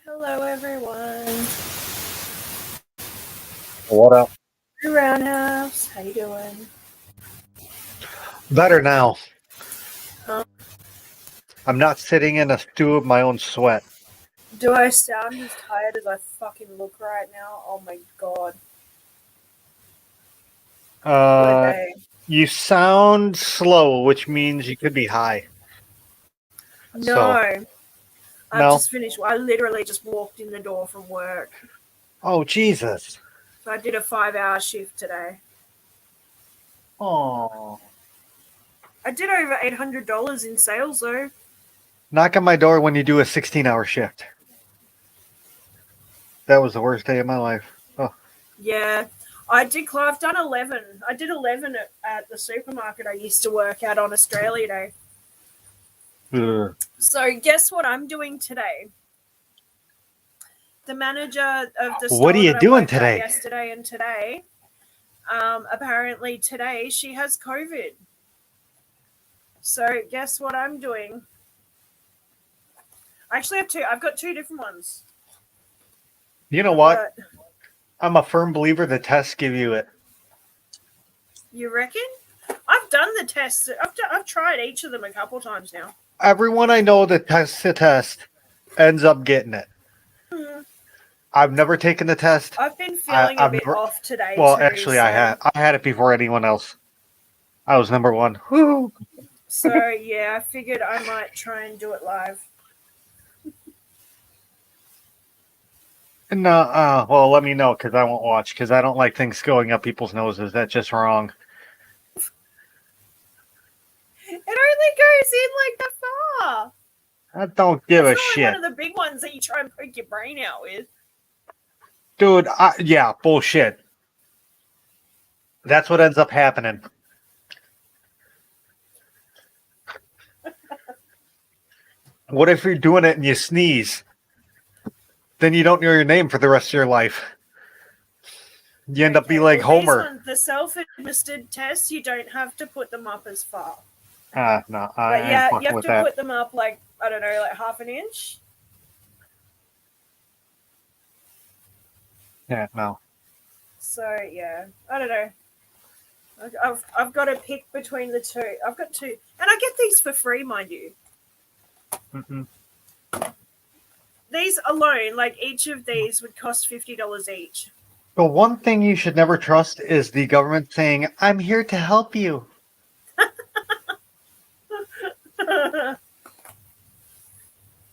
Hello, everyone. What up? Roundhouse, how you doing? Better now. Huh? I'm not sitting in a stew of my own sweat. Do I sound as tired as I fucking look right now? Oh my god. What a day. You sound slow, which means you could be high. So, No, I've no? just finished. I literally just walked in the door from work. Oh, Jesus. So I did a 5-hour shift today. Oh. I did over $800 in sales though. Knock on my door when you do a 16-hour shift. That was the worst day of my life. Oh. Yeah. I've done 11. I did 11 at the supermarket I used to work at on Australia Day. Ugh. So guess what I'm doing today? The manager of the What are store you that I doing worked at today? yesterday and today, apparently today she has COVID. So guess what I'm doing? I actually have two. I've got two different ones. You know what? I'm a firm believer the tests give you it. You reckon? I've done the tests. I've tried each of them a couple times now. Everyone I know that tests the test ends up getting it. I've never taken the test. I've been feeling a bit off today. Well, too, actually, so. I had it before anyone else. I was number one. Woo! So yeah, I figured I might try and do it live. No, well, let me know because I won't watch because I don't like things going up people's noses. That's just wrong. It only goes in like that far. I don't give It's a not shit. like one of the big ones that you try and poke your brain out with. Dude, yeah, bullshit. That's what ends up happening. What if you're doing it and you sneeze? Then you don't know your name for the rest of your life. You end up being like Homer. These ones, the self-administered tests, you don't have to put them up as far. No, I ain't you have fucking to with that. put them up like, I don't know, like half an inch. Yeah, no. So yeah, I don't know. I've got to pick between the two. I've got two, and I get these for free, mind you. Mm-mm. These alone, like each of these, would cost $50 each. The one thing you should never trust is the government saying, "I'm here to help you."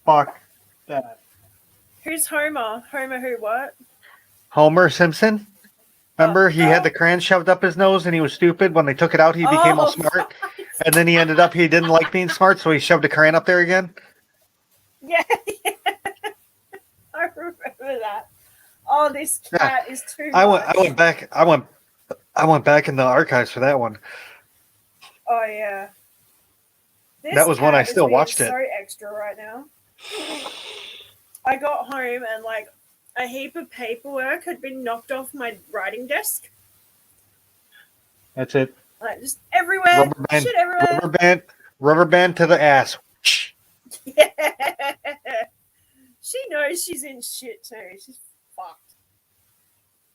Fuck that. Who's Homer? Homer who what? Homer Simpson. Remember, he had the crayon shoved up his nose and he was stupid. When they took it out, he became all smart. Right. And then he ended up, he didn't like being smart, so he shoved a crayon up there again. Yeah. I remember that. Oh, this cat is too much. I went back in the archives for that one. Oh yeah. That was when I still watched it. So extra right now. I got home and like a heap of paperwork had been knocked off my writing desk. That's it. Like just everywhere. Rubber band, shit everywhere. Rubber band to the ass. Yeah. She knows she's in shit too. She's fucked.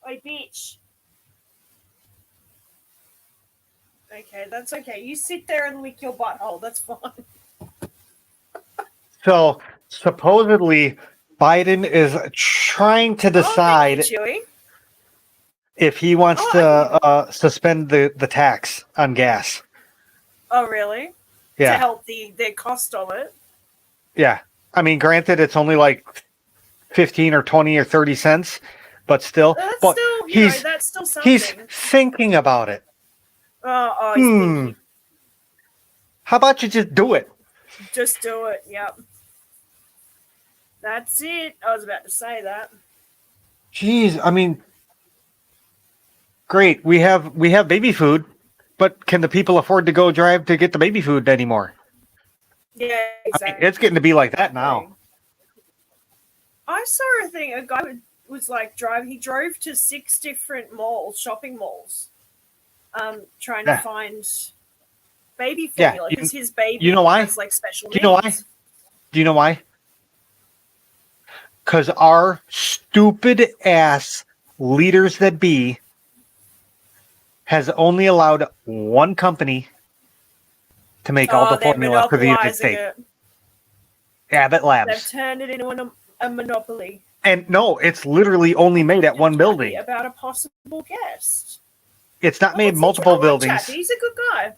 Oi, bitch. Okay, that's okay. You sit there and lick your butthole. That's fine. So supposedly Biden is trying to decide if he wants to suspend the tax on gas. Oh, really? Yeah. To help the cost of it. Yeah. I mean, granted, it's only like 15 or 20 or 30 cents, but still. That's still something. He's thinking about it. Oh, he's thinking. How about you just do it? Just do it. Yep. That's it. I was about to say that. Jeez, I mean, great. We have baby food, but can the people afford to go drive to get the baby food anymore? Yeah, exactly. I mean, it's getting to be like that now. I saw a thing. A guy was like he drove to 6 different shopping malls, trying to find baby formula because his baby has like special needs. You know why? Do you know why? Because our stupid ass leaders that be has only allowed one company to make all the formula for the United States. Abbott Labs. They've turned it into a monopoly. And no, it's literally only made at one building. About a possible guest. It's not made multiple buildings. He's a good guy.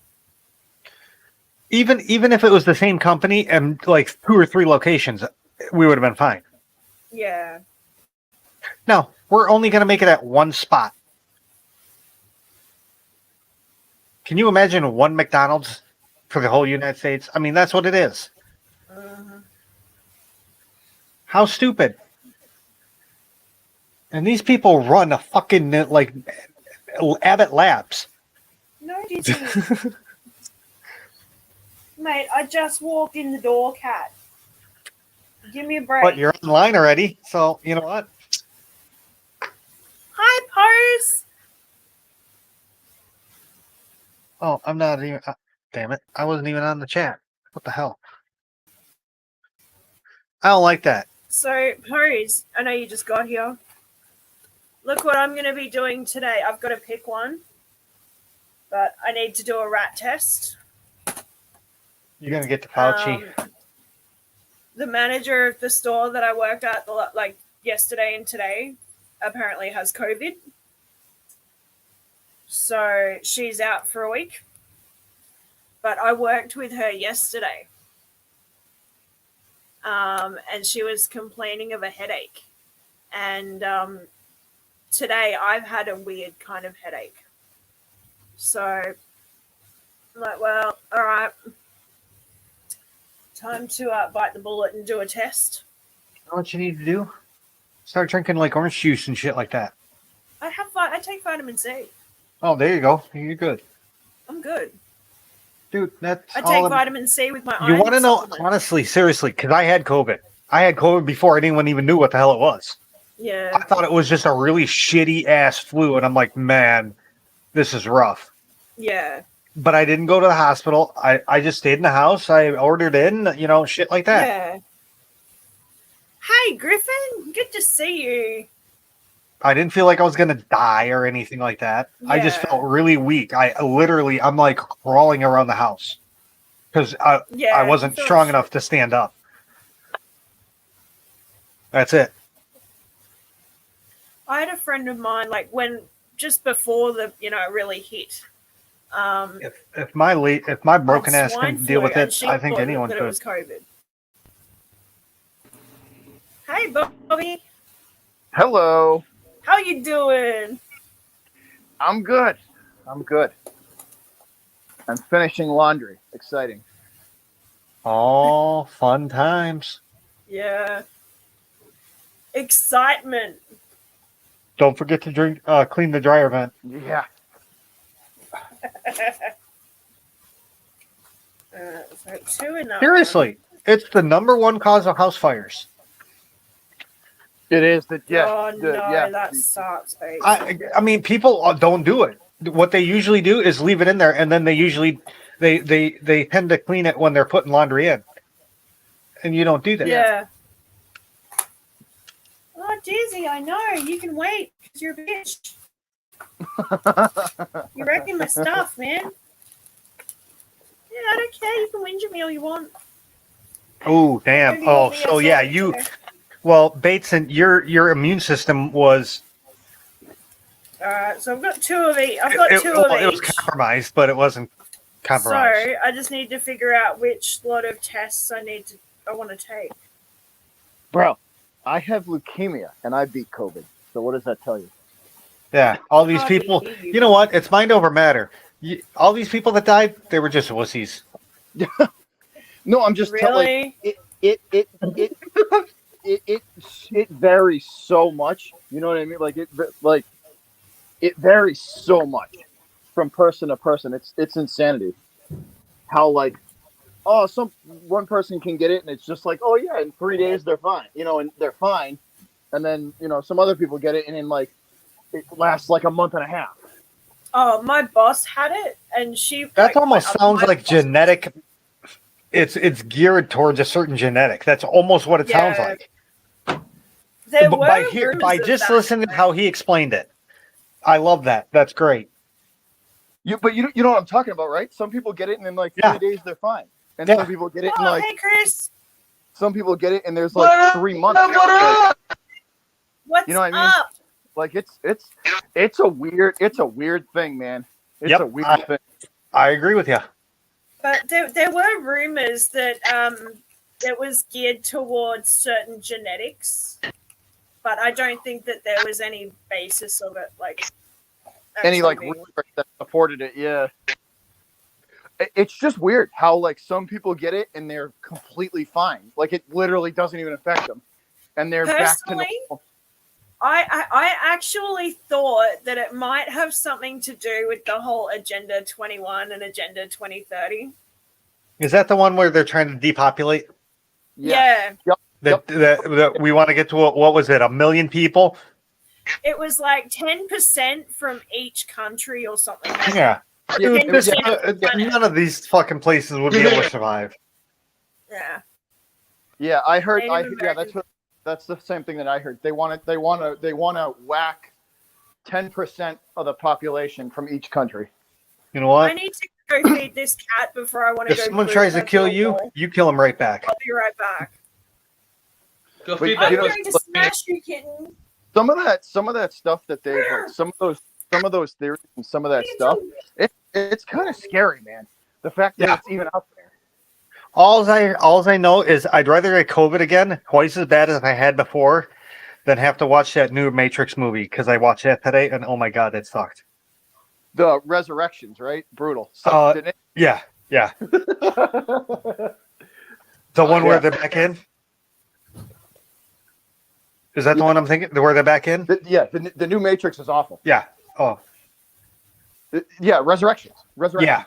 Even if it was the same company and like 2 or 3 locations, we would have been fine. Yeah. No, we're only going to make it at one spot. Can you imagine one McDonald's for the whole United States? I mean, that's what it is. How stupid. And these people run a fucking, like, Abbott Labs. No, it isn't. Mate, I just walked in the door, Cat. Give me a break. But you're online already, so you know what? Hi, Pose. Oh, I'm not even... damn it. I wasn't even on the chat. What the hell? I don't like that. So, Pose, I know you just got here. Look what I'm going to be doing today. I've got to pick one. But I need to do a rat test. You're going to get the Fauci. The manager of the store that I worked at like yesterday and today apparently has COVID. So she's out for a week. But I worked with her yesterday. And she was complaining of a headache. And today I've had a weird kind of headache. So I'm like, well, all right. Time to bite the bullet and do a test. You know what you need to do? Start drinking like orange juice and shit like that. I take vitamin C. Oh, there you go. You're good. I'm good. Dude, that's I take vitamin C with my iron. You want to know, honestly, seriously, because I had COVID. I had COVID before anyone even knew what the hell it was. Yeah. I thought it was just a really shitty ass flu, and I'm like, man, this is rough. Yeah. But I didn't go to the hospital. I just stayed in the house. I ordered in, shit like that. Yeah. Hey, Griffin. Good to see you. I didn't feel like I was going to die or anything like that. Yeah. I just felt really weak. I'm like crawling around the house because I wasn't strong enough to stand up. That's it. I had a friend of mine, like just before the, it really hit. If my broken ass can deal with it, I think anyone could. It was COVID. Hey, Bobby. Hello. How you doing? I'm good. I'm finishing laundry. Exciting. Oh, fun times. Yeah. Excitement. Don't forget to clean the dryer vent. Yeah. So 2 enough. Seriously, it's the #1 cause of house fires. It is. That sucks, babe. I mean, people don't do it. What they usually do is leave it in there, and then they usually they tend to clean it when they're putting laundry in, and you don't do that. Yeah. Oh, Dizzy, I know. You can wait because you're a bitch. You're wrecking my stuff, man. Yeah, I don't care. You can whinge at me all you want. Oh, damn. Oh, so yeah, you... Well, Bateson, your immune system was... So I've got 2 of each. I've got 2 of each. It was compromised, but it wasn't compromised. So I just need to figure out which lot of tests I want to take. Bro, I have leukemia, and I beat COVID. So what does that tell you? Yeah, all these people... You know what? It's mind over matter. All these people that died, they were just wussies. No, I'm just telling it varies so much. You know what I mean? It varies so much from person to person. It's insanity. How one person can get it and it's just like, oh yeah, in 3 days they're fine. And they're fine. And then, some other people get it and in it lasts like a month and a half. Oh, my boss had it and she... That almost sounds like genetic... It's geared towards a certain genetic. That's almost what it sounds like. There were by rumors of just that. listening to how he explained it. I love that. That's great. But you know what I'm talking about, right? Some people get it and in like 3 days they're fine, and some people get it in like. Hey, Chris. Some people get it and there's like 3 months. What's you know what I mean? up? Like it's a weird thing, man. It's a weird thing. I agree with you. But there were rumors that it was geared towards certain genetics, but I don't think that there was any basis of it, like any like research that supported it. Yeah, it's just weird how like some people get it and they're completely fine, like it literally doesn't even affect them, and they're back to normal. I actually thought that it might have something to do with the whole Agenda 21 and Agenda 2030. Is that the one where they're trying to depopulate? Yeah. That we want to get to what was it? 1 million people? It was like 10% from each country or something. Yeah. Dude, none of these fucking places would be able to survive. Yeah. Yeah, I heard. That's the same thing that I heard. They want to whack 10% of the population from each country. You know what? I need to go feed this cat before I want to if go. If someone tries to kill you, you kill him right back. I'll be right back. Go feed I'm going to smash you, kitten. Some of that stuff that they like, some of those theories and some of that stuff, it's kind of scary, man. The fact that it's even out there. All I know is I'd rather get COVID again, twice as bad as I had before, than have to watch that new Matrix movie, because I watched that today and oh my god, it sucked. The Resurrections, right? Brutal. Yeah. The one where they're back in? Is that the one I'm thinking? Where they're back in? The new Matrix is awful. Yeah. Oh. Resurrections. Yeah.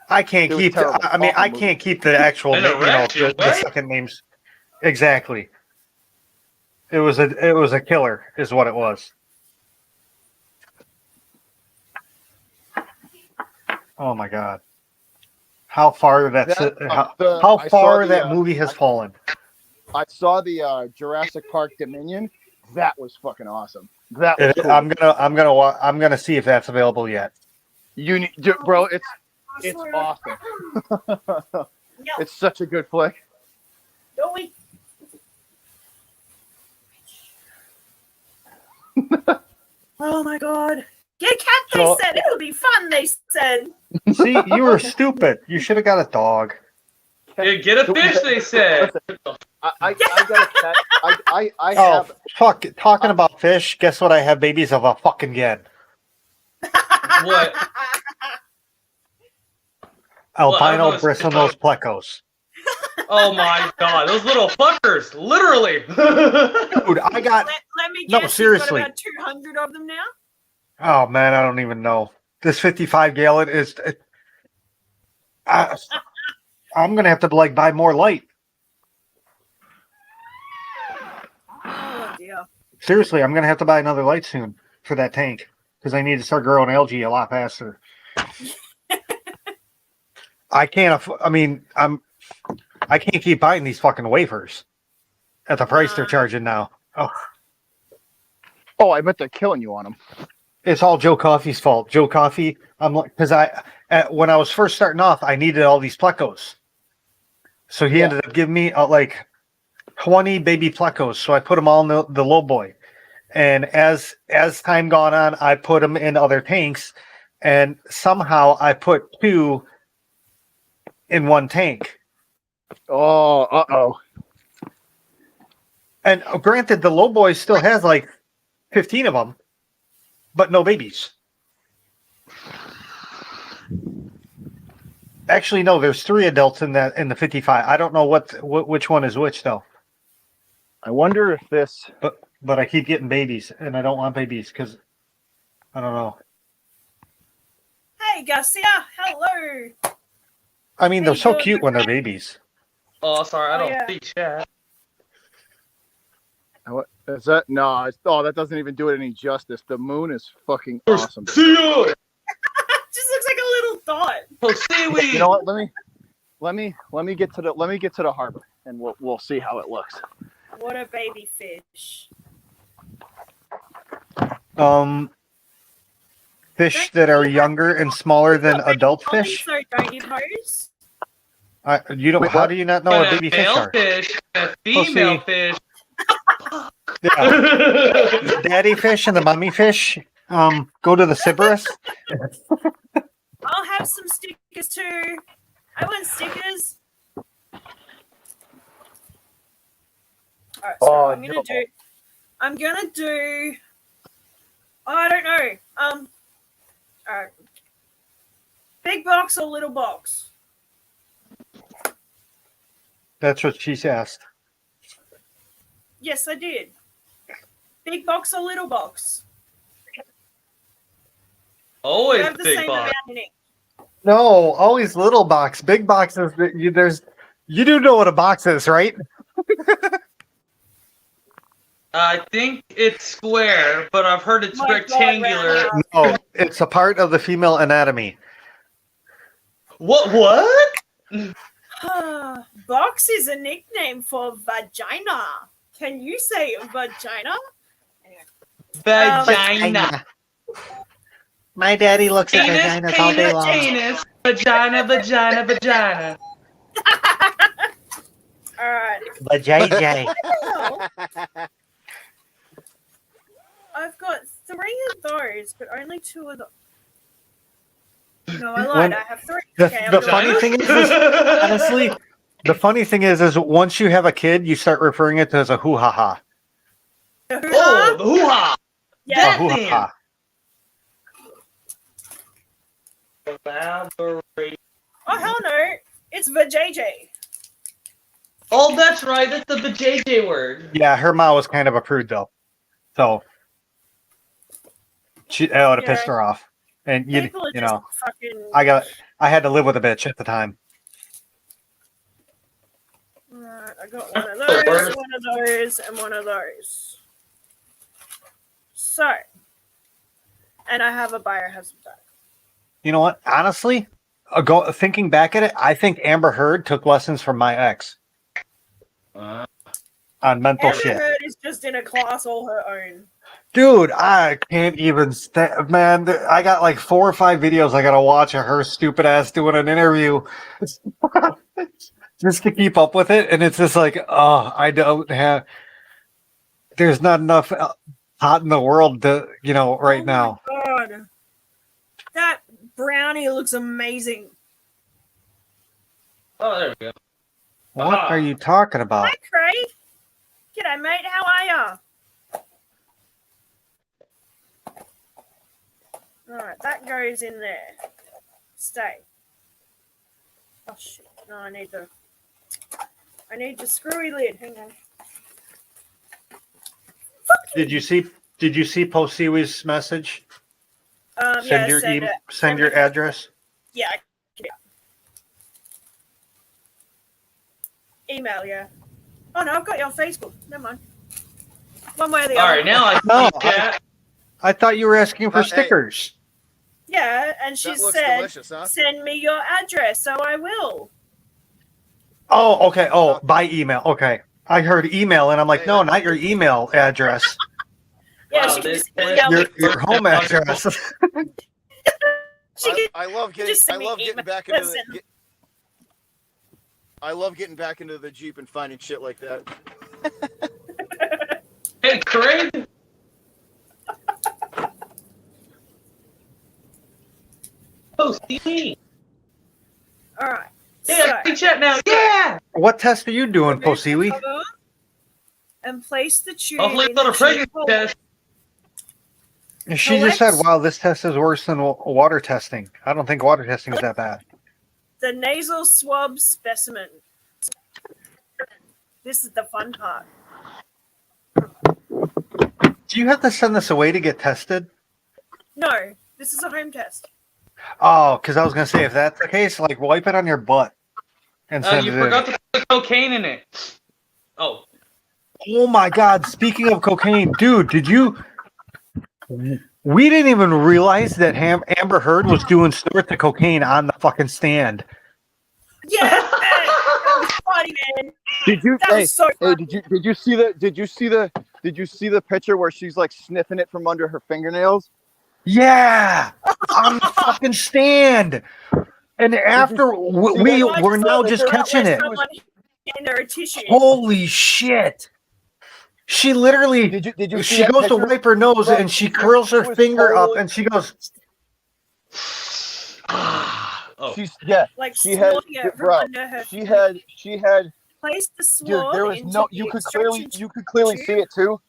I can't keep. I can't keep the actual, the second names. Exactly. It was a killer, is what it was. Oh my god! How far that movie has fallen. I saw the Jurassic Park Dominion. That was fucking awesome. That was cool. I'm gonna see if that's available yet. Bro, it's awesome. It's such a good flick. Oh my god. Get a cat, they said. It'll be fun, they said. See, you were stupid. You should have got a dog. Yeah, get a fish, they said. I got a cat. Fuck. Talking about fish, guess what I have babies of a fucking again? What? Albino bristlenose plecos. Oh my god, those little fuckers, literally. Dude, I got. Let me guess. Seriously. You've got about 200 of them now. Oh man, I don't even know. This 55 gallon is. I'm gonna have to buy more light. Oh dear. Seriously, I'm gonna have to buy another light soon for that tank because I need to start growing algae a lot faster. I can't. I can't keep buying these fucking wafers at the price they're charging now. Oh, I bet they're killing you on them. It's all Joe Coffey's fault. Joe Coffey, I'm like, because when I was first starting off, I needed all these plecos. So he ended up giving me like 20 baby plecos. So I put them all in the low boy. And as time gone on, I put them in other tanks. And somehow I put 2 in one tank. Oh, uh-oh. And granted, the low boy still has like 15 of them, but no babies. Actually, no, there's 3 adults in the 55. I don't know which one is which though. I wonder if this. But I keep getting babies, and I don't want babies because I don't know. Hey, Garcia, hello. I mean, they're so cute when they're babies. Oh, sorry, I don't see chat. What is that? No, that doesn't even do it any justice. The moon is fucking awesome. See you. Just looks like a little thought. Oh, seaweed. You know what? Let me get to the harbor, and we'll see how it looks. What are baby fish? Fish that are younger and smaller than adult fish. So don't you, Pose? You don't. Wait, how what? do you not know what baby fish male are? fish, a female fish. Yeah. The daddy fish and the mommy fish go to the Sybaris. I'll have some stickers too. I want stickers. Alright, so I'm gonna do I don't know. Alright. Big box or little box? That's what she's asked. Yes, I did. Big box or little box? Always You have the big same box. amount in it. No, always little box. Big boxes. You do know what a box is, right? I think it's square, but I've heard it's My God, rectangular. round No, it's a part of the female anatomy. What? Box is a nickname for vagina. Can you say vagina? Vagina. My daddy looks at Penis, vaginas all day penis, long. penis. Vagina, vagina, vagina. Alright. Vajayjay. I've got 3 of those, but only 2 of them. No, I lied. I have 3. The funny thing is, honestly, the funny thing is once you have a kid, you start referring it to as a hoo-ha-ha. Oh, the hoo-ha. Yeah. A hoo-ha-ha. Elaborate. Oh, hell no. It's vajayjay. Oh, that's right. That's the JJ word. Yeah, her mom was kind of a prude, though. So, that would have pissed her off. And, you know, fucking... I had to live with a bitch at the time. Alright, I got one of those, and one of those. So, and I have a biohazard bag. You know what? Honestly, thinking back at it, I think Amber Heard took lessons from my ex on mental Amber shit. Heard is just in a class all her own. Dude, I can't even man, I got like 4 or 5 videos I gotta watch of her stupid ass doing an interview just to keep up with it. And it's just like, there's not enough hot in the world to, right now. God. That brownie looks amazing. Oh, there we go. What are you talking about? Hi, Craig. G'day, mate. How are ya? Alright, that goes in there. Stay. Oh shit. No, I need the screwy lid. Hang on. Did you see Posiwi's message? Send your address. Yeah. Email, yeah. Oh no, I've got you on Facebook. Never mind. One way or the other. All right, now I No, chat. I thought you were asking for stickers. Yeah, and she said, delicious, huh? send me your address, so I will. Oh, okay. Oh, by email. Okay. I heard email, and I'm like, no, not your email address. Yeah, Wow, she can this just email me. Your home address. I love getting. just I send me love getting email. back into Listen. the. I love getting back into the Jeep and finding shit like that. Hey, Craig. Oh, see. All right. Yeah, I chat now. Yeah. What test are you doing, remove the Posiwi? cover and place the tube. Hopefully, in it's not a the pregnancy tube test. She just said, wow, this test is worse than water testing. I don't think water testing is that bad. The nasal swab specimen. This is the fun part. Do you have to send this away to get tested? No, this is a home test. Oh, because I was going to say, if that's the case, like, wipe it on your butt and send You it forgot in. to put cocaine in it. Oh. Oh, my God. Speaking of cocaine, dude, did you... We didn't even realize that Amber Heard was doing snorts of cocaine on the fucking stand. Yeah, that was funny, man. Did you? That Hey, was so hey, funny. did you see the picture where she's like sniffing it from under her fingernails? Yeah, on the fucking stand. And after we're now just catching it. Someone hand her a tissue. Holy shit! She literally, Did you see she that goes to picture? wipe her nose Bro, and she curls her she was finger up totally- and she goes, Oh. She's Like she had swatting it from bro. under her. She had Placed the dude. swab There was into no. the You could extraction clearly see it too.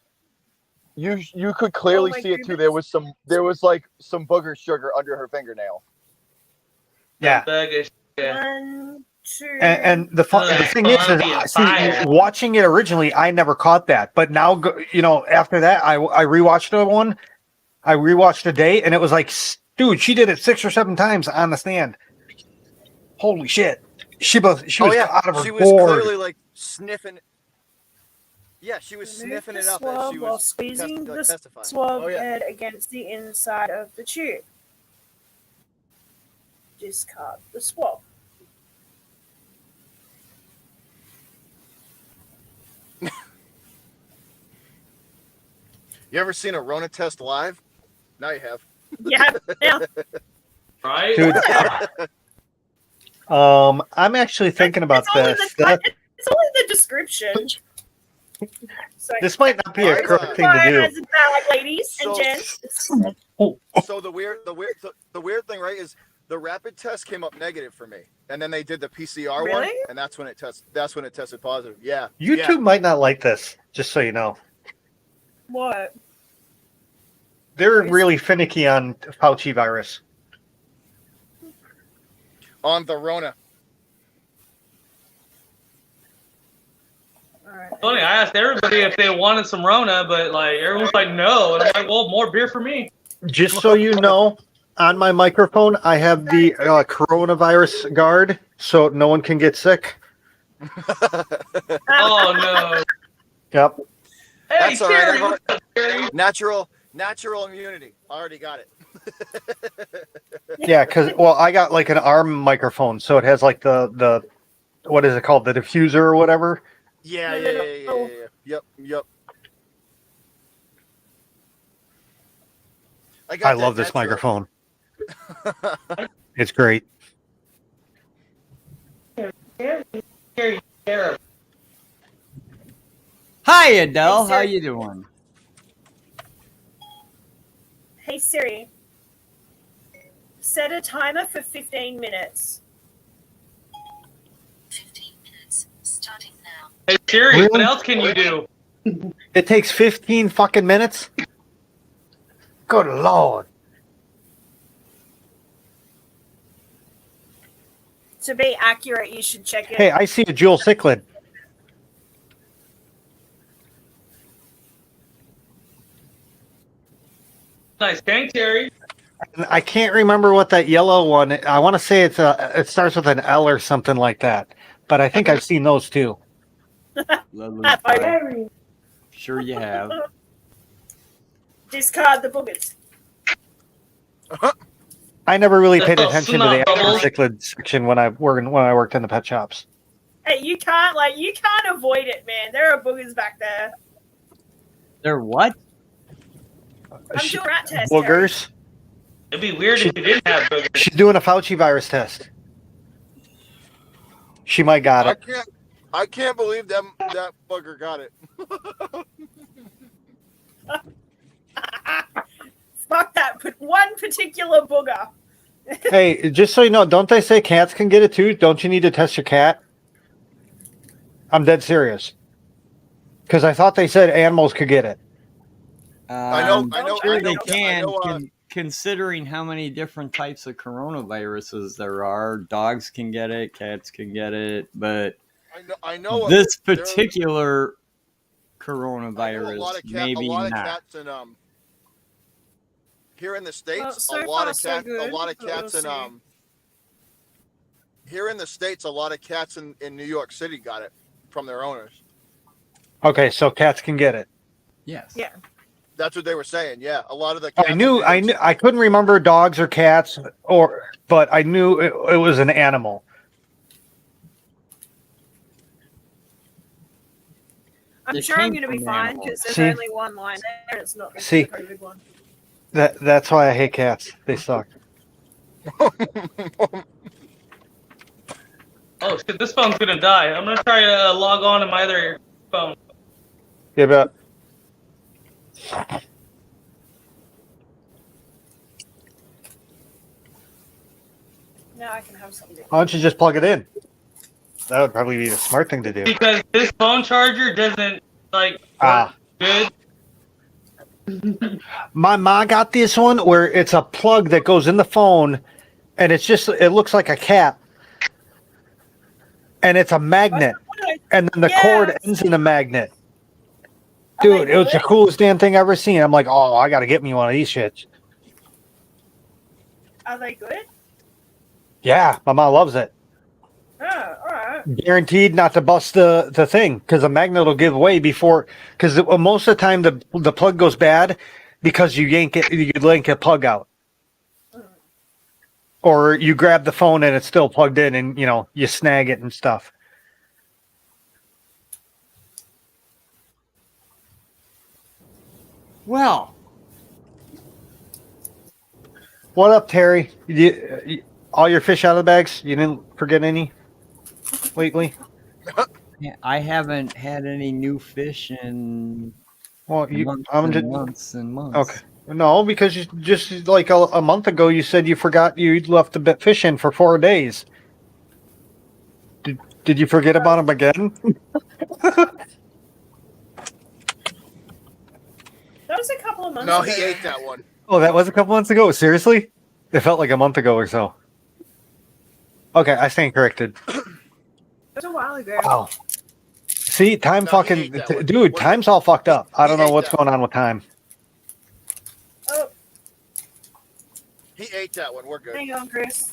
You could clearly Oh my see it too. goodness. There was like some booger sugar under her fingernail. yeah. Bag of shit. 1, 2. And the thing is, see, watching it originally, I never caught that. But now, after that, I rewatched the one. I rewatched the day, and it was like, dude, she did it 6 or 7 times on the stand. Holy shit! She was out of her She was board. clearly like sniffing. Yeah, she was Remove sniffing the it up swab as she while was squeezing the testifying. swab Oh yeah. head against the inside of the tube. Discard the swab. You ever seen a Rona test live? Now you have. Yeah, now Right? Dude, I'm actually thinking about it's all in this. it's all in the description. So, This might not be a Right. correct thing to do. as a bad, ladies and So- gents. So the weird thing, right, is the rapid test came up negative for me, and then they did the PCR one, Really? and that's when it tested positive. Yeah. YouTube might not like this, just so you know. What? They're really finicky on Fauci virus. On the Rona. All right. Funny, I asked everybody if they wanted some Rona, but like everyone's like no, and I'm like, well, more beer for me. Just so you know, on my microphone, I have the coronavirus guard, so no one can get sick. Oh no. Yep. Hey, That's all right, Terry, everyone. what's up, Terry? Natural immunity. I already got it. Yeah, because I got like an arm microphone, so it has like the what is it called, the diffuser or whatever. Yeah. Yep. I love this microphone. It's great. Hi, Adele. Hey, How sir. you doing? Hey Siri, set a timer for 15 minutes. 15 minutes, starting now. Hey Terry, Really? what else can you do? It takes 15 fucking minutes. Good lord. To be accurate, you should check it. Hey, I see a Jewel cichlid. Nice tank, Terry. I can't remember what that yellow one. I want to say it starts with an L or something like that. But I think I've seen those too. Lovely. Terry. Sure you have. Discard the boogers. I never really paid Oh, attention to the snot bubbles. cichlid section when I worked in the pet shops. Hey, you can't avoid it, man. There are boogers back there. They're what? I'm doing a rat test. Terry. Boogers. It'd be weird if you didn't have boogers. She's doing a Fauci virus test. She might got it. I can't believe that bugger got it. Fuck that. Put one particular booger. Hey, just so you know, don't they say cats can get it too? Don't you need to test your cat? I'm dead serious. Because I thought they said animals could get it. I know. Sure I they know, can, I know, considering how many different types of coronaviruses there are. Dogs can get it, cats can get it, but I know. this there- particular I know coronavirus, a lot of maybe a lot not. of cats in here in the States, Well, so a lot far, of so cats, good, a lot of but cats we'll in here in the States, a lot of cats in New York City got it from their owners. Okay, so cats can get it. Yes. Yeah. That's what they were saying. Yeah, a lot of the cats I knew I couldn't remember dogs or cats but I knew it was an animal. I'm It sure I'm came going to be from fine animals. because there's See? only one line there. It's not the See? COVID one. That's why I hate cats. They suck. Oh shit, this phone's gonna die. I'm gonna try to log on to my other phone. Yeah, but Now I can have something. why don't you just plug it in? That would probably be the smart thing to do. Because this phone charger doesn't like Ah. good. My mom got this one where it's a plug that goes in the phone, and it looks like a cat, and it's a magnet, and then the cord ends in a magnet. Dude, it was the coolest damn thing I've ever seen. I'm like, oh, I got to get me one of these shits. Are they good? Yeah, my mom loves it. Oh, all right. Guaranteed not to bust the thing because the magnet will give way before. Because most of the time the plug goes bad because you yank a plug out, or you grab the phone and it's still plugged in, and you snag it and stuff. Well, What up, Terry? All your fish out of the bags? You didn't forget any lately? I haven't had any new fish in Well, months and months. Okay. No, because you just like a month ago, you said you forgot you'd left the fish in for 4 days. Did you forget about them again? That was a couple of months No, ago. he ate that one. Oh, that was a couple months ago. Seriously? It felt like a month ago or so. Okay, I stand corrected. It was a while ago. Wow. See, time No, he fucking ate that one. dude. Time's all fucked up. I don't He know ate what's that going on with time. Oh, He ate that one. We're good. hang on, Chris.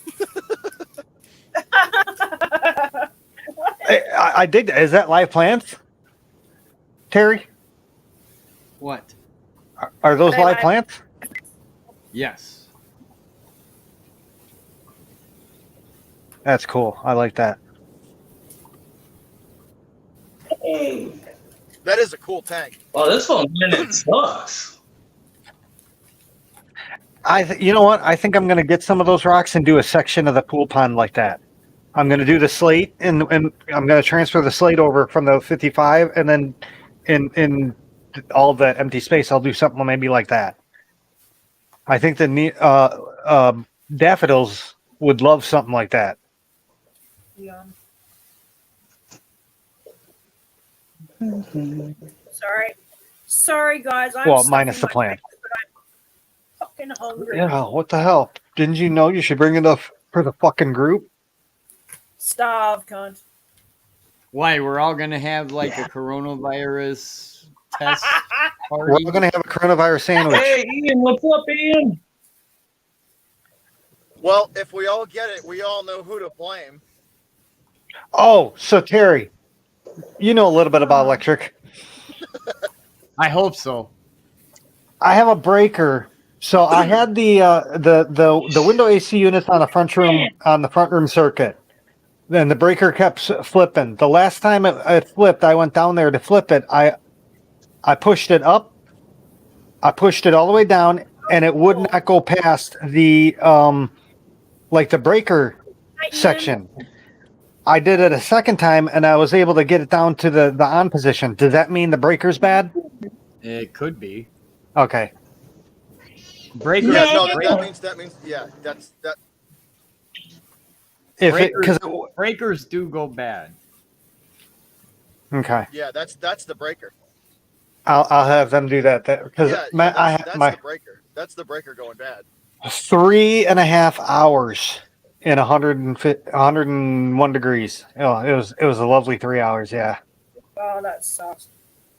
I did. Is that live plants, Terry? What? Are those They live live- plants? Yes. That's cool. I like that. That is a cool tank. Oh, this phone internet sucks. You know what? I think I'm going to get some of those rocks and do a section of the pool pond like that. I'm going to do the slate, and I'm going to transfer the slate over from the 55, and then in all of that empty space, I'll do something maybe like that. I think the daffodils would love something like that. Yeah. Sorry, guys. Well, minus the plant. I'm fucking hungry. Yeah, what the hell? Didn't you know you should bring it up for the fucking group? Starve, cunt. Why? We're all gonna have like a coronavirus test We're party. all going to have a coronavirus sandwich. Hey, Ian, what's up, Ian? Well, if we all get it, we all know who to blame. Oh, so Terry, you know a little bit about electric. I hope so. I have a breaker. So I had the window AC units on the front room circuit. Then the breaker kept flipping. The last time it flipped, I went down there to flip it. I pushed it up. I pushed it all the way down, and it would not go past the like the breaker section. I did it a second time, and I was able to get it down to the on position. Does that mean the breaker's bad? It could be. Okay. Breaker. Yeah, no, that means yeah, that's that. Breakers do go bad. Okay, Yeah, that's the breaker. I'll have them do that because Yeah, that's the breaker. That's the breaker going bad. 3.5 hours in 101 degrees. Oh, it was a lovely 3 hours. Yeah. Oh, that sucks.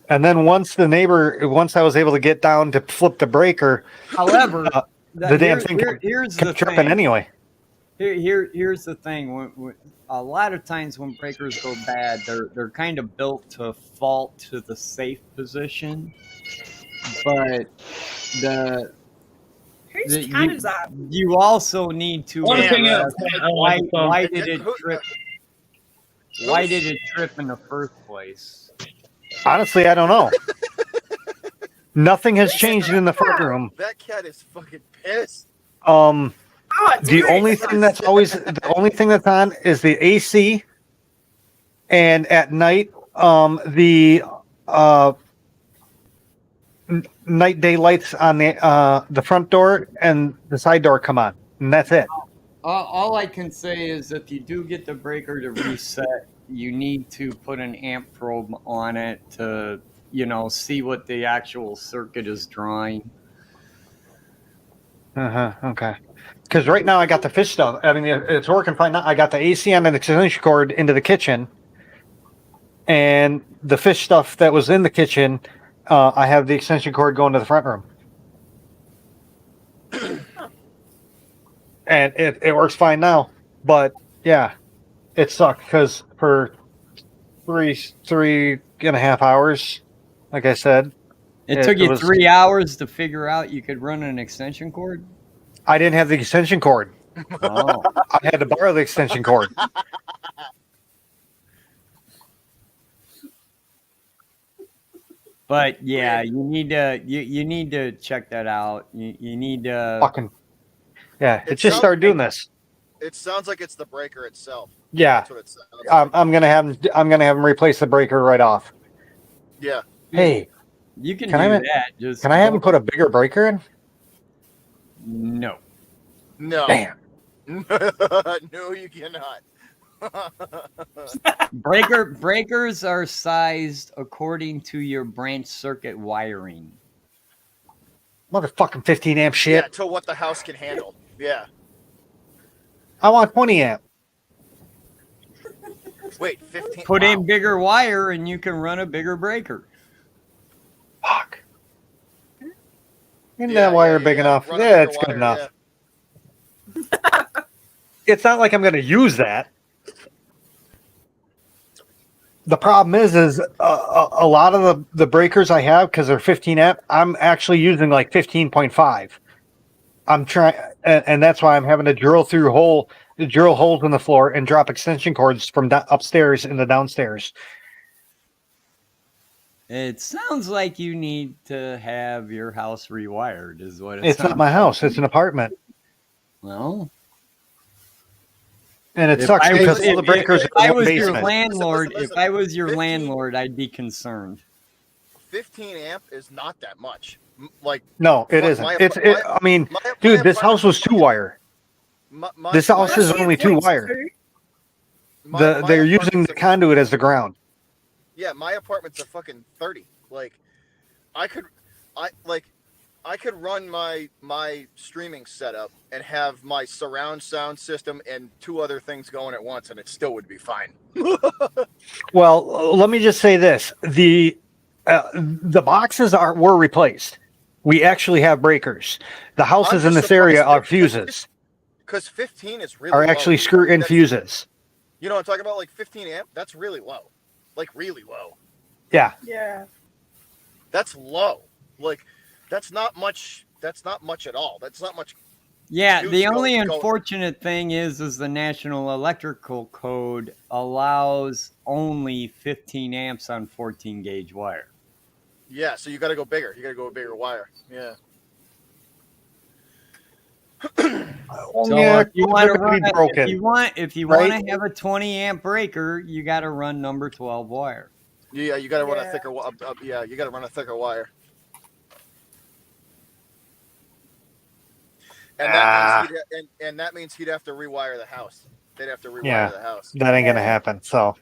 And then once I was able to get down to flip the breaker, However, the damn thing here's kept the tripping thing. anyway. Here's the thing. When a lot of times when breakers go bad, they're kind of built to fault to the safe position, but Whose cat is that? you also need to One thing address why did it Who- trip? Why did it trip in the first place? Honestly, I don't know. Nothing has changed in the front room. That cat is fucking pissed. Oh, it's The great. only thing that's on is the AC, and at night, the night day lights on the front door and the side door come on, and that's it. All I can say is if you do get the breaker to reset, you need to put an amp probe on it to, see what the actual circuit is drawing. Okay. Because right now I got the fish stuff. I mean, it's working fine now. I got the AC on an extension cord into the kitchen, and the fish stuff that was in the kitchen, I have the extension cord going to the front room. And it works fine now. But yeah, it sucked because for three and a half hours, like I said, It took you 3 hours to figure out you could run an extension cord? I didn't have the extension cord. Oh. I had to borrow the extension cord. But yeah, you need to check that out. You need to Fucking yeah! It just started doing this. It sounds like it's the breaker itself. Yeah, That's what it sounds like. I'm gonna have him replace the breaker right off. Yeah. Hey, you can Can do I- that. Just can I have him put a bigger breaker in? No. No. Damn. No, you cannot. Breakers are sized according to your branch circuit wiring. Motherfucking 15 amp shit. Yeah, to what the house can handle. Yeah. I want 20 amp. Wait, 15. Put wow. in bigger wire and you can run a bigger breaker. Fuck. Isn't Yeah, that wire yeah, big yeah. enough? Run a Yeah, bigger it's good wire, enough. yeah. It's not like I'm going to use that. The problem is a lot of the breakers I have, because they're 15 amp, I'm actually using like 15.5. I'm trying, and that's why I'm having to drill holes in the floor and drop extension cords from upstairs into downstairs. It sounds like you need to have your house rewired, is what It's not my house; it's an apartment, Well, and it if sucks I because was- all the breakers if are I in the was your basement. landlord, Listen, if I was your 15 landlord, I'd be concerned. 15 amp is not that much. Like, No, it my- isn't. my- I mean, my dude, this house was apartment- 2-wire. This house is only 2-wire. They're using the conduit as the ground. Yeah, my apartment's a fucking 30. Like, I could run my streaming setup and have my surround sound system and 2 other things going at once, and it still would be fine. Well, let me just say this: the boxes were replaced. We actually have breakers. The houses in just this area surprised are fuses. Because 15 is really Are low. actually screw-in fuses. You know what I'm talking about? Like 15 amp? That's really low. Like, really low. Yeah. Yeah. That's low. Like, that's not much. That's not much at all. That's not much. Yeah, Dude, the go- only go- unfortunate thing is the National Electrical Code allows only 15 amps on 14 gauge wire. Yeah, so you got to go bigger. You got to go a bigger wire. Yeah. So Yeah, if you want to they're gonna run, be broken. if you right? want to have a 20 amp breaker, you got to run number 12 wire. Yeah, you got to run a Yeah. thicker. Yeah, you got to run a thicker wire. And that means he'd have to rewire the house. They'd have to rewire Yeah. the house. That ain't gonna happen. So,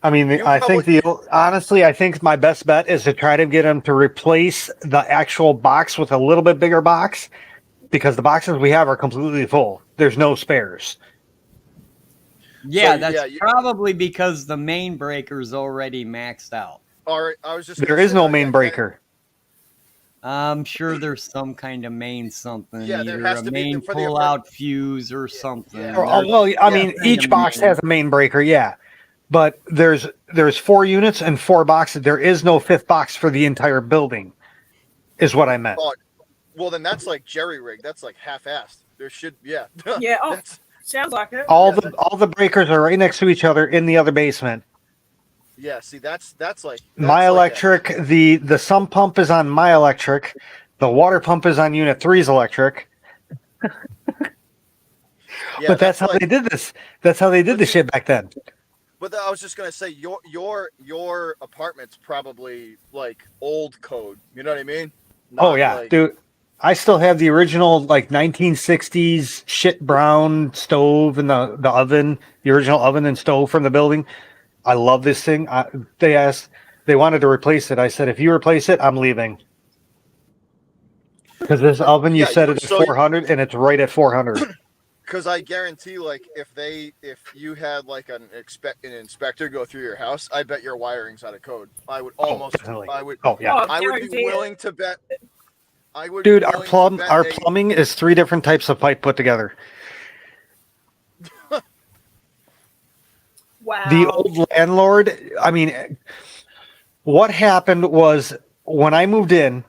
I mean, You I think honestly, I think my best bet is to try to get them to replace the actual box with a little bit bigger box, because the boxes we have are completely full. There's no spares. Yeah, So, that's yeah, you- probably because the main breaker's already maxed out. All right, I was just. There gonna is say, no yeah, main yeah, breaker. I'm sure there's some kind of main something, Yeah, there either has a to be main for the pull-out fuse or something. yeah. Well, I mean, kind each of box main. has a main breaker, yeah, but there's 4 units and 4 boxes. There is no 5th box for the entire building, is what I meant. Oh, well, then that's like jerry rig. That's like half-assed. There should, yeah. Yeah. Oh, That's- sounds like it. All the breakers are right next to each other in the other basement. Yeah, see, that's like My that's like electric, the sump pump is on my electric. The water pump is on Unit 3's electric. yeah, But that's that's how like. they did this. That's how they did But the see, shit back then. but I was just gonna say your apartment's probably like old code. You know what I mean? Oh Not yeah, like dude. I still have the original like 1960s shit brown stove and the oven, the original oven and stove from the building. I love this thing. They wanted to replace it. I said, if you replace it, I'm leaving. Because this oven, you yeah. set it at 400 and it's right at 400. Because I guarantee, like, if you had like an inspector go through your house, I bet your wiring's out of code. I would almost, Definitely. I would, Oh yeah. Oh, I would be guarantee it. willing to bet. I would Dude, be our willing to bet our a. plumbing is 3 different types of pipe put together. The Wow. old landlord, I mean, what happened was when I moved in,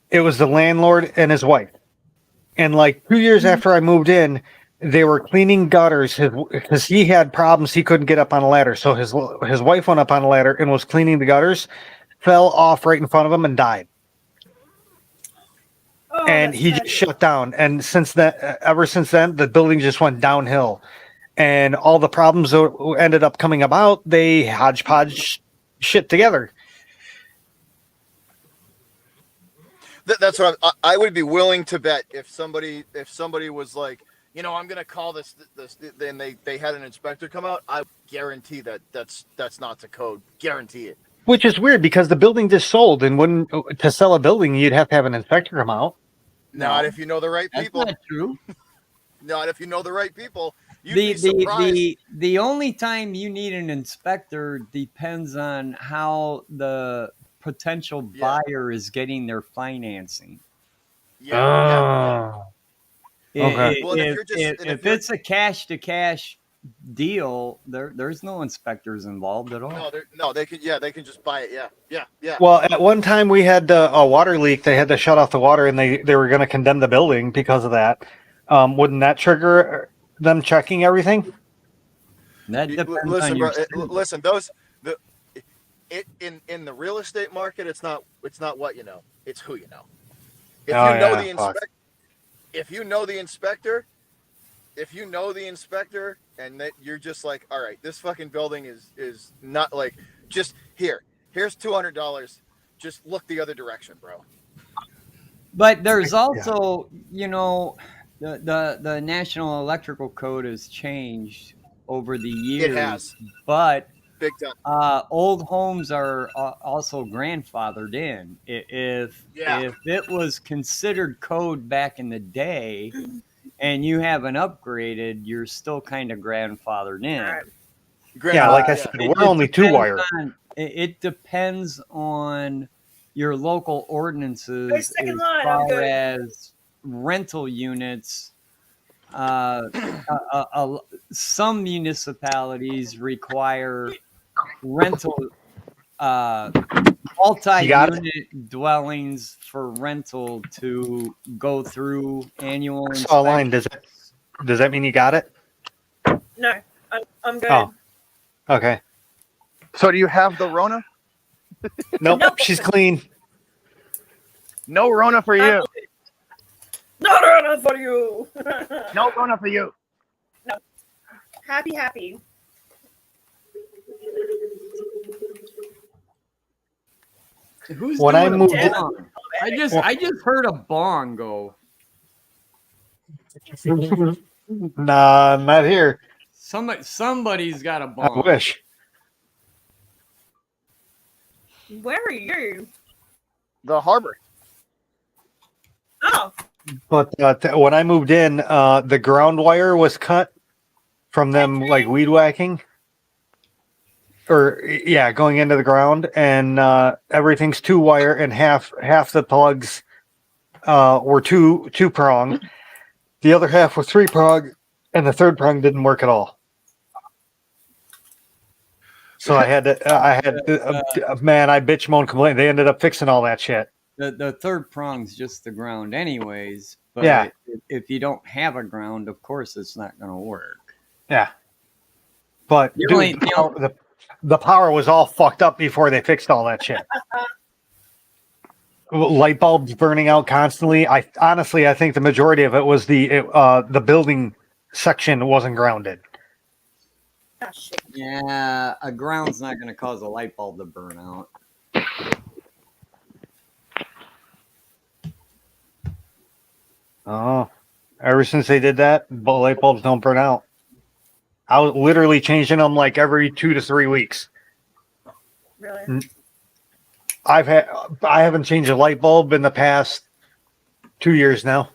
it was the landlord and his wife. And like 2 years after I moved in, they were cleaning gutters because he had problems. He couldn't get up on a ladder. So his wife went up on a ladder and was cleaning the gutters, fell off right in front of him and died. Oh, And that's he just tragic. shut down. And ever since then, the building just went downhill. And all the problems that ended up coming about, they hodgepodge shit together. That's what I would be willing to bet if somebody was like, I'm gonna call this, then they had an inspector come out. I guarantee that's not the code. Guarantee it. Which is weird because the building just sold, and when to sell a building, you'd have to have an inspector come out. Not if you know the right That's people. not true. Not if you know the right people. You'd be surprised. The only time you need an inspector depends on how the potential buyer is getting their financing. Yeah. Okay. Well, and If it's a cash to cash deal, there's no inspectors involved at all. They can just buy it. Yeah. Well, at one time we had a water leak. They had to shut off the water, and they were going to condemn the building because of that. Wouldn't that trigger them checking everything? That depends Listen, on bro. your Listen, in the real estate market, it's not what you know, it's who you know. If Oh, you know yeah, the fuck. inspector, if you know the inspector, and that you're just like, all right, this fucking building is not like, just here's $200. Just look the other direction, bro. But there's also, the National Electrical Code has changed over the years. It has. But Big time. old homes are also grandfathered in. If it was considered code back in the day, and you haven't upgraded, you're still kind of grandfathered in. Right. Yeah, like I said, we're only 2-wire. It depends on your local ordinances Wait, second as line, I'm far good. as rental units. Some municipalities require rental multi-unit dwellings for rental to go through annual I saw a line. inspections. Does that mean you got it? No, I'm good. Oh, okay. So do you have the Rona? Nope, she's clean. No Rona for you. Not enough for you. No Rona for you. Happy. Who's When doing I a moved in- bong? I just heard a bong go. Nah, not here. Somebody's got a I bong. wish. Where are you? The harbor. Oh, But when I moved in, the ground wire was cut from them like weed whacking, or going into the ground, and everything's 2-wire, and half the plugs were two prong, the other half was 3-prong, and the 3rd prong didn't work at all. So I had man, I bitch moan complain. They ended up fixing all that shit. The 3rd prong's just the ground, anyways. But Yeah. if you don't have a ground, of course it's not going to work. Yeah. But The dude, only- The power was all fucked up before they fixed all that shit. Light bulbs burning out constantly. I think the majority of it was the building section wasn't grounded. Ah, shit. Yeah, a ground's not going to cause a light bulb to burn out. Oh, ever since they did that, light bulbs don't burn out. I was literally changing them like every 2 to 3 weeks. Really? I haven't changed a light bulb in the past 2 years now.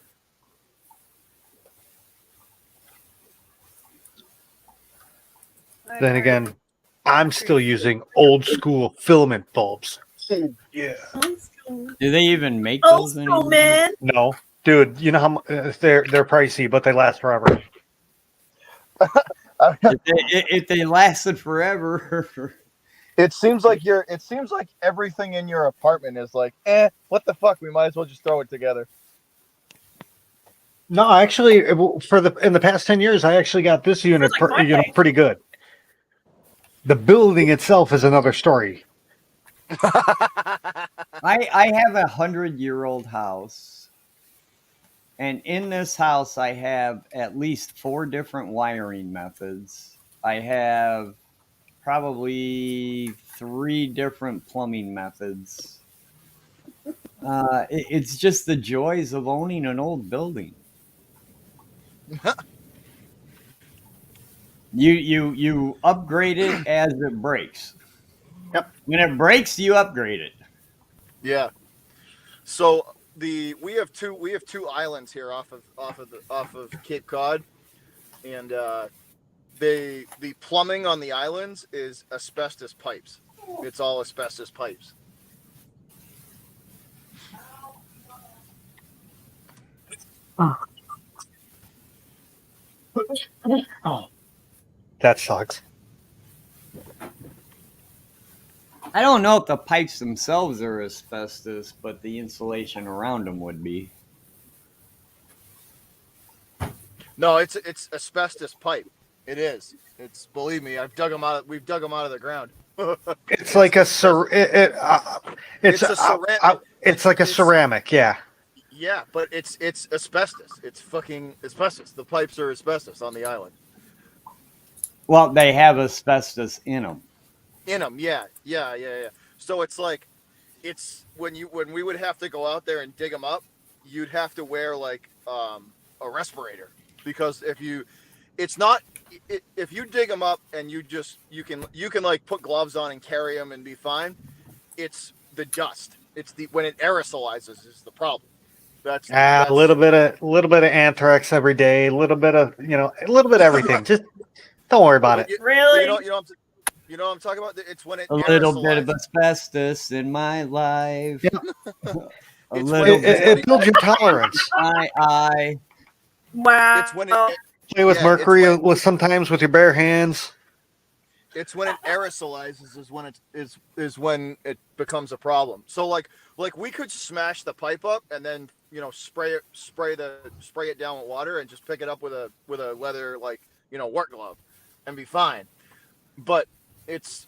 Then again, I'm still using old school filament bulbs. Yeah. Do they even make Old those school, anymore? man. No, dude. You know how they're pricey, but they last forever. If they lasted forever. It seems like everything in your apartment is like, what the fuck? We might as well just throw it together. No, actually, in the past 10 years, I actually got this unit like my pretty good. The building itself is another story. I have a 100-year-old house, and in this house I have at least 4 different wiring methods. I have probably 3 different plumbing methods. It's just the joys of owning an old building. You upgrade it as it breaks. Yep. When it breaks, you upgrade it. Yeah. So we have two islands here off of Cape Cod, and the plumbing on the islands is asbestos pipes. It's all asbestos pipes. Oh, that sucks. I don't know if the pipes themselves are asbestos, but the insulation around them would be. No, it's asbestos pipe. It is. It's, believe me, we've dug them out of the ground. It's like it's like a ceramic, yeah. Yeah, but it's asbestos. It's fucking asbestos. The pipes are asbestos on the island. Well, they have asbestos in them. In them, yeah. So it's like, when we would have to go out there and dig them up, you'd have to wear like a respirator, because if you dig them up and you can like put gloves on and carry them and be fine. It's the dust. It's when it aerosolizes is the problem. That's a little bit of anthrax every day, a little bit of everything. Just don't worry about it. Really? You know what I'm talking about? It's when it A little bit of asbestos in my life. Yeah. It builds your tolerance. Wow. It's when it Play with mercury with sometimes with your bare hands. It's when it aerosolizes is when it becomes a problem. So like we could smash the pipe up and then spray it down with water and just pick it up with a leather work glove and be fine. But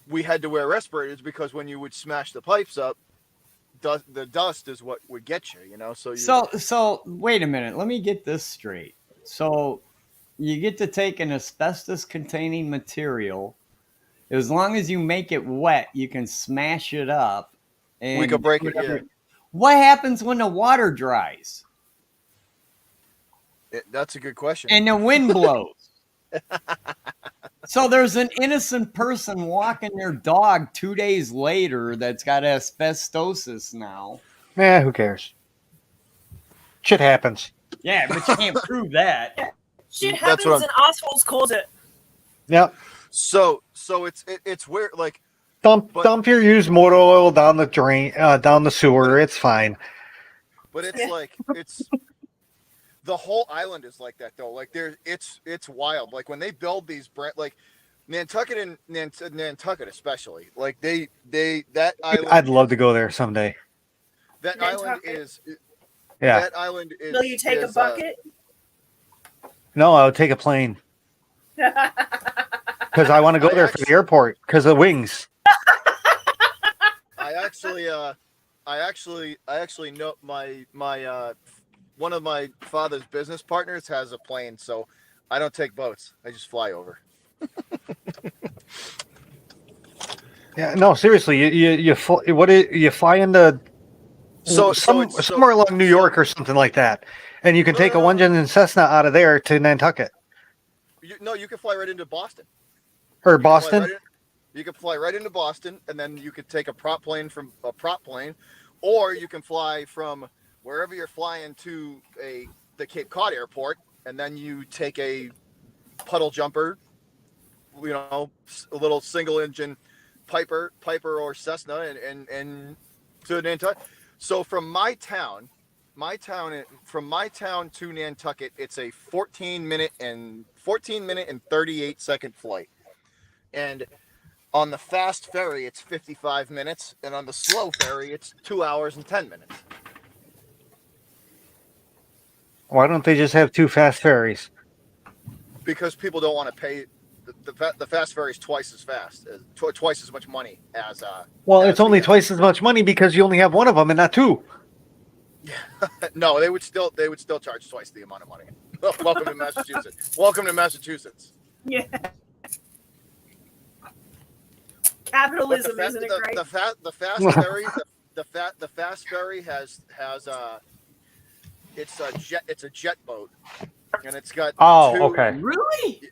we had to wear respirators because when you would smash the pipes up, the dust is what would get you. So wait a minute. Let me get this straight. So you get to take an asbestos containing material. As long as you make it wet, you can smash it up. And we could break it. Yeah. What happens when the water dries? That's a good question. And the wind blows. So there's an innocent person walking their dog 2 days later that's got asbestosis now. Who cares? Shit happens. Yeah, but you can't prove that. Shit happens and assholes cause it. Yep. So it's weird. Like dump your used motor oil down the drain, down the sewer. It's fine. But it's the whole island is like that though. Like it's wild. Like when they build these like Nantucket and Nantucket especially. Like that island. I'd love to go there someday. That island is. Yeah. That island is. Will you take a bucket? No, I would take a plane. because I want to go there for the airport because of the wings. I actually know my one of my father's business partners has a plane, so I don't take boats. I just fly over. Yeah, no, seriously, you fly into somewhere along New York or something like that, and you can take a one-engine Cessna out of there to Nantucket You can fly right into Boston. or You can fly Boston. right in- You can fly right into Boston, and then you could take a prop plane, or you can fly from wherever you're flying to the Cape Cod airport, and then you take a puddle jumper, a little single engine Piper or Cessna, and to Nantucket. So from my town to Nantucket, it's a 14 minute and 38-second flight, and on the fast ferry, it's 55 minutes, and on the slow ferry, it's 2 hours and 10 minutes. Why don't they just have 2 fast ferries? Because people don't want to pay. The fast ferry is twice as fast, twice as much money as. Well, as it's only the, twice as much money because you only have one of them and not 2. No, they would still charge twice the amount of money. Welcome to Massachusetts. Yeah. Capitalism isn't it great? The fast ferry. The fast ferry has it's a jet boat, and it's got okay. Really?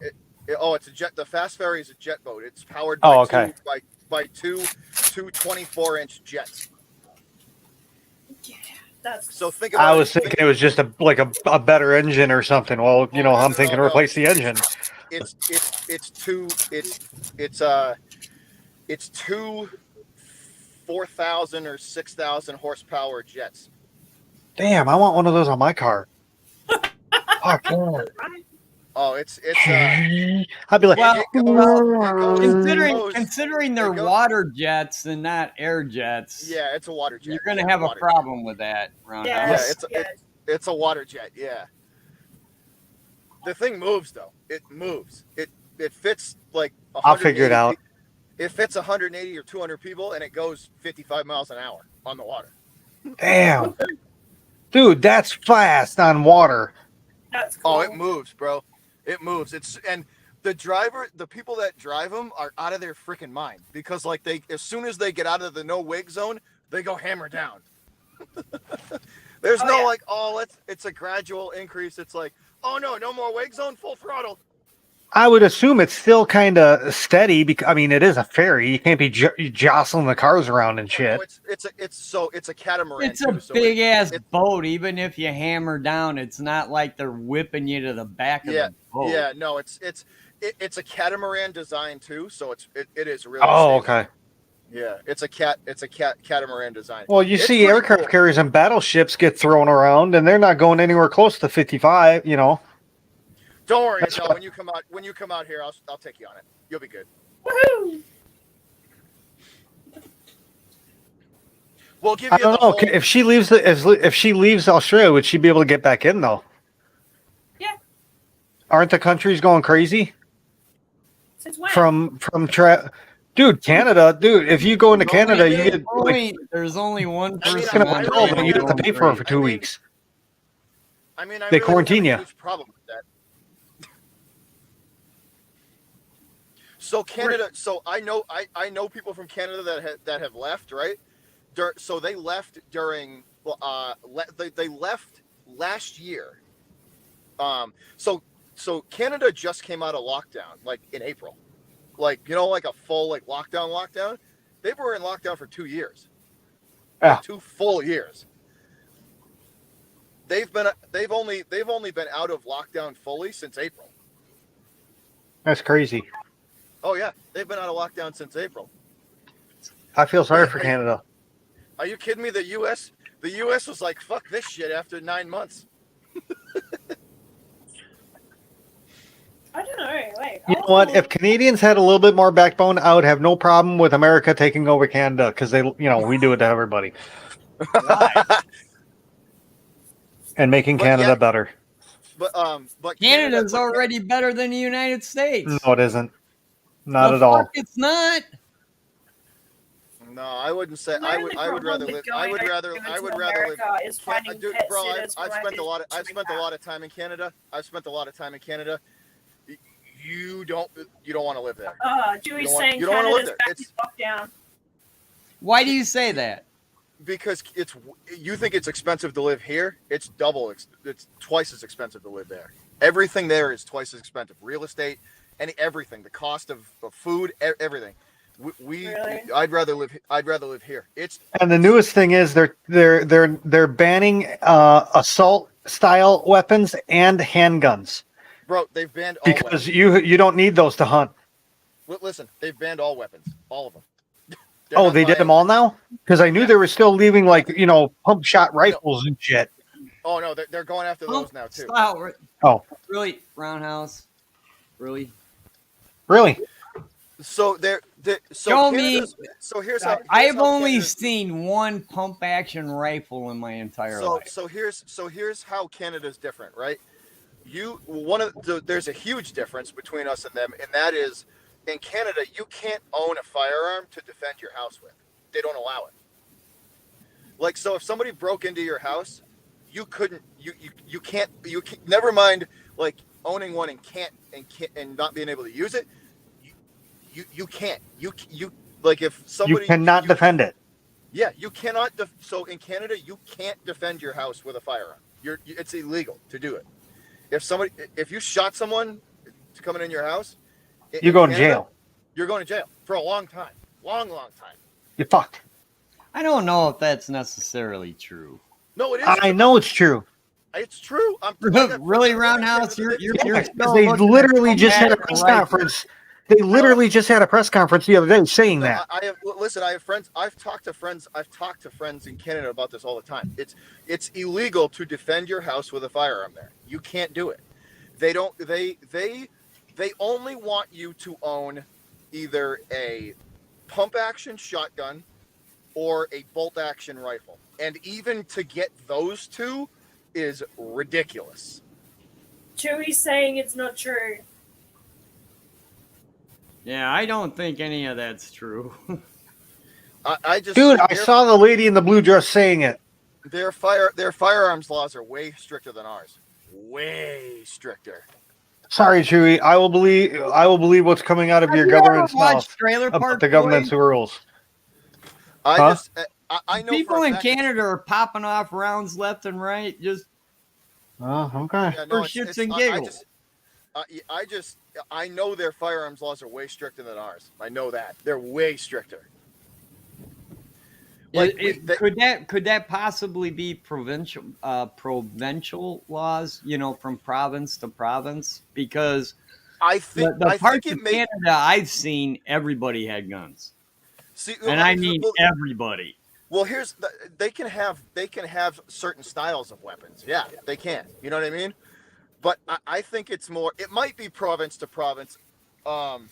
It's a jet. The fast ferry is a jet boat. It's powered by two 24-inch jets. Yeah, that's So think about. I was thinking it was just a better engine or something. Well, I'm thinking replace the engine. It's two 4,000 or 6,000 horsepower jets. Damn, I want one of those on my car. Fuck. Oh, it's I'd be like, considering they're water jets and not air jets. Yeah, it's a water jet. You're gonna have a problem with that, Roundhouse. It's a water jet. Yeah. The thing moves though. It moves. It fits like. I'll figure it out. It fits 180 or 200 people, and it goes 55 miles an hour on the water. Damn, dude, that's fast on water. That's cool. Oh, it moves, bro. It moves. And the people that drive them are out of their freaking mind because as soon as they get out of the no wake zone, they go hammer down. There's it's a gradual increase. It's like, oh no more wake zone, full throttle. I would assume it's still kind of steady because it is a ferry. You can't be jostling the cars around and shit. No, it's a catamaran. It's a big ass boat. Even if you hammer down, it's not like they're whipping you to the back of the boat. Yeah, no, it's a catamaran design too. So it is really. Oh, stable. Okay. Yeah, it's a catamaran design. Well, you see aircraft carriers and battleships get thrown around, and they're not going anywhere close to 55. Don't worry, no. When you come out here, I'll take you on it. You'll be good. Woohoo! We'll give you. I don't know if she leaves if she leaves Australia, would she be able to get back in though? Yeah. Aren't the countries going crazy? Since when? Dude, Canada, dude. If you go into Canada, you get there's only one person. It's gonna be cold, and you have to pay for it for 2 weeks. They quarantine you. Problem with that. So Canada. So I know people from Canada that have left, right? So they left during. They left last year. So Canada just came out of lockdown, like in April, like a full lockdown. They were in lockdown for 2 years. Yeah. 2 full years. They've only been out of lockdown fully since April. That's crazy. Oh yeah, they've been out of lockdown since April. I feel sorry for Canada. Are you kidding me? The U.S. was like, fuck this shit after 9 months. I don't know. You know what? If Canadians had a little bit more backbone, I would have no problem with America taking over Canada because we do it to everybody and making Canada better. But Canada's already better than the United States. No, it isn't. Not The at all. fuck it's not. No, I wouldn't say. The I only would problem rather with live. going I would over rather. to I would rather live. America is finding Dude, pet bro, sitters I've when spent a lot. I've doing spent a that. lot of time in Canada. I've spent a lot of time in Canada. You don't want to live there. Dewey's saying you don't want to live Canada's there. back in lockdown. Why do you say that? Because you think it's expensive to live here. It's it's twice as expensive to live there. Everything there is twice as expensive. Real estate, everything. The cost of food, everything. Really? I'd rather live here. And the newest thing is they're banning assault style weapons and handguns Bro, they've banned all because weapons. you don't need those to hunt. Listen, they've banned all weapons, all of them. Oh, they did them all now? Because I knew they were still leaving pump shot rifles and shit. Oh no, they're going after those now too. Style. Oh, Really, Roundhouse? Really? really? So Show me. So here's how. I've only seen one pump action rifle in my entire life. So here's how Canada's different, right? There's a huge difference between us and them, and that is, in Canada you can't own a firearm to defend your house with. They don't allow it. Like, so if somebody broke into your house, you can't. Never mind, like owning one and not being able to use it. You can't. You like if somebody. You cannot defend it. Yeah, you cannot. So in Canada, you can't defend your house with a firearm. It's illegal to do it. If you shot someone coming in your house, You're going to jail. You're going to jail for a long time. Long time. You're fucked. I don't know if that's necessarily true. No, it is. I know it's true. It's true. Really, Roundhouse? You're They literally just had a press conference. They literally just had a press conference the other day saying that. I have friends. I've talked to friends in Canada about this all the time. It's illegal to defend your house with a firearm there. You can't do it. They only want you to own either a pump action shotgun or a bolt action rifle. And even to get those two is ridiculous. Chewy's saying it's not true. Yeah, I don't think any of that's true. I saw the lady in the blue dress saying it. Their firearms laws are way stricter than ours. Way stricter. Sorry, Chewy. I will believe what's coming out of your government's mouth Trailer about Park the government's rules. I know people in Canada are popping off rounds left and right. Just okay. Yeah, for shits and giggles. I know their firearms laws are way stricter than ours. I know that they're way stricter. Could that possibly be provincial laws? From province to province, because I think the parts of Canada I've seen, everybody had guns. I mean everybody. Well, they can have certain styles of weapons. Yeah, they can. You know what I mean? But I think it's more. It might be province to province. But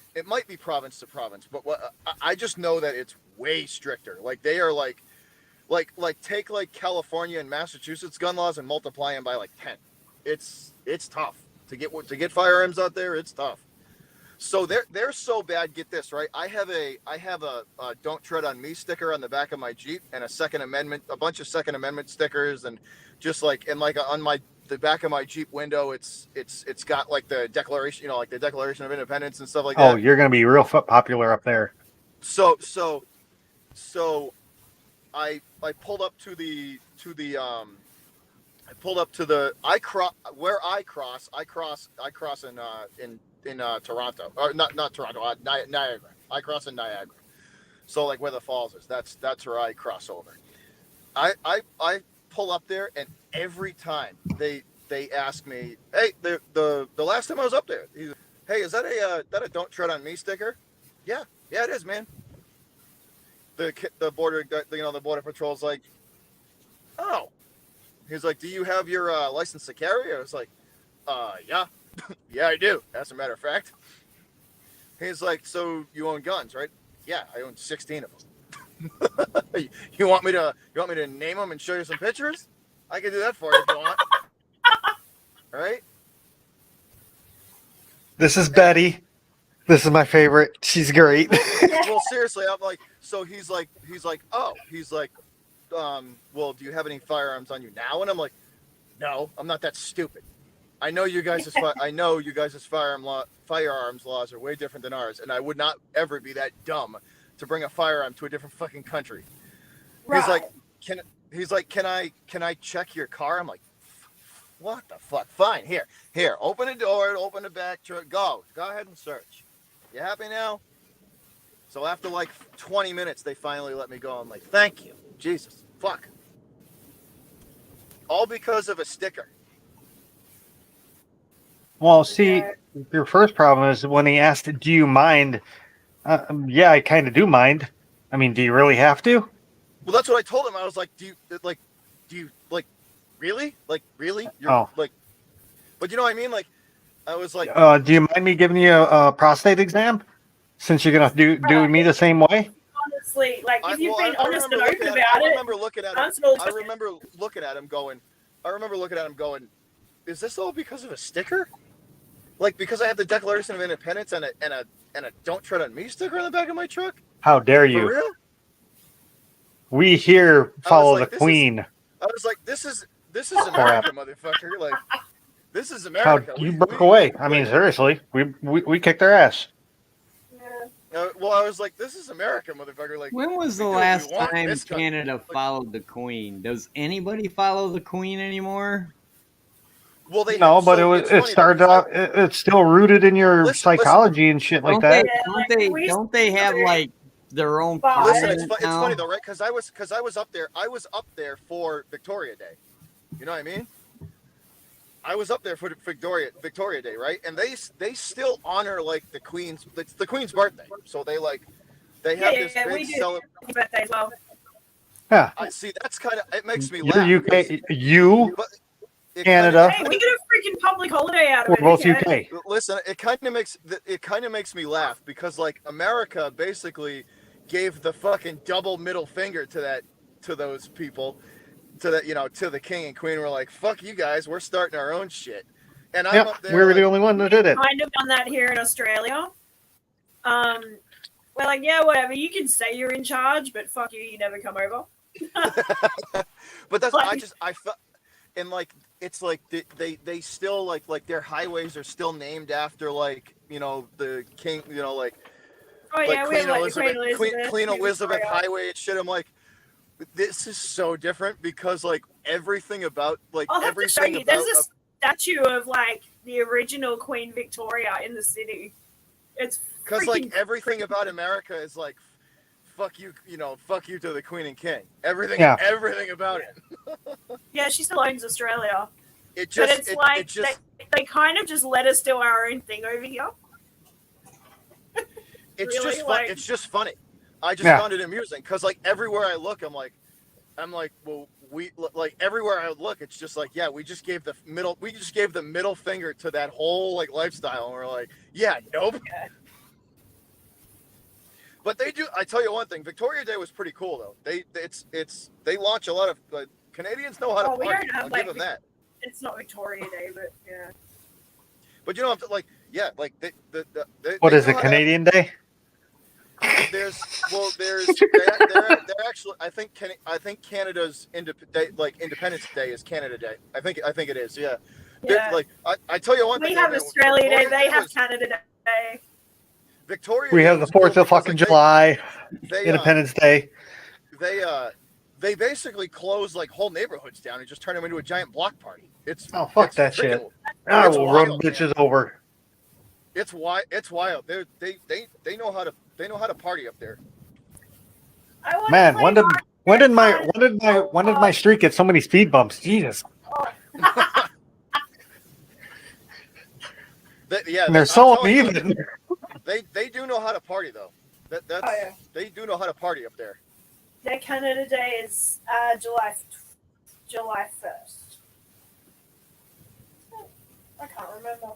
I just know that it's way stricter. Like they are like take like California and Massachusetts gun laws and multiply them by like 10. It's tough to get firearms out there. It's tough. So they're so bad. Get this right. I have a "Don't Tread on Me" sticker on the back of my Jeep, and a bunch of Second Amendment stickers, and on the back of my Jeep window, it's got like the Declaration, like the Declaration of Independence and stuff like that. Oh, you're gonna be real popular up there. So I pulled up to the I cross in Toronto, or not Toronto, Niagara. I cross in Niagara. So like where the falls is, that's where I cross over. I pull up there, and every time they ask me, hey, the last time I was up there, hey, is that a "Don't Tread on Me" sticker? Yeah, it is, man. The border, the border patrol's like, oh, he's like, do you have your license to carry? I was like, yeah, yeah, I do. As a matter of fact. He's like, so you own guns, right? Yeah, I own 16 of them. You want me to name them and show you some pictures? I can do that for you if you want. All right. This is Betty. This is my favorite. She's great. Well, seriously, I'm like, so he's like, well, do you have any firearms on you now? And I'm like, no, I'm not that stupid. I know you guys' firearms laws are way different than ours, and I would not ever be that dumb to bring a firearm to a different fucking country. Right. He's like, can I check your car? I'm like, what the fuck? Fine, here, open the door, open the back, go ahead and search. You happy now? So after like 20 minutes, they finally let me go. I'm like, thank you, Jesus, fuck. All because of a sticker. Well, see, your first problem is when he asked, "Do you mind?" Yeah, I kind of do mind. I mean, do you really have to? Well, that's what I told him. I was like, do you really? Like, really? You're like, but you know what I mean? Like, I was like, do you mind me giving you a prostate exam? Since you're gonna do me the same way. Honestly, like if you've been honest and open about it, I remember looking at him going, is this all because of a sticker? Like, because I have the Declaration of Independence and a "Don't Tread on Me" sticker on the back of my truck? How dare you? For real? We here follow the Queen. I was like, this is America, motherfucker. Like, this is America. You broke away. I mean, seriously, we kicked their ass. Well, I was like, this is America, motherfucker. Like, when was the last time Canada followed the Queen? Does anybody follow the Queen anymore? Well, but it started off. It's still rooted in your psychology and shit like that. Don't they have like their own? Listen, it's funny though, right? Because I was up there. I was up there for Victoria Day. You know what I mean? I was up there for Victoria Day, right? And they still honor like the Queen's. It's the Queen's birthday, so they have this big celebration. Birthday as well. Yeah. I see. That's kind of it makes me You're laugh. UK, Canada. Hey, we get a freaking public holiday out of We're it. both UK. Listen, it kind of makes me laugh because like America basically gave the fucking double middle finger to those people, to the king and queen. We're like, fuck you guys, we're starting our own shit. And I'm up there. We were the only one that did it. Kind of done that here in Australia. We're like, yeah, whatever. You can say you're in charge, but fuck you, you never come over. But that's like, I felt, and like it's like they still like their highways are still named after like the king, like. Oh yeah, Queen Elizabeth Highway and shit. I'm like, this is so different because like everything about like I'll have everything to show you. about There's a statue of like the original Queen Victoria in the city. It's because like everything about America is like, fuck you, fuck you to the Queen and King. Everything about it. Yeah, she still owns Australia. It just, but it's they kind of just let us do our own thing over here. It's really? just fun. It's just funny. I just found it amusing because like everywhere I look, I'm like, well, we like everywhere I look, it's just like, yeah, we just gave the middle finger to that whole like lifestyle, and we're like, yeah, nope. Yeah. But they do. I tell you one thing, Victoria Day was pretty cool though. They launch a lot of Canadians know how to party. I'll give them that. It's not Victoria Day, but yeah. But I'm like, yeah, like what is it, Canadian Day? They're actually I think Canada's Independence Day is Canada Day. I think it is. Yeah. Like I tell you one thing. We have Australia Day. They have Canada Day. Victoria. We have the 4th of fucking July. Independence Day. They basically close like whole neighborhoods down and just turn them into a giant block party. Fuck that shit. I will run bitches over. It's wild. They know how to party up there. Man, when did my streak get so many speed bumps? Jesus. And they're so uneven. They do know how to party though. They do know how to party up there. Their Canada Day is July 1st. I can't remember.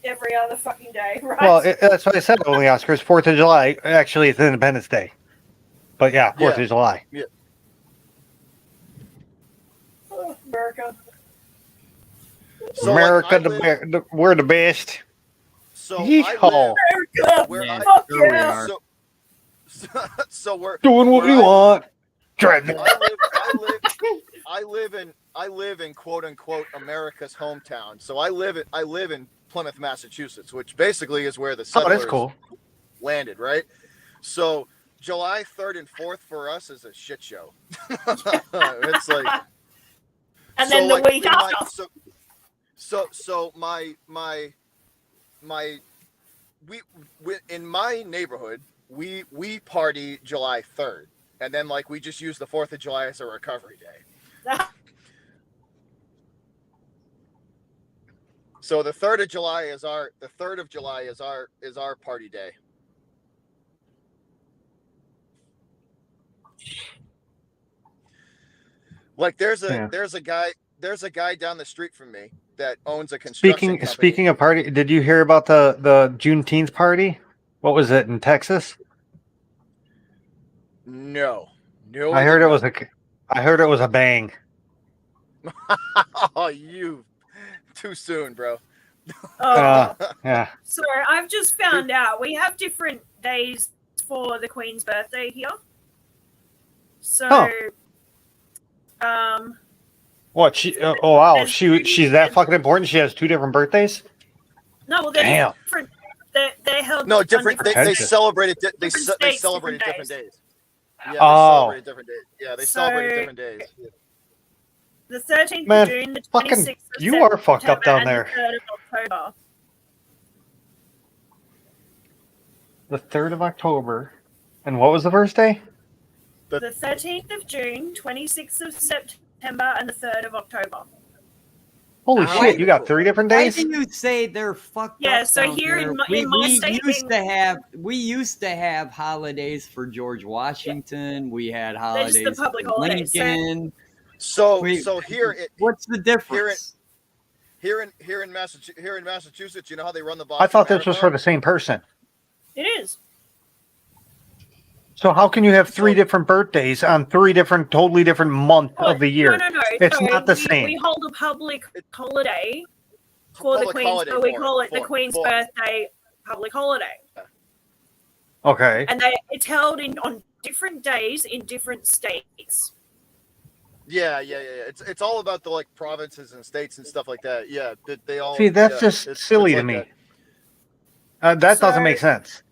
Every other fucking day, right? Well, that's what I said. Only Oscars 4th of July. Actually, it's Independence Day. But yeah, 4th of July. Yeah. Oh, America. So, America, like, we're the best. so Yeehaw. where Yeah, I Fuck sure we yeah. are. so we're Doing what where we I want. Driving. I live in quote unquote America's hometown. So I live in Plymouth, Massachusetts, which basically is where the Oh, that's settlers cool. landed, right? So July 3rd and 4th for us is a shit show. It's like, And so then the like week in my, after. so my we in my neighborhood we party July 3rd, and then like we just use the 4th of July as a recovery day. So the 3rd of July is our party day. Like there's a guy down the street from me that owns a construction company. Speaking of party, did you hear about the Juneteenth party? What was it in Texas? No, I heard it was a bang. Oh, you too soon, bro. Yeah. So I've just found out we have different days for the Queen's birthday here. So, What she? Oh wow, she's that fucking important. She has 2 different birthdays. no, well, they're Damn. different. They're held No, on different. They Countries. celebrated. They states, celebrated different different days. Yeah, they Oh. celebrated different days. Yeah, they celebrated different days. The 13th Man, of June, the 26th fucking, of you are fucked up September, down there. and the 3rd of October. The 3rd of October, and what was the first day? The 13th of June, 26th of September, and the 3rd of October. Holy Ow. shit! You got 3 different Why days. do you say they're fucked Yeah, up? so down here there? in my state, we used to have holidays for George Washington. We had just holidays the public for holidays, so- Lincoln. So Wait, so here what's the difference? here in Massachusetts, you know how they run the Boston I thought this was for Marathon? the same person. It is. So how can you have 3 So- different birthdays on 3 different, totally different months of the year? No. It's No, not the same. We hold a public holiday for the Public Queen's, holiday so we for- call it the for- Queen's for- birthday public holiday. Okay. And it's held on different days in different states. Yeah. It's all about the like provinces and states and stuff like that. Yeah, they all. See, that's yeah, just it's silly to like me. that. That doesn't So- make sense.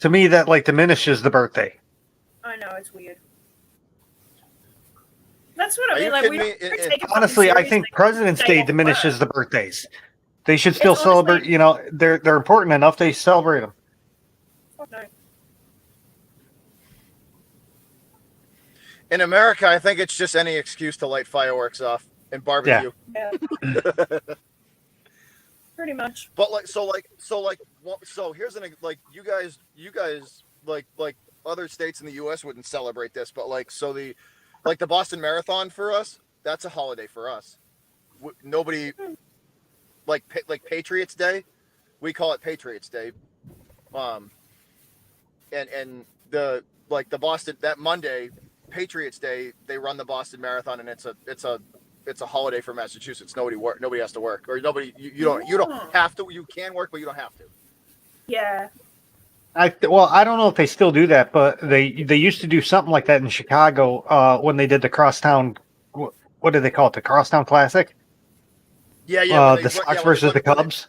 To me, that like diminishes the birthday. I know, it's weird. That's what Are I you mean. Like, kidding we me? don't It- take it Honestly, I seriously. think President's They Day don't diminishes work. the birthdays. They should still It's honestly- celebrate. You know, they're important enough. They celebrate them. Fuck no. In America, I think it's just any excuse to light fireworks off and barbecue. Yeah. Pretty much. But so here's like you guys like other states in the U.S. wouldn't celebrate this, but the Boston Marathon for us, that's a holiday for us. Nobody like Patriots Day, we call it Patriots Day, and the Boston, that Monday, Patriots Day, they run the Boston Marathon, and it's a holiday for Massachusetts. Nobody has to work, or you don't have to. You can work, but you don't have to. Yeah. I don't know if they still do that, but they used to do something like that in Chicago when they did the Crosstown. What did they call it? The Crosstown Classic. Yeah. The Sox versus the Cubs.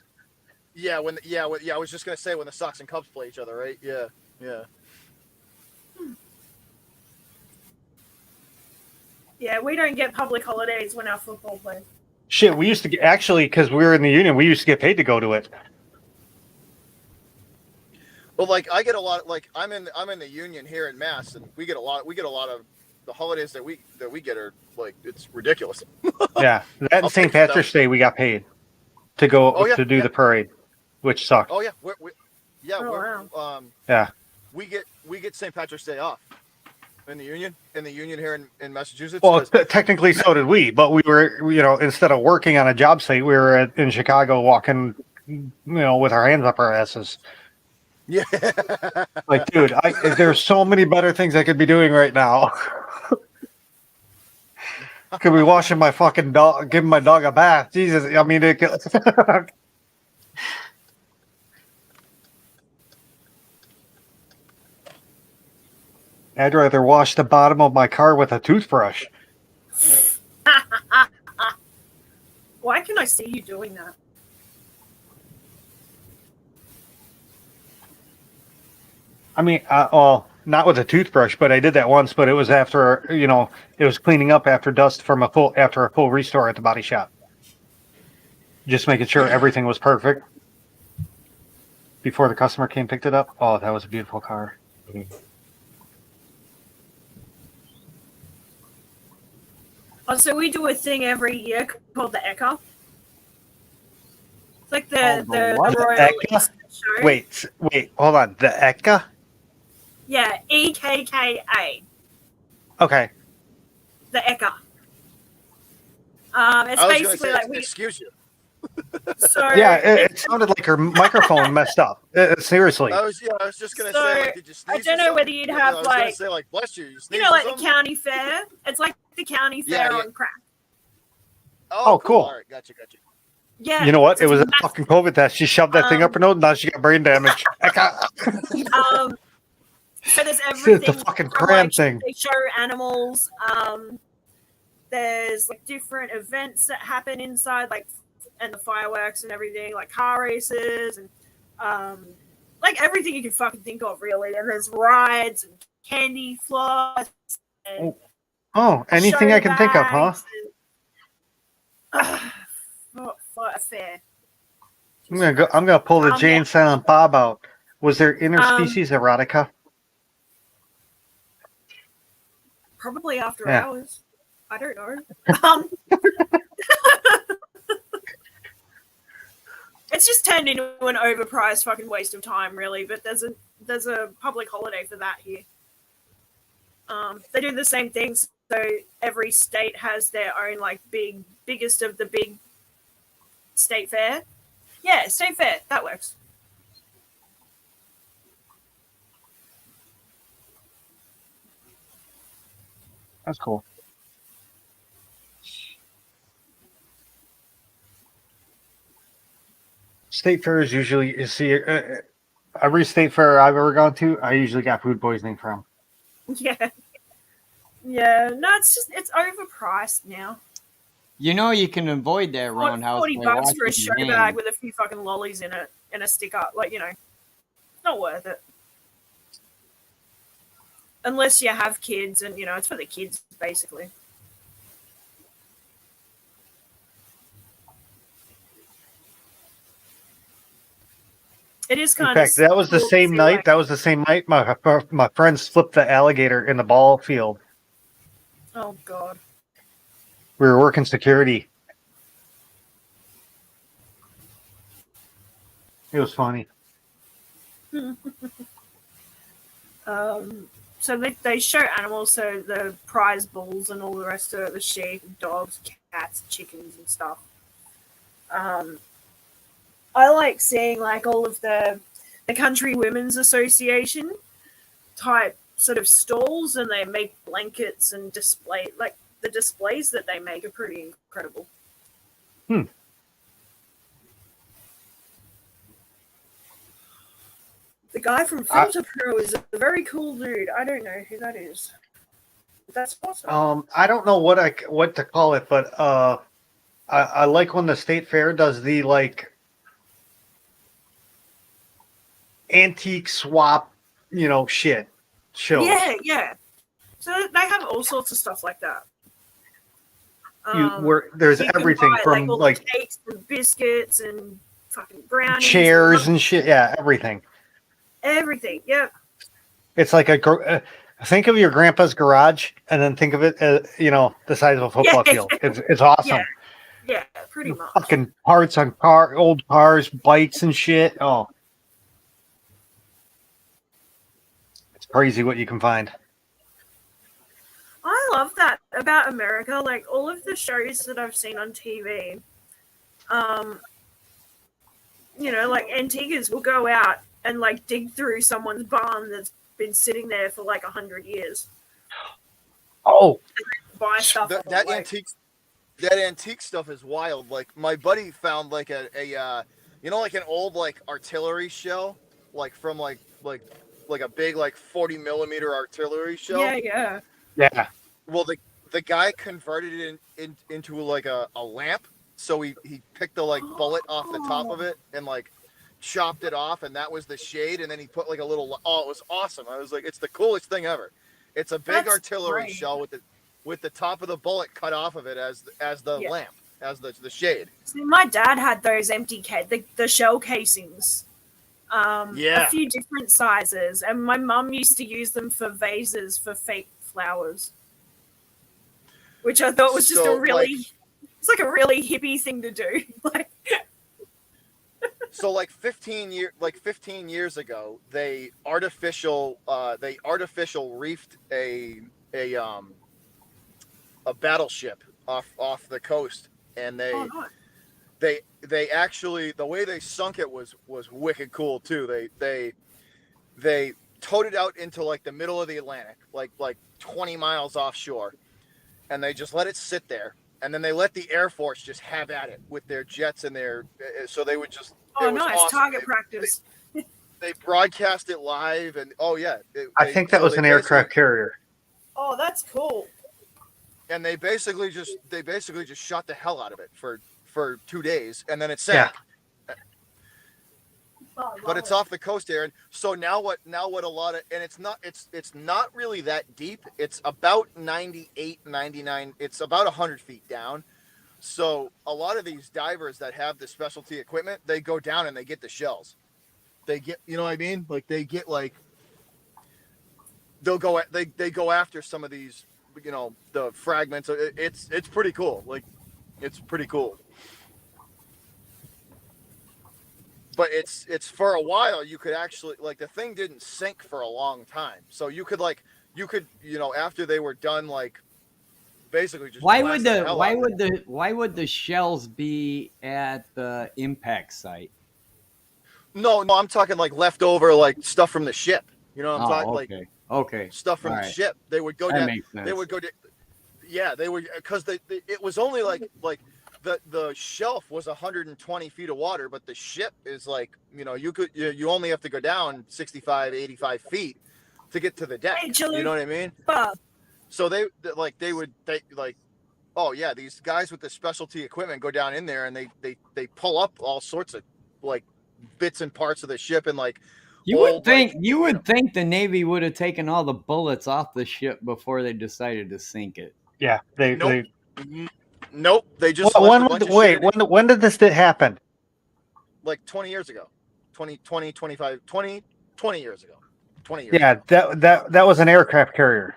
I was just gonna say when the Sox and Cubs play each other, right? Yeah. Yeah, we don't get public holidays when our football plays. Shit, we used to actually, because we were in the union, we used to get paid to go to it. Well, I get a lot. I'm in the union here in Mass, and we get a lot of the holidays that we get are it's ridiculous. Yeah, that I'll and St. take it, Patrick's Day we got paid to go to do the parade, which sucked. Oh yeah, Wow. Yeah. We get St. Patrick's Day off in the union here in Massachusetts. Well, technically so did we, but we were, instead of working on a job site, we were in Chicago walking, with our hands up our asses. Yeah. Dude, there's so many better things I could be doing right now. Could be washing my fucking dog, giving my dog a bath. Jesus, I mean, I'd rather wash the bottom of my car with a toothbrush. Why can I see you doing that? I mean, well, not with a toothbrush, but I did that once. But it was after, it was cleaning up after dust from a full restore at the body shop. Just making sure everything was perfect before the customer came and picked it up. Oh, that was a beautiful car. Oh, so we do a thing every year called the Eka. It's like the Royal Easter show. Wait, hold on. The Eka? Yeah, EKKA. Okay. The Eka. It's basically like excuse you. So yeah, it sounded like her microphone messed up. Seriously. I was just gonna say, like, did you sneeze? I don't know whether you'd have like, say, like, bless you. You know, like the county fair. It's like the county fair on crack. Oh, cool. All right, gotcha. Yeah. You know what? It was a fucking COVID test. She shoved that thing up her nose, and now she got brain damage. So there's everything. The fucking cram thing. They show animals. There's like different events that happen inside, like, and the fireworks and everything, like car races and like everything you can fucking think of, really. And there's rides and candy floss. And anything I can think of, huh? For a fair. I'm gonna pull the Jane Silent Bob out. Was there interspecies erotica? Probably after hours. I don't know. It's just turned into an overpriced fucking waste of time, really. But there's a public holiday for that here. They do the same thing. So every state has their own like biggest of the big state fair. Yeah, state fair. That works. That's cool. State fairs usually, you see, every state fair I've ever gone to, I usually got food poisoning from. Yeah. Yeah. No, it's overpriced now. You know, you can avoid that roundhouse. $40 for a show bag with a few fucking lollies in it and a sticker. Like, it's not worth it. Unless you have kids and, it's for the kids, basically. It is kind of. In fact, that was the same night. Like, that was the same night my friends flipped the alligator in the ball field. Oh, God. We were working security. It was funny. So they show animals, so the prize bulls and all the rest of it, the sheep, dogs, cats, chickens, and stuff. I like seeing like all of the Country Women's Association type sort of stalls, and they make blankets and display, like the displays that they make are pretty incredible. The guy from Filter Pro is a very cool dude. I don't know who that is. That's awesome. I don't know what to call it, but I like when the state fair does the like antique swap, shit shows. Yeah. So they have all sorts of stuff like that. There's everything buy, from like cakes and biscuits and fucking brownies, chairs and shit. Yeah, everything. Everything. Yep. It's like think of your grandpa's garage, and then think of it as the size of a football field. It's awesome. Yeah, pretty much. Fucking parts on old cars, bikes and shit. Oh, it's crazy what you can find. I love that about America. Like all of the shows that I've seen on TV, like Antiguas will go out and like dig through someone's barn that's been sitting there for like 100 years. Oh, buy stuff. That, on that the way. antique stuff is wild. Like my buddy found like a you know, like an old like artillery shell, like from like a big like 40mm artillery shell. Yeah. Yeah. Well, the guy converted it into like a lamp. So he picked the like bullet off the top of it and like chopped it off, and that was the shade. And then he put like a little. Oh, it was awesome! I was like, it's the coolest thing ever. It's a big That's artillery great. shell with the top of the bullet cut off of it as the Yeah. lamp, as the shade. See, my dad had those empty the shell casings. A Yeah. few different sizes, and my mum used to use them for vases for fake flowers, which I thought was just So, a really, it's like a really hippie thing to do. Like, So like 15 years ago, they artificial reefed a battleship off the coast, and oh, no. they actually, the way they sunk it was wicked cool too. They towed it out into like the middle of the Atlantic, like 20 miles offshore, and they just let it sit there, and then they let the Air Force just have at it with their jets and their, so they would just, Oh, it was nice. awesome. Target practice. They broadcast it live, and oh yeah, I think that was an aircraft carrier. Oh, that's cool. And they basically just shot the hell out of it for 2 days, and then it sank. Yeah. Oh, But it's off the coast there, and so now what a lot of, and it's not really that deep. It's about 98, 99. It's about 100 feet down. So a lot of these divers that have the specialty equipment, they go down and they get the shells. They get, you know what I mean? Like they get like, they go after some of these, you know, the fragments. It's pretty cool. Like, it's pretty cool. But it's for a while you could actually, like, the thing didn't sink for a long time. So you could you know, after they were done, like, basically just why would the shells be at the impact site? No, I'm talking like leftover, like stuff from the ship. You know what I'm talking, okay. like Okay. stuff from the ship. They would go That down. makes sense. They would go to, yeah, they would, because it was only like the shelf was 120 feet of water, but the ship is like, you know, you only have to go down 65, 85 feet to get to the deck. Hey, Julie. You know what I mean? So they oh yeah, these guys with the specialty equipment go down in there and they pull up all sorts of like bits and parts of the ship, and like you would think the Navy would have taken all the bullets off the ship before they decided to sink it. Yeah, Nope. They just when did this happen? Like 20 years ago. 20 years ago. 20 years Yeah, ago. that was an aircraft carrier.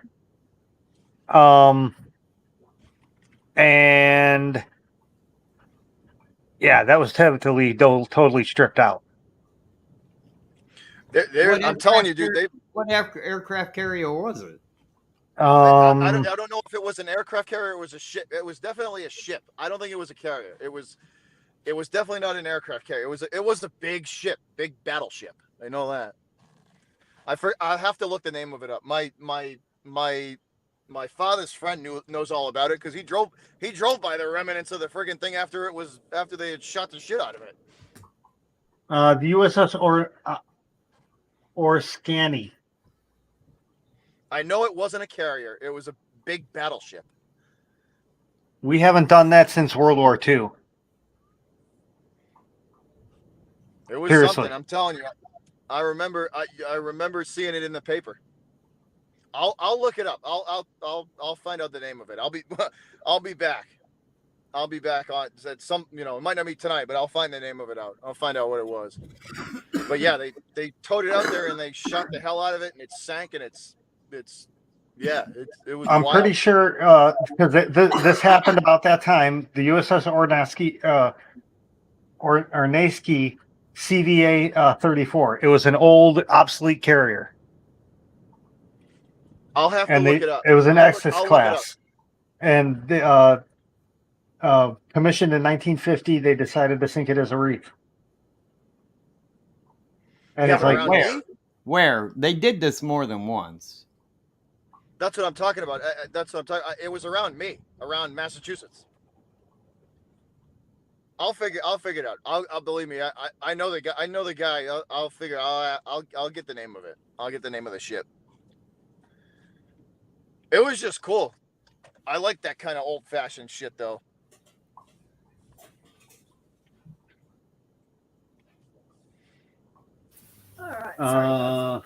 And yeah, that was totally stripped out. I'm telling you, dude. What aircraft carrier was it? I don't know if it was an aircraft carrier or it was a ship. It was definitely a ship. I don't think it was a carrier. It was definitely not an aircraft carrier. It was a big ship, big battleship. I know that. I have to look the name of it up. My father's friend knows all about it because he drove by the remnants of the friggin' thing after they had shot the shit out of it. The USS Orskany. I know it wasn't a carrier. It was a big battleship. We haven't done that since World War II. It was Seriously. something. I'm telling you. I remember seeing it in the paper. I'll look it up. I'll find out the name of it. I'll be back. I'll be back on some, you know, it might not be tonight, but I'll find the name of it out. I'll find out what it was. But yeah, they towed it out there and they shot the hell out of it and it sank, and it was. I'm wild. pretty sure because this happened about that time. The USS Ornaski CVA 34. It was an old obsolete carrier. I'll have to look it up. It was an Axis I'll class, and commissioned in 1950. They decided to sink it as a reef. And Yeah, it's like, around me? Where they did this more than once. That's what I'm talking about. That's what I'm talking. It was around me, around Massachusetts. I'll figure it out. I'll believe me. I know the guy. I know the guy. I'll figure. I'll get the name of it. I'll get the name of the ship. It was just cool. I like that kind of old fashioned shit though. All right. Sorry.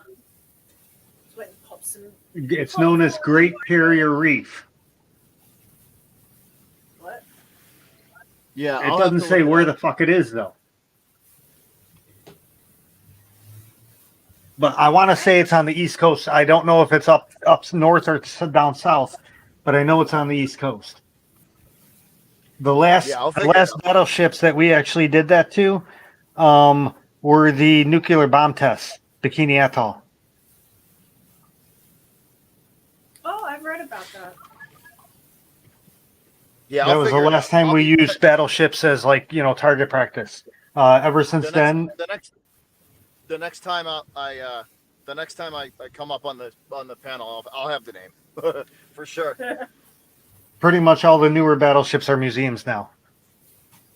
It's known as Great Barrier Reef. What? Yeah, It doesn't say where the fuck it is though. But I want to say it's on the East Coast. I don't know if it's up north or down south, but I know it's on the East Coast. The last battleships that we actually did that to were the nuclear bomb tests, Bikini Atoll. Oh, I've read about that. Yeah, that was the last time we used battleships as target practice. Ever since then, the next time I come up on the panel, I'll have the name for sure. Pretty much all the newer battleships are museums now.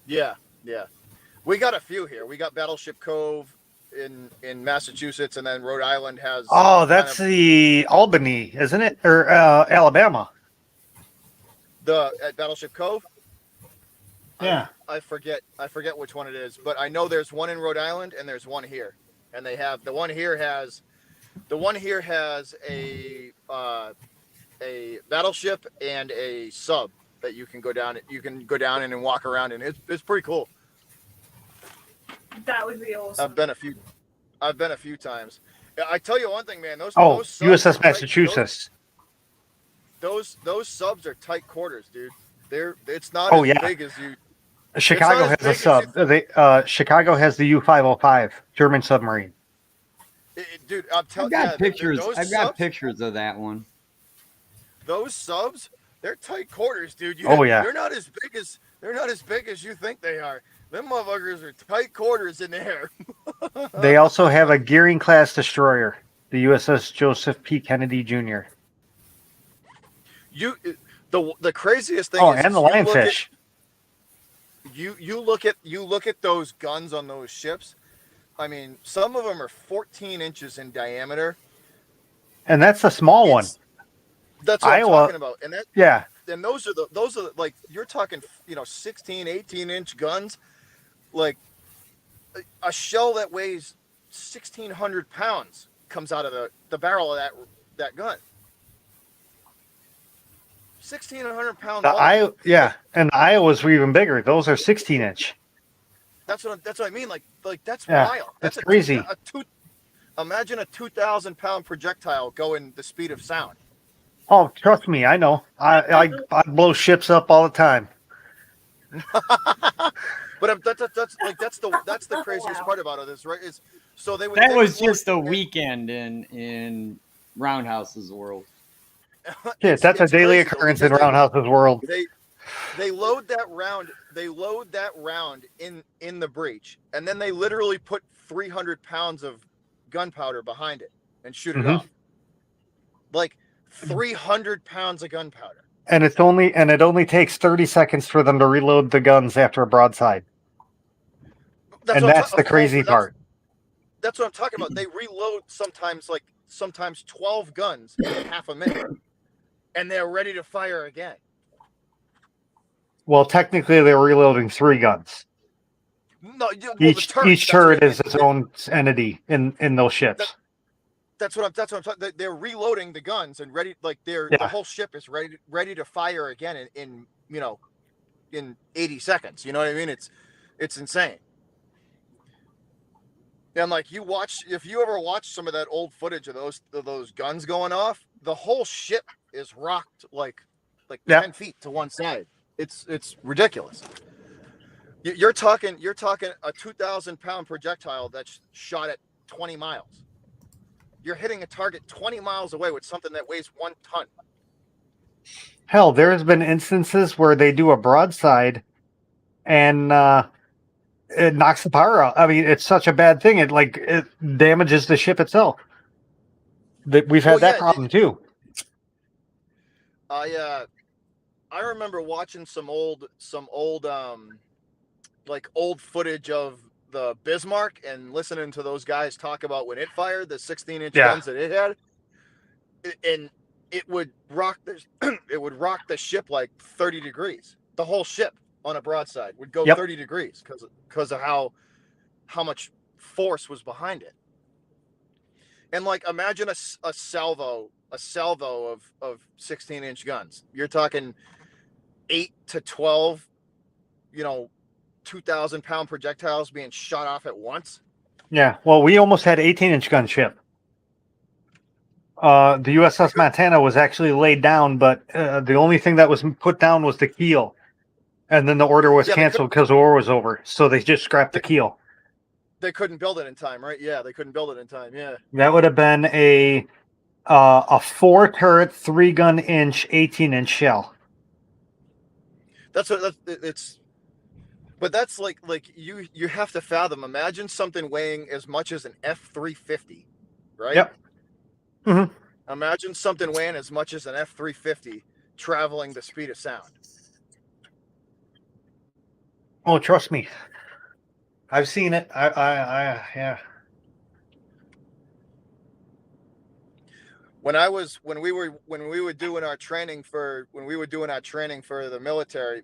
Yeah. We got a few here. We got Battleship Cove in Massachusetts, and then Rhode Island has. Oh, that's the Albany, isn't it, or Alabama? At Battleship Cove. Yeah. I forget which one it is, but I know there's one in Rhode Island and there's one here, and they have the one here has a battleship and a sub that you can go down. You can go down and walk around, and it's pretty cool. That would be awesome. I've been a few times. I tell you one thing, man. Those USS Massachusetts. Those subs are tight quarters, dude. It's not as big as you. Chicago has a sub. Chicago has the U-505 German submarine. Dude, I'm telling you, I've got pictures. I've got pictures of that one. Those subs, they're tight quarters, dude. They're not as big as you think they are. Them motherfuckers are tight quarters in there. They also have a Gearing class destroyer, the USS Joseph P. Kennedy Jr. The craziest thing is and the Lionfish. You look at those guns on those ships. I mean, some of them are 14 inches in diameter, and that's a small one. That's what I'm talking about. And and those are the like you're talking 16, 18 inch guns. Like a shell that weighs 1,600 pounds comes out of the barrel of that gun. 1,600 pounds. And the Iowas were even bigger. Those are 16 inch. That's what I mean. Like that's wild. That's crazy. Imagine a 2,000 pound projectile going the speed of sound. Oh, trust me, I know. I blow ships up all the time. But that's the craziest part about it is right is so they would. That was just a weekend in Roundhouse's world. Yeah, that's a daily occurrence in Roundhouse's world. They load that round. They load that round in the breech, and then they literally put 300 pounds of gunpowder behind it and shoot it off. Like 300 pounds of gunpowder. And it only takes 30 seconds for them to reload the guns after a broadside. That's the crazy part. That's what I'm talking about. They reload sometimes 12 guns in half a minute, and they're ready to fire again. Well, technically, they're reloading 3 guns. No, each turret is its own entity in those ships. That's what I'm talking. They're reloading the guns and ready. Like the whole ship is ready to fire again in 80 seconds. You know what I mean? It's insane. And like if you ever watch some of that old footage of those guns going off, the whole ship is rocked like 10 feet to one side. It's ridiculous. You're talking a 2,000 pound projectile that's shot at 20 miles. You're hitting a target 20 miles away with something that weighs 1 ton. Hell, there has been instances where they do a broadside and it knocks the power out. I mean, it's such a bad thing. It damages the ship itself. We've had that problem too. I remember watching some old like old footage of the Bismarck and listening to those guys talk about when it fired the 16-inch Yeah. guns that it had, and it would rock the it would rock the ship like 30 degrees. The whole ship on a broadside would go 30 degrees because of how much force was behind it. And like imagine a salvo of 16-inch guns. You're talking 8 to 12, 2,000-pound projectiles being shot off at once. Yeah. Well, we almost had 18-inch gunship. The USS Montana was actually laid down, but the only thing that was put down was the keel. And then the order was canceled because the war was over. So they just scrapped the keel. They couldn't build it in time, right? Yeah, they couldn't build it in time. Yeah. That would have been a 4-turret, 3-gun-inch, 18-inch shell. But that's like you have to fathom. Imagine something weighing as much as an F-350, right? Yep. Mm-hmm. Imagine something weighing as much as an F-350 traveling the speed of sound. Oh, trust me, I've seen it. Yeah. When we were doing our training for the military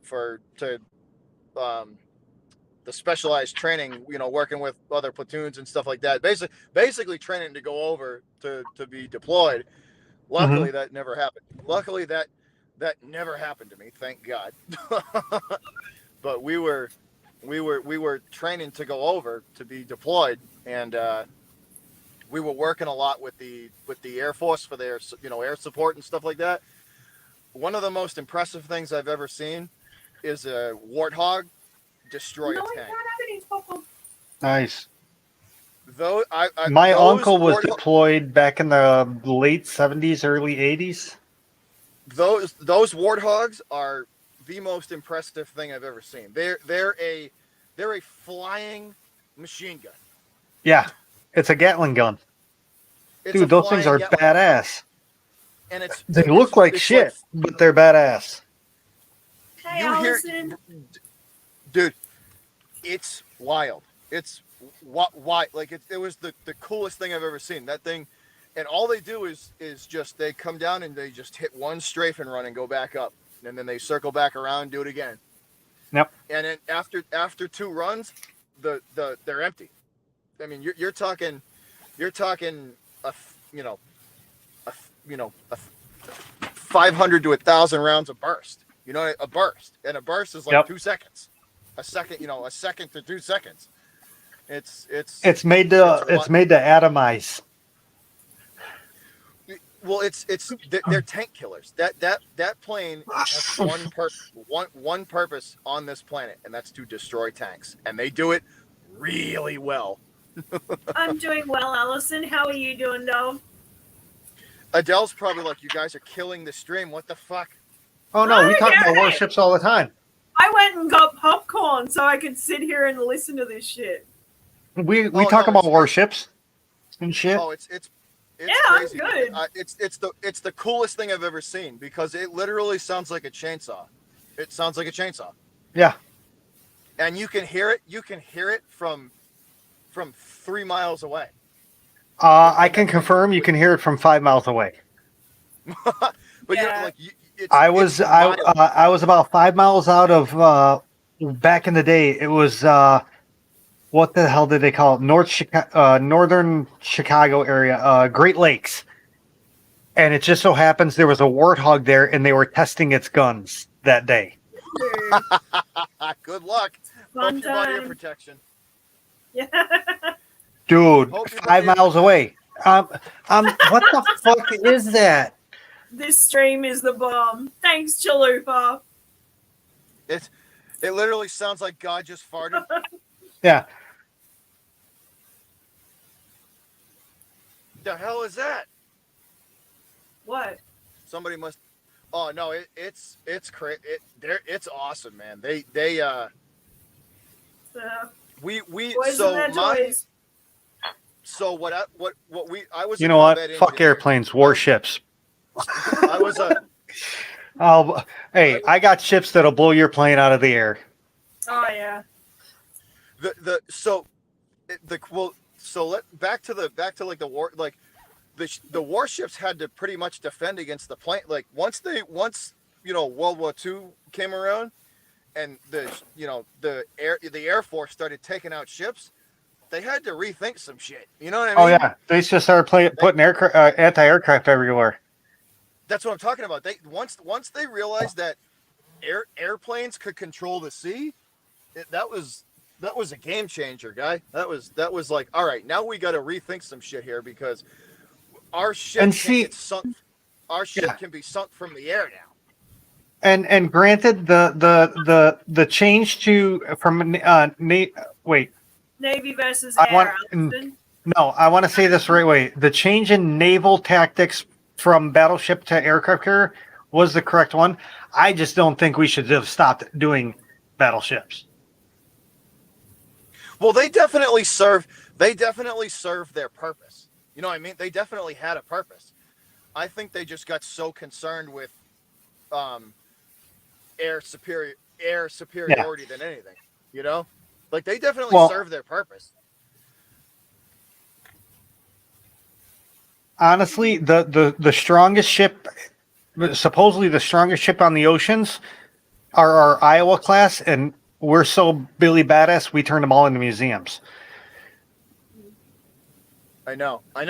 the specialized training, working with other platoons and stuff like that, basically training to go over to be deployed. Luckily, that never happened. Luckily, that never happened to me. Thank God. But we were training to go over to be deployed, and we were working a lot with the Air Force for their air support and stuff like that. One of the most impressive things I've ever seen is a Warthog destroy a tank. Nice. Though my uncle was deployed back in the late 70s, early 80s. Those Warthogs are the most impressive thing I've ever seen. They're a flying machine gun. Yeah, it's a Gatling gun. Dude, those things are badass. And they look like shit, but they're badass. Hey, Allison. Dude, it's wild. It's why like it was the coolest thing I've ever seen. That thing, and all they do is just they come down and they just hit one strafe and run and go back up, and then they circle back around and do it again. Yep. And then after 2 runs, they're empty. I mean, you're talking a 500 to 1,000 rounds of burst. A burst, and a burst is like 2 seconds. A second to 2 seconds. It's made to atomize. Well, they're tank killers. That plane has one purpose on this planet, and that's to destroy tanks, and they do it really well. I'm doing well, Allison. How are you doing, though? Adele's probably like, you guys are killing the stream. What the fuck? Oh no, we talk about warships all the time. I went and got popcorn so I could sit here and listen to this shit. We talk about warships and shit. Oh, it's crazy. I'm good. It's the coolest thing I've ever seen because it literally sounds like a chainsaw. It sounds like a chainsaw. Yeah. And you can hear it. You can hear it from 3 miles away. I can confirm you can hear it from 5 miles away. But I was about 5 miles out of back in the day. It was what the hell did they call it? Northern Chicago area, Great Lakes. And it just so happens there was a Warthog there, and they were testing its guns that day. Good luck. Fun Hope you bought ear time. protection. Yeah. Dude, 5 miles away. What the fuck is that? This stream is the bomb. Thanks, Chalupa. It literally sounds like God just farted. Yeah. The hell is that? What? Somebody must. Oh no! It's crazy. It's awesome, man. We boys so and their my toys. so what I was. You know what? Fuck airplanes, warships. I was Hey, I got ships that'll blow your plane out of the air. Oh yeah. Back to like the war, like the warships had to pretty much defend against the plane. Like once World War II came around, and the Air Force started taking out ships, they had to rethink some shit. You know what I mean? Oh yeah, they just started putting anti-aircraft everywhere. That's what I'm talking about. They once they realized that airplanes could control the sea, that was a game changer, guy. That was like, all right, now we got to rethink some shit here because our ship can get sunk. Our ship can be sunk from the air now. And granted, the change from Navy versus air. No, I want to say this the right way. The change in naval tactics from battleship to aircraft carrier was the correct one. I just don't think we should have stopped doing battleships. Well, they definitely served their purpose. You know what I mean? They definitely had a purpose. I think they just got so concerned with air superiority than anything. You know? Like they definitely served their purpose. Honestly, the strongest ship, supposedly the strongest ship on the oceans, are our Iowa class, and we're so Billy Badass, we turned them all into museums. I know. I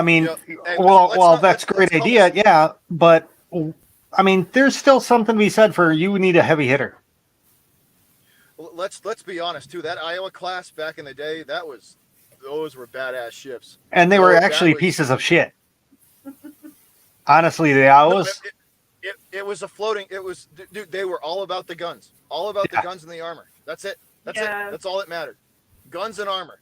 mean, that's a great idea, yeah, but I mean, there's still something to be said for you need a heavy hitter. Let's be honest too. That Iowa class back in the day, those were badass ships, and they were actually pieces of shit. Honestly, the Iowas. It was a floating. It was, dude. They were all about the guns, the guns and the armor. That's it. That's it. That's all that mattered. Guns and armor.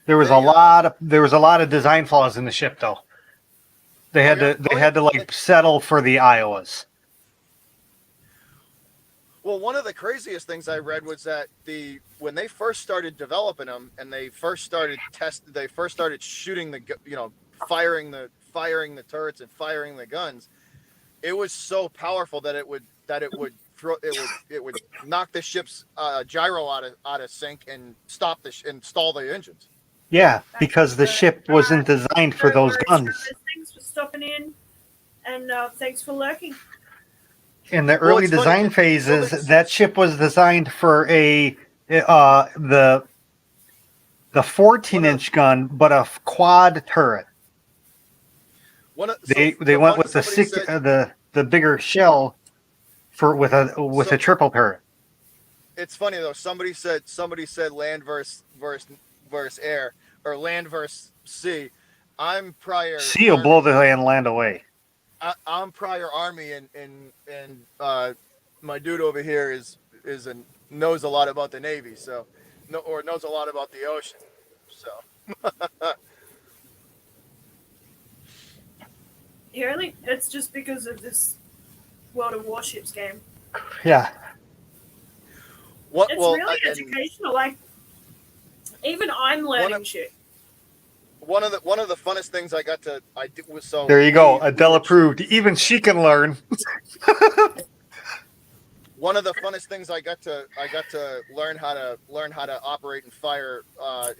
There was a lot of design flaws in the ship, though. They had to settle for the Iowas. Well, one of the craziest things I read was that when they first started developing them and they first started shooting firing the turrets and firing the guns, it was so powerful that it would knock the ship's gyro out of sync and stall the engines. Yeah, because the ship wasn't designed for those guns. Thanks for stopping in, and thanks for lurking. In the early design phases, that ship was designed for the 14-inch gun, but a quad turret. They went with the bigger shell with a triple turret. It's funny though. Somebody said land versus air or land versus sea. I'm prior. Sea will blow the land away. I'm prior Army, and my dude over here knows a lot about the Navy, or knows a lot about the ocean. So. It's just because of this World of Warships game. Yeah. It's really educational. Like, even I'm learning shit. One of the funnest things I did was There you go. Adele approved. Even she can learn. One of the funnest things I got to learn how to operate and fire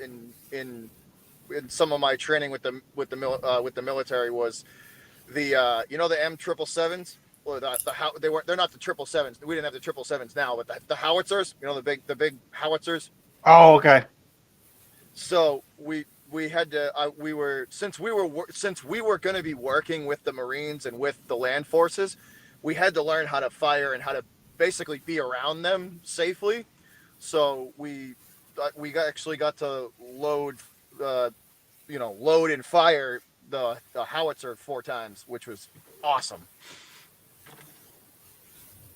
in some of my training with the military was the the M777s. Well, they're not the 777s. We didn't have the 777s now, but the howitzers. The big howitzers. Oh, okay. So we had to since we were going to be working with the Marines and with the land forces, we had to learn how to fire and how to basically be around them safely. So we actually got to load and fire the howitzer 4 times, which was awesome.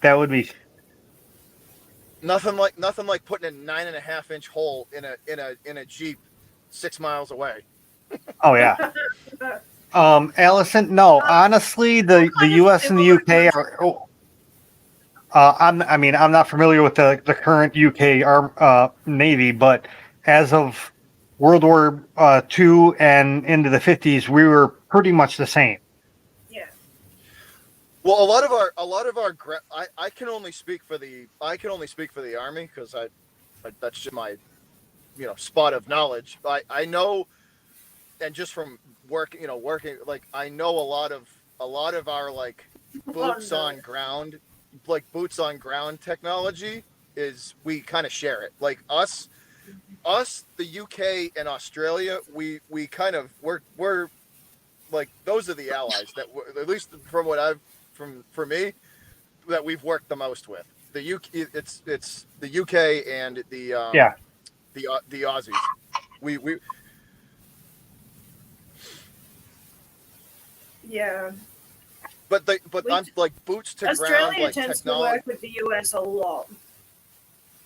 That would be nothing like putting a 9.5-inch hole in a Jeep 6 miles away. Oh yeah. Allison, no, honestly, the US and the UK are. I'm not familiar with the current UK Navy, but as of World War II and into the 50s, we were pretty much the same. Yeah. Well, a lot of our I can only speak for the Army because I that's just my spot of knowledge. I know, and just from working like I know a lot of our like boots on ground technology is we kind of share it. Like us, the UK and Australia, we kind of we're like those are the allies that at least from what I've for me that we've worked the most with. The UK, it's the UK and the the Aussies. We Yeah. but I'm like boots to Australia ground like tends technology. to work with the US a lot.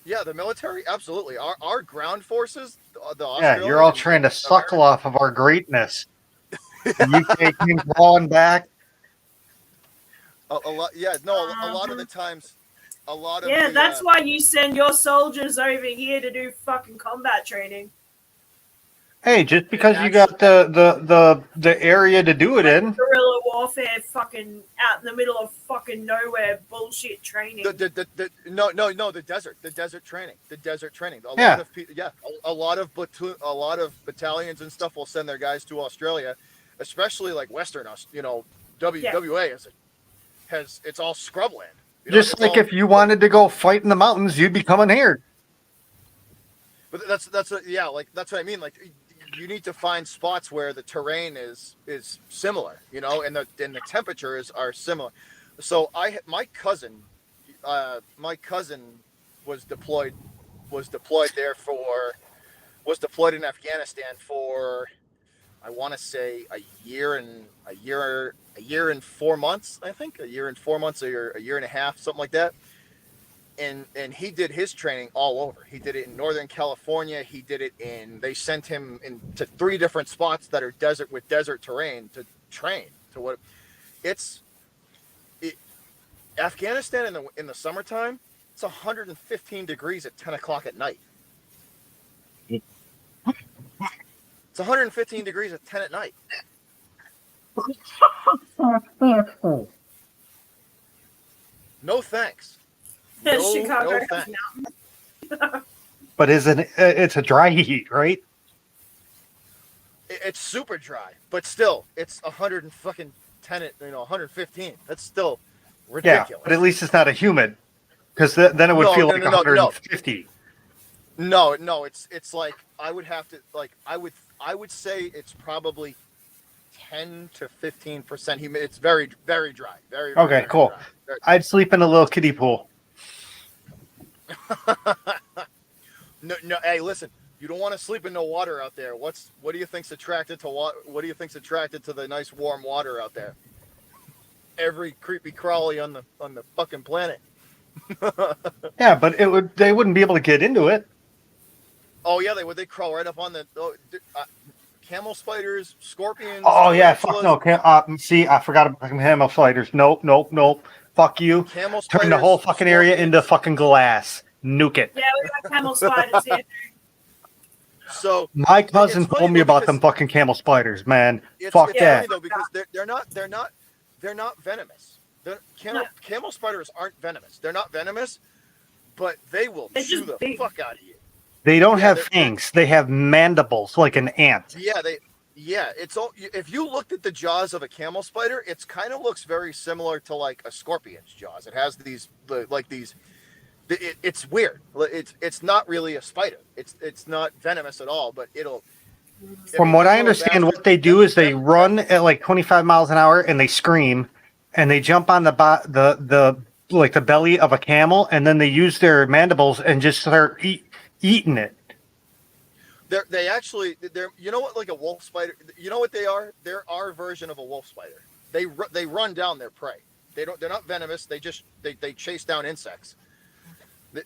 Yeah, the military, absolutely. Our ground forces, the Yeah, you're all trying to suckle off of our greatness. The UK came crawling back. A lot. Yeah, no, a lot of the times, a lot of Yeah, the, that's why you send your soldiers over here to do fucking combat training. Hey, just because you got the area to do it in. Guerrilla warfare, fucking out in the middle of fucking nowhere, bullshit training. No, the desert training. A lot of battalions and stuff will send their guys to Australia, especially like Western, WA it's all scrubland. Just like if you wanted to go fight in the mountains, you'd be coming here. But that's what I mean. Like you need to find spots where the terrain is similar, and the temperatures are similar. So my cousin was deployed in Afghanistan for I want to say a year and 4 months, I think, a year and 4 months, or a year and a half, something like that. And he did his training all over. He did it in Northern California. They sent him into 3 different spots that are desert terrain to train to Afghanistan in the summertime, it's 115 degrees at 10 o'clock at night. It's 115 degrees at 10 at night. No thanks. Chicago. No thanks. But it's a dry heat, right? It's super dry, but still, it's 115. That's still ridiculous. Yeah, but at least it's not a humid, because then it would feel like 150. No, it's like I would have to I would say it's probably 10 to 15% humid. It's very, very dry. Very Okay, very cool. Dry. I'd sleep in a little kiddie pool. No, hey, listen. You don't want to sleep in no water out there. What do you think's attracted to What do you think's attracted to the nice warm water out there? Every creepy crawly on the fucking planet. Yeah, but they wouldn't be able to get into it. Oh yeah, they would. They crawl right up on the camel spiders, scorpions. Oh yeah, fuck no. See, I forgot about camel spiders. Nope. Fuck you. Camel spiders, turn the whole fucking area into fucking glass. Nuke it. Yeah, we got camel spiders here. So my cousin told me about them fucking camel spiders, man. Fuck that. Funny though, because they're not venomous. Camel spiders aren't venomous. They're not venomous, but they will chew the fuck out of you. They don't have fangs. They have mandibles like an ant. It's all. If you looked at the jaws of a camel spider, it kind of looks very similar to like a scorpion's jaws. It has these. It's weird. It's not really a spider. It's not venomous at all. But it'll. From what I understand, what they do is they run at like 25 miles an hour and they scream, and they jump on the belly of a camel, and then they use their mandibles and just start eating it. They're you know what, like a wolf spider, you know what they are? They're our version of a wolf spider. They run down their prey. They're not venomous. They chase down insects.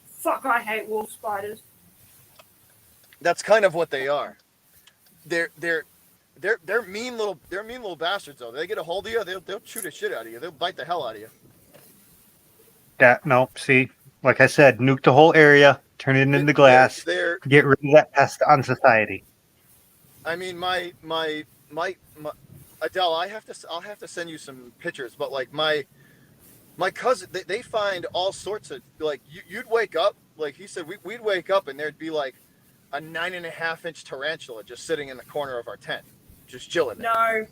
Fuck, I hate wolf spiders. That's kind of what they are. They're mean little bastards though. They get a hold of you, they'll chew the shit out of you. They'll bite the hell out of you. See, like I said, nuke the whole area, turn it into glass, get rid of that pest on society. I mean, my Adele, I'll have to send you some pictures, but like my cousin, they find all sorts of like you'd wake up, like he said, we'd wake up and there'd be like a 9.5-inch tarantula just sitting in the corner of our tent, just chilling there.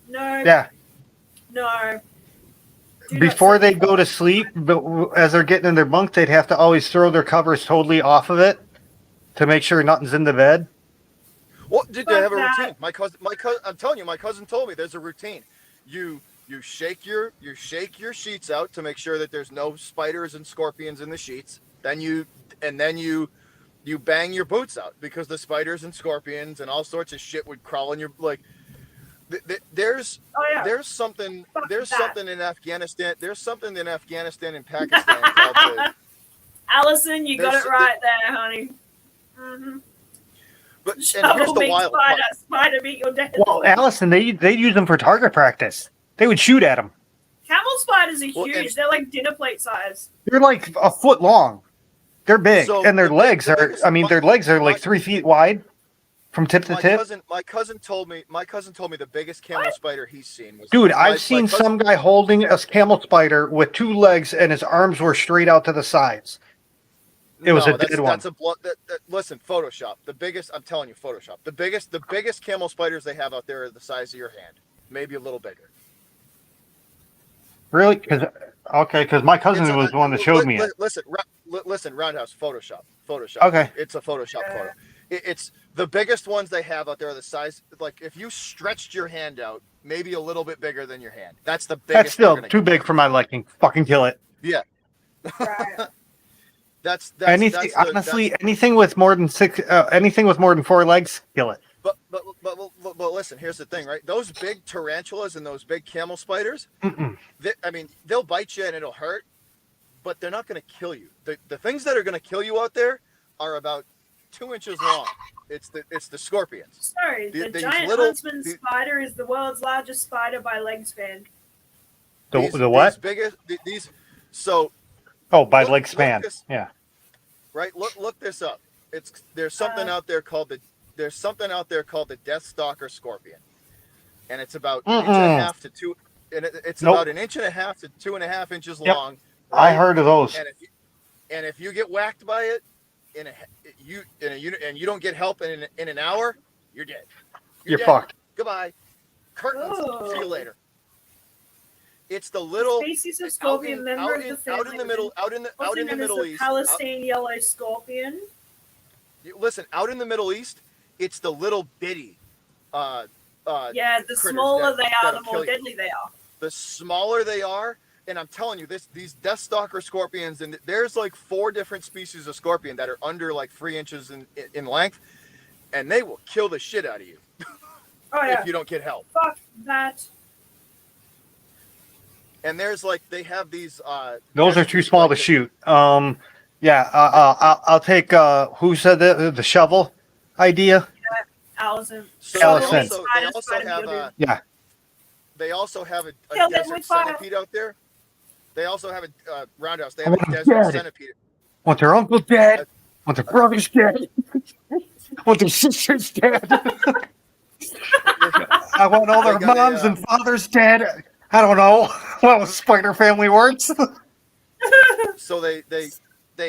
No. Yeah. No. Do not Before send they me go to photos. sleep, but as they're getting in their bunk, they'd have to always throw their covers totally off of it to make sure nothing's in the bed. Well, did they Fuck have a that. routine? My cousin, I'm telling you, my cousin told me there's a routine. You shake your sheets out to make sure that there's no spiders and scorpions in the sheets. Then you bang your boots out because the spiders and scorpions and all sorts of shit would crawl in your like. There's Oh yeah. there's something Fuck there's that. something in Afghanistan. There's something in Afghanistan and Pakistan called the. Allison, you got There's- it right there, honey. Mm-hmm. But and here's Shovel the meat wild spider, part. spider meat your dead. Well, Allison, they'd use them for target practice. They would shoot at them. Camel spiders are Well, huge. and- They're like dinner plate size. They're like a foot long. They're big, So and their the legs are. biggest- I mean, their legs are like my- 3 feet wide from tip to tip. My cousin told me the biggest camel What? spider he's seen was. Dude, my I've seen cousin- some guy holding a camel spider with 2 legs, and his arms were straight out to the sides. It was a dead one. That's a listen, Photoshop. The biggest, I'm telling you, Photoshop. The biggest camel spiders they have out there are the size of your hand, maybe a little bigger. Really? Because my cousin It's a- was the one that showed me it. Listen, Roundhouse, Photoshop. Okay. It's a Photoshop photo. It's the biggest ones they have out there are the size, like if you stretched your hand out, maybe a little bit bigger than your hand. That's the biggest. That's still they're gonna too big for my liking. Fucking kill it. Yeah. Right. That's Anything, that's the- honestly, anything with more than 4 legs, kill it. But listen, here's the thing, right? Those big tarantulas and those big camel spiders, Mm-mm. they'll bite you and it'll hurt, but they're not going to kill you. The things that are going to kill you out there are about 2 inches long. It's the scorpions. Sorry, the These giant little- huntsman spider is the world's largest spider by leg span. The what? So Oh, by look- leg look span. this- Yeah. right, look this up. There's something out there called the Death Stalker scorpion, and it's about an inch and a half to 2. And it's Nope. about an inch and a half to 2.5 inches Yep. long. I right? heard of those. And if you get whacked by it you don't get help in an hour, you're dead. You're dead. fucked. Goodbye. Curtains. Oh. See you later. It's the little Species of scorpion member of the family. out in the Middle East. Palestine yellow scorpion. Listen, out in the Middle East, it's the little bitty. Yeah, the critters smaller they are, that'll the more kill you. deadly they are. The smaller they are, and I'm telling you, these Death Stalker scorpions, and there's like 4 different species of scorpion that are under like 3 inches in length, and they will kill the shit out of you Oh yeah. if you don't get help. Fuck that. And there's like they have these. Those are too small to shoot. Yeah. I'll take. Who said the shovel idea? Allison. So Allison. They also have Yeah. They also have a Kill them desert with fire. centipede out there. They also have a roundhouse. They I have a want 'em desert dead. centipede. Want their uncle dead? Want their brothers dead? Want their sisters dead? I want all their They got moms a, and fathers dead. I don't know how a spider family works. So they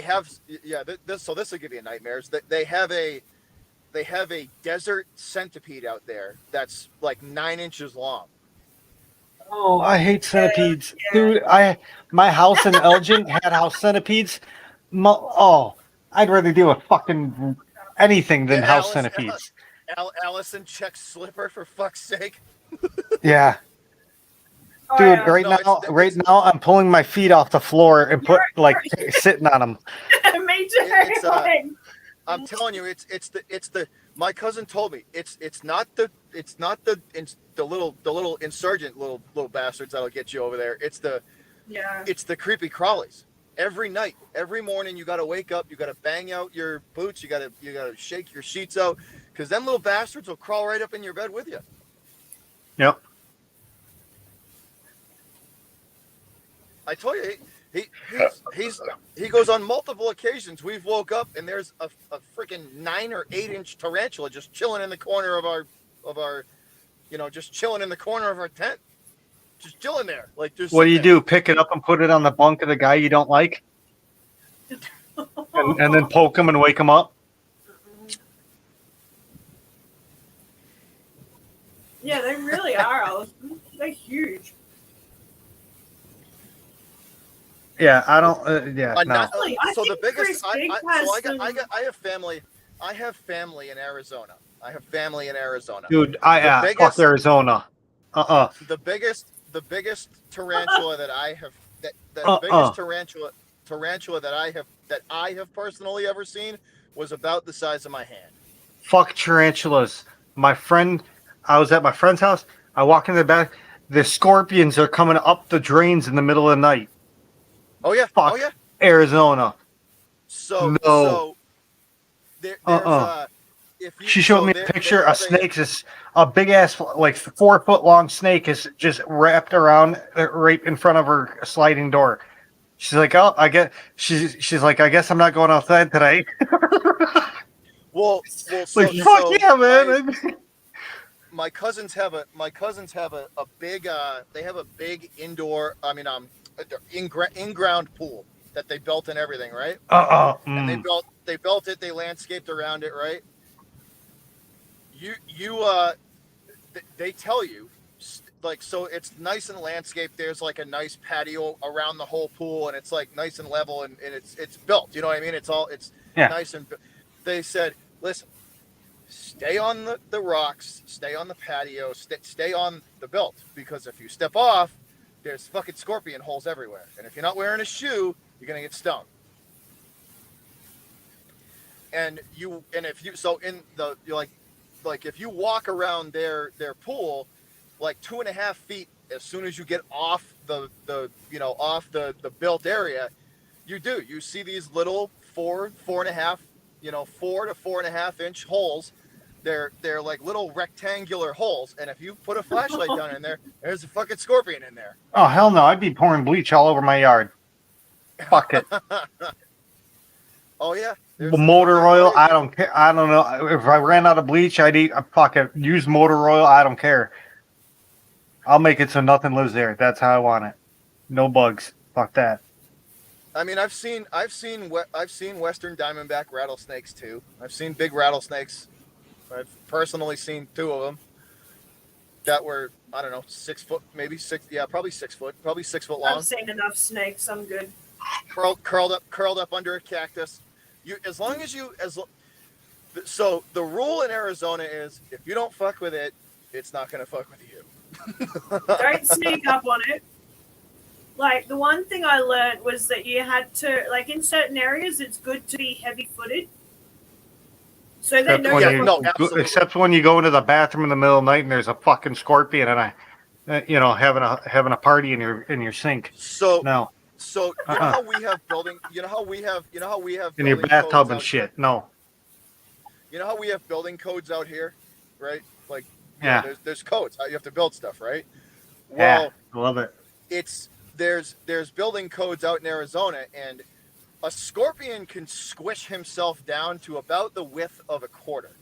have so this will give you nightmares. They have a desert centipede out there that's like 9 inches long. Oh, I hate centipedes, dude. My house in Elgin had house centipedes. I'd rather deal with fucking anything than Yeah, house Alice- centipedes. Allison checks slipper for fuck's sake. Yeah, Oh, dude. yeah. Right now, I'm pulling my feet off the floor and sitting on them. Me too. It's, Like, I'm telling you, it's the. My cousin told me it's not the little insurgent little bastards that'll get you over there. It's the creepy crawlies. Every night, every morning, you got to wake up. You got to bang out your boots. You got to shake your sheets out because them little bastards will crawl right up in your bed with you. Yep. I told you, He goes on multiple occasions. We've woke up and there's a freaking 9 or 8 inch tarantula just chilling in the corner of our just chilling in the corner of our tent, just chilling there. Like, just What do you do? Pick it up and put it on the bunk of the guy you don't like, and then poke him and wake him up. Yeah, they really are, Allison. They're huge. Yeah, I don't. Yeah, no. So the biggest. I have family. I have family in Arizona. Dude, biggest- fuck Arizona. The biggest tarantula that I have. The biggest tarantula that I have personally ever seen was about the size of my hand. Fuck tarantulas. I was at my friend's house. I walk in the back. The scorpions are coming up the drains in the middle of the night. Oh yeah. Fuck Oh yeah. Arizona. So there's if you, She showed me a picture. A snake is a big ass, like 4 foot long snake is just wrapped around right in front of her sliding door. She's like, oh, she's like, I guess I'm not going outside today. well, like, fuck yeah, man. My cousins have a big they have a big indoor in-ground pool that they built and everything, right? And they built it, they landscaped around it, right? They tell you, like, so it's nice and landscaped. There's like a nice patio around the whole pool, and it's like nice and level, and it's built. You know what I mean? It's nice and. They said, listen, stay on the rocks, stay on the patio, stay on the built, because if you step off, there's fucking scorpion holes everywhere, and if you're not wearing a shoe, you're gonna get stung. And if you walk around their pool, like 2.5 feet, as soon as you get off the built area, you see these little 4 to 4.5 inch holes. They're like little rectangular holes, and if you put a flashlight down in there, there's a fucking scorpion in there. Oh hell no! I'd be pouring bleach all over my yard. Fuck it. Oh yeah. Motor oil, I don't care. I don't know if I ran out of bleach. Fuck it. Use motor oil. I don't care. I'll make it so nothing lives there. That's how I want it. No bugs. Fuck that. I mean, I've seen western diamondback rattlesnakes too. I've seen big rattlesnakes. I've personally seen 2 of them that were, I don't know, 6 foot, maybe 6. Yeah, probably 6 foot, probably 6 foot long. I've seen enough snakes. I'm good. Curled up under a cactus. So the rule in Arizona is, if you don't fuck with it, it's not gonna fuck with you. Don't sneak up on it. Like, the one thing I learned was that you had to, like, in certain areas, it's good to be heavy-footed. So they know except when you go into the bathroom in the middle of the night and there's a fucking scorpion and having a party in your sink. So no. So you know how we have building. You know how we have in your bathtub and shit. No. You know how we have building codes out here, right? Like, yeah, there's codes how you have to build stuff, right? Well, yeah, love it. There's building codes out in Arizona, and a scorpion can squish himself down to about the width of a quarter.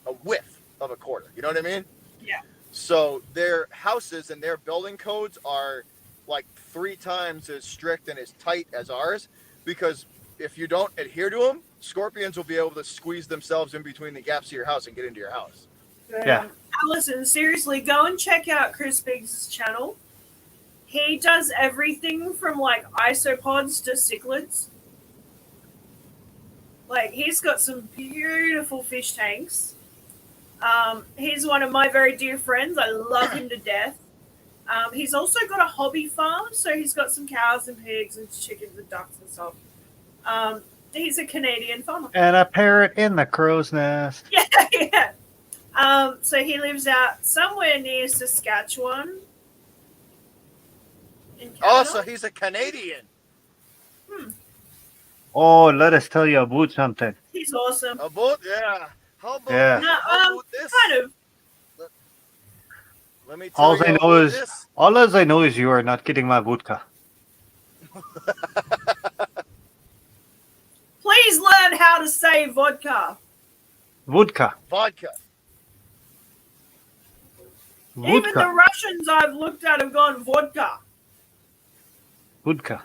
A width of a quarter. You know what I mean? Yeah. So their houses and their building codes are like 3 times as strict and as tight as ours, because if you don't adhere to them, scorpions will be able to squeeze themselves in between the gaps of your house and get into your house. Yeah. Allison, seriously, go and check out Chris Biggs' channel. He does everything from like isopods to cichlids. Like, he's got some beautiful fish tanks. He's one of my very dear friends. I love him to death. He's also got a hobby farm, so he's got some cows and pigs and chickens and ducks and stuff. He's a Canadian farmer. And a parrot in the crow's nest. Yeah. So he lives out somewhere near Saskatchewan. Oh, so he's a Canadian. Oh, let us tell you about something. He's awesome. How about Yeah. this? Kind of. Let me tell you All I know is you are not getting my vodka. Please learn how to say vodka. Vodka. Vodka. Even the Vodka. Russians I've looked at have gone vodka. Vodka.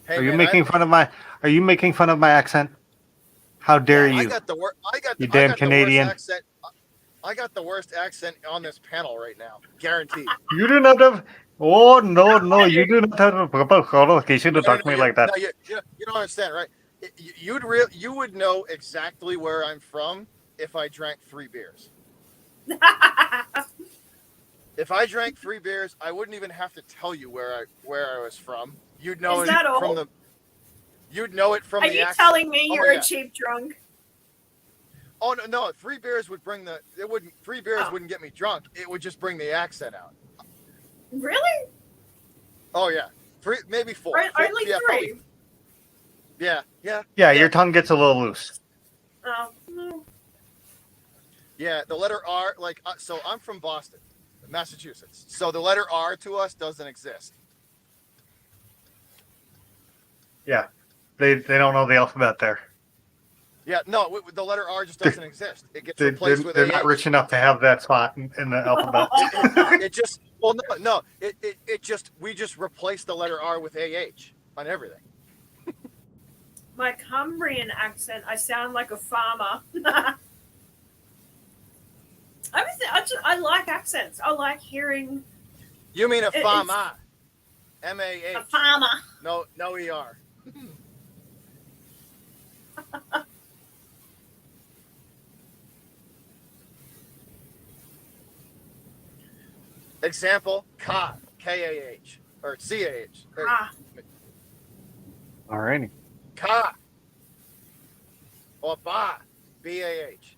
Hey, Are you man, making fun of my? Are you making fun of my accent? How dare you? I got the worst. You damn Canadian. I got the worst accent on this panel right now, guaranteed. You do not have. Oh no! You do not have a proper qualification to talk to me like that. No, you don't understand, right? You would know exactly where I'm from if I drank 3 beers. If I drank 3 beers, I wouldn't even have to tell you where I was from. You'd know Is it that all? from the. You'd know it from Are the you accent. telling me Oh, you're yeah. a cheap drunk? Oh no! 3 beers would bring the. It wouldn't. 3 beers Oh. wouldn't get me drunk. It would just bring the accent out. Really? Oh yeah, 3, maybe 4. Only yeah, 3? probably- Yeah. Yeah, your tongue gets a little loose. Oh, no. Yeah, the letter R, like, so I'm from Boston, Massachusetts. So the letter R to us doesn't exist. Yeah, they don't know the alphabet there. Yeah, no, the letter R just doesn't exist. It gets They're replaced with not AH. rich enough to have that spot in the alphabet. It just, well, no, it just, we just replace the letter R with AH on everything. My Cumbrian accent, I sound like a farmer. I like accents. I like hearing You mean a It's- farmer? a MAH. farmer. No ER. Example, Ka, KAH, or CAH. or Ah, Alrighty. Ka. Or Ba, BAH.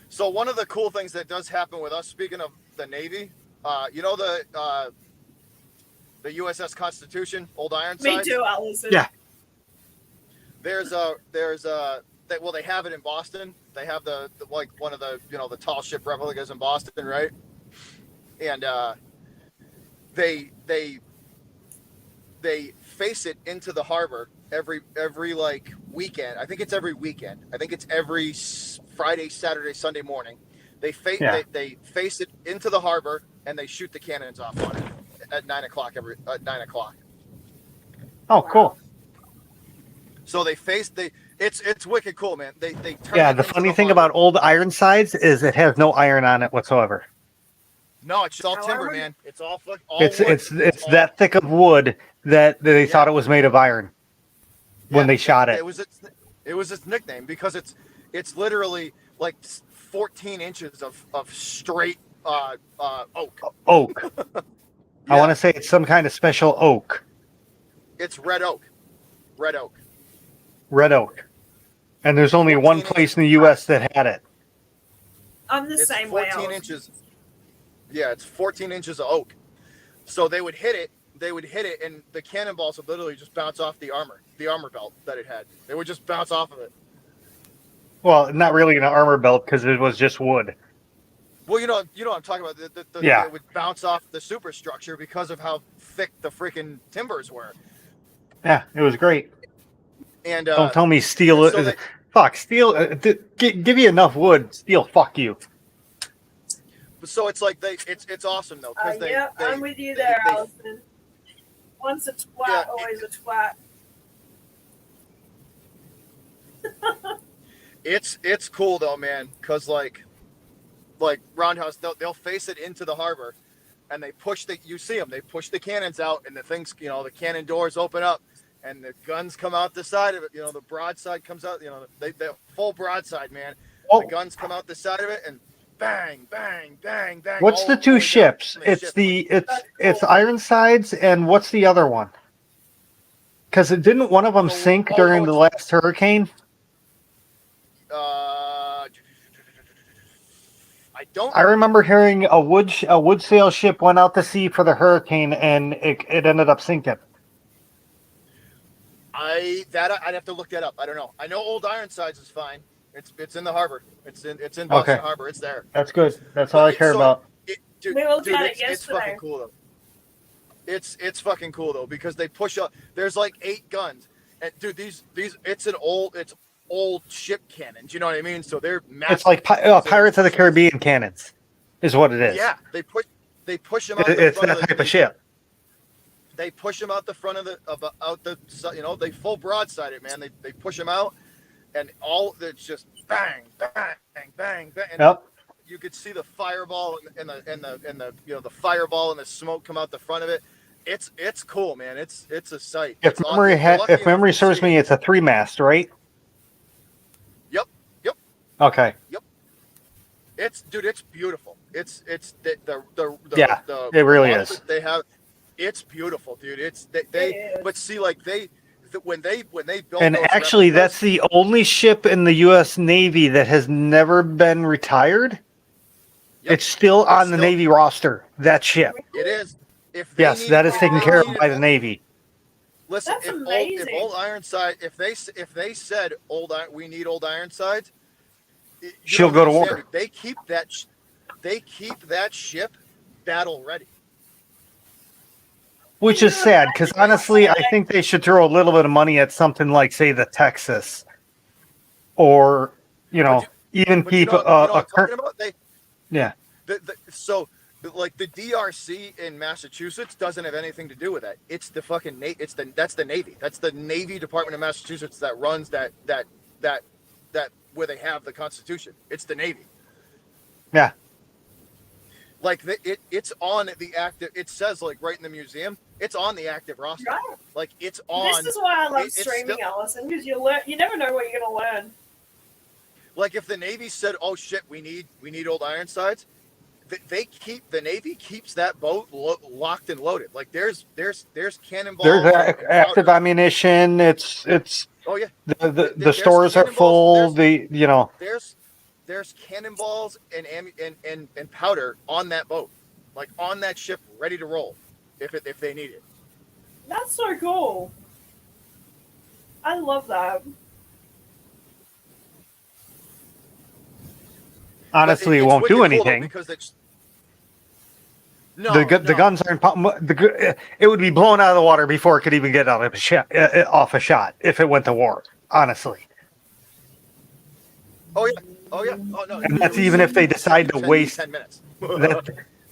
So one of the cool things that does happen with us, speaking of the Navy, you know the USS Constitution, Old Ironsides? Me too, Allison. Yeah. They have it in Boston. They have the like one of the the tall ship replicas in Boston, right? And they face it into the harbor every like weekend. I think it's every weekend. I think it's every Friday, Saturday, Sunday morning. They face it into the harbor and they shoot the cannons off on it at 9 o'clock at 9 o'clock. Oh, cool. So it's wicked cool, man. They turn Yeah, it the into funny thing harbor. about old Ironsides is it has no iron on it whatsoever. No, it's just all timber, However- man. It's all wood. It's all- that thick of wood that they thought it was made of iron when they shot it. It was its nickname because it's literally like 14 inches of straight oak. Oak. I want to say it's some kind of special oak. It's red oak. Red oak. Red oak. And there's only 14 one place in the U.S. that had it. I'm the It's same way. 14 Allison. inches. Yeah, it's 14 inches of oak. So they would hit it, and the cannonballs would literally just bounce off the armor belt that it had. They would just bounce off of it. Well, not really an armor belt because it was just wood. Well, you know what I'm talking about. Yeah. It would bounce off the superstructure because of how thick the freaking timbers were. Yeah, it was great. And Don't tell me steel. so they- Fuck, steel. Give you enough wood, steel. Fuck you. so it's like it's awesome though because I'm with you there, Allison. Once a twat, Yeah, always a twat. It's cool though, man, because like Roundhouse, they'll face it into the harbor, and they push they push the cannons out, and the things, the cannon doors open up, and the guns come out the side of it. The broadside comes out. The full broadside, man. Oh. The guns come out the side of it, and bang, bang, bang, bang. What's all the way two down ships? from the It's ship. it's Ironsides, and what's the other one? Because it didn't one of them sink during the last hurricane? I don't. I remember hearing a wood sail ship went out to sea for the hurricane, and it ended up sinking. I'd have to look that up. I don't know. I know Old Ironsides is fine. It's in the harbor. It's in Boston Okay. Harbor. It's there. That's good. That's all I care about. Dude, We looked at it it's yesterday. fucking cool though. It's fucking cool though because they push up. There's like 8 guns, and dude, these it's old ship cannons. You know what I mean? So they're massive. It's like Pirates of the Caribbean cannons, is what it is. Yeah, they push them out. It's that type of ship. They push them out the front of the they full broadside it, man. They push them out, and it's just bang, bang, bang, bang. And Yep. you could see the fireball and the fireball and the smoke come out the front of it. It's cool, man. It's a sight. If memory serves me, it's a 3-mast, right? Yep. Okay. It's beautiful. It's the Yeah, it really models is. that they have. It's beautiful, dude. But see, like when they built And those actually, replicas- that's the only ship in the U.S. Navy that has never been retired. Yep. It's still on the still- Navy roster. That ship. It is. If Yes, that is taken care of by the Navy. Listen, That's if amazing. Old Ironside, if they said we need Old Ironsides, you She'll don't go to understand, war. dude. They keep that ship battle ready. Which is sad, because honestly, I think they should throw a little bit of money at something like, say, the Texas, or even But you keep know, you know what a I'm talking current. about? Yeah, Like the DRC in Massachusetts doesn't have anything to do with that. It's the fucking that's the Navy. That's the Navy Department of Massachusetts that runs that where they have the Constitution. It's the Navy. yeah. Like it's on the active. It says like right in the museum. It's on the active roster. Right. Like it's on. This is why I love it's streaming, still- Allison, because you never know what you're gonna learn. Like if the Navy said, "Oh shit, we need Old Ironsides," the Navy keeps that boat locked and loaded. Like there's cannonballs. There's and active powder. ammunition. It's Oh yeah. the There's stores are full. cannonballs, There's cannonballs and powder on that boat, like on that ship, ready to roll, if they need it. That's so cool. I love that. honestly, it It's won't wicked do cool, though, anything. because it's no, The guns aren't. It would be blown out of the water before it could even get out of off a shot if it went to war. Honestly, Oh yeah. Oh no. and that's even if they decide to waste. 10 minutes.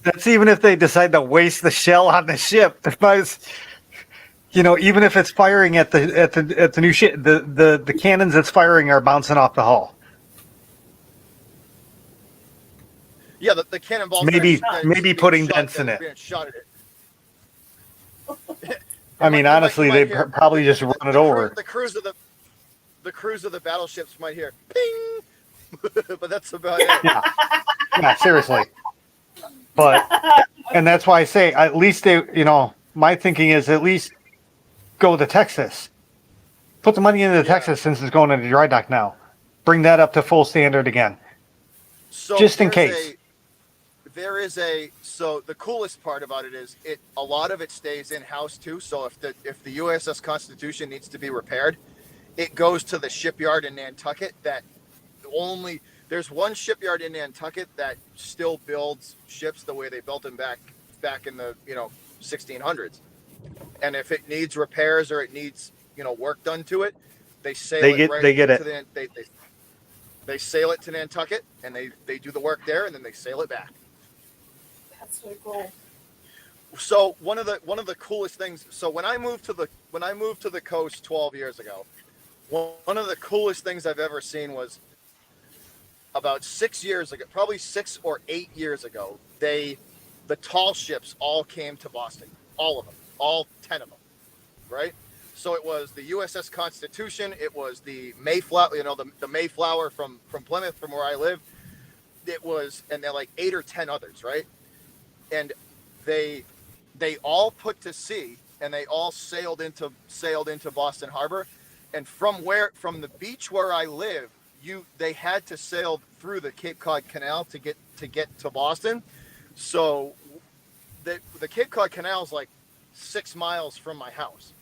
That's even if they decide to waste the shell on the ship. Even if it's firing at the new ship, the cannons it's firing are bouncing off the hull. Yeah, the cannonballs. Maybe putting dents in it. I mean, honestly, they probably just run it over. The crews of the battleships might hear ping, but that's about it. Yeah, seriously. And that's why I say at least my thinking is at least go to Texas. Put the money into Texas since it's going into dry dock now. Bring that up to full standard again. So Just in case. So the coolest part about it is a lot of it stays in house too. So if the USS Constitution needs to be repaired, it goes to the shipyard in Nantucket. There's one shipyard in Nantucket that still builds ships the way they built them back in the 1600s. And if it needs repairs or it needs work done to it, they sail it to Nantucket and they do the work there and then they sail it back. That's so cool. So one of the coolest things. So when I moved to the coast 12 years ago, one of the coolest things I've ever seen was about 6 years ago, probably 6 or 8 years ago. The tall ships all came to Boston, all of them, all 10 of them, right? So it was the USS Constitution, it was the Mayflower, the Mayflower from Plymouth, from where I live. It was, and they're like 8 or 10 others, right? And they all put to sea and they all sailed into Boston Harbor. And from the beach where I live, they had to sail through the Cape Cod Canal to get to Boston. So the Cape Cod Canal is like 6 miles from my house.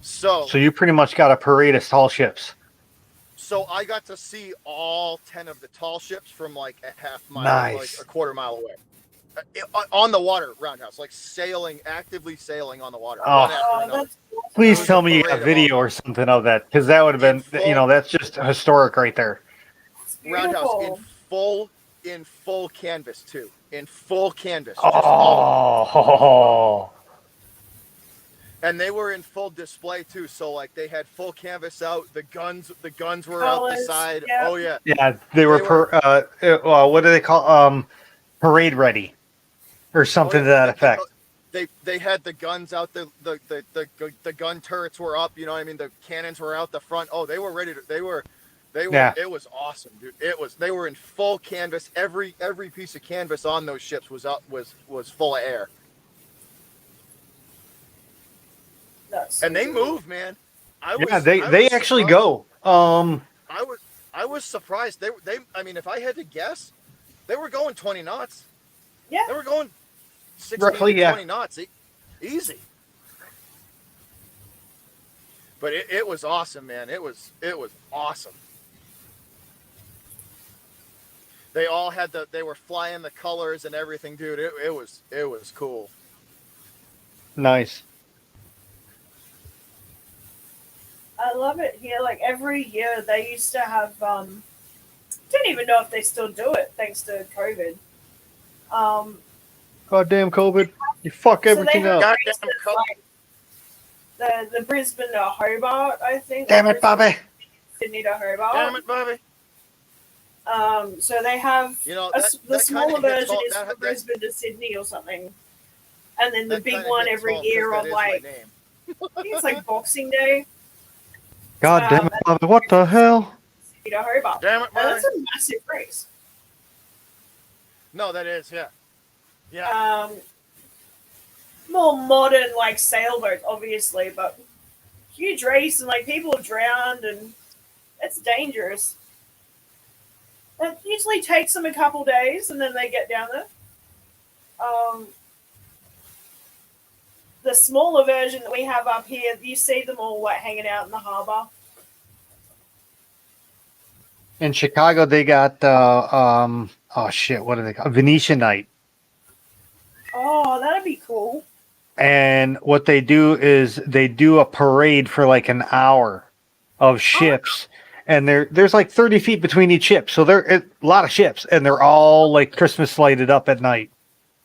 So you pretty much got a parade of tall ships. So I got to see all 10 of the tall ships from like a half mile, Nice. like a quarter mile away. On the water, roundhouse, like actively sailing on the water. Oh. One after another. That's Please It was tell a me you got parade of video all- or something of that, because that would have been, In full- that's just historic right there. Roundhouse beautiful. in full canvas too. In full canvas. Just all of them. Oh, And they were in full display too. So like they had full canvas out. The guns were out the Colors, side. yeah. Oh yeah. yeah, they were, what do they call, parade ready, or something to that effect. They had the guns out. The gun turrets were up. You know what I mean? The cannons were out the front. Oh, they were ready to. They were. Yeah. It was awesome, dude. They were in full canvas. Every piece of canvas on those ships was full of air. That's And they moved, man. They actually go. I was surprised. They I mean, if I had to guess, they were going 20 knots. Yeah. They were going 16 Roughly, to yeah. 20 knots. Easy. But it was awesome, man. It was awesome. They all had they were flying the colors and everything, dude. It was cool. Nice. I love it here. Like every year, they used to have. Didn't even know if they still do it, thanks to COVID. Goddamn COVID, you fuck So everything they have up. races, like, the Brisbane to Hobart, I think. Damn it, Brisbane, Bobby. Sydney to Hobart. Damn it, Bobby. So they have You know, the smaller kinda hits version all- is that- from Brisbane to Sydney or something, and then the that big kinda one hits every home 'cause year that on is my like name. I think it's like Boxing Day. God damn it, Bobby, what the hell? Sydney to Hobart. Damn it, Now, Bobby. that's a massive race. No, that is, yeah. Yeah. More modern like sailboat, obviously, but huge race and like people have drowned and it's dangerous. It usually takes them a couple days and then they get down there. The smaller version that we have up here, you see them all like hanging out in the harbour. In Chicago, they got oh shit, what do they call Venetian night? Oh, that'd be cool. And what they do is they do a parade for like an hour of ships, and there's like 30 feet between each ship, so there a lot of ships, and they're all like Christmas lighted up at night.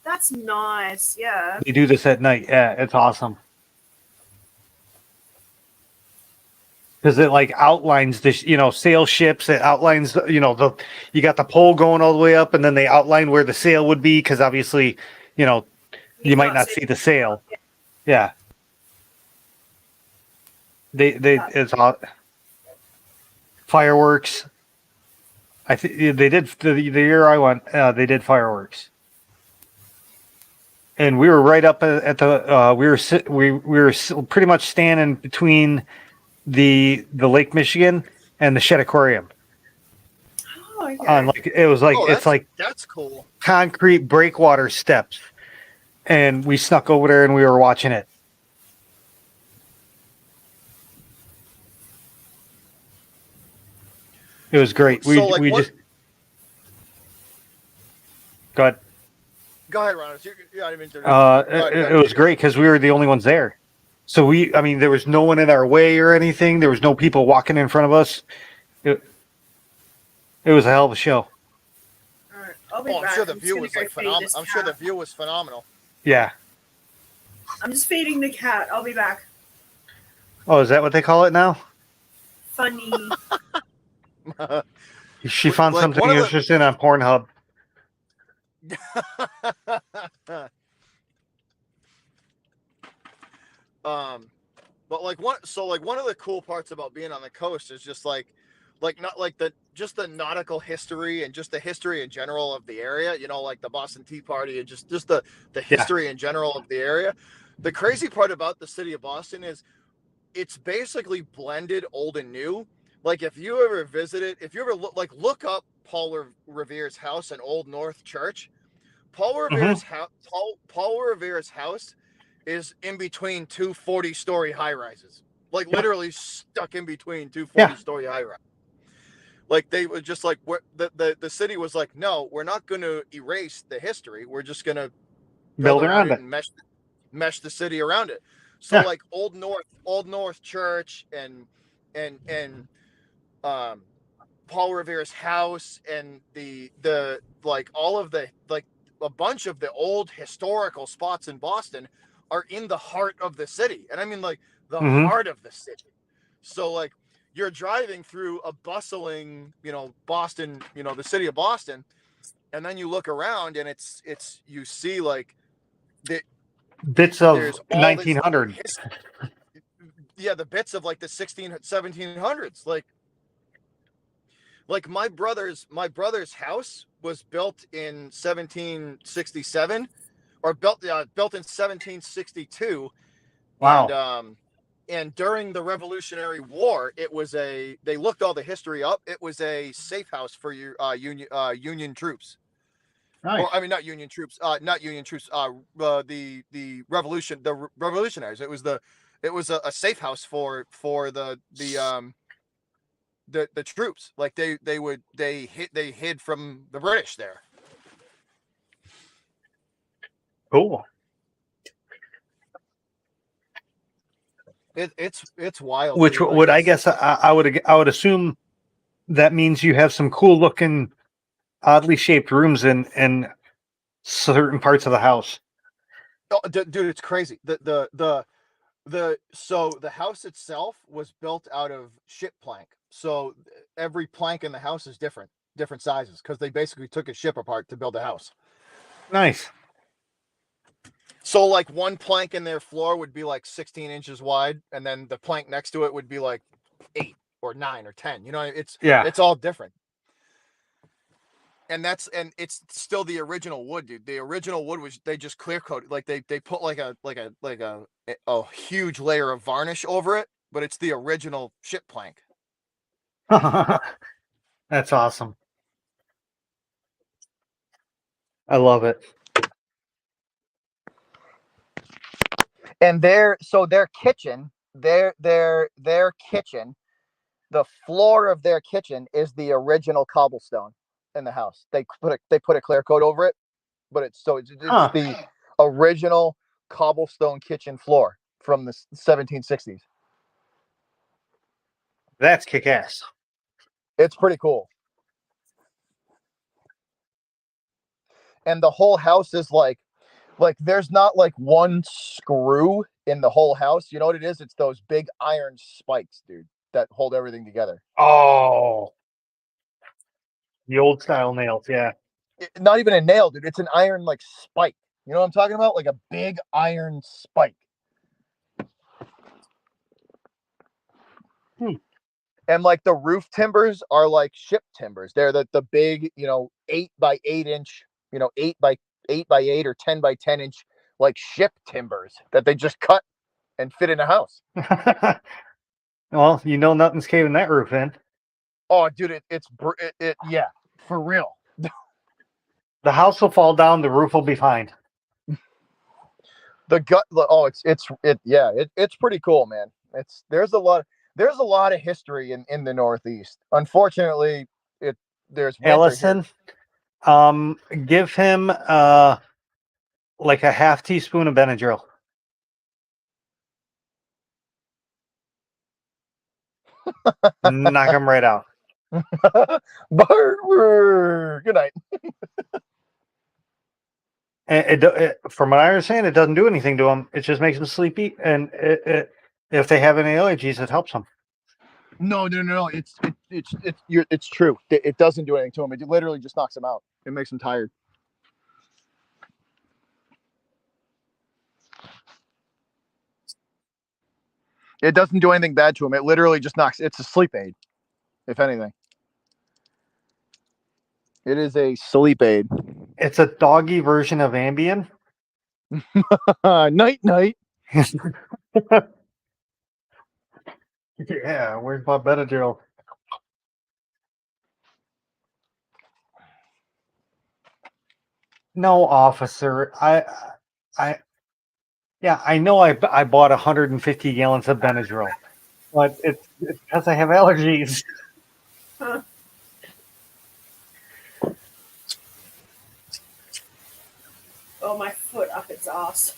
That's nice, yeah. They do this at night. Yeah, it's awesome. Because it like outlines this, sail ships. It outlines, you got the pole going all the way up, and then they outline where the sail would be. Because obviously, you might not see the sail. Yeah. It's hot. Fireworks. I think they did the year I went. They did fireworks. And we were right up at the. We were pretty much standing between the Lake Michigan and the Shed Aquarium. Oh, okay. On That's cool. Concrete breakwater steps, and we snuck over there and we were watching it. It was great. So, like, we what- just go ahead. Go ahead, Ron. I didn't mean to. It was great because we were the only ones there. So there was no one in our way or anything. There was no people walking in front of us. It was a hell of a show. All right, I'll be I'm back. sure the just view gonna was go like feed phenomenal. this I'm sure the cat. view was phenomenal. Yeah. I'm just feeding the cat. I'll be back. Oh, is that what they call it now? Funny. She found Like, something one of the- interesting on Pornhub. But one of the cool parts about being on the coast is just like not like the nautical history and just the history in general of the area, like the Boston Tea Party and just the history in general of the area. The crazy part about the city of Boston is it's basically blended old and new. Like if you ever look up Paul Revere's house in Old North Church. Paul Revere's house is in between two 40-story high rises, like literally stuck in between two 40-story high rises. Like they were just like the city was like, no, we're not going to erase the history. We're just going to Build around it. and mesh the city around it. So Yeah. like Old North Church and Paul Revere's house and the like all of the like a bunch of the old historical spots in Boston are in the heart of the city. And I mean like the Mhm. heart of the city. So like you're driving through a bustling, Boston, the city of Boston, and then you look around and it's you see like the Bits of there's all 1900. the bits of like the 1700s, like my brother's house was built in 1767 or built in 1762. Wow. And during the Revolutionary War, they looked all the history up. It was a safe house for your Union troops. Nice. Or I mean, not Union troops, the revolutionaries. It was a safe house for the troops. Like they hid from the British there. Cool. It's wild. Which dude. Like, would I guess I would assume that means you have some cool looking, oddly shaped rooms in certain parts of the house. dude, it's crazy. So the house itself was built out of ship plank. So every plank in the house is different sizes because they basically took a ship apart to build a house. Nice. So like one plank in their floor would be like 16 inches wide, and then the plank next to it would be like 8 or 9 or 10. It's all different. And it's still the original wood, dude. The original wood was they just clear coated, like they put like a huge layer of varnish over it, but it's the original ship plank. That's awesome. I love it. And their kitchen, their kitchen, the floor of their kitchen is the original cobblestone in the house. They put a clear coat over it, but it's the original cobblestone kitchen floor from the 1760s. That's kick-ass. It's pretty cool. And the whole house is like there's not like one screw in the whole house. You know what it is? It's those big iron spikes, dude, that hold everything together. Oh, the old style nails, yeah. Not even a nail, dude. It's an iron like spike. You know what I'm talking about? Like a big iron spike. And like the roof timbers are like ship timbers. They're the big, 8 by 8 inch, 8 by 8 or 10 by 10 inch like ship timbers that they just cut and fit in a house. Well, nothing's caving that roof in. Oh, dude, yeah, for real. The house will fall down. The roof will be fine. It's pretty cool, man. There's a lot of history in the Northeast. Unfortunately, there's winter Allison, give him like a half teaspoon of Benadryl. Knock him right out. Barber. Good night. And from what I understand, it doesn't do anything to them. It just makes them sleepy, and if they have any allergies, it helps them. No. It's true. It doesn't do anything to them. It literally just knocks them out. It makes them tired. It doesn't do anything bad to them. It literally just it's a sleep aid, if anything. It is a sleep aid. It's a doggy version of Ambien. Night. Yeah, where's my Benadryl? No, officer. I know I bought 150 gallons of Benadryl, but it's because I have allergies. Huh. Oh, my foot up its ass.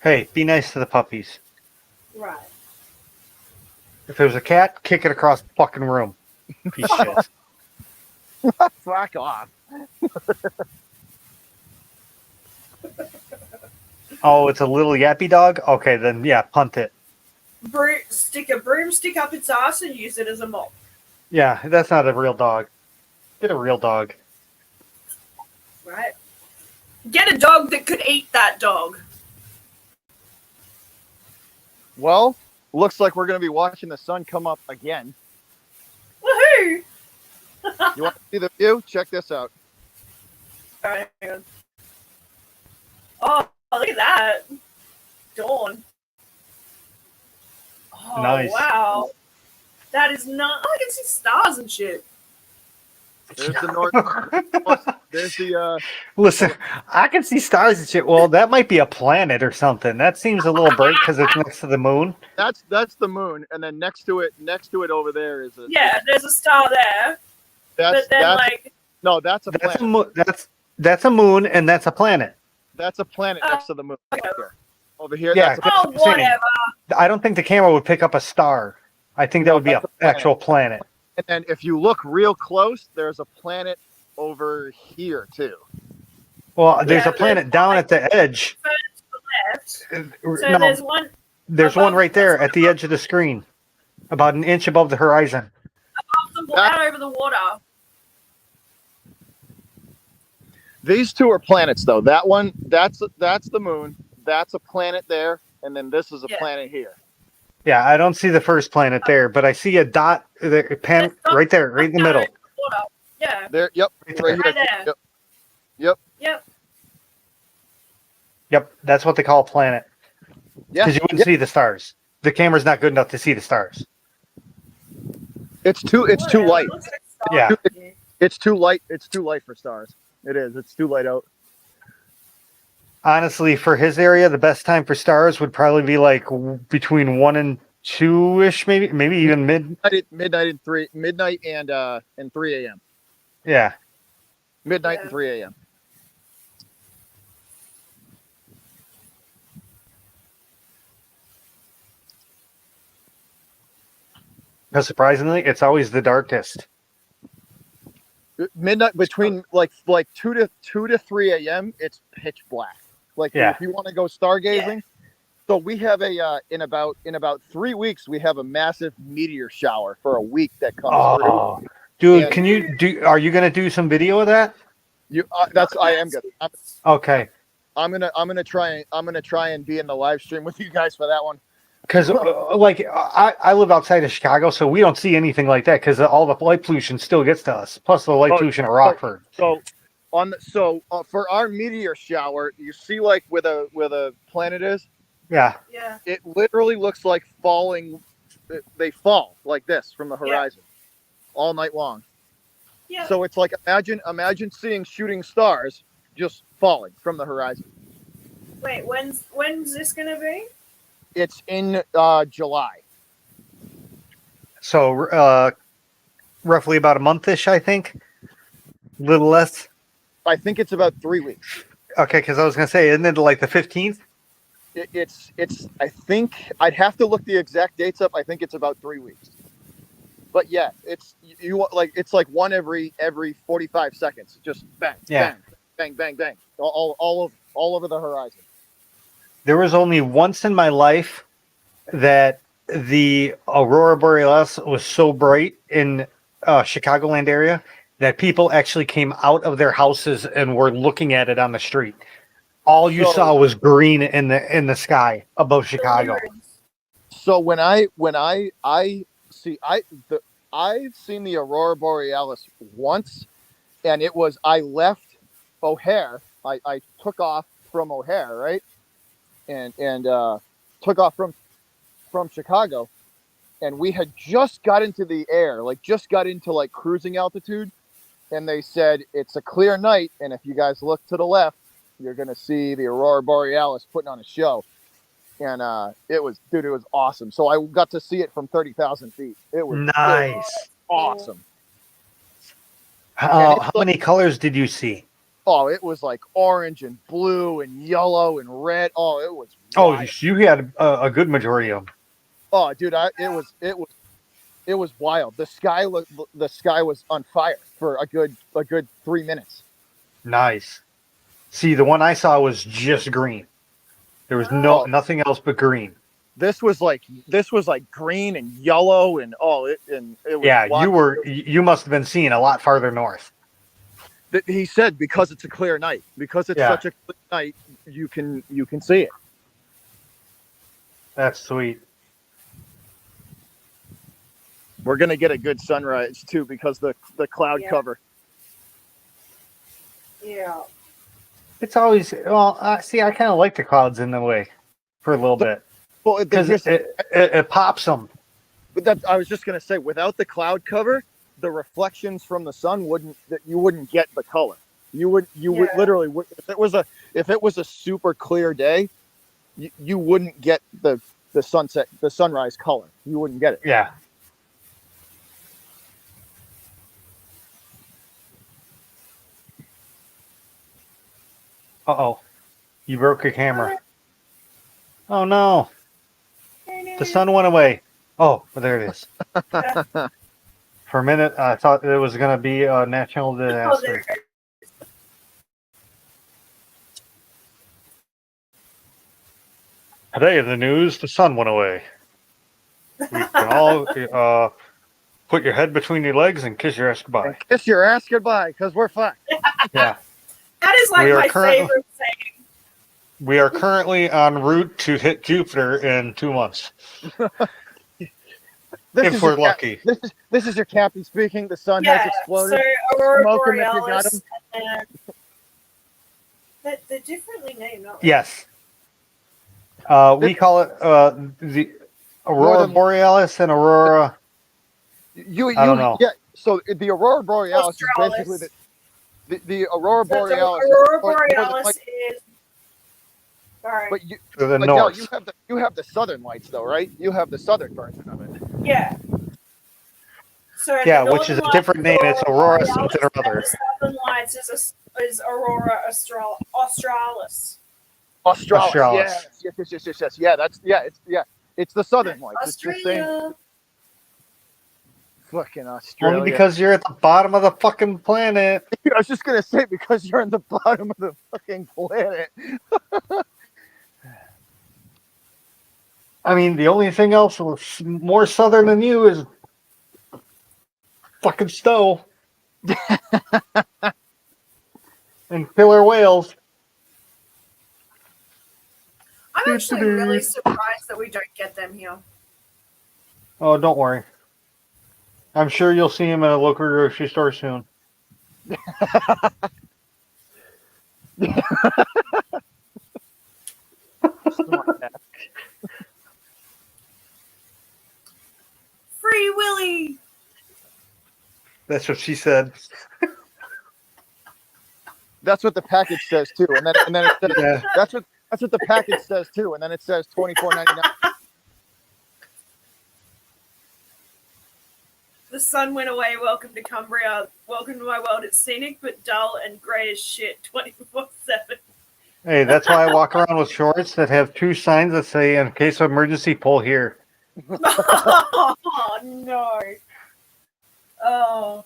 Hey, be nice to the puppies. Right. If there's a cat, kick it across the fucking room. Piece of shit. Fuck off. Oh, it's a little yappy dog? Okay, then yeah, punt it. Stick a broomstick up its ass and use it as a mop. Yeah, that's not a real dog. Get a real dog. Right. Get a dog that could eat that dog. Well, looks like we're going to be watching the sun come up again. Woohoo! You want to see the view? Check this out. Alright, hang on. Oh, look at that. Dawn. Oh, Nice. wow. That is not. Oh, I can see stars and shit. There's the north. There's the. Listen, I can see stars and shit. Well, that might be a planet or something. That seems a little bright because it's next to the moon. That's the moon, and then next to it over there is a. Yeah, there's a star there. But then, like. No, that's a planet. That's a moon, and that's a planet. That's a planet next to the moon. Okay. Over here. Yeah. That's a, Oh, whatever. I don't think the camera would pick up a star. I think that would be an actual planet. and then if you look real close, there's a planet over here too. Well, there's Yeah, a planet down at the edge. Left. So No, there's one. there's one right there at the edge of the screen, about an inch above the horizon. Out over the water. These two are planets, though. That one, that's the moon. That's a planet there, and then this is a planet here. Yeah, I don't see the first planet there, but I see a dot, right there, right in the middle. Water. Yeah. There. Yep. Right here. there. Yep. Yep, that's what they call a planet. Yeah. Because you wouldn't see the stars. The camera's not good enough to see the stars. It's too light. Looks like Yeah. stars. It's too light. It's too light for stars. It is. It's too light out. Honestly, for his area, the best time for stars would probably be like between 1 and 2-ish, maybe even Midnight and 3 a.m. Yeah. Midnight and 3 a.m. Because surprisingly, it's always the darkest. Midnight between like 2 to 3 a.m. It's pitch black. Like if you want to go stargazing. So we have in about 3 weeks we have a massive meteor shower for a week that comes through. Dude, And- can you do? Are you gonna do some video of that? I am good. Okay. I'm gonna try and be in the live stream with you guys for that one. Because I live outside of Chicago, so we don't see anything like that because all the light pollution still gets to us. Plus the light pollution of Rockford. So for our meteor shower, you see like where the planet is. Yeah. Yeah. It literally looks like falling. They fall like this from the horizon all night long. Yeah. So it's like imagine seeing shooting stars just falling from the horizon. Wait, when's this gonna be? It's in July. So roughly about a month-ish, I think. A little less. I think it's about 3 weeks. Okay, because I was gonna say, isn't it like the 15th? It's. I think I'd have to look the exact dates up. I think it's about 3 weeks. But yeah, it's like one every 45 seconds. Just bang, bang, bang, bang, all over the horizon. There was only once in my life that the Aurora Borealis was so bright in Chicagoland area that people actually came out of their houses and were looking at it on the street. All you saw was green in the sky above Chicago. So when I've seen the Aurora Borealis once, and it was I left O'Hare. I took off from O'Hare, right? And took off from Chicago, and we had just got into the air, just got into cruising altitude, and they said it's a clear night, and if you guys look to the left, you're gonna see the Aurora Borealis putting on a show, and it was awesome. So I got to see it from 30,000 feet. It was nice, awesome. How many colors did you see? Oh, it was like orange and blue and yellow and red. Oh, it was. Oh, Wild. you had a good majority of them. Oh, dude, it was wild. The sky was on fire for a good 3 minutes. Nice. See, the one I saw was just green. There was nothing else but green. This was like green and yellow and it was. Yeah, wild. you must have been seeing a lot farther north. He said because it's a clear night, because it's such a clear night, you can see it. That's sweet. We're gonna get a good sunrise too because the cloud cover. Yeah. It's always see. I kind of like the clouds in the way for a little bit Well, because it pops them. But I was just gonna say, without the cloud cover, the reflections from the sun you wouldn't get the color. You would literally if it was a super clear day, you wouldn't get the sunrise color. You wouldn't get it. Yeah. Uh-oh. You broke your camera. Oh, no. The sun went away. Oh, there it is. For a minute, I thought it was going to be a natural disaster. Today in the news, the sun went away. We can all put your head between your legs and kiss your ass goodbye. And kiss your ass goodbye, because we're fucked. Yeah. That is like my favorite saying. We are currently en route to hit Jupiter in 2 months. If we're lucky. This is your captain speaking. The sun has exploded. So Aurora Smoke 'em if you Borealis. got 'em. They're differently named, aren't they? Yes. We call it the Aurora Borealis and Aurora. I don't know. Yeah. So the Aurora Borealis Australis. is basically the Aurora Borealis. Aurora Borealis is. Sorry. But you, To the but north. Del, you have the southern lights though, right? You have the southern version of it. Yeah. So Yeah, which is a different name. It's Aurora something or other. The southern lights is Aurora Australis. Australis. Yes. Yeah, it's the southern lights. Australia. It's the same. Fucking Australia. Only because you're at the bottom of the fucking planet. I was just gonna say because you're in the bottom of the fucking planet. I mean, the only thing else more southern than you is fucking Stowe and killer whales. I'm actually really surprised that we don't get them here. Oh, don't worry. I'm sure you'll see him at a local grocery store soon. Free Willy. That's what she said. That's what the package says too, and then it says, Yeah. that's what the package says too, and then it says $24.99. The sun went away. Welcome to Cumbria. Welcome to my world. It's scenic but dull and grey as shit 24/7. Hey, that's why I walk around with shorts that have two signs that say, in case of emergency, pull here. Oh, no. Oh.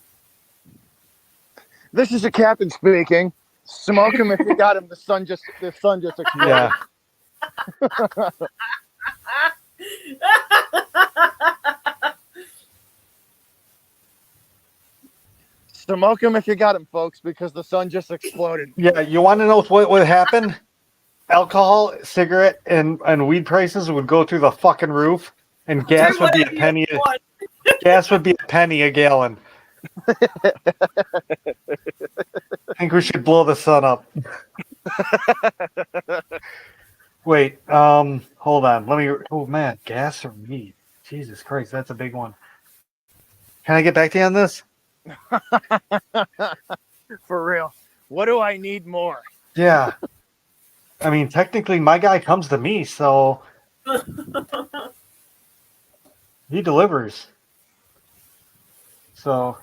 This is the captain speaking. Smoke him if you got him. The sun just exploded. Yeah. Smoke him if you got him, folks, because the sun just exploded. Yeah, you want to know what would happen? Alcohol, cigarette, and weed prices would go through the fucking roof, and gas would be a penny. Gas would be a penny a gallon. I think we should blow the sun up. Wait, hold on. Let me. Oh man, gas or weed? Jesus Christ, that's a big one. Can I get back to you on this? For real. What do I need more? Yeah. I mean, technically, my guy comes to me, so he delivers. So,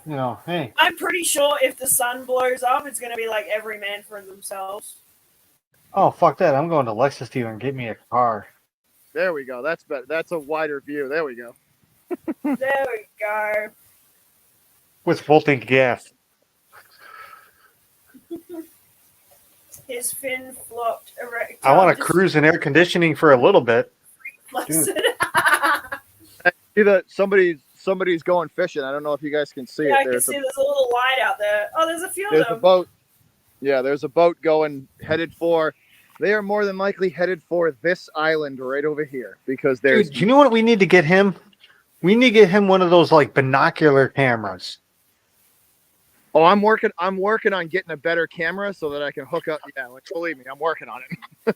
hey. I'm pretty sure if the sun blows up, it's going to be like every man for themselves. Oh, fuck that. I'm going to Lexus dealer and get me a car. There we go. That's better. That's a wider view. There we go. There we go. With full tank of gas. His fin flopped erect. I want to cruise in air conditioning for a little bit. See that somebody's going fishing. I don't know if you guys can see it. I can see there's a little light out there. Oh, there's a few There's of them. a boat. Yeah, there's a boat headed for. They are more than likely headed for this island right over here because there's. Dude, you know what we need to get him? We need to get him one of those like binocular cameras. Oh, I'm working on getting a better camera so that I can hook up. Yeah, like, believe me, I'm working on it.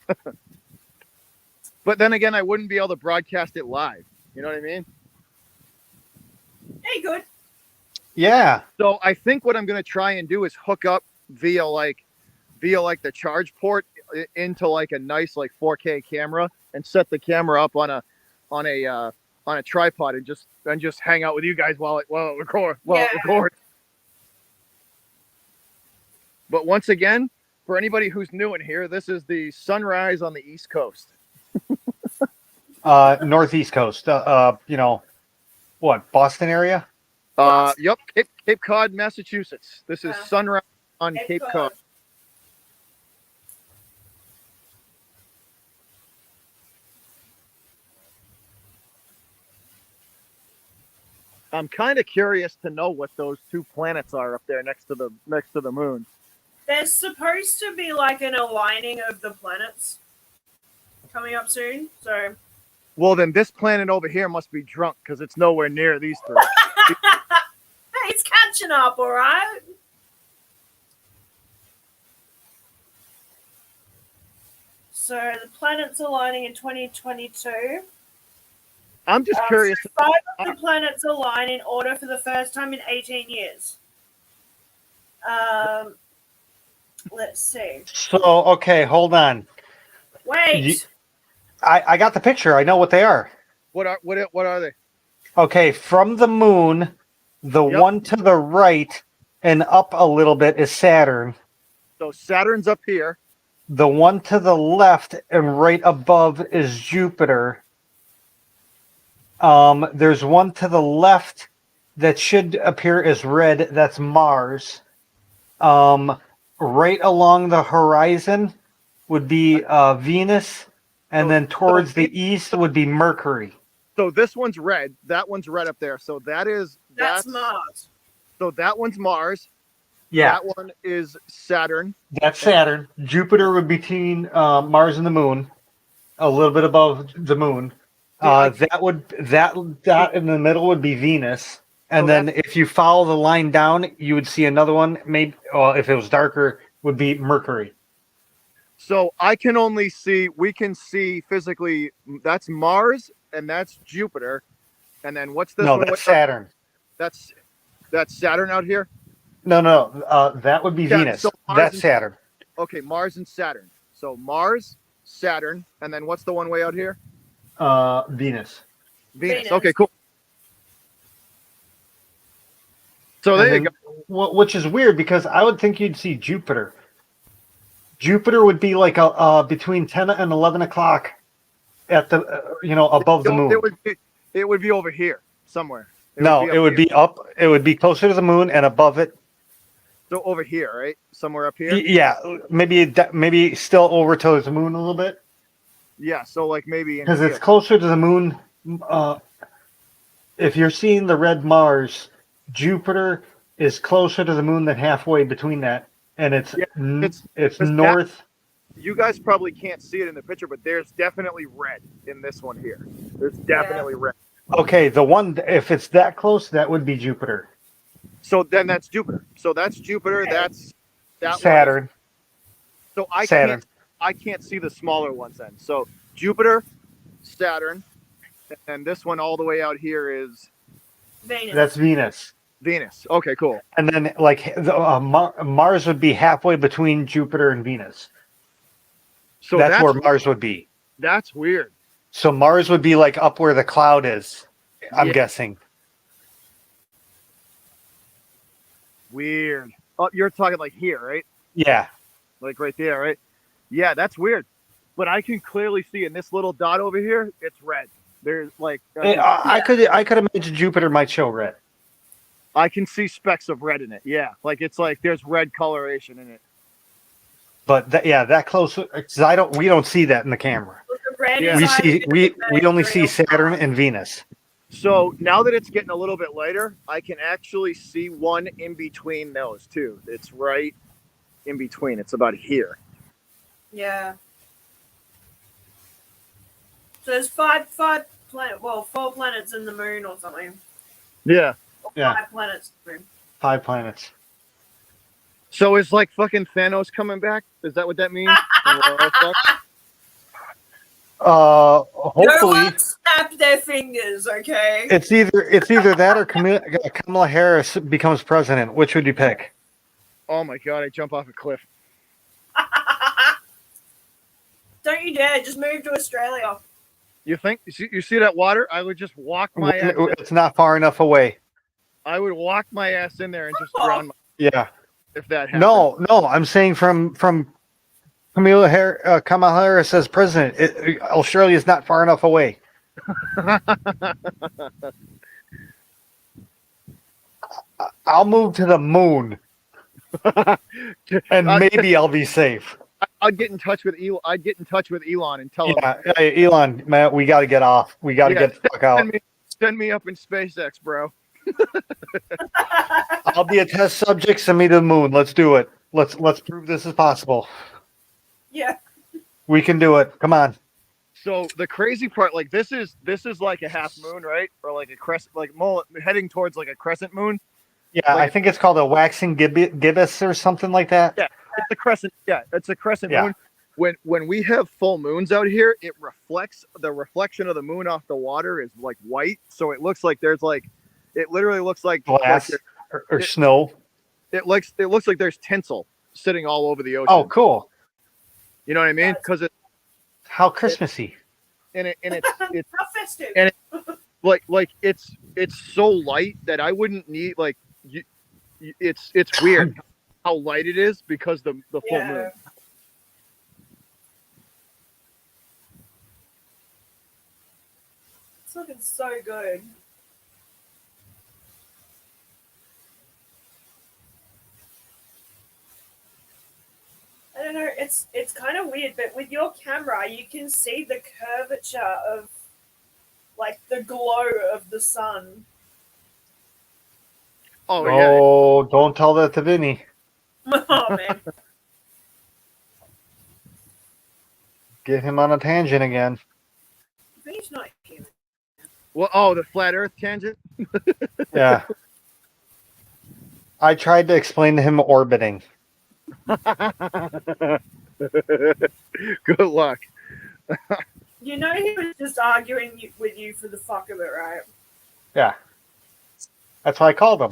But then again, I wouldn't be able to broadcast it live. You know what I mean? Hey, good. Yeah. So I think what I'm going to try and do is hook up via the charge port into like a nice like 4K camera and set the camera up on a tripod and just hang out with you guys while it records. But once again, for anybody who's new in here, this is the sunrise on the East Coast. Northeast coast. What, Boston area? Yep, Cape Cod, Massachusetts. This is sunrise on Cape Cod. I'm kind of curious to know what those two planets are up there next to the moon. There's supposed to be like an aligning of the planets coming up soon. So. Well, then this planet over here must be drunk because it's nowhere near these three. Hey, it's catching up, all right. So the planets aligning in 2022. I'm just curious. So 5 of the planets align in order for the first time in 18 years. Let's see. So, okay, hold on. Wait. I got the picture. I know what they are. What are they? Okay, from the moon, the one to the right and up a little bit is Saturn. So Saturn's up here. The one to the left and right above is Jupiter. There's one to the left that should appear as red. That's Mars. Right along the horizon would be Venus. And then towards the east would be Mercury. So this one's red. That one's red up there. So that's Mars. So that one's Mars. Yeah. That one is Saturn. That's Saturn. Jupiter would be between Mars and the moon, a little bit above the moon. That in the middle would be Venus. And then if you follow the line down, you would see another one. Maybe, if it was darker, would be Mercury. So we can see physically, that's Mars and that's Jupiter. And then what's this one? No, that's Saturn. That's Saturn out here? No, that would be Venus. So that's Saturn. Okay, Mars and Saturn. So Mars, Saturn, and then what's the one way out here? Venus. Venus. Okay, cool. So there you go. Which is weird because I would think you'd see Jupiter. Jupiter would be like between 10 and 11 o'clock at the above the moon. It would be over here somewhere. It would be up. It would be closer to the moon and above it. So over here, right? Somewhere up here. Yeah, maybe still over to the moon a little bit. Yeah, so like maybe because it's closer to the moon. If you're seeing the red Mars, Jupiter is closer to the moon than halfway between that. And it's north. You guys probably can't see it in the picture, but there's definitely red in this one here. There's definitely red. Okay, the one, if it's that close, that would be Jupiter. So then that's Jupiter. So that's Jupiter. That's Saturn. So I can't see the smaller ones then. So Jupiter, Saturn, and this one all the way out here is Venus. That's Venus. Venus. Okay, cool. And then like Mars would be halfway between Jupiter and Venus. So that's where Mars would be. That's weird. So Mars would be like up where the cloud is, I'm guessing. Weird. Oh, you're talking like here, right? Yeah. Like right there, right? Yeah, that's weird. But I can clearly see in this little dot over here, it's red. There's like I could imagine Jupiter might show red. I can see specks of red in it. Yeah, like it's like there's red coloration in it. But that close, because we don't see that in the camera. Look at Randy's Yeah. We eyes see getting we only better see real Saturn time. and Venus. So now that it's getting a little bit lighter, I can actually see one in between those two. It's right in between. It's about here. Yeah. So there's four planets in the moon or something. Yeah. Or Yeah. 5 planets in the moon. 5 planets. So is like fucking Thanos coming back? Is that what that means? No Hopefully one snapped their fingers, okay? it's either that or Kamala Harris becomes president. Which would you pick? Oh my god! I jump off a cliff. Don't you dare, just move to Australia. You think? You see that water? I would just walk my ass. It's not far enough away. I would walk my ass in there and just drown my, Yeah. if that happened. No. I'm saying from Kamala Harris as president. Australia is not far enough away. I'll move to the moon, and maybe I'll be safe. I'd get in touch with Elon. I'd get in touch with Elon and tell him. Yeah, hey, Elon, man, we got to get off. We got to get the fuck out. Send me up in SpaceX, bro. I'll be a test subject. Send me to the moon. Let's do it. Let's prove this is possible. Yeah. We can do it. Come on. So the crazy part, like this is like a half moon, right? Or like a crescent, like heading towards like a crescent moon. Yeah, I think it's called a waxing gibbous or something like that. Yeah, it's a crescent. Yeah, it's a crescent Yeah. moon. When we have full moons out here, it reflects the reflection of the moon off the water is like white, so it looks like there's like, it literally looks like Glass or snow. It looks like there's tinsel sitting all over the ocean. Oh, cool. You know what I mean? Because it How Christmassy. it's How festive. And like it's so light that I wouldn't need like it's weird how light it is because the full moon. It's looking so good. I don't know, it's kind of weird, but with your camera you can see the curvature of like the glow of the sun. Oh yeah. Oh, don't tell that to Vinny. Oh man. Get him on a tangent again. He's not human. Well, the flat Earth tangent. Yeah. I tried to explain to him orbiting. Good luck. You know he was just arguing with you for the fuck of it, right? Yeah. That's why I called him.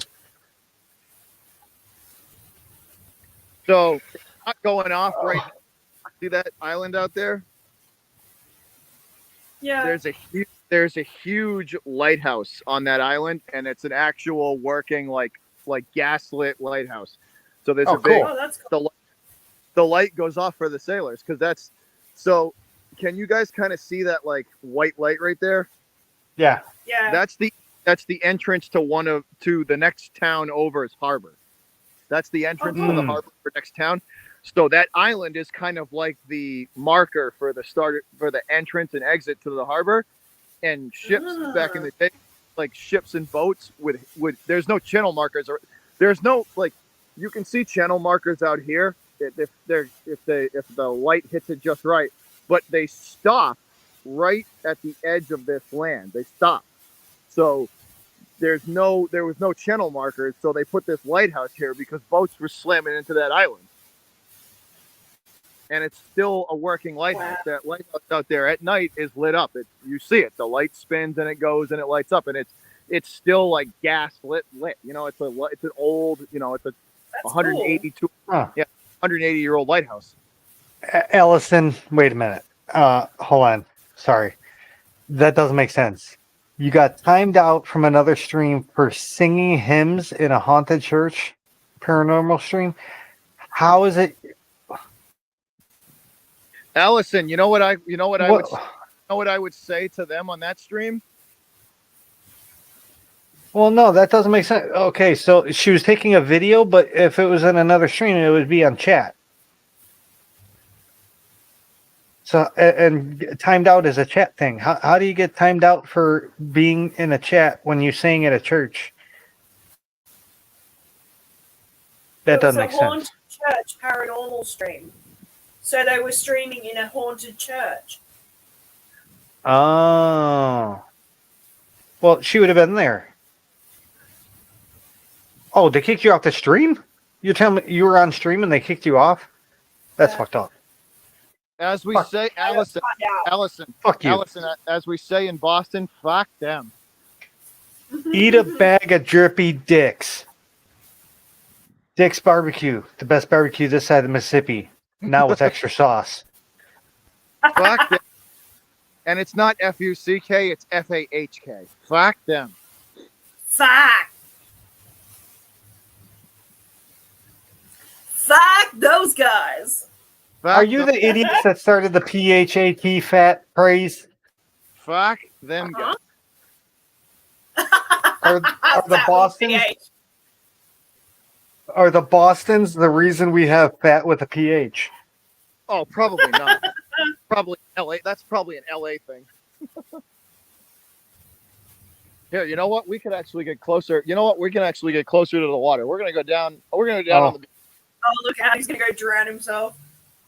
So, not going off right. See that island out there? Yeah. There's a huge lighthouse on that island, and it's an actual working like gaslit lighthouse. So there's a big. Oh, that's cool. The light goes off for the sailors because that's. So, can you guys kind of see that like white light right there? Yeah. Yeah. That's the entrance to the next town over is Harbor. That's the entrance to the harbor for next town. So that island is kind of like the marker for the entrance and exit to the harbor. And ships back in the day, like ships and boats with there's no channel markers or there's no like you can see channel markers out here if the light hits it just right, but they stop right at the edge of this land. They stop. So there was no channel markers, so they put this lighthouse here because boats were slamming into that island. And it's still a working lighthouse. Wow. That lighthouse out there at night is lit up. You see it. The light spins and it goes and it lights up, and it's still like gas lit. You know, it's an old. You know, it's a 182 cool. 180-year-old lighthouse. Ellison, wait a minute. Hold on. Sorry, that doesn't make sense. You got timed out from another stream for singing hymns in a haunted church. paranormal stream. How is it? Allison, you know what I would say to them on that stream? Well, no, that doesn't make sense. Okay, so she was taking a video, but if it was in another stream, it would be on chat. So, and timed out is a chat thing. How do you get timed out for being in a chat when you're saying at a church? That doesn't make sense. It was a haunted church paranormal stream. So they were streaming in a haunted church. Oh. Well, she would have been there. Oh, they kicked you off the stream? You're telling me you were on stream and they kicked you off? That's fucked up. As we Fuck. say, Allison, Fuck you. Allison, as we say in Boston, fuck them. Eat a bag of drippy dicks. Dick's Barbecue, the best barbecue this side of the Mississippi. Now with extra sauce. Fuck them. And it's not F-U-C-K, it's F-A-H-K. Fuck them. Fuck. Fuck those guys. Fuck Are you them. the idiots that started the PHAT fat craze? Fuck them guys. Are the Bostons? Are the Bostons the reason we have fat with a PH? Oh, probably not. Probably LA. That's probably an LA thing. Here, you know what? We could actually get closer. You know what? We can actually get closer to the water. We're gonna go down. We're gonna go down on the beach. Oh, look out. He's going to go drown himself.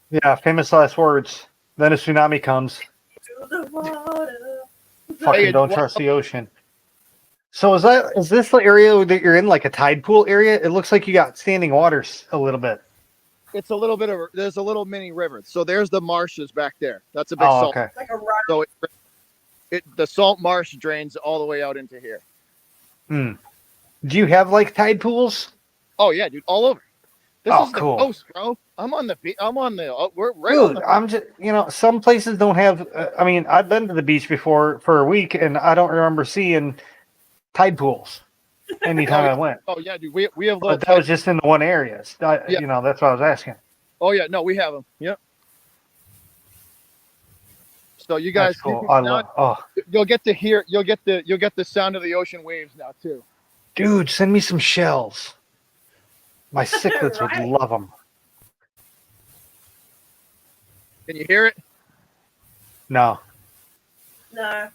Yeah, famous last words. Then a tsunami comes. To the water. Fucking Hey, don't trust the ocean. So is this the area that you're in, like a tide pool area? It looks like you got standing waters a little bit. It's a little bit of. There's a little mini river. So there's the marshes back there. That's a big Oh, salt. okay. Like a rock. So the salt marsh drains all the way out into here. Hmm. Do you have like tide pools? Oh yeah, dude, all over. This Oh, is the cool. coast, bro. I'm on the beach. We're right on Dude, the. I'm just, some places don't have, I mean, I've been to the beach before for a week and I don't remember seeing tide pools anytime I went. Oh yeah, dude. We have little. But that was just in the one area. Yeah. That's what I was asking. Oh yeah, no, we have them. Yep. So you guys, That's cool. you'll get to hear. You'll get the sound of the ocean waves now too. Dude, send me some shells. My cichlids Right. would love them. Can you hear it? No. No.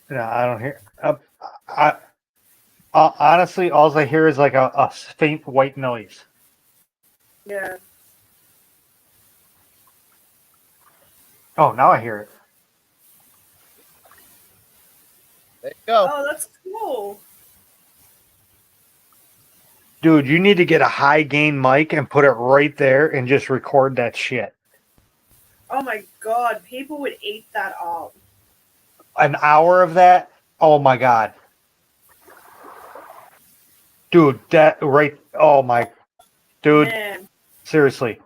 No, I don't hear. Honestly, all I hear is like a faint white noise. Yeah. Oh, now I hear it. There you go. Oh, that's cool. Dude, you need to get a high gain mic and put it right there and just record that shit. Oh my god, people would eat that up. An hour of that? Oh my god. Dude, that right. Oh my. Dude, Man. seriously.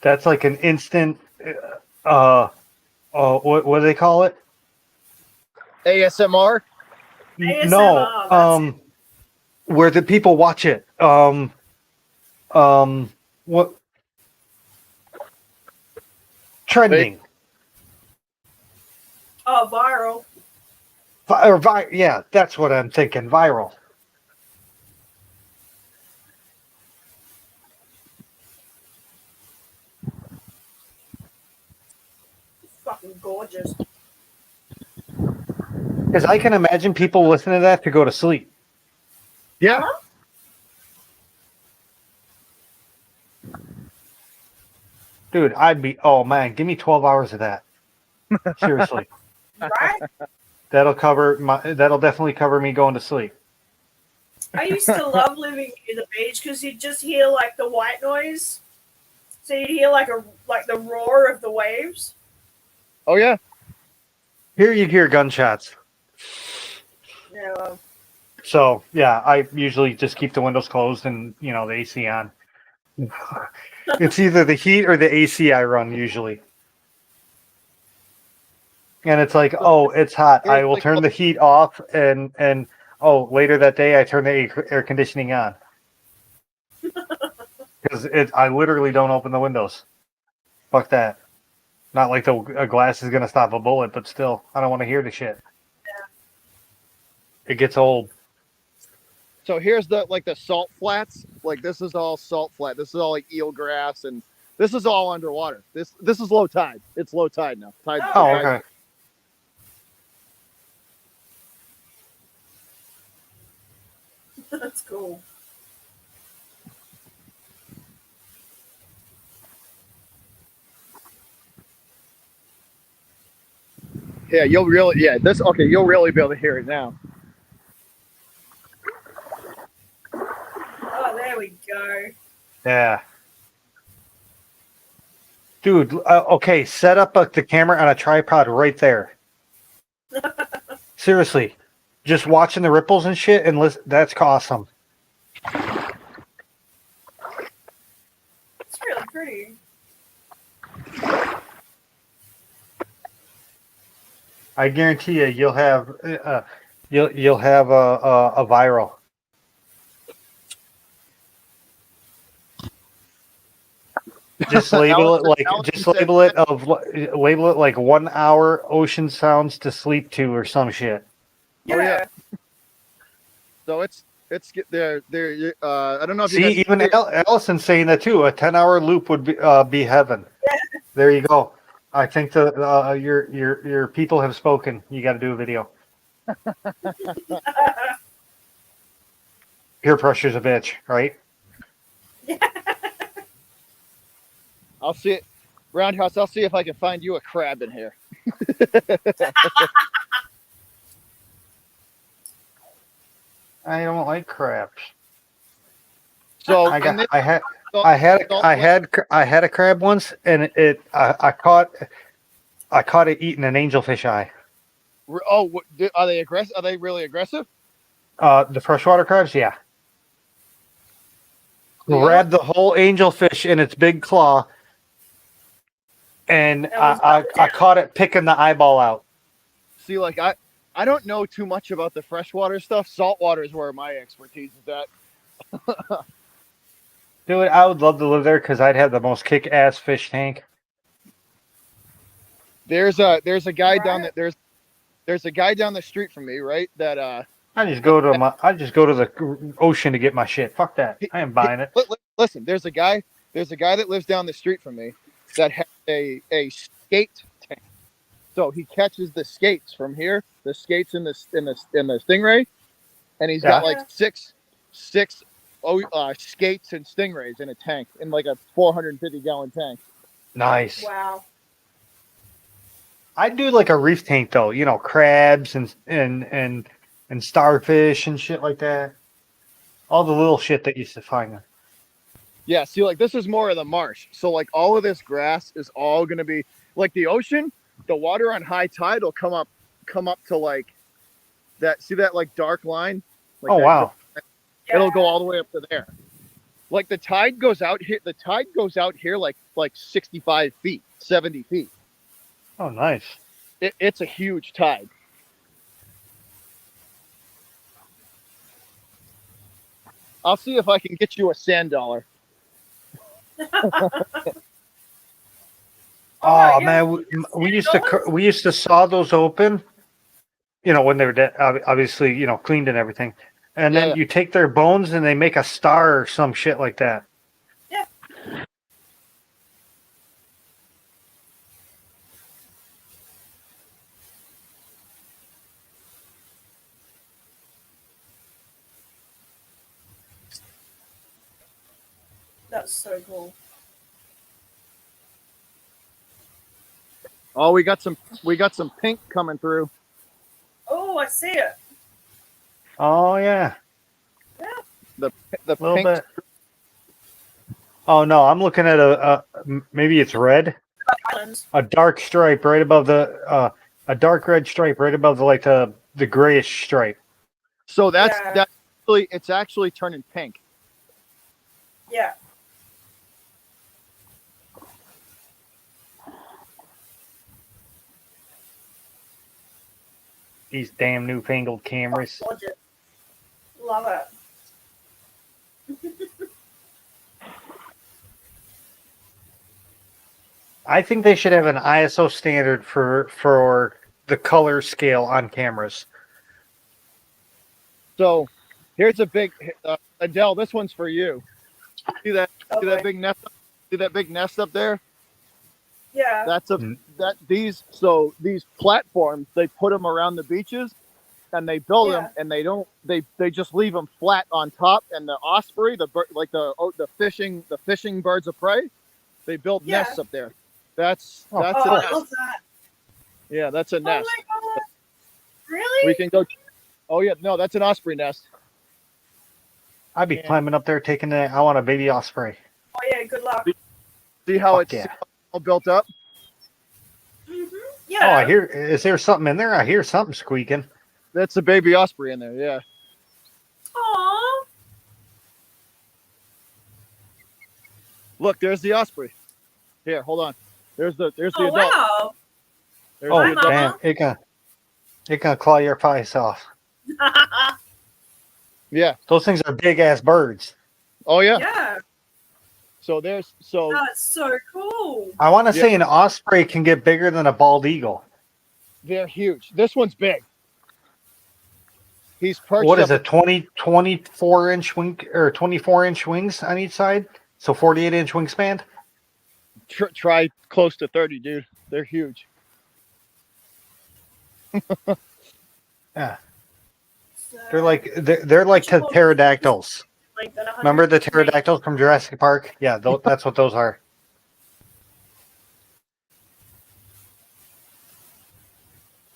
That's like an instant. What do they call it? ASMR. ASMR, No. Where the people watch it. What? Trending. Oh, viral. Yeah, that's what I'm thinking. Viral. Fucking gorgeous. Because I can imagine people listening to that to go to sleep. Yeah. Dude, I'd be. Oh man, give me 12 hours of that. Seriously, Right? that'll definitely cover me going to sleep. I used to love living near the beach because you'd just hear like the white noise. So you'd hear like the roar of the waves. Oh yeah. Here you hear gunshots. Yeah. Well, So yeah, I usually just keep the windows closed and the AC on. It's either the heat or the AC I run usually. And it's like, oh, it's hot. I will Like, turn the heat off, and oh, later that day I turn the air conditioning on because I literally don't open the windows. Fuck that. Not like a glass is gonna stop a bullet, but still, I don't want to hear the shit. It gets old. so here's the salt flats. Like this is all salt flat. This is all like eelgrass, and this is all underwater. This is low tide. It's low tide now. Oh, okay. That's cool. Yeah, you'll really you'll really be able to hear it now. Oh, there we go. Yeah. Dude, okay, set up the camera on a tripod right there. Seriously. Just watching the ripples and shit, and listen, that's awesome. It's really pretty. I guarantee you'll have you'll have a viral. Just label it like label it like 1 hour ocean sounds to sleep to or some shit. Yeah. Oh, yeah. So it's there. I don't know if you See, guys even Allison's saying that too. A 10-hour loop would be heaven. There you go. I think your people have spoken. You got to do a video. Peer pressure's a bitch, right? I'll see it. Roundhouse, I'll see if I can find you a crab in here. I don't like crabs. So I had a crab once, and I caught it eating an angelfish eye. Oh, are they aggressive? Are they really aggressive? The freshwater crabs, yeah. Grabbed the whole angelfish in its big claw, and I caught it picking the eyeball out. See, like I don't know too much about the freshwater stuff. Saltwater is where my expertise is at. Dude, I would love to live there because I'd have the most kick-ass fish tank. There's a guy down that there's a guy down the street from me, right? That I just go to the ocean to get my shit. Fuck that. I am buying it. Listen, there's a guy that lives down the street from me that has a skate tank. So he catches the skates from here, the skates in the stingray, and he's got like six skates and stingrays in a tank, in like a 450-gallon tank. Nice. Wow. I'd do like a reef tank though, you know, crabs and starfish and shit like that. All the little shit that you used to find there. Yeah, see, like this is more of the marsh. So like all of this grass is all gonna be like the ocean. The water on high tide will come up to like that. See that like dark line? Like wow. It'll go all the way up to there. Like the tide goes out here. The tide goes out here like 65 feet, 70 feet. Oh, nice. It's a huge tide. I'll see if I can get you a sand dollar. Oh man, we used to saw those open, you know, when they were dead, obviously, you know, cleaned and everything, and then you take their bones and they make a star or some shit like that. Yeah. That's so cool. Oh, we got some pink coming through. Oh, I see it. Oh yeah. The Little pink. bit. Oh no, I'm looking at a maybe it's red. A dark stripe right above the a dark red stripe right above the grayish stripe. So that's it's actually turning pink. Yeah. These damn newfangled cameras. Gorgeous. Love it. I think they should have an ISO standard for the color scale on cameras. So here's a big Adele. This one's for you. See that? See that big nest? See that big nest up there? Yeah. That's these platforms. They put them around the beaches, and they build them, and they just leave them flat on top. And the osprey, the fishing birds of prey, they build nests up there. That's I love that. Yeah, that's a nest. Oh my god! Really? We can go. Oh yeah, no, that's an osprey nest. I'd be climbing up there taking I want a baby osprey. Oh yeah, good luck. See how it's all built up? Mm-hmm. Oh, Yeah. I hear. Is there something in there? I hear something squeaking. That's a baby osprey in there. Yeah. Aww. Look, there's the osprey. Here, hold on. There's the adult. Wow. There's Oh the adult. damn! It can claw your face off. Yeah. Those things are big ass birds. Oh yeah. Yeah. So That's so cool. I want to say an osprey can get bigger than a bald eagle. they're huge. This one's big. He's perched. What is it? 24-inch wing or 24-inch wings on each side? So 48-inch wingspan. Try close to 30, dude. They're huge. Yeah. They're like pterodactyls. Remember the pterodactyls from Jurassic Park? Yeah, that's what those are.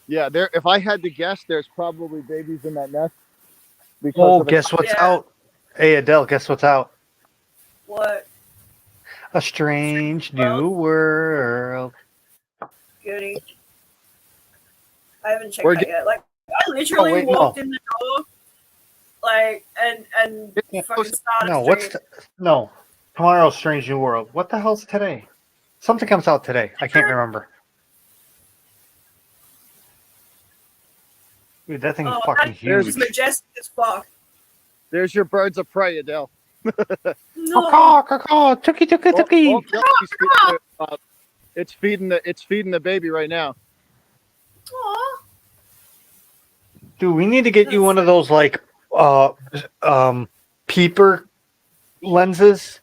Yeah, there. If I had to guess, there's probably babies in that nest. Oh, guess what's out? Hey, Adele, guess what's out? What? A strange new world. Goody. I haven't checked that yet. Like, I literally walked in the door, like, and fucking started. No, tomorrow's Strange New World. What the hell's today? Something comes out today. I can't remember. Dude, that thing's fucking huge. It's majestic as fuck. There's your birds of prey, Adele. No. Caw, tuki. It's feeding the baby right now. Aw. Dude, we need to get you one of those like peeper lenses,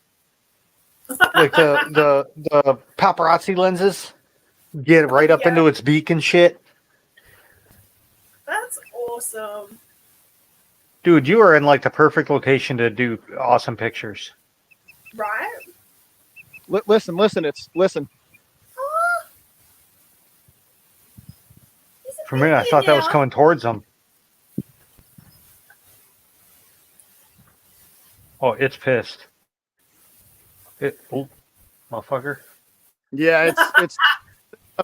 like the paparazzi lenses. Get it right up into its beak and shit. That's awesome. Dude, you are in like the perfect location to do awesome pictures. Right? Listen. Listen. For a minute, I thought that was coming towards them. Oh, it's pissed. Motherfucker. Yeah, it's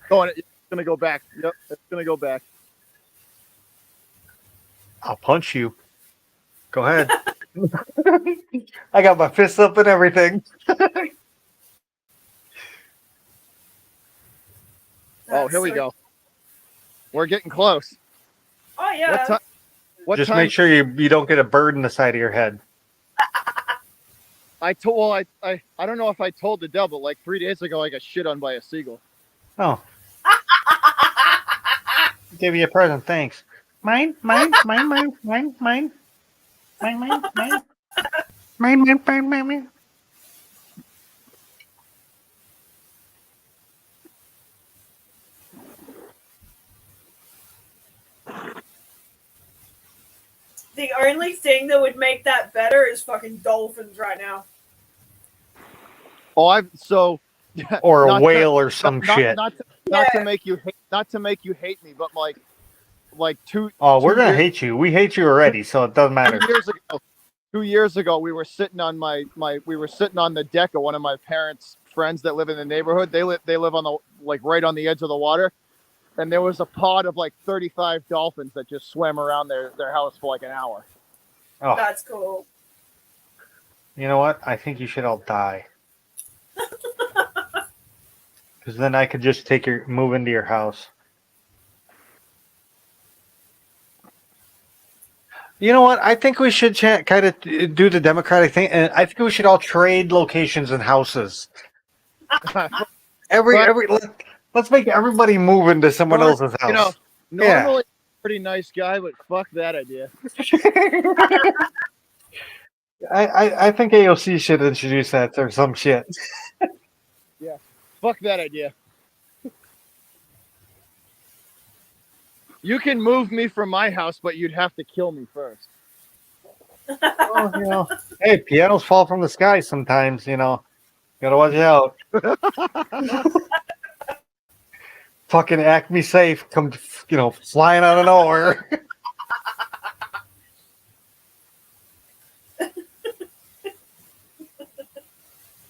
going. It's gonna go back. Yep, it's gonna go back. I'll punch you. Go ahead. I got my fists up and everything. Oh, here we go. We're getting close. Oh yeah. Just make sure you don't get a bird in the side of your head. I don't know if I told the devil, like 3 days ago I got shit on by a seagull. Oh. Give you a present, thanks. Mine. The only thing that would make that better is fucking dolphins right now. Oh, or a whale or some shit. Not to make you hate me, but like two. Oh, we're gonna hate you. We hate you already, so it doesn't matter. 2 years ago, we were sitting on the deck of one of my parents' friends that live in the neighborhood. They live on the right on the edge of the water, and there was a pod of like 35 dolphins that just swam around their house for like an hour. Oh, that's cool. You know what? I think you should all die. Because then I could just move into your house. You know what? I think we should kind of do the democratic thing, and I think we should all trade locations and houses. Let's make everybody move into someone else's house. You know, normally pretty nice guy, but fuck that idea. I think AOC should introduce that or some shit. Yeah, fuck that idea. You can move me from my house, but you'd have to kill me first. Well, you know, hey, pianos fall from the sky sometimes. You know, gotta watch out. Fucking Acme Safe come, you know, flying out of nowhere.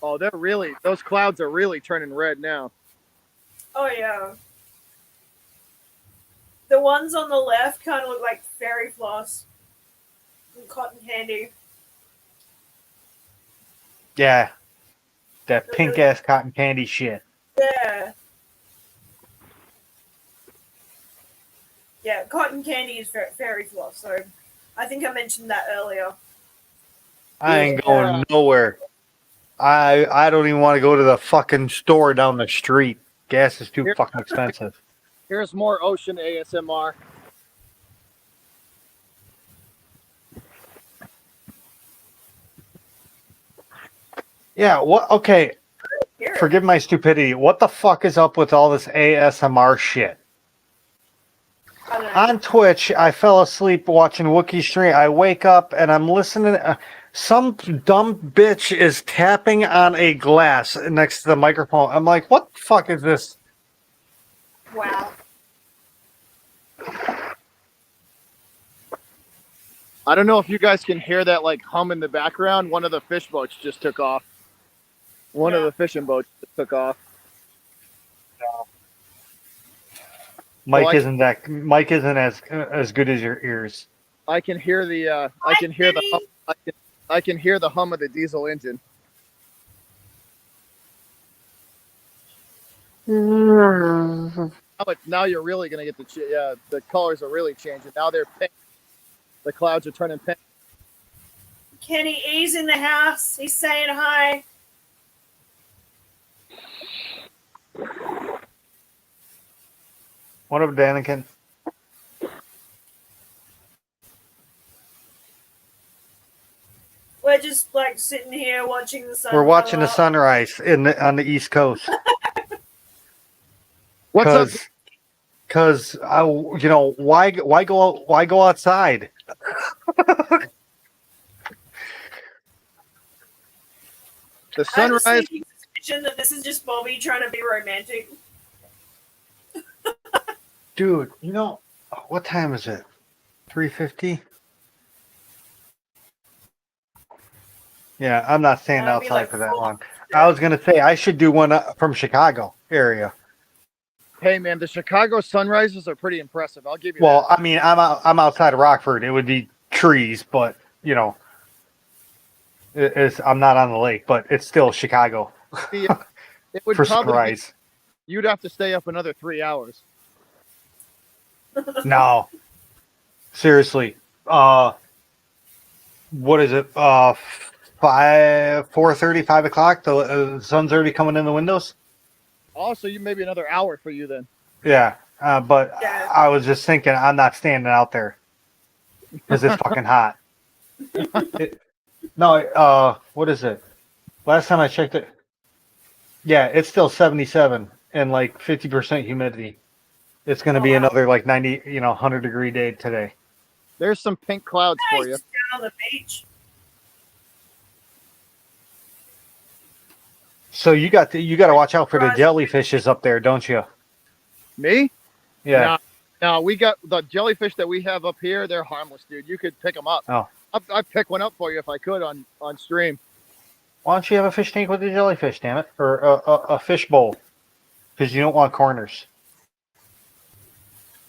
Oh, those clouds are really turning red now. Oh yeah. The ones on the left kind of look like fairy floss and cotton candy. Yeah, that pink ass cotton candy shit. Yeah. Yeah, cotton candy is fairy floss, so I think I mentioned that earlier. I ain't going nowhere. I don't even want to go to the fucking store down the street. Gas is too fucking expensive. Here's more ocean ASMR. Yeah, what? Okay, forgive my stupidity. What the fuck is up with all this ASMR shit? On Twitch, I fell asleep watching Wookiee stream. I wake up and I'm listening. Some dumb bitch is tapping on a glass next to the microphone. I'm like, what the fuck is this? Wow. I don't know if you guys can hear that like hum in the background. One of the fish boats just took off. One of the fishing boats just took off. Mike isn't as good as your ears. I can hear the I can hear the hum of the diesel engine. Now you're really gonna get the colors are really changing. Now they're pink. The clouds are turning pink. Kenny E's in the house. He's saying hi. What up, Daniken? We're just like sitting here watching the sun. We're watching the sunrise on the East Coast. What's up? Because you know, why go outside? The sunrise. I'm just thinking that this is just Bobby trying to be romantic. Dude, you know, what time is it? 3:50? Yeah, I'm not staying outside like for that long. I was going to say, I should do one from Chicago area. Hey, man, the Chicago sunrises are pretty impressive. I'll give you Well, that. I mean, I'm outside of Rockford. It would be trees, but, you know, I'm not on the lake, but it's still Chicago. It would for probably sunrise. You'd have to stay up another 3 hours. No. Seriously. What is it? 4:30, 5 o'clock? The sun's already coming in the windows? Also, you maybe another hour for you then. Yeah. But I was just thinking, I'm not standing out there because it's fucking hot. What is it? Last time I checked it. Yeah, it's still 77 and like 50% humidity. It's going to be another like 90, 100-degree day today. There's some pink clouds for you. Down on the beach. So you got to watch out for the jellyfishes up there, don't you? Me? Yeah. No, we got the jellyfish that we have up here. They're harmless, dude. You could pick them up. Oh. I'd pick one up for you if I could on stream. Why don't you have a fish tank with a jellyfish, damn it? Or a fish bowl. Because you don't want corners.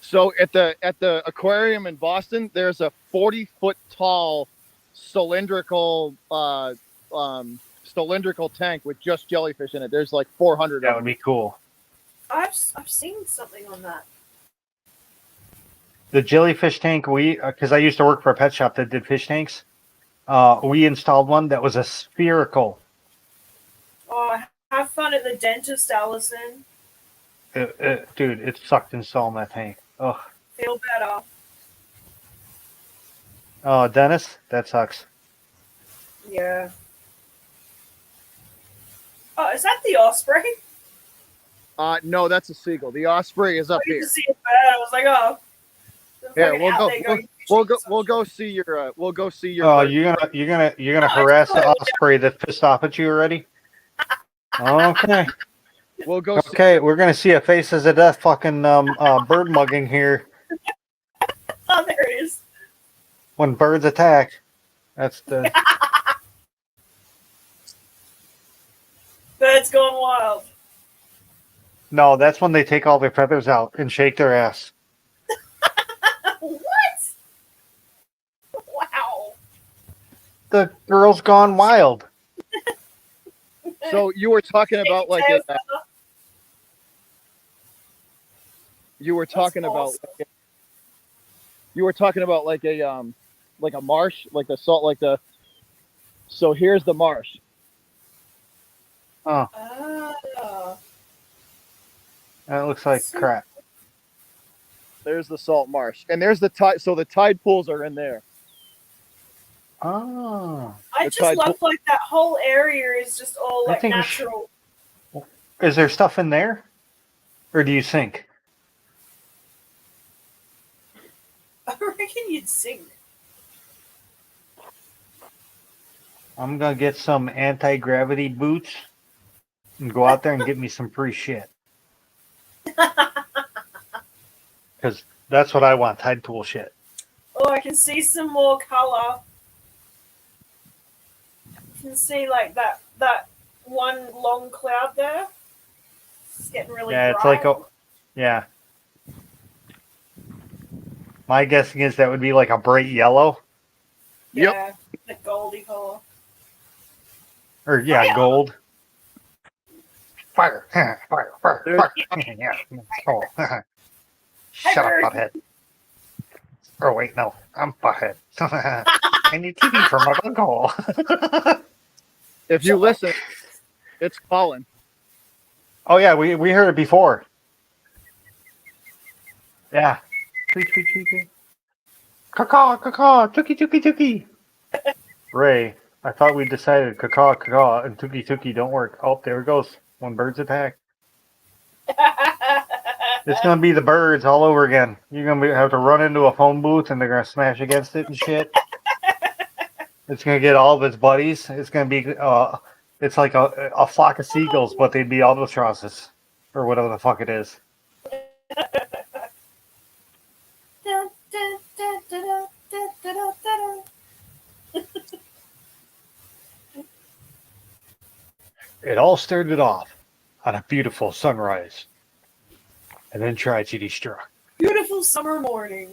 So at the aquarium in Boston, there's a 40-foot tall cylindrical tank with just jellyfish in it. There's like 400 That of would them. be cool. I've seen something on that. The jellyfish tank, because I used to work for a pet shop that did fish tanks. We installed one that was a spherical. Oh, have fun at the dentist, Allison. Dude, it sucked installing that tank. Oh, Feel better. oh, Dennis, that sucks. Yeah. Oh, is that the osprey? No, that's a seagull. The osprey is up I here. didn't see it bad. I was like, oh. Here, Fucking we'll out go. there going, We'll go see your. We'll go see your. Oh, bird. you're gonna No, harass it's the cool. osprey that's pissed off at you already? Okay. We'll go. See, Okay, we're gonna see a faces of death fucking bird mugging here Oh, there it is. when birds attack. That's the Birds gone wild. no. That's when they take all their feathers out and shake their ass. What? Wow. The girl's gone wild. so you were talking about like a. You were talking about. awesome. You were talking about like a marsh, like the salt, like the. So here's the marsh. Oh, Ah. that looks like crap. There's the salt marsh, and there's the tide. So the tide pools are in there. Oh, I The just tide love like that whole area is just all I like think we should- natural. is there stuff in there, or do you think? I reckon you'd sink. I'm gonna get some anti-gravity boots and go out there and get me some free shit. Because that's what I want, tide pool shit. Oh, I can see some more color. You can see like that one long cloud there. It's getting really Yeah, it's bright. like yeah. My guessing is that would be like a bright yellow, Yep. Yeah, the goldy color. or yeah, Fire. gold. Fire, fire, fire, There's- fire. Yeah, oh. Shut up, butthead. Oh wait, no, I'm butthead. I need TV for my goal. If you listen, it's calling. Oh yeah, we heard it before. Yeah. Tweet, tweet, tweet, tweet. Caw, caw, tookie, tookie, tookie. Ray, I thought we decided caw, caw, and tookie, tookie don't work. Oh, there it goes. When birds attack. It's gonna be the birds all over again. You're gonna have to run into a phone booth and they're gonna smash against it and shit. It's gonna get all of its buddies. It's gonna be it's like a flock of seagulls, but they'd be albatrosses or whatever the fuck it is. It all started off on a beautiful sunrise, and then tragedy struck. Beautiful summer morning.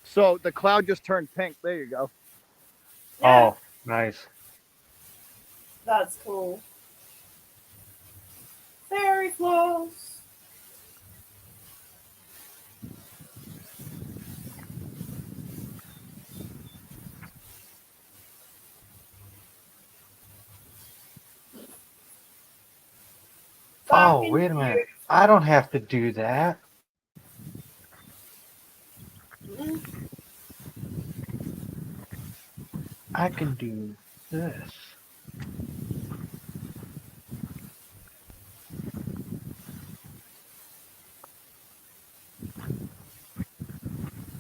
So the cloud just turned pink. There you go. Yeah, Oh, nice. that's cool. Very close. Oh, Fucking wait a minute. I don't have to do that. beautiful. I can do this.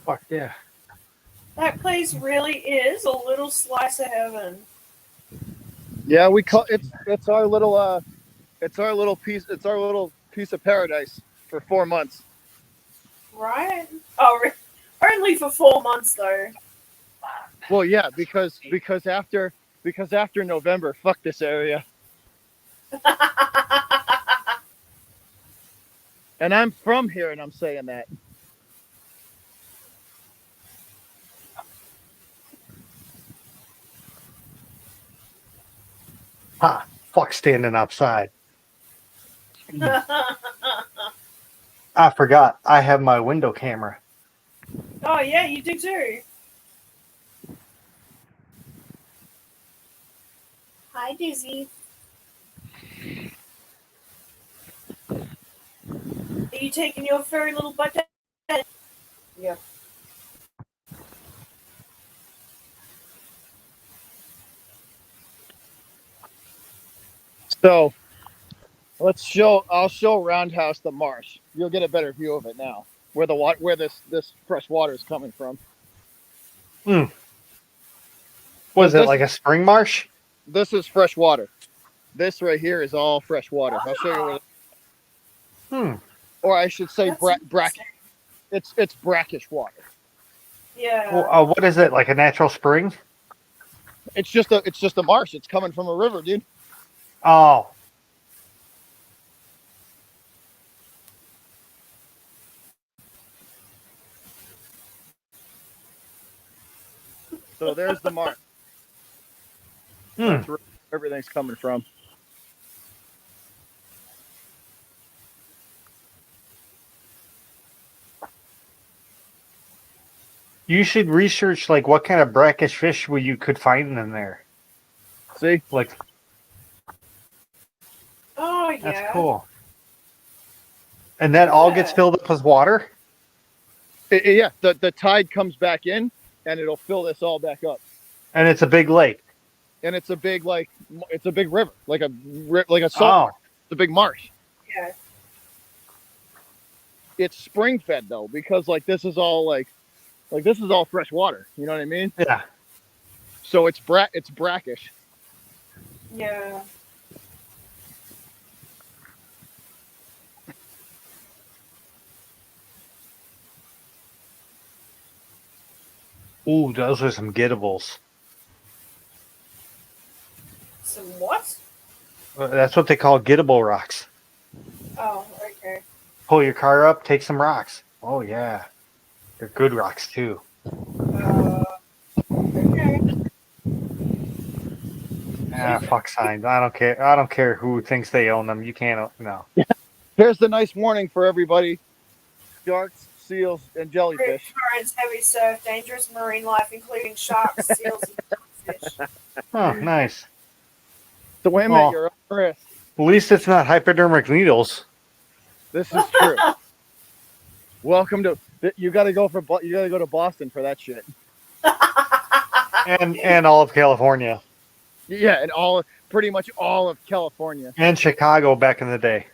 Fuck yeah. That place really is a little slice of heaven. Yeah, we call it's our little piece of paradise for 4 months. Right? Oh, only for 4 months though. Well, yeah, because after November, fuck this area. And I'm from here, and I'm saying that. Ha! Fuck standing outside. I forgot. I have my window camera. Oh yeah, you do too. Hi, Dizzy. Are you taking your furry little butt down? Yeah. So I'll show Roundhouse the marsh. You'll get a better view of it now, where this fresh water is coming from. Was it This- like a spring marsh? This is fresh water. This right here is all fresh water. I'll show you where. Or I should say, That's brackish. It's brackish water. Yeah. What is it? Like a natural spring? It's just a marsh. It's coming from a river, dude. Oh, So there's the marsh. That's where everything's coming from. you should research like what kind of brackish fish you could find in there. See? Like Oh yeah. that's cool. And that all gets filled up with water. Yeah, the tide comes back in, and it'll fill this all back up. And it's a big lake. And it's a big it's a big river, like a salt. Oh, It's a big marsh. Yeah. It's spring fed though, because this is all this is all fresh water. You know what I mean? yeah. So it's brackish. Yeah. Ooh, those are some gettables. Some what? That's what they call gettable rocks. Oh, okay. Pull your car up, take some rocks. Oh yeah, they're good rocks too. Okay. Fuck signs. I don't care. I don't care who thinks they own them. You can't. No. Here's the nice warning for everybody: sharks, seals, and jellyfish. Rip currents, heavy surf, dangerous marine life, including sharks, seals, and jellyfish. Oh, nice. Swim Oh. at your own risk. At least it's not hypodermic needles. This is true. Welcome to. You got to go to Boston for that shit. And all of California. Yeah, and pretty much all of California. And Chicago back in the day.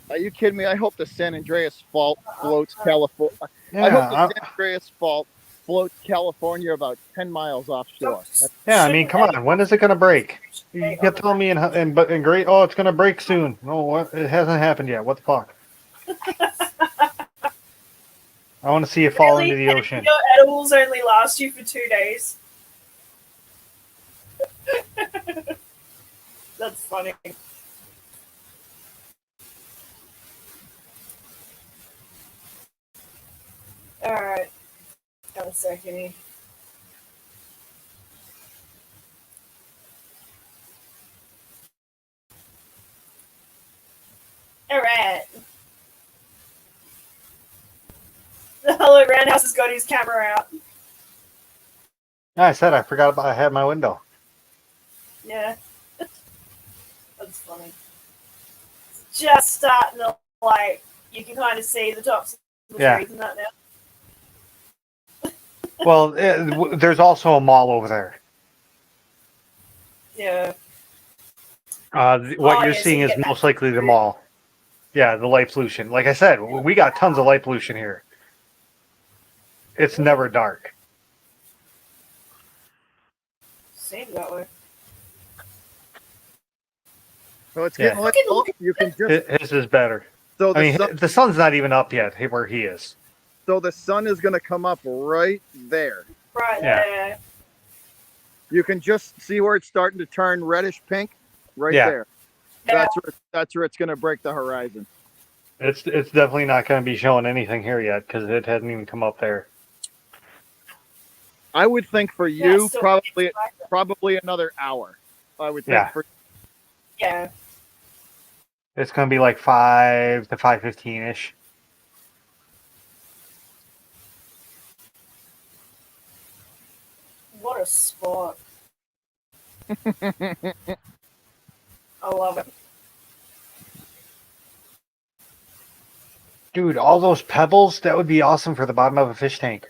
Are you kidding me? I hope the San Andreas Fault floats California. I Yeah, hope the San Andreas Fault floats California about 10 miles offshore. yeah. I mean, come on. When is it going to break? You kept telling me in great. Oh, it's going to break soon. No, what? It hasn't happened yet. What the fuck? I want to see it fall into the ocean. Your edibles only last you for 2 days. That's funny. Alright. Got a second. Alright. The Hello Roundhouse has got his camera out. I said I forgot about. I had my window. Yeah. That's funny. It's just starting to, you can kind of see the tops of the trees and that now. Well, there's also a mall over there. Yeah. What you're seeing is most likely the mall. Yeah, the light pollution. Like I said, we got tons of light pollution here. It's never dark. Seems that way. So it's getting late. You can just. His is better. So the sun's not even up yet where he is. So the sun is going to come up right there. Right Yeah. there. You can just see where it's starting to turn reddish pink, right there. Yeah. That's where it's going to break the horizon. It's definitely not going to be showing anything here yet because it hasn't even come up there. I would think for you so probably another hour. I would think Yeah. for Yeah. It's going to be like 5 to 5:15 ish. What a spot. I love it. Dude, all those pebbles, that would be awesome for the bottom of a fish tank.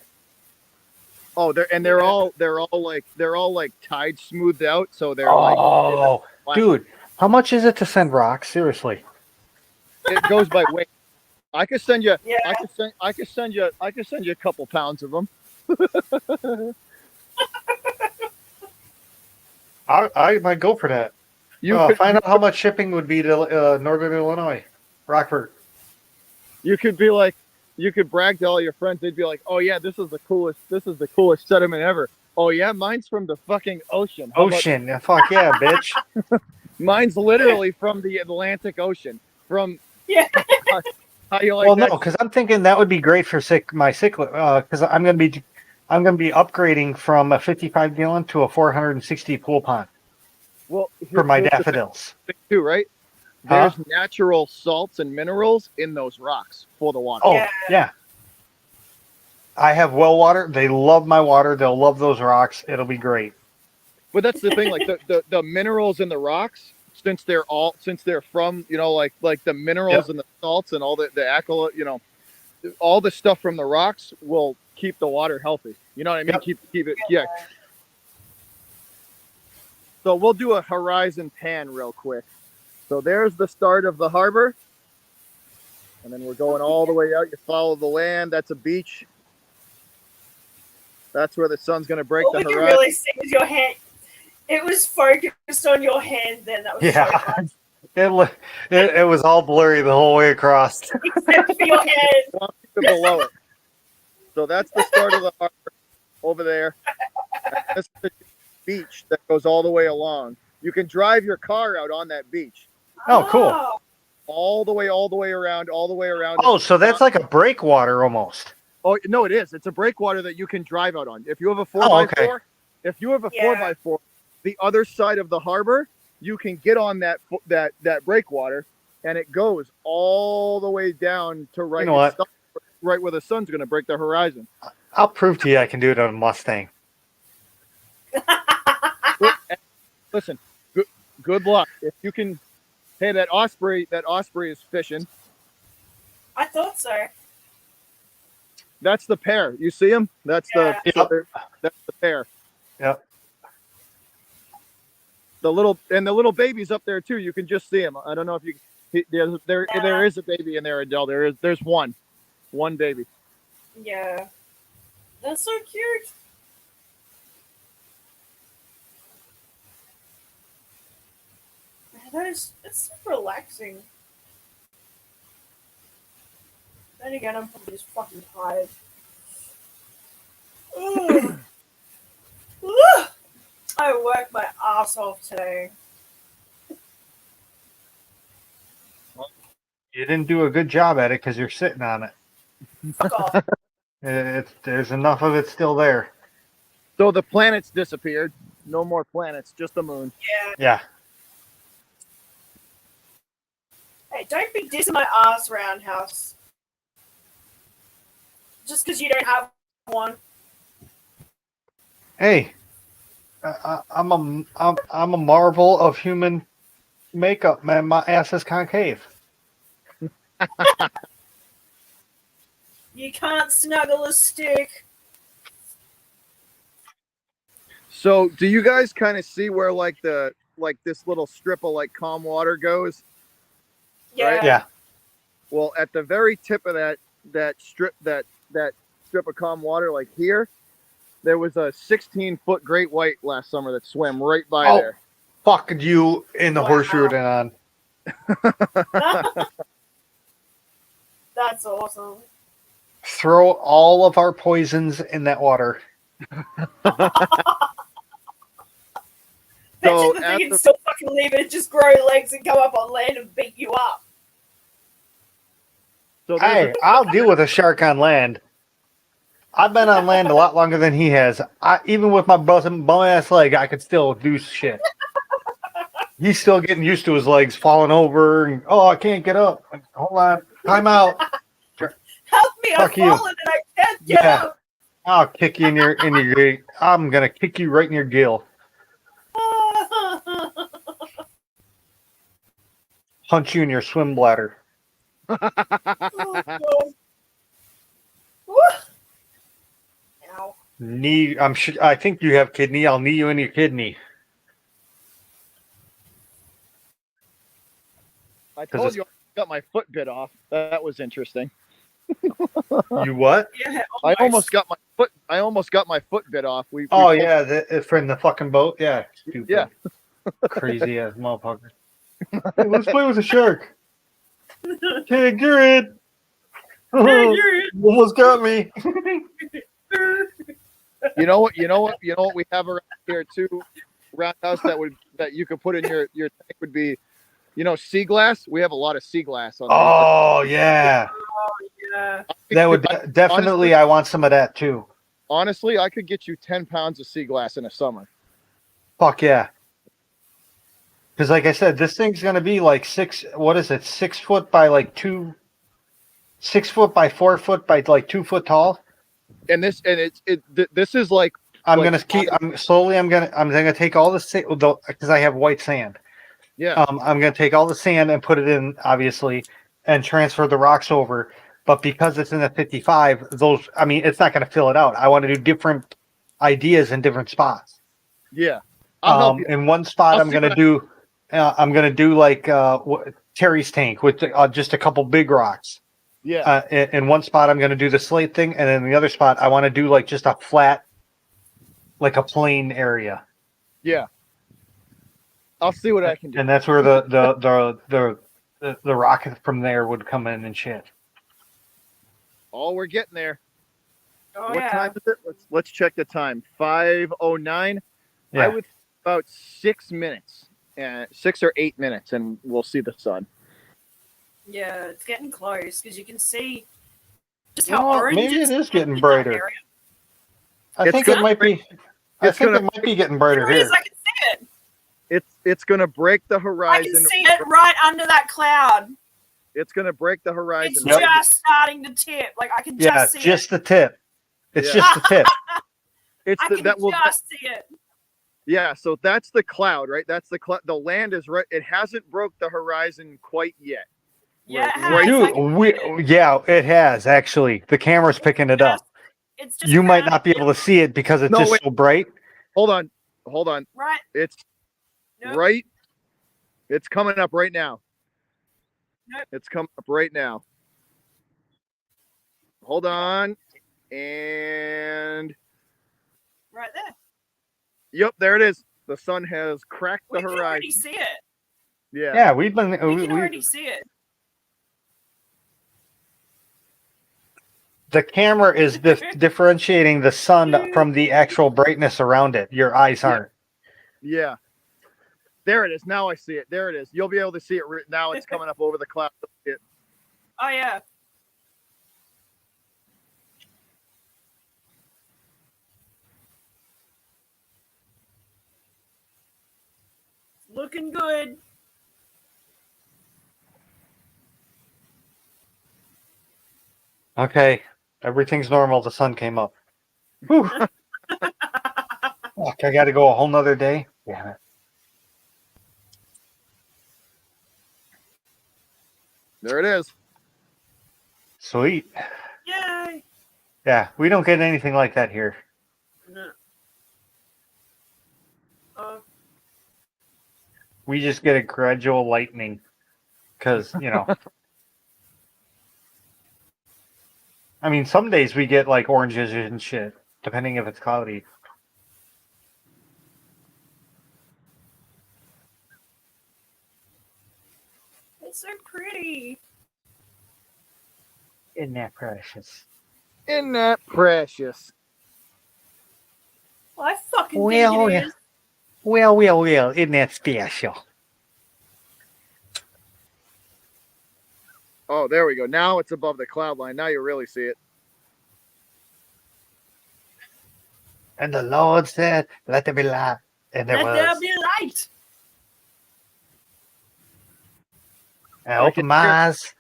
Oh, they're all like tide smoothed out, so they're Oh, dude, how much is it to send rocks? Seriously. it goes by weight. I could send you. Yeah. I could send you a couple pounds of them. I might go for that. You Find out how much shipping would be to Northern Illinois, Rockford. You could be like, you could brag to all your friends. They'd be like, "Oh yeah, this is the coolest sediment ever." Oh yeah, mine's from the fucking ocean. How about- Ocean, fuck yeah, bitch. mine's literally from the Atlantic Ocean. From Yeah. how you like Well, that? no, because I'm thinking that would be great for my cichlid. Because I'm gonna be upgrading from a 55 gallon to a 460 pool pond Well, for my here's the daffodils. thing too, right? Huh? There's natural salts and minerals in those rocks for the water. Oh yeah. I have well water. They love my water. They'll love those rocks. It'll be great. But that's the thing, like the minerals in the rocks, since they're from, like the minerals and the salts and all the accolade, all the stuff from the rocks will keep the water healthy. You know what I mean? Yep. Keep it, yeah. So we'll do a horizon pan real quick. So there's the start of the harbor. And then we're going all the way out. You follow the land. That's a beach. That's where the sun's going to break All the we can horizon. really see was your hand. It was focused on your hand then. That was so Yeah. fun. It was all blurry the whole way across. Except for your hand. Below it. So that's the start of the harbor over there. And this is the beach that goes all the way along. You can drive your car out on that beach. Oh, cool. All the way around. Oh, so that's like a breakwater almost. Oh no, it is. It's a breakwater that you can drive out on. If you have a 4x4, okay. if you have a Yeah. 4x4, the other side of the harbor, you can get on that breakwater, and it goes all the way down to right. You know what? Stop right where the sun's going to break the horizon. I'll prove to you I can do it on a Mustang. Listen, good luck. If you can, hey, that osprey is fishing. I thought so. That's the pair. You see him? That's Yeah. that's the pair. Yep. The little baby's up there too. You can just see him. I don't know if you. There is a baby in there, Adele. There's one baby. Yeah. That's so cute. It's so relaxing. Then again, I'm probably just fucking tired. Ugh. Ugh. I worked my ass off today. You didn't do a good job at it because you're sitting on it. Fuck off. There's enough of it still there. So the planets disappeared. No more planets, just the moon. Yeah. Yeah. Hey, don't be dissing my ass, Roundhouse. Just because you don't have one. Hey, I'm a marvel of human makeup, man. My ass is concave. You can't snuggle a stick. So do you guys kind of see where like this little strip of like calm water goes? Yeah. Yeah. Well, at the very tip of that strip of calm water, like here, there was a 16-foot great white last summer that swam right by Oh. there. Fuck you in the Wow. horseshoe on. That's awesome. Throw all of our poisons in that water. Imagine the thing and still fucking leave it and just grow legs and go up on land and beat you up. So Hey, I'll deal with a shark on land. I've been on land a lot longer than he has. Even with my bum ass leg, I could still do shit. He's still getting used to his legs falling over. And, oh, I can't get up. Hold on. Time out. Help me! I've Fuck you. fallen and I can't get Yeah. up. I'll kick you in your I'm gonna kick you right in your gill. Punch you in your swim bladder. Oh, God. Woo. Ow. Knee. I think you have kidney. I'll knee you in your kidney. I told you I got my foot bit off. That was interesting. You what? Yeah, I almost got my foot bit off. We Oh pulled- yeah, from the fucking boat. Yeah, stupid. Yeah. Crazy ass motherfucker. Hey, let's play with a shark. Can't get it. Almost got me. You know what we have around here too, roundhouse that you could put in your tank would be, sea glass. We have a lot of sea glass on. Oh yeah, Yeah. that would definitely. I want some of that too. Honestly, I could get you 10 pounds of sea glass in a summer. Fuck yeah. Because like I said, this thing's gonna be like 6 foot by like 6 foot by 4 foot by like 2 foot tall. And this is like I'm like, gonna keep. I'm gonna take all the because I have white sand. yeah. I'm gonna take all the sand and put it in, obviously, and transfer the rocks over. But because it's in a 55, it's not gonna fill it out. I want to do different ideas in different spots. Yeah. I'll help you. In one spot, I'm gonna do like Terry's tank with just a couple big rocks. Yeah. In one spot, I'm gonna do the slate thing, and in the other spot, I want to do like just a flat, like a plain area. Yeah. I'll see what I can do. And that's where the rocket from there would come in and shit. Oh, we're getting there. Oh, What yeah. time is it? Let's check the time. 5:09. Yeah. I would about 6 minutes, 6 or 8 minutes, and we'll see the sun. Yeah, it's getting close because you can see just You how know what? orange Maybe it is getting in that brighter. area. I It's think gonna it might be. It might be getting brighter There it here. is, I can see it. It's gonna break the I can horizon. see it right under that cloud. It's gonna break the horizon. It's Yep. just starting to tip. Like I can Yeah, just see just it. the tip. It's Yeah. just the tip. It's I can just see it. yeah. So that's the cloud, right? That's the cloud. The land is right. It hasn't broke the horizon quite yet. Yeah, it We're has. right- I Dude, can see it. yeah, it has actually. The camera's picking it up. It's just You might round- not be able to see it because it's No, just wait. so bright. Hold on. right. It's Nope. right. It's coming up right now. Nope. It's coming up right now. Hold on. And Right there. yep, there it is. The sun has cracked the We can already horizon. see it. Yeah. Yeah, we've been. We can already see it. The camera is differentiating the sun from the actual brightness around it. Your eyes aren't. Yeah. There it is. Now I see it. There it is. You'll be able to see it now. It's coming up over the cloud. Oh yeah. Looking good. Okay, everything's normal. The sun came up. Whew. Fuck, I got to go a whole nother day. Damn it. There it is. Sweet. Yay. Yeah, we don't get anything like that here. No. We just get a gradual lightning because, I mean, some days we get like oranges and shit, depending if it's cloudy. It's so pretty. Isn't that precious? Isn't that precious? Well, I fucking Well, think it yeah. is. Well, isn't that special? Oh, there we go. Now it's above the cloud line. Now you really see it. And the Lord said, let there be light. And there Let there was. be light. Open my eyes.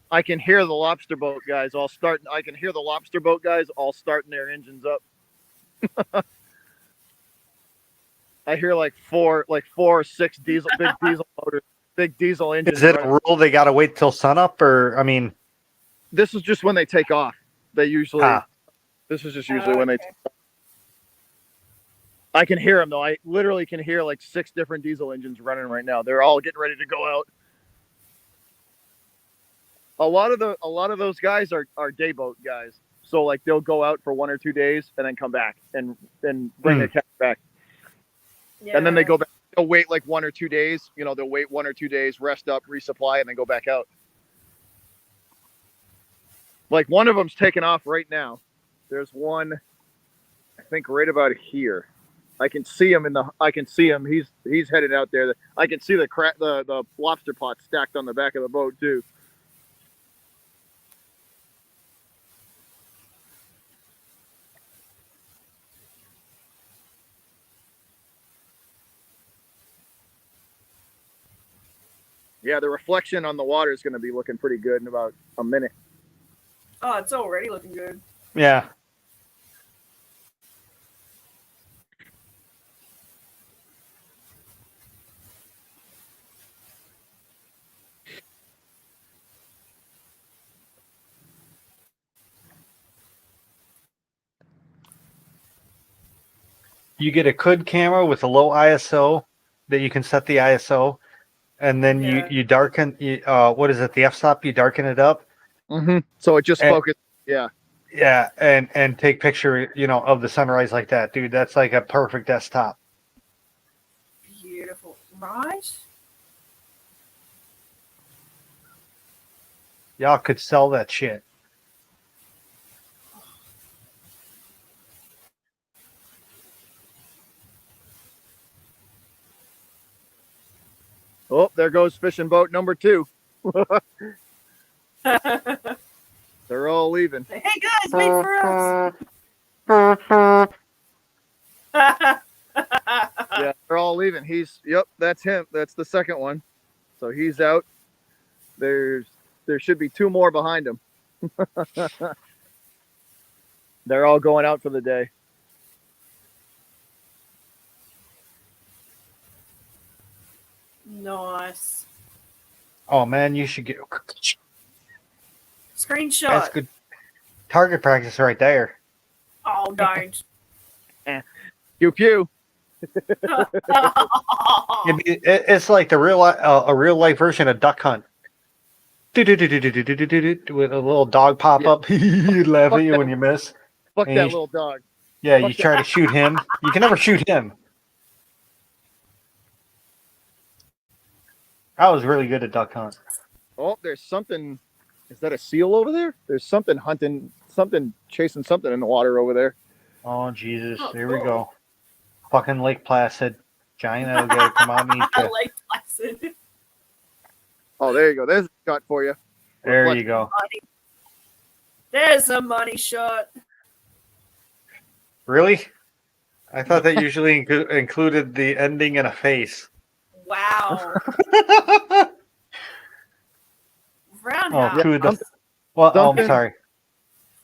I can hear the lobster boat guys all starting. I can hear the lobster boat guys all starting their engines up. I hear like four or six big diesel motors, big diesel engines. Is it a running. rule they got to wait till sunup, or I mean, This is just when they take off. They usually. This is just usually when they. I can hear them though. I literally can hear like 6 different diesel engines running right now. They're all getting ready to go out. A lot of those guys are day boat guys. So like they'll go out for 1 or 2 days and then come back and bring their cat back. Yeah. And then they go back. They'll wait like 1 or 2 days. You know, they'll wait 1 or 2 days, rest up, resupply, and then go back out. Like one of them's taking off right now. There's one, I think, right about here. I can see him He's headed out there. I can see the lobster pot stacked on the back of the boat too. Yeah, the reflection on the water is going to be looking pretty good in about a minute. Oh, it's already looking good. yeah. You get a CUD camera with a low ISO that you can set the ISO, and then you darken. What is it? The f-stop. You darken it up. Mm-hmm. So it just focuses. Yeah. Yeah, and take picture, of the sunrise like that, dude. That's like a perfect desktop. Beautiful, right? Y'all could sell that shit. Oh, there goes fishing boat number 2. They're all leaving. Hey guys, wait for us. Yeah, they're all leaving. That's him. That's the second one. So he's out. There should be 2 more behind him. They're all going out for the day. Nice. Oh man, you should get Screenshot. That's good target practice right there. Oh, don't. Pew pew. It's like the a real life version of Duck Hunt. With a little dog pop up, he'd laugh at you when you miss. Fuck that little dog. Yeah, you try to shoot him. You can never shoot him. I was really good at Duck Hunt. Oh, there's something. Is that a seal over there? There's something chasing something in the water over there. Oh, Jesus. Here we go. Fucking Lake Placid. Giant alligator. Come on, me. Lake Placid. Oh, there you go. There's a shot for you. There you go. There's a money shot. Really? I thought that usually included the ending in a face. Wow. Roundhouse. I'm sorry.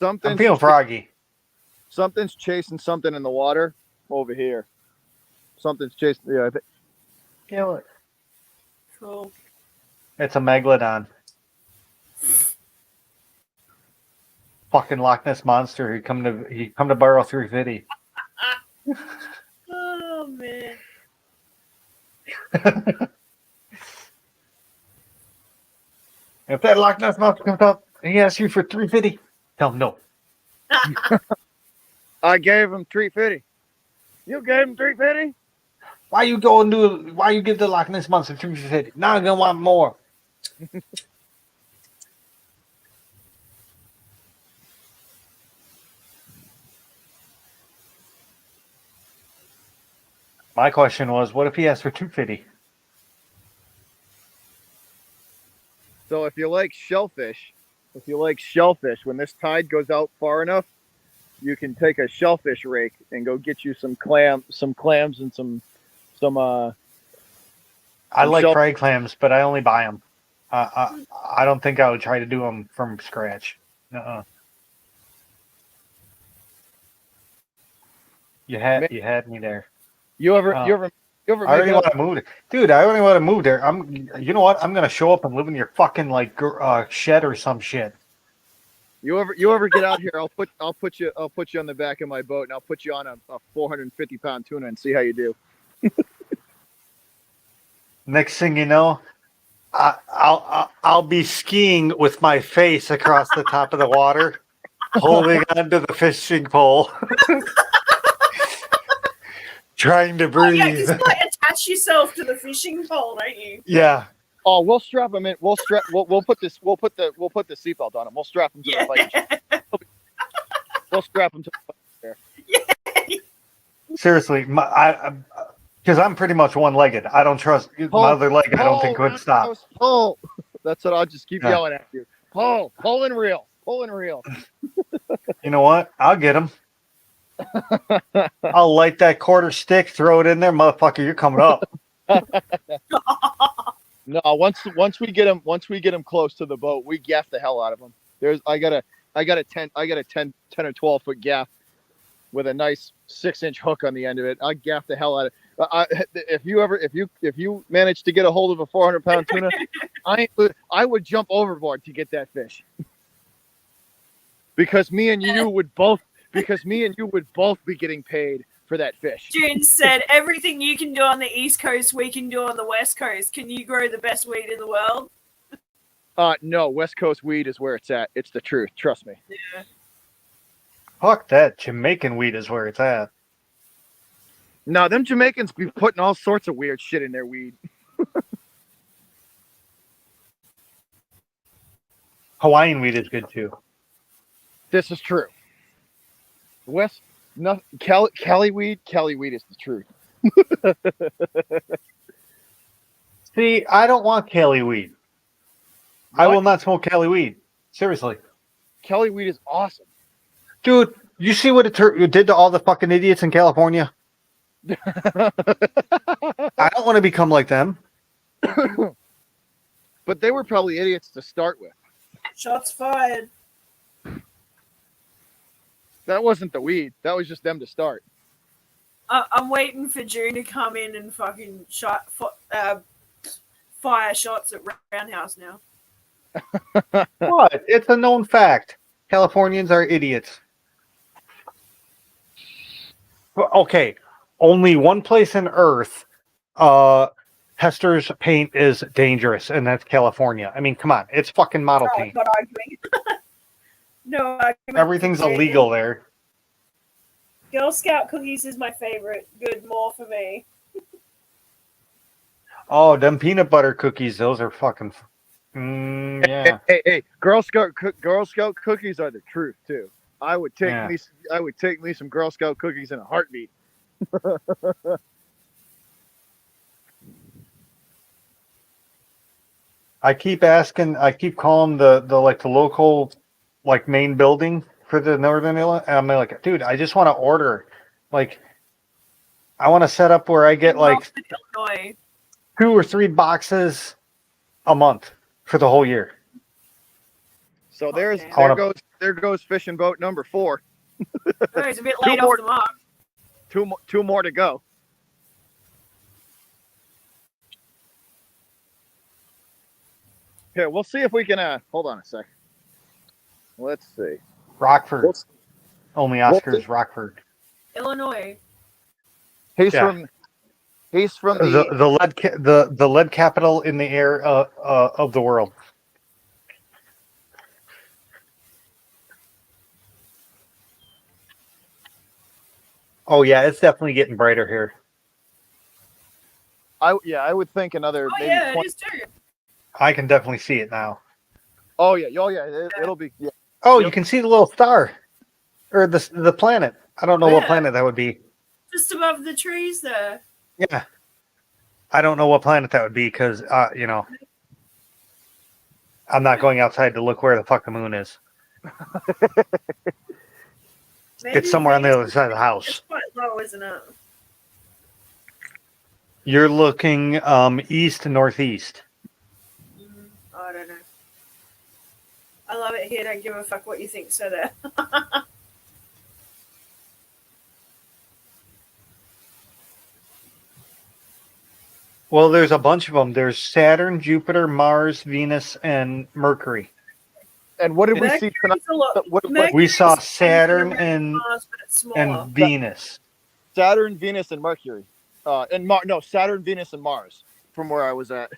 I'm feeling froggy. Something's chasing something in the water over here. Something's chasing. Yeah, I think. Yeah, look. Cool. It's a megalodon. Fucking Loch Ness monster. He come to borrow 350. Oh man. If that Loch Ness monster comes up and he asks you for 350, tell him no. I gave him 350. You gave him 350? Why you give the Loch Ness monster 350? Now I'm gonna want more. My question was, what if he asked for 250? So if you like shellfish, when this tide goes out far enough, you can take a shellfish rake and go get you some clams and some. I like fried clams, but I only buy them. I don't think I would try to do them from scratch. You had me there. You ever I make already it want up? to move, dude. I already want to move there. You know what? I'm gonna show up and live in your fucking like shed or some shit. You ever get out here? I'll put you on the back of my boat and I'll put you on a 450-pound tuna and see how you do. Next thing you know, I'll be skiing with my face across the top of the water, holding onto the fishing pole, trying to Oh, breathe. yeah, because you like attach yourself to the fishing pole, don't you? Yeah. Oh, we'll strap them in. We'll put the seatbelt on them. We'll strap them to the bike. We'll strap them to the Yeah. Seriously, because I'm pretty much one-legged. I don't trust my other leg. I don't think would stop. Pull. That's what I'll just keep Yeah. yelling at you. Pull and reel. You know what? I'll get him. I'll light that quarter stick, throw it in there, motherfucker. You're coming up. No, once we get them close to the boat, we gaff the hell out of them. I got a 10 or 12 foot gaff with a nice 6-inch hook on the end of it. I gaff the hell out of it. If you manage to get a hold of a 400-pound tuna, I would jump overboard to get that fish. Because me and you would both be getting paid for that fish. June said, everything you can do on the East Coast, we can do on the West Coast. Can you grow the best weed in the world? No, West Coast weed is where it's at. It's the truth. Trust me. Yeah. Fuck that. Jamaican weed is where it's at. No, them Jamaicans be putting all sorts of weird shit in their weed. Hawaiian weed is good too. This is true. Cali weed is the truth. See, I don't want Cali weed. I will not smoke Cali weed. Seriously. Cali weed is awesome. Dude, you see what it did to all the fucking idiots in California? I don't want to become like them. But they were probably idiots to start with. Shots fired. That wasn't the weed. That was just them to start. I'm waiting for June to come in and fucking fire shots at Roundhouse now. What? It's a known fact. Californians are idiots. Okay, only one place on Earth, Hester's paint is dangerous, and that's California. I mean, come on, it's fucking model paint. Not arguing. No argument. Everything's illegal there. Girl Scout cookies is my favorite. Good, more for me. Oh, them peanut butter cookies, those are fucking. Yeah. Hey, Girl Scout cookies are the truth too. I would take me some Girl Scout cookies in a heartbeat. I keep calling the local like main building for the Northern Illinois, and I'm like, dude, I just want to order, like, I want to set up where I get like Illinois. 2 or 3 boxes a month for the whole year. So there goes fishing boat number 4. Oh, it's a bit late off the mark. Two more to go. Here, we'll see if we can. Hold on a sec. Let's see. Rockford. Only Oscar's Rockford. Illinois. He's from the lead capital in the air of the world. Oh yeah, it's definitely getting brighter here. I would think another. Oh maybe yeah, 20. it is too. I can definitely see it now. Oh yeah, it'll be. Yeah. Oh, you can see the little star, or the planet. I don't know what planet that would be. Just above the trees there. Yeah, I don't know what planet that would be because I'm not going outside to look where the fuck the moon is. Maybe It's somewhere on the other side of the house. It's quite low, isn't it? You're looking east to northeast. I I love it here. Don't give a fuck what you think. So there. Well, there's a bunch of them. There's Saturn, Jupiter, Mars, Venus, and Mercury. And what did we see tonight? Mercury's a lot. What, We saw Mercury's Saturn around and Mars, but it's smaller. and Venus. Saturn, Venus, and Mercury. No, Saturn, Venus, and Mars. From where I was at.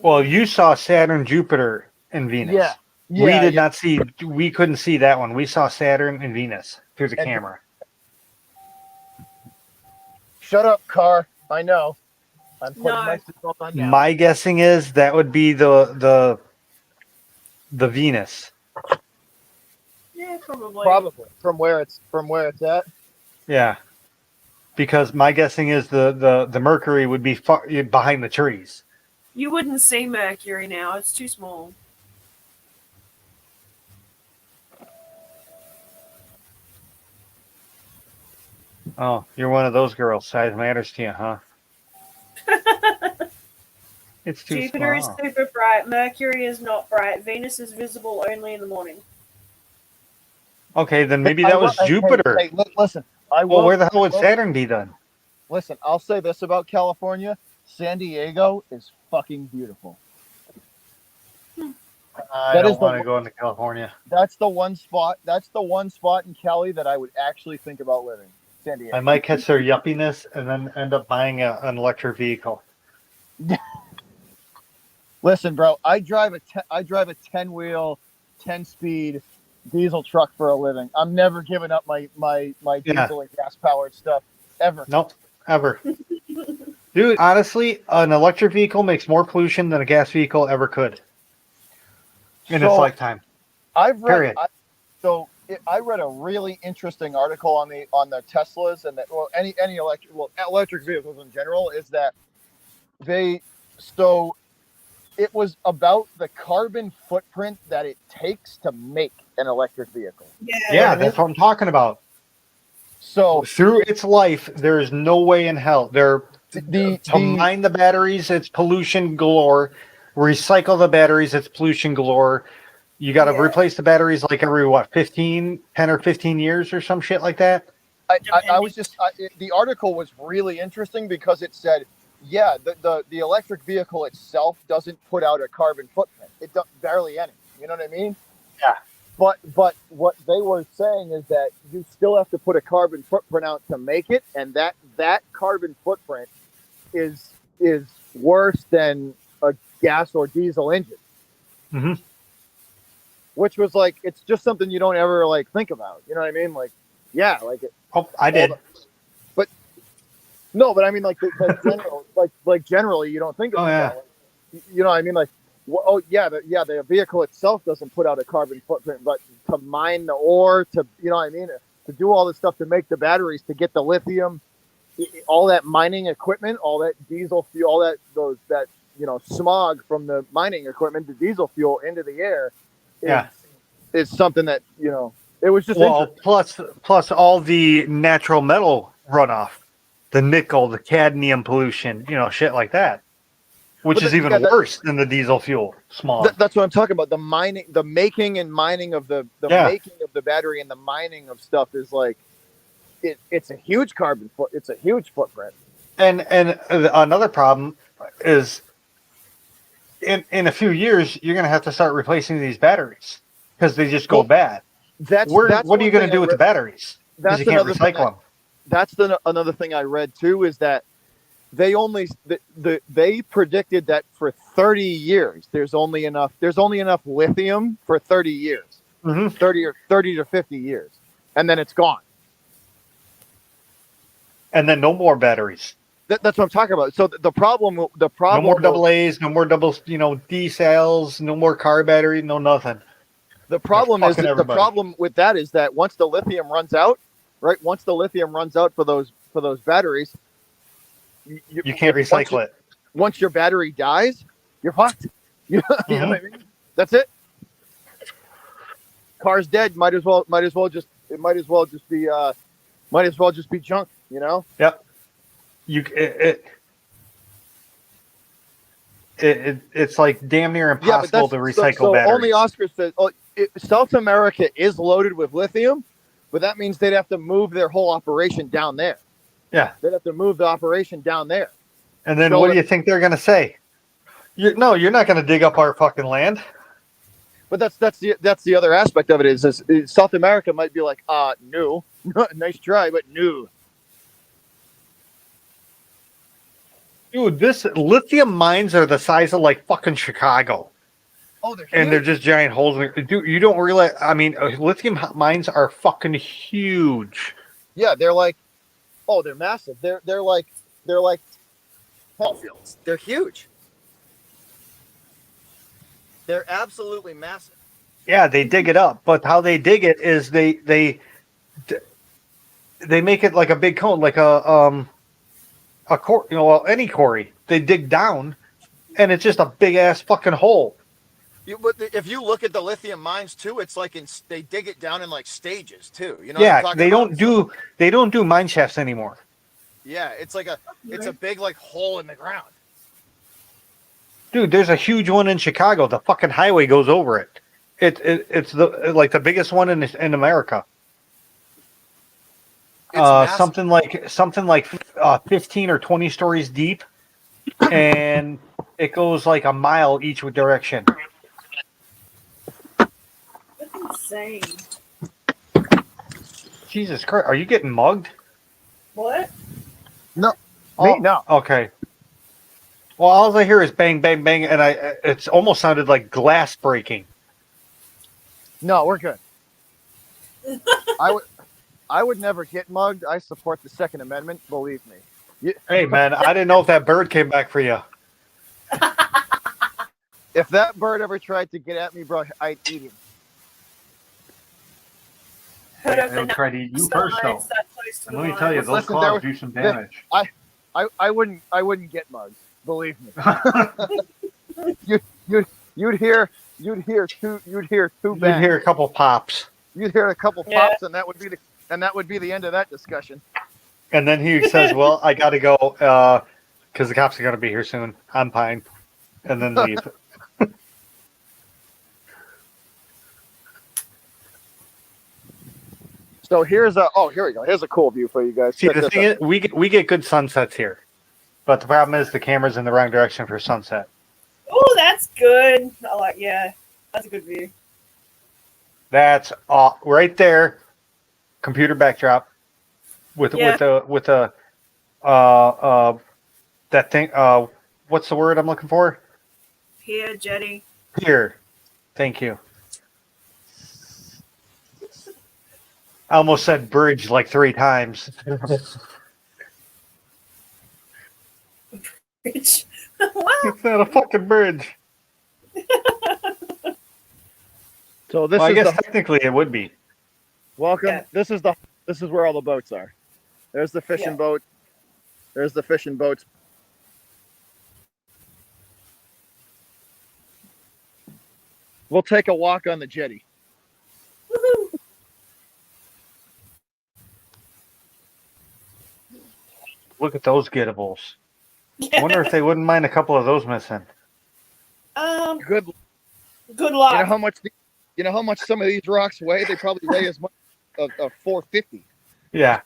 Well, you saw Saturn, Jupiter, and Venus. Yeah. We did not see. We couldn't see that one. We saw Saturn and Venus through the camera. Shut up, car. I know. I'm putting myself on now. My guessing is that would be the Venus. Yeah, probably. Probably from where it's at. Yeah, because my guessing is the Mercury would be far behind the trees. You wouldn't see Mercury now. It's too small. Oh, you're one of those girls. Size matters to you, huh? It's too Jupiter small. is super bright. Mercury is not bright. Venus is visible only in the morning. Okay, then maybe that was Jupiter. Hey, listen. Well, where the hell would Saturn be then? Listen, I'll say this about California: San Diego is fucking beautiful. I That don't is want to go into California. That's the one spot. That's the one spot in Cali that I would actually think about living. San Diego. I might catch their yuppiness and then end up buying an electric vehicle. Listen, bro, I drive a 10-wheel, 10-speed diesel truck for a living. I'm never giving up my diesel and gas powered stuff ever. Nope, ever. Dude, honestly, an electric vehicle makes more pollution than a gas vehicle ever could in its lifetime. I've read. Period. I read a really interesting article on the Teslas and any electric vehicles in general, is that it was about the carbon footprint that it takes to make an electric vehicle. Yeah, that's what I'm talking about. So through its life, there is no way in hell. To mine the batteries, it's pollution galore. Recycle the batteries, it's pollution galore. You got to replace the batteries like every 10 or 15 years or some shit like that. The article was really interesting because it said, the electric vehicle itself doesn't put out a carbon footprint. It does barely any. You know what I mean? Yeah. But what they were saying is that you still have to put a carbon footprint out to make it, and that carbon footprint is worse than a gas or diesel engine. Mm-hmm. Which was like, it's just something you don't ever like think about. You know what I mean? Like, yeah, like it. Oh, I did. But I mean, generally, you don't think about that. Like, you know what I mean? Like, the vehicle itself doesn't put out a carbon footprint, but to mine the ore, to, you know what I mean? To do all this stuff to make the batteries, to get the lithium, all that mining equipment, all that diesel fuel, all that smog from the mining equipment, the diesel fuel into the air. It's something that, it was just plus all the natural metal runoff, the nickel, the cadmium pollution, shit like that, which is even worse than the diesel fuel smog. That's what I'm talking about. The making and mining of the making of the battery and the mining of stuff is like, it's a huge it's a huge footprint. And another problem is, in a few years, you're going to have to start replacing these batteries because they just go bad. What are you going to do with the batteries? Because you can't recycle them. That's another thing I read too, is that they predicted that for 30 years there's only enough lithium for 30 years, 30 to 50 years, and then it's gone. And then no more batteries. That's what I'm talking about. So the problem. No more double A's, no more D cells, no more car battery, no nothing. The problem with that is that once the lithium runs out, right? Once the lithium runs out for those batteries, you can't recycle it. Once your battery dies, you're fucked. You know what I mean? That's it. Car's dead. Might as well just be junk. it's like damn near Yeah, but impossible that's to recycle so batteries. only Oscar says South America is loaded with lithium, but that means they'd have to move their whole operation down there. Yeah. They'd have to move the operation down there. And then So what do you think they're going to say? No, you're not going to dig up our fucking land. But that's the other aspect of it is South America might be like, no, nice try, but no. Dude, this lithium mines are the size of like fucking Chicago. Oh, they're And they're just giant holes. Dude, you don't realize. I mean, lithium mines are fucking huge. yeah, they're like, oh, they're massive. They're like ball fields. They're huge. They're absolutely massive. Yeah, they dig it up, but how they dig it is they make it like a big cone, like a any quarry. They dig down, and it's just a big ass fucking hole. But if you look at the lithium mines too, it's like they dig it down in like stages too. You know? Yeah, what I'm talking they about? don't do mine shafts anymore. Yeah, it's a big like hole in the ground. Dude, there's a huge one in Chicago. The fucking highway goes over it. It's the biggest one in America. Something like 15 or 20 stories deep, and it goes like a mile each direction. That's insane. Jesus Christ, are you getting mugged? What? No, Oh, no. Okay. Well, all I hear is bang, bang, bang, and it's almost sounded like glass breaking. No, we're good. I would never get mugged. I support the Second Amendment. Believe me. Hey, man, I didn't know if that bird came back for you. If that bird ever tried to get at me, bro, I'd eat him. It'll try to eat you first, though. And let me tell you, those Listen, claws do some damage. I wouldn't get mugged. Believe me. You'd hear two You'd bangs. hear a couple pops. You'd hear a couple pops, and that would be the end of that discussion. And then he says, well, I got to go because the cops are going to be here soon. I'm fine. And then leave. So here we go. Here's a cool view for you guys. See, the thing is, we get good sunsets here. But the problem is the camera's in the wrong direction for sunset. Oh, that's good. Yeah, that's a good view. That's right there. Computer backdrop with that thing. What's the word I'm looking for? Here, Jetty. Here. Thank you. I almost said bridge like 3 times. What? It's not a fucking bridge. So this I is guess technically it would be. welcome. Yeah. This is where all the boats are. There's the fishing boat. There's the fishing boats. We'll take a walk on the jetty. Woohoo. Look at those gettables. I wonder if they wouldn't mind a couple of those missing. Good. Good luck. You know how much some of these rocks weigh? They probably weigh as much of 450. Yeah.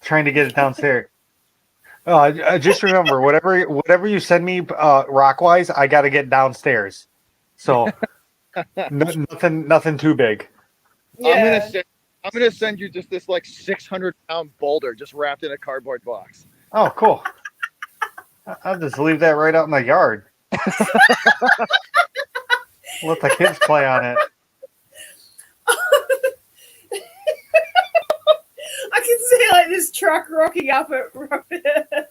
Trying to get it downstairs. Just remember, whatever you send me rock-wise, I got to get downstairs. So nothing too big. Yeah. I'm gonna send you just this like 600-pound boulder just wrapped in a cardboard box. Oh, cool. I'll just leave that right out in the yard. Let the kids play on it. I can see like this truck rocking up at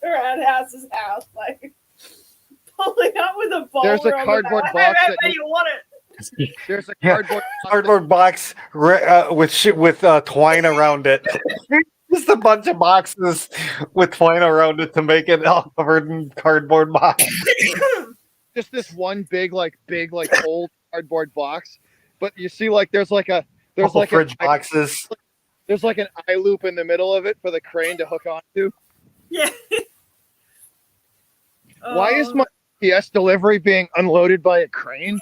Roundhouse's house, like pulling up with a boulder. There's a cardboard on the box Where do you want it? There's a Yeah, cardboard box with twine around it. Just a bunch of boxes with twine around it to make it all covered in cardboard box. just this one big old cardboard box. But you see, like there's like Fridge boxes. There's like an eye loop in the middle of it for the crane to hook onto. Yeah. Why is UPS delivery being unloaded by a crane.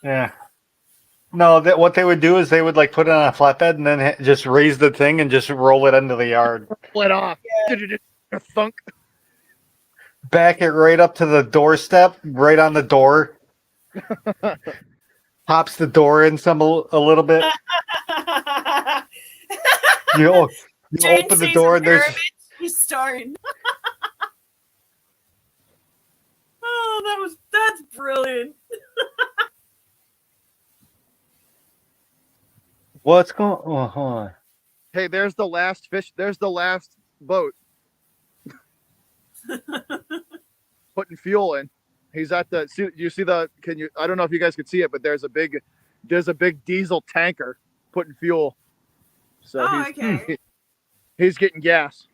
Yeah. No, what they would do is they would like put it on a flatbed and then just raise the thing and just roll it into the yard. Split off. Thunk. Back it right up to the doorstep, right on the door. Pops the door in a little bit. You Jane open the sees door a and there's pyramid, he's stoned. Oh, that's brilliant. what's going on? Hold on. Hey, there's the last fish. There's the last boat. Putting fuel in. He's at the. You see the? Can you? I don't know if you guys could see it, but there's a big diesel tanker putting fuel. So Okay. he's getting gas.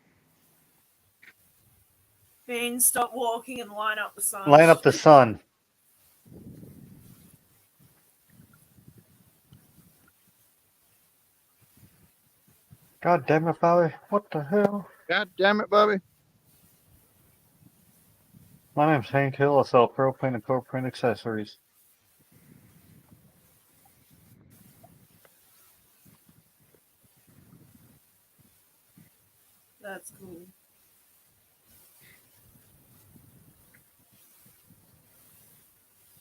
Bean, stop walking and line up the sun. Line up the sun. God damn it, Bobby. What the hell? God damn it, Bobby. My name's Hank Hill. I sell propane and propane accessories. That's cool.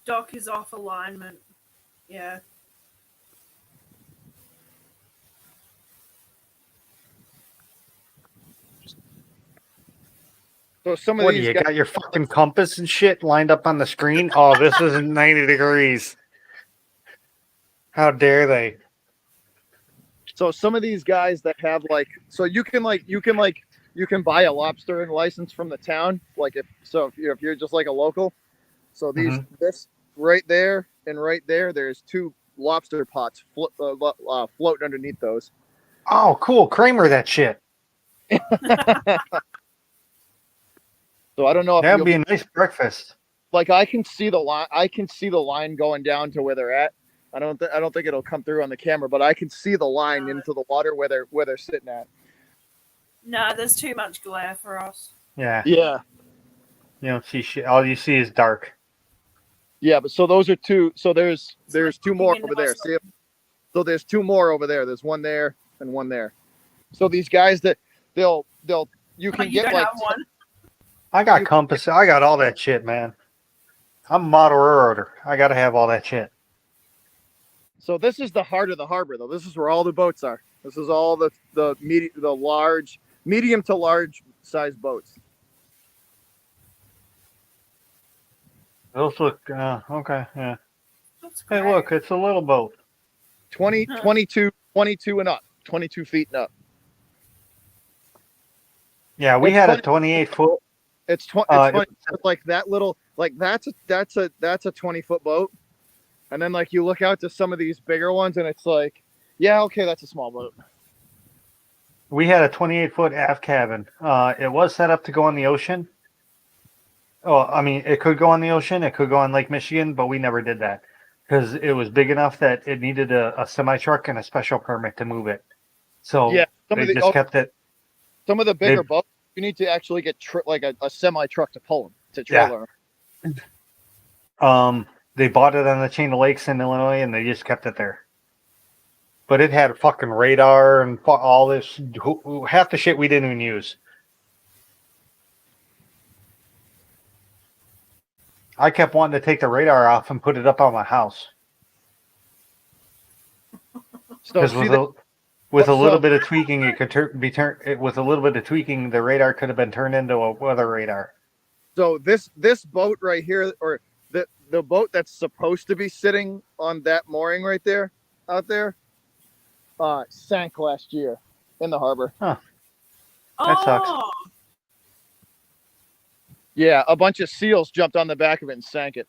Doc is off alignment. Yeah. So some of What do these you guys, got your fucking compass and shit lined up on the screen? Oh, this isn't 90 degrees. How dare they? so some of these guys that have like, so you can buy a lobstering license from the town. Like if you're just like a local. So this right there and right there, there's two lobster pots floating underneath those. Oh, cool. Kramer that shit. So I don't know if That'd be a nice breakfast. like I can see the line. I can see the line going down to where they're at. I don't think it'll come through on the camera, but I can see the line into the water where they're sitting at. No, there's too much glare for us. Yeah. Yeah. You don't see shit. All you see is dark. Yeah, but so those are two. So there's like two more looking over into there. us. See, so there's two more over there. There's one there and one there. So these guys that you Oh, can you get don't like have one? I got compass. I got all that shit, man. I'm a model railroader. I got to have all that shit. So this is the heart of the harbor, though. This is where all the boats are. This is all the medium to large size boats. Those look okay. Yeah. That's Hey, great. look, it's a little boat. 22 and up, 22 feet and up. Yeah, we It's had a funny- 28 foot. It's funny. It's like that little, like that's a 20-foot boat, and then like you look out to some of these bigger ones, and it's like, yeah, okay, that's a small boat. We had a 28 foot aft cabin. It was set up to go on the ocean. Oh, I mean, it could go on the ocean. It could go on Lake Michigan, but we never did that because it was big enough that it needed a semi truck and a special permit to move it. So Yeah, they just kept it. Some of the bigger boats, you need to actually get like a semi truck to pull them to trailer. They bought it on the chain of lakes in Illinois, and they just kept it there. But it had fucking radar and all this, half the shit we didn't even use. I kept wanting to take the radar off and put it up on my house. So Because see with a little so- bit of tweaking, it could be turned. With a little bit of tweaking, the radar could have been turned into a weather radar. So this boat right here, or the boat that's supposed to be sitting on that mooring right there, out there, sank last year in the harbor. That Oh, sucks. Yeah, a bunch of seals jumped on the back of it and sank it.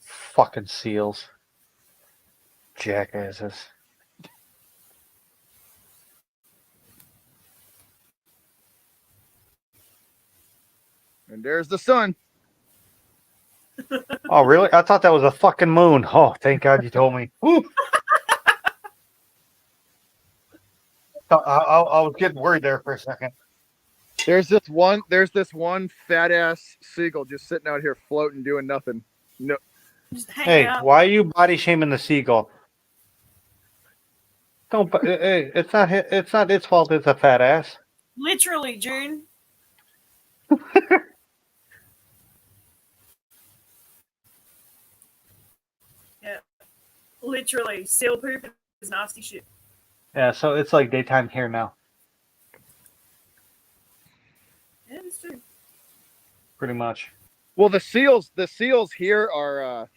Fucking seals. Jackasses. And there's the sun. Oh, really? I thought that was a fucking moon. Oh, thank God you told me. Woo! I was getting worried there for a second. There's this one fat ass seagull just sitting out here floating, doing nothing. No, Just hang Hey, out. why are you body shaming the seagull? Don't. Hey, it's not. It's not its fault. It's a fat ass. Literally, June. Yeah. Literally. Seal poop is nasty shit. Yeah. So it's like daytime here now, Yeah, it's true. pretty much. well, the seals here are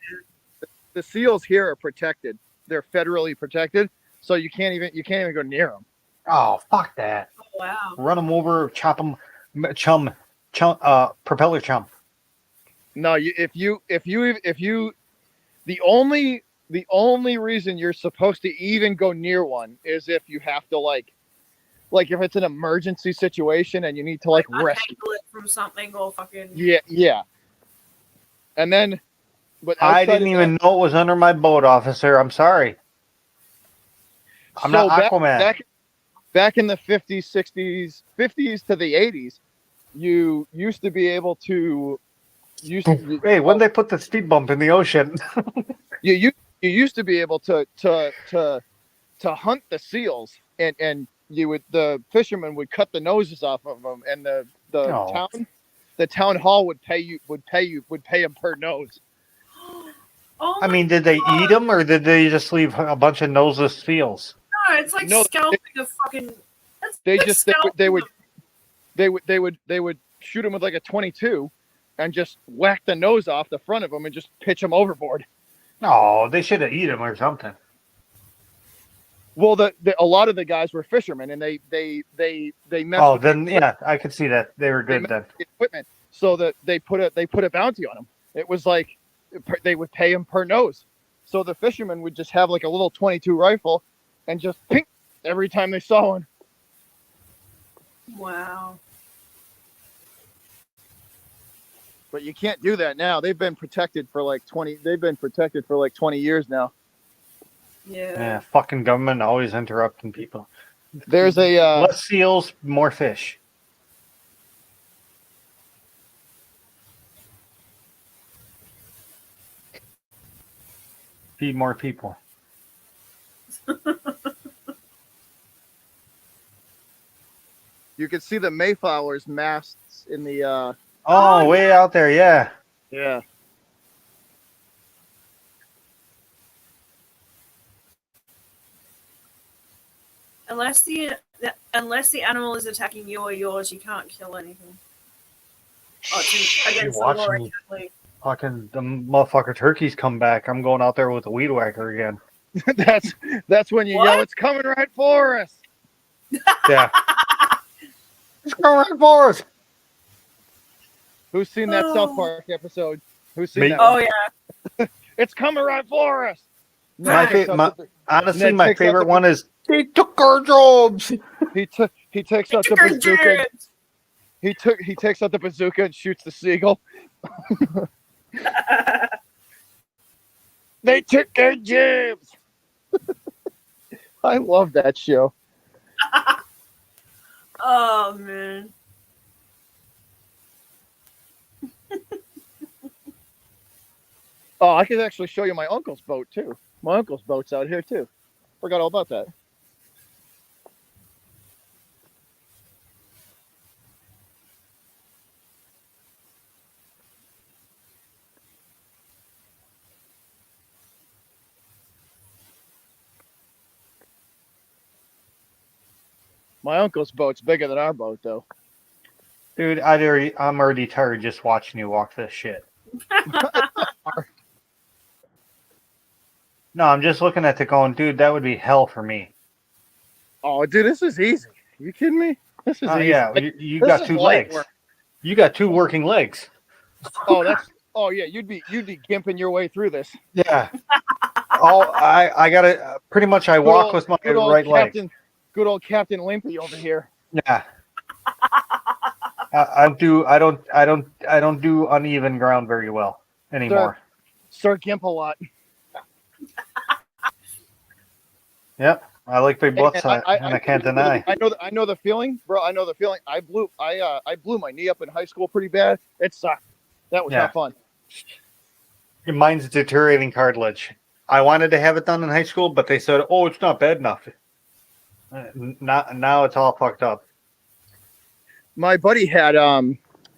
the seals here are protected. They're federally protected, so you can't even go near them. Oh, fuck that! Oh, wow. Run them over, chop them, chum, propeller chum. No, if you the only reason you're supposed to even go near one is if you have to like if it's an emergency situation and you need to like rescue. Untangle it from something or fucking. Yeah. And then, but I outside didn't of even know it was under my boat, officer. I'm sorry. that, I'm not Aquaman. Back in the 50s, 60s, 50s to the 80s, you used to be able to. Hey, when they put the speed bump in the ocean? You used to be able to hunt the seals, and the fishermen would cut the noses off of them, and the town hall would pay them per nose. Oh I my mean, did they God. eat them or did they just leave a bunch of noseless seals? No, it's like No, scalping a fucking. That's They like just scalping they would shoot them with like a 22, and just whack the nose off the front of them and just pitch them overboard. No, they should have eaten them or something. Well, a lot of the guys were fishermen, and they messed Oh, with then yeah, I could see that they were they good messed then. with the equipment, so that they put a bounty on them. It was like they would pay him per nose, so the fishermen would just have like a little 22 rifle, and just ping every time they saw one. Wow. But you can't do that now. They've been protected for like 20. They've been protected for like 20 years now. Yeah, fucking government always interrupting people. There's a less seals, more fish. Feed more people. you can see the Mayflower's masts in the Oh, way out there, yeah. yeah. Unless the animal is attacking you or yours, you can't kill anything. Oh, it's against the law, watching me. actually. Fucking the motherfucker turkeys come back. I'm going out there with the weed whacker again. that's when you What? yell, "It's coming right for us!" Yeah. It's coming right for us. Who's seen that Oh. South Park episode? Who's seen Me. that? Oh one? yeah. It's coming right for us. Honestly, Ned my takes out favorite the- one is they took our jobs. He takes out the Took our bazooka. germs. He takes out the bazooka and shoots the seagull. They took our jobs. I love that show. Oh man. Oh, I could actually show you my uncle's boat too. My uncle's boat's out here too. Forgot all about that. My uncle's boat's bigger than our boat, though. Dude, I'm already tired just watching you walk this shit. No, I'm just looking at it going, dude, that would be hell for me. Oh, dude, this is easy. You kidding me? This is easy. Yeah, you This got is two light legs. work. You got two working legs. Oh yeah, you'd be gimping your way through this. Yeah. I got to pretty much I walk with my good old right leg. Good old Captain Limpy over here. Yeah. I don't do uneven ground very well anymore. Sir Gimp a lot. Yep. I like big butts, And and I can't deny. I know the feeling, bro. I know the feeling. I blew my knee up in high school pretty bad. It sucked. That was Yeah. not fun. Mine's deteriorating cartilage. I wanted to have it done in high school, but they said, "Oh, it's not bad enough." Now it's all fucked up. My buddy had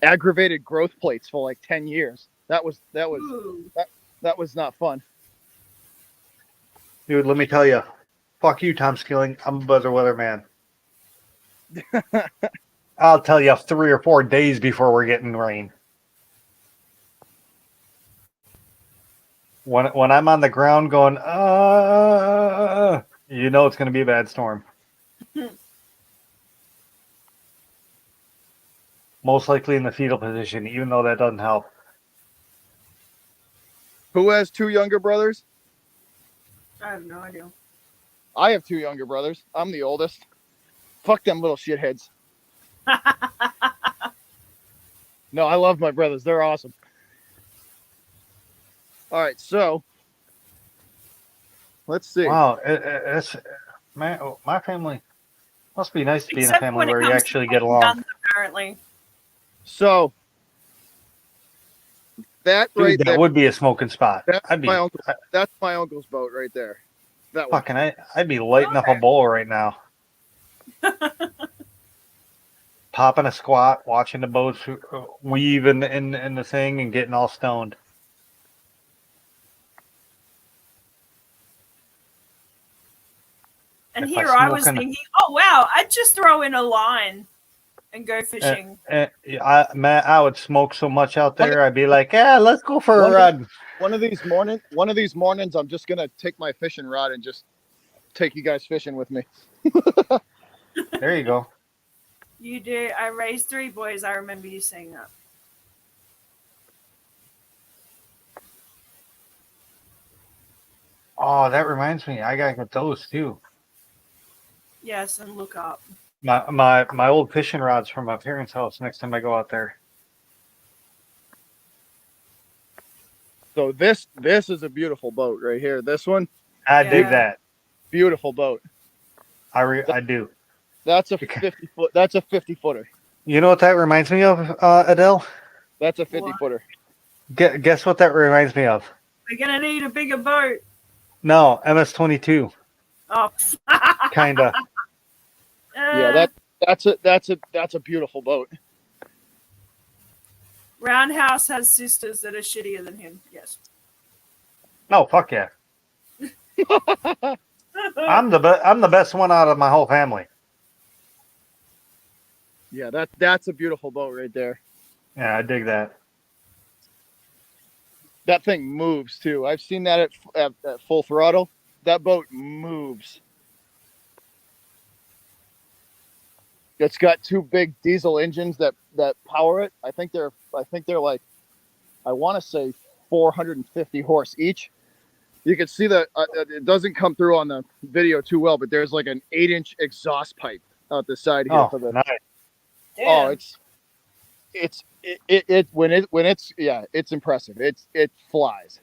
aggravated growth plates for like 10 years. That was Ooh. that was not fun. Dude, let me tell you. Fuck you, Tom Skilling. I'm a buzzer weather man. I'll tell you 3 or 4 days before we're getting rain. When I'm on the ground going, you know it's going to be a bad storm. Most likely in the fetal position, even though that doesn't help. Who has 2 younger brothers? I have no idea. I have 2 younger brothers. I'm the oldest. Fuck them little shitheads. No, I love my brothers. They're awesome. All right, so let's see. Wow, it's my family must be nice to be in a Except family when it where you comes actually to get along. guns, apparently. So that Dude, right that there, would be a smoking spot. that's my uncle's boat right there. That one. Fucking, I'd be lighting up a bowl right now. Popping a squat, watching the boats weave in the thing and getting all stoned. And If here I I was smoke thinking, oh wow, I'd just throw in a line and go fishing. Matt, I would smoke so much out there. I'd be like, yeah, let's go for a run. One of these mornings, I'm just gonna take my fishing rod and just take you guys fishing with me. There you go. You do. I raised 3 boys. I remember you saying that. Oh, that reminds me. I gotta get those too. Yes, and look up. My old fishing rods from my parents' house. Next time I go out there. So this is a beautiful boat right here. This one, I dig Yeah. that. beautiful boat. I do. That's a 50-foot. That's a 50-footer. You know what that reminds me of, Adele? That's a 50-footer. Guess what that reminds me of? We're gonna need a bigger boat. No, MS-22. Oh, Kinda. Yeah, that's a beautiful boat. Roundhouse has sisters that are shittier than him. Yes. No, fuck yeah. I'm the best one out of my whole family. Yeah, that's a beautiful boat right there. Yeah, I dig that. That thing moves too. I've seen that at full throttle. That boat moves. It's got 2 big diesel engines that power it. I think they're like, I want to say 450 horse each. You can see that it doesn't come through on the video too well, but there's like an 8-inch exhaust pipe out the side here for the. Nice. Oh, it's impressive. It flies.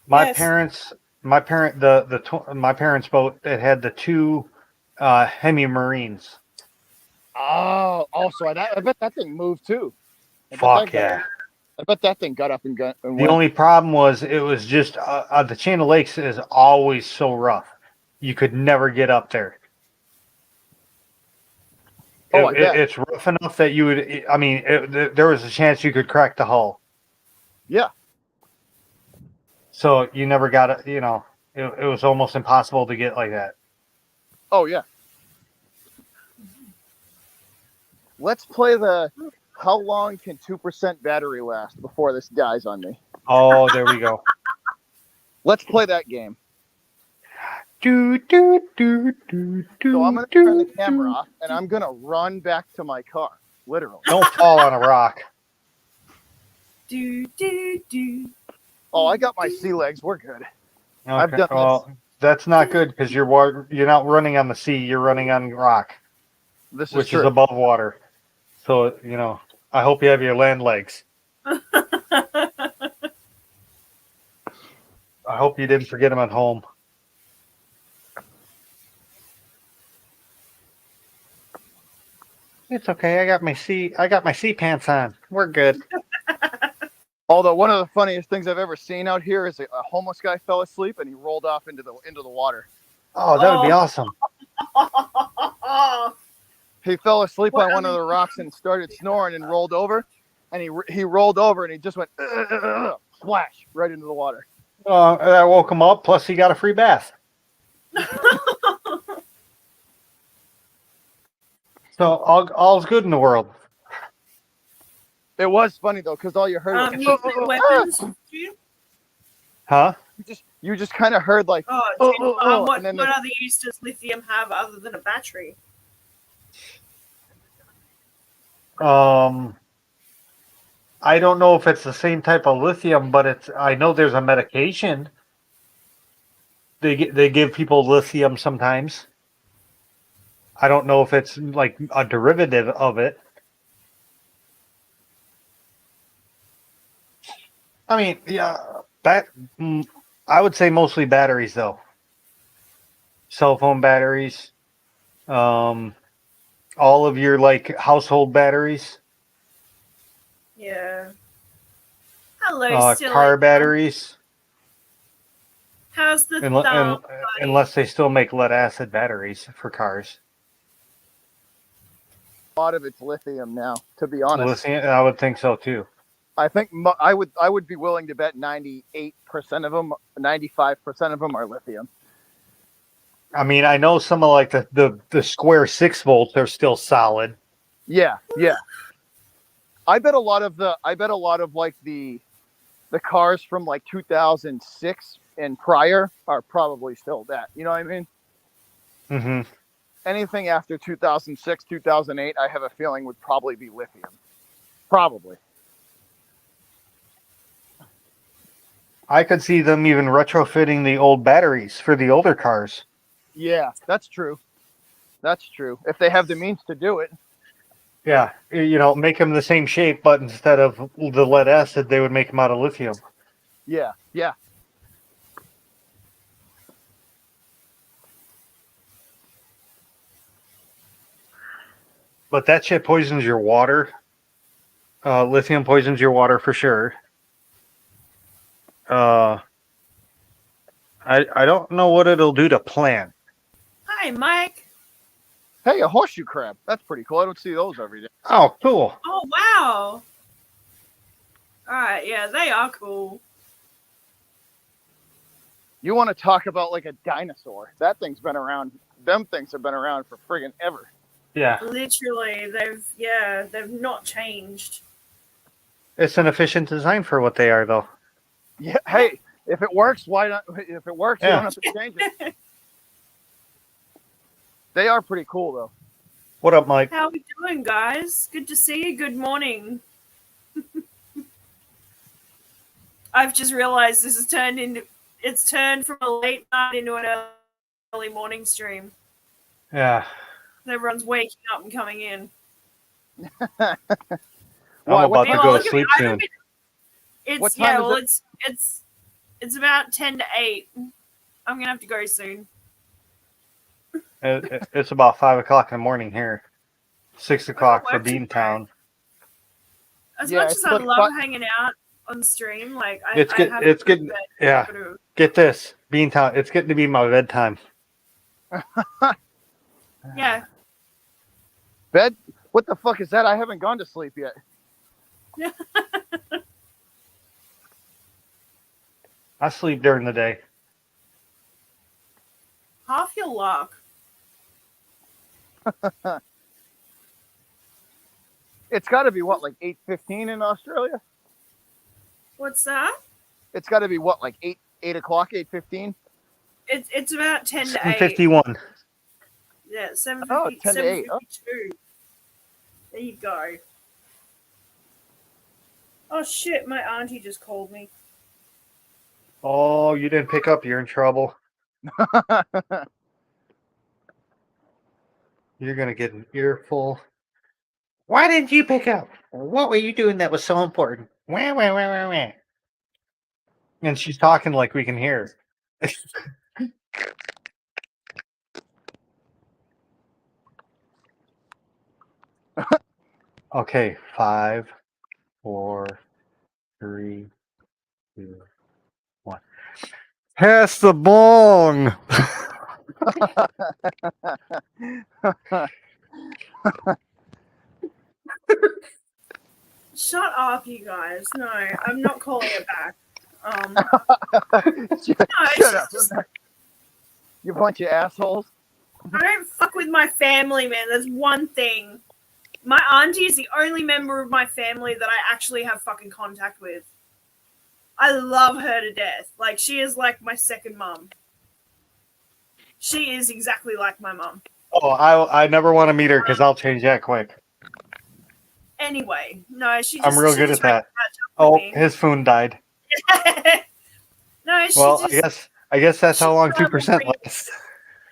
My Yes. parents' my parents' boat, it had the 2 Hemi Marines. Oh, also, I bet that thing moved too. Fuck yeah. I bet that thing got up and The went. only problem was it was just the chain of lakes is always so rough. You could never get up there. Oh, I bet. It's rough enough that you would. I mean, there was a chance you could crack the hull. Yeah. So you never got it. You know, it was almost impossible to get like that. Oh yeah. Let's play the how long can 2% battery last before this dies on me? Oh, there we go. Let's play that game. Do, do, do, do, do, So I'm gonna turn the camera off and I'm gonna run back to my car. Literally. Don't fall on a rock. Do do do. Oh, I got my sea legs. We're good. Okay. I've done Well, that's not good because you're not running on the sea. You're running on rock, This is which true. is above water. So I hope you have your land legs. I hope you didn't forget them at home. It's okay. I got my sea pants on. We're good. Although one of the funniest things I've ever seen out here is a homeless guy fell asleep and he rolled off into the water. Oh, that would be awesome. He fell asleep What on one of the rocks and started snoring and rolled over, and he rolled over and he just went splash right into the water. That woke him up. Plus, he got a free bath. So all's good in the world. It was funny though, because all you heard was nuclear weapons. Huh? you just kind of heard like What and then other use does lithium have other than a battery? I don't know if it's the same type of lithium, but I know there's a medication. They give people lithium sometimes. I don't know if it's like a derivative of it. I mean, yeah, I would say mostly batteries though. Cell phone batteries, all of your like household batteries. Yeah. Hello, car batteries. How's the thumb? Unless they still make lead acid batteries for cars. a lot of it's lithium now. To be honest, Lithium, I would think so too. I think I would be willing to bet 98% of them, 95% of them are lithium. I mean, I know some of like the square 6 volts are still solid. Yeah. I bet a lot of like the cars from like 2006 and prior are probably still that. You know what I mean? Mm-hmm. Anything after 2006, 2008, I have a feeling would probably be lithium. Probably. I could see them even retrofitting the old batteries for the older cars. Yeah, that's true. That's true. If they have the means to do it. Yeah, make them the same shape, but instead of the lead acid, they would make them out of lithium. Yeah. But that shit poisons your water. Lithium poisons your water for sure. I don't know what it'll do to plant. Hi, Mike. Hey, a horseshoe crab. That's pretty cool. I don't see those every day. Oh, cool. Oh, wow. All right, yeah, they are cool. You want to talk about like a dinosaur? That thing's been around. Them things have been around for friggin' ever. Yeah. Literally, they've not changed. It's an efficient design for what they are, though. Yeah. Hey, if it works, why not? If it works, you don't have to change it. They are pretty cool, though. What up, Mike? How are we doing, guys? Good to see you. Good morning. I've just realized this has turned from a late night into an early morning stream. Yeah. Everyone's waking up and coming in. I'm about to go to sleep soon. It's about 10 to 8. I'm gonna have to go soon. It's about 5 o'clock in the morning here. 6 o'clock for Beantown. As much as I love hanging out on stream, like it's getting yeah. Get this, Beantown. It's getting to be my bedtime. Yeah. Bed? What the fuck is that? I haven't gone to sleep yet. I sleep during the day. Half your luck. It's got to be what, like 8:15 in Australia? What's that? It's got to be what, like 8 o'clock, 8:15? It's about 10 to 8. 51. Yeah, 7:50. Oh, 10 to 8. Oh. There you go. Oh shit! My auntie just called me. Oh, you didn't pick up. You're in trouble. You're gonna get an earful. Why didn't you pick up? What were you doing that was so important? Wah, wah, wah, wah, wah. And she's talking like we can hear. Okay, 5, 4, 3, 2, 1. Pass the bong. Shut up, you guys. No, I'm not calling it back. Shut it's up. just- You bunch of assholes. I don't fuck with my family, man. There's one thing. My auntie is the only member of my family that I actually have fucking contact with. I love her to death. Like, she is like my second mum. She is exactly like my mum. Oh, I never want to meet her because I'll change that quick. Anyway, no, she just. I'm real she good just at that. catch up Oh, with me. his phone died. No, she Well, just. I guess that's how long she's 2% lasts.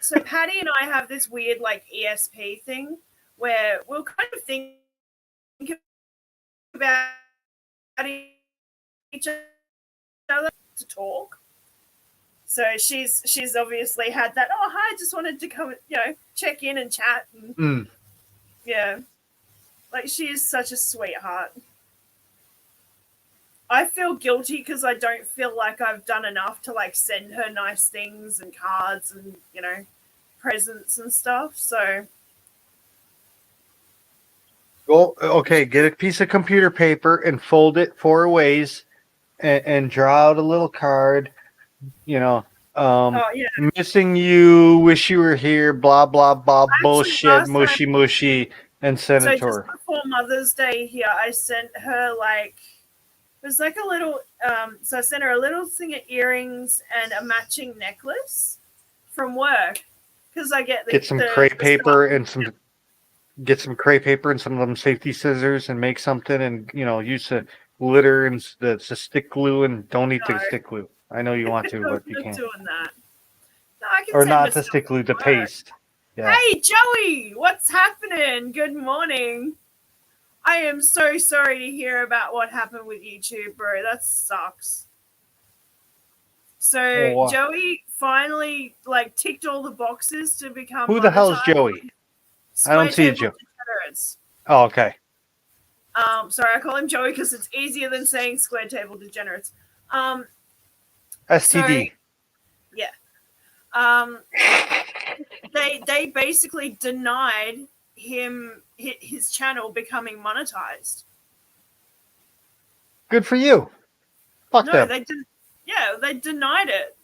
So Patty and I have this weird like ESP thing where we'll kind of think about each other to talk. So she's obviously had that. Oh, hi! Just wanted to come, check in and chat. And, yeah, like she is such a sweetheart. I feel guilty because I don't feel like I've done enough to like send her nice things and cards and presents and stuff. So Go, okay, get a piece of computer paper and fold it 4 ways and draw out a little card. oh yeah, Missing you, wish you were here, blah, blah, blah, actually bullshit, last mushy, mushy, and send so it to just her. before Mother's Day here, I sent her like it was like a little. So I sent her a little thing of earrings and a matching necklace from work because I get Get some crepe paper and some of them safety scissors and make something and use the glitter and the stick glue and don't eat the No. stick glue. I know you want to, I'm but you not can't. doing that. No, I can Or send her not the stuff stick glue, the from work. paste. Yeah. Hey Joey, what's happening? Good morning. I am so sorry to hear about what happened with YouTube, bro. That sucks. So Oh, Joey finally like ticked all the boxes to become who the hell's monetized. Joey? I don't see Joey. Degenerates. Oh, okay. Sorry, I call him Joey because it's easier than saying square table degenerates. STD. Yeah. They basically denied him his channel becoming monetized. Good for you. Fuck No, them. they didn't. Yeah, they denied it.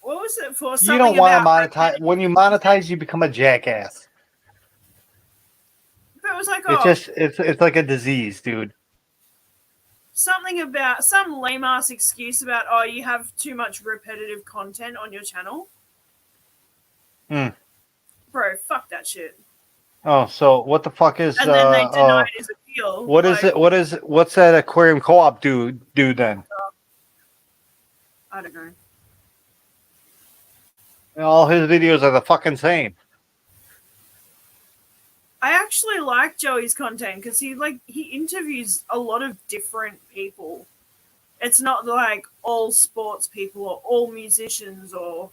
What was it for? You don't want to monetize. When you monetize, you become a jackass. But it was like, It's like a disease, dude. something about some lame ass excuse about you have too much repetitive content on your channel. Bro, fuck that shit. Oh, so what the fuck is And then they denied his appeal. what is it? What's that aquarium co-op do then? I don't know. All his videos are the fucking same. I actually like Joey's content because he interviews a lot of different people. It's not like all sports people or all musicians or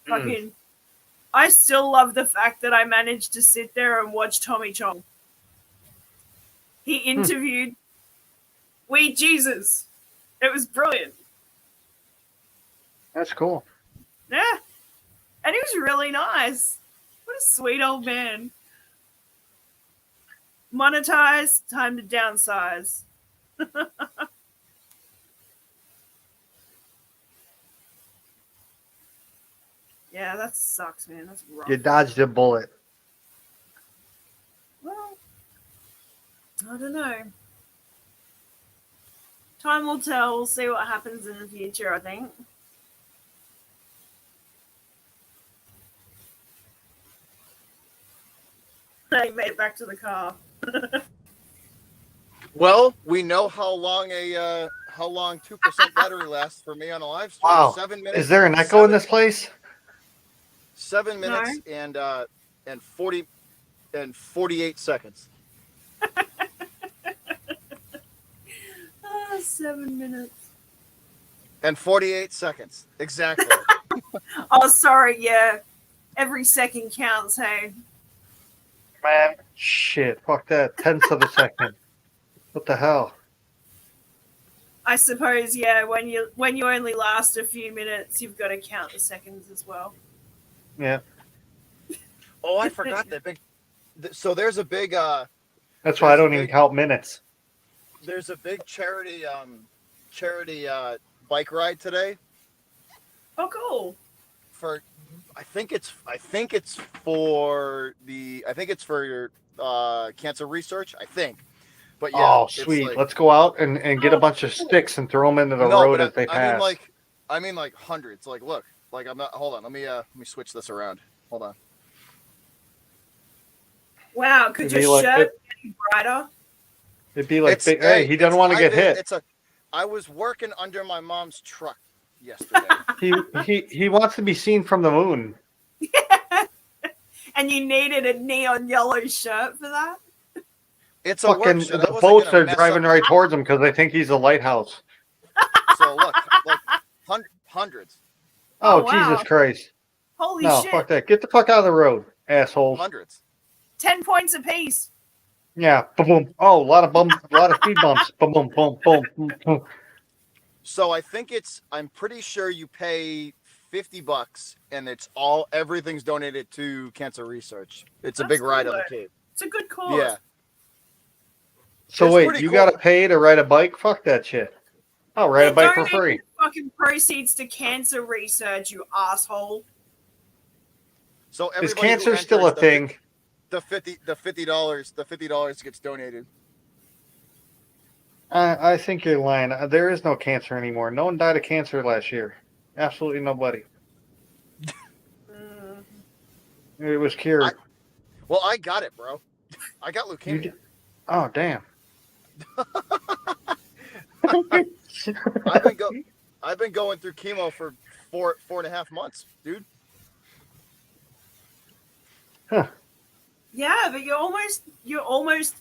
fucking. I still love the fact that I managed to sit there and watch Tommy Chong. He interviewed Wee Jesus. It was brilliant. That's cool. Yeah. And he was really nice. What a sweet old man. Monetize, time to downsize. Yeah, that sucks, man. That's rough. You dodged a bullet. Well, I don't know. Time will tell. We'll see what happens in the future, I think. They made it back to the car. Well, we know how long 2% battery lasts for me on a live stream. Wow. 7 minutes. Is there an echo in this place? 7 minutes and 48 seconds. 7 minutes. And 48 seconds. Exactly. Oh, sorry. Yeah, every second counts. Hey. Man, shit. Fuck that. Tenths of a second. What the hell? I suppose, yeah. When you only last a few minutes, you've got to count the seconds as well. Yeah. Oh, I forgot that big. So there's a big. That's why I There's a don't even big- count minutes. There's a big charity bike ride today Oh, cool. for. I think it's for cancer research. I think. But yeah, Oh, it's sweet. like- Let's go out and get a bunch of sticks and throw them into the No, road but as they I mean pass. like hundreds. Like, look, like I'm not. Hold on, let me switch this around. Hold on. Wow, could It'd be your like- shirt be brighter? It'd be like, It's- big, hey, he doesn't it's want to high get vis- hit. It's a. I was working under my mom's truck yesterday. He wants to be seen from the moon. And you needed a neon yellow shirt for that? It's a work Fucking shirt. I the wasn't boats gonna are mess driving up- right towards him because they think he's a lighthouse. So look, like hundreds, Oh, Oh, wow. Jesus Christ! Holy No, shit. fuck that. Get the fuck out of the road, assholes. hundreds. 10 points apiece. Yeah, boom, boom. Oh, a lot of speed bumps. Boom, boom, boom, boom, boom, boom. So I think I'm pretty sure you pay $50 and everything's donated to cancer research. It's a That's big ride on the good. Cape. It's a good cause. Yeah. So It's wait, pretty you cool. gotta pay to ride a bike? Fuck that shit. I'll ride a bike for Donate free. fucking proceeds to cancer research, you asshole. So Is everybody who cancer still a enters thing? The $50 gets donated. I think you're lying. There is no cancer anymore. No one died of cancer last year. Absolutely nobody. Mm. It was cured. Well, I got it, bro. I got You leukemia. did- Oh, damn. I've been going through chemo for 4.5 months, dude. Yeah, but you're almost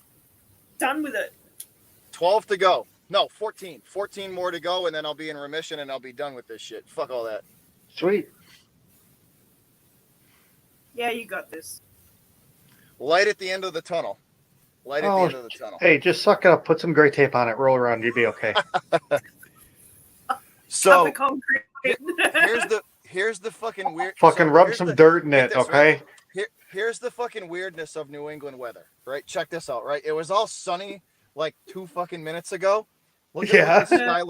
done with it. 12 to go. No, 14. 14 more to go, and then I'll be in remission and I'll be done with this shit. Fuck all that. Sweet. Yeah, you got this. Light at the end of the tunnel. Light at Oh, the end of the tunnel. Hey, just suck it up. Put some gray tape on it. Roll around. You'll be okay. So Up the concrete. here's the fucking weird. Fucking so rub here's some the- dirt in get it, this, okay? Here's the fucking weirdness of New England weather, right? Check this out, right? It was all sunny like 2 fucking minutes ago. Look at what the sky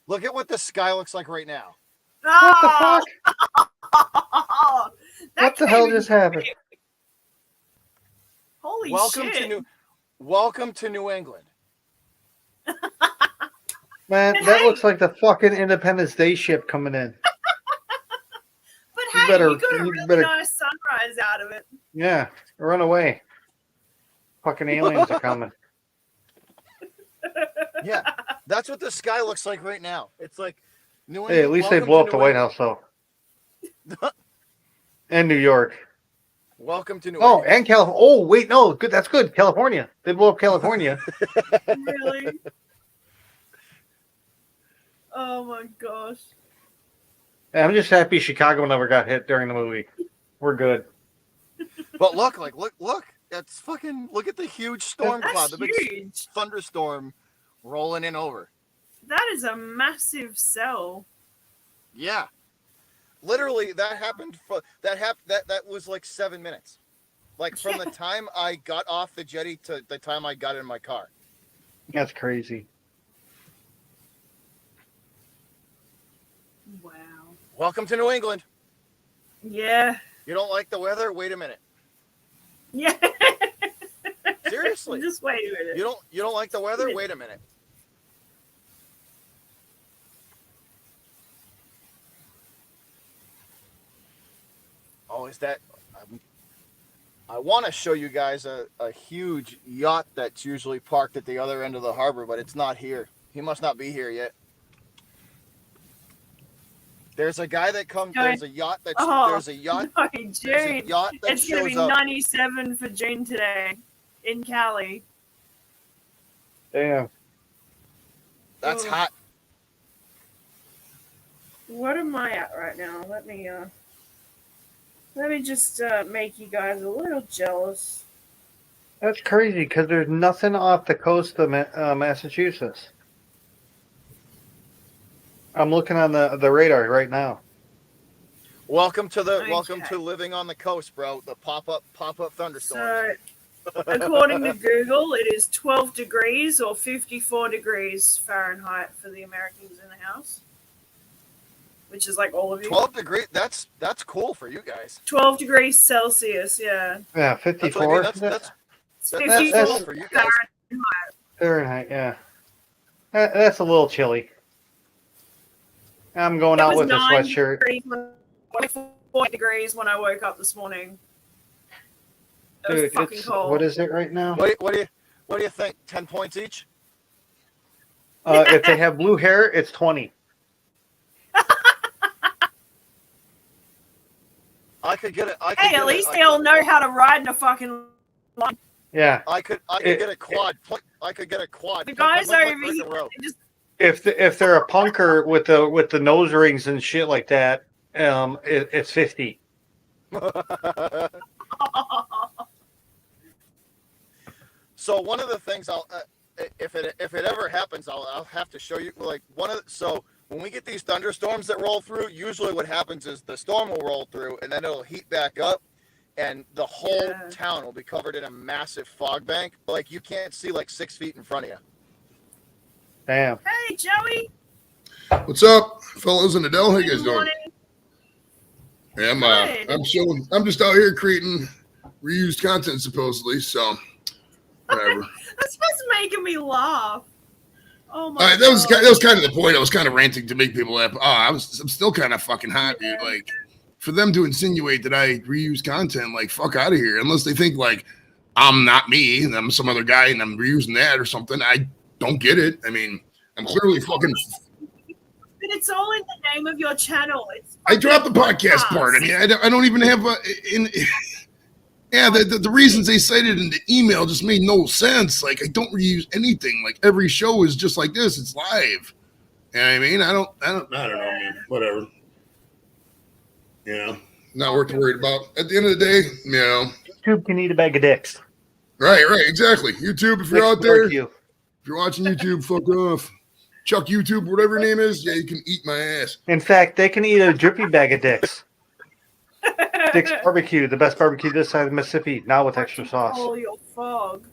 look at what the sky looks like right now. What the fuck? That What the came hell in just happened? quick. Holy Welcome shit. to New England. Man, But that hey- looks like the fucking Independence Day ship coming in. But You hey, better- you got a you really better- nice sunrise out of it. Yeah, run away. Fucking aliens are coming. Yeah, that's what the sky looks like right now. It's like New England. Hey, at least they welcome blow to up the New White England. House, though. And New York. Welcome to New Oh, England. and California. Oh, wait, no. Good. That's good. California. They blew up California. Really? Oh my gosh. I'm just happy Chicago never got hit during the movie. We're good. But look. That's fucking. Look at the huge storm That's cloud, the big huge. thunderstorm rolling in over. That is a massive cell. Yeah, literally that happened. That was like 7 minutes. Like from the time I got off the jetty to the time I got in my car. That's crazy. Wow. Welcome to New England. Yeah. You don't like the weather? Wait a minute. Yeah. Seriously. Just wait a minute. You don't like the weather? Wait a minute. Oh, is that? I want to show you guys a huge yacht that's usually parked at the other end of the harbor, but it's not here. He must not be here yet. There's a guy that comes. No. There's a yacht that. Oh, There's a yacht. No, There's a June. yacht that It's going to shows be up. 97 for June today in Cali. Damn. That's Oh. hot. What am I at right now? Let me just make you guys a little jealous. That's crazy because there's nothing off the coast of Massachusetts. I'm looking on the radar right now. Welcome to Okay. living on the coast, bro. The pop-up thunderstorms. So, according to Google, it is 12 degrees or 54 degrees Fahrenheit for the Americans in the house, which is like all of you. 12 degrees. That's cool for you guys. 12 degrees Celsius, yeah. Yeah, That's what I 54. mean. That's It's that's 54 cool for you guys. Fahrenheit. Yeah, that's a little chilly. I'm going It out was with a 9 sweatshirt. degrees, 4 degrees when I woke up this morning. It was Dude, fucking it's cold. what is it right now? What do you think? 10 points each? If they have blue hair, it's 20. I could get it. Hey, at least they'll know how to ride in a fucking line. Yeah. I could get a quad. I could get a quad. The guys Like over here just If they're a punker with the nose rings and shit like that, it's 50. So one of the things if it ever happens, I'll have to show you like so when we get these thunderstorms that roll through, usually what happens is the storm will roll through and then it'll heat back up and the whole town will be covered in a massive fog bank. Like you can't see like 6 feet in front of you. Damn. Hey, Joey. What's up, fellas in the Dellie? How you guys Good doing? morning. Yeah, I'm chilling. I'm just out here creating reused content supposedly. So whatever. That's what's making me laugh. Oh my That was kind of the point. I was kind of ranting to make people laugh. I'm still kind of fucking hot, dude. Like for them to insinuate that I reuse content, like fuck out of here. Unless they think like I'm not me and I'm some other guy and I'm reusing that or something. I don't get it. I mean, I'm clearly fucking. But it's all in the name of your channel. I dropped the podcast part. I mean, I don't even have the reasons they cited in the email just made no sense. Like I don't reuse anything. Like every show is just like this. It's live. You know what I mean? I don't know, man. Whatever. You know, not worth worried about. At the end of the day, you know. YouTube can eat a bag of dicks. Right, exactly. YouTube, if you're out there, if You. you're watching YouTube, fuck off. Chuck YouTube, whatever your name is, yeah, you can eat my ass. In fact, they can eat a drippy bag of dicks. Dick's Barbecue, the best barbecue this side of Mississippi, now with extra sauce. Oh, your fog.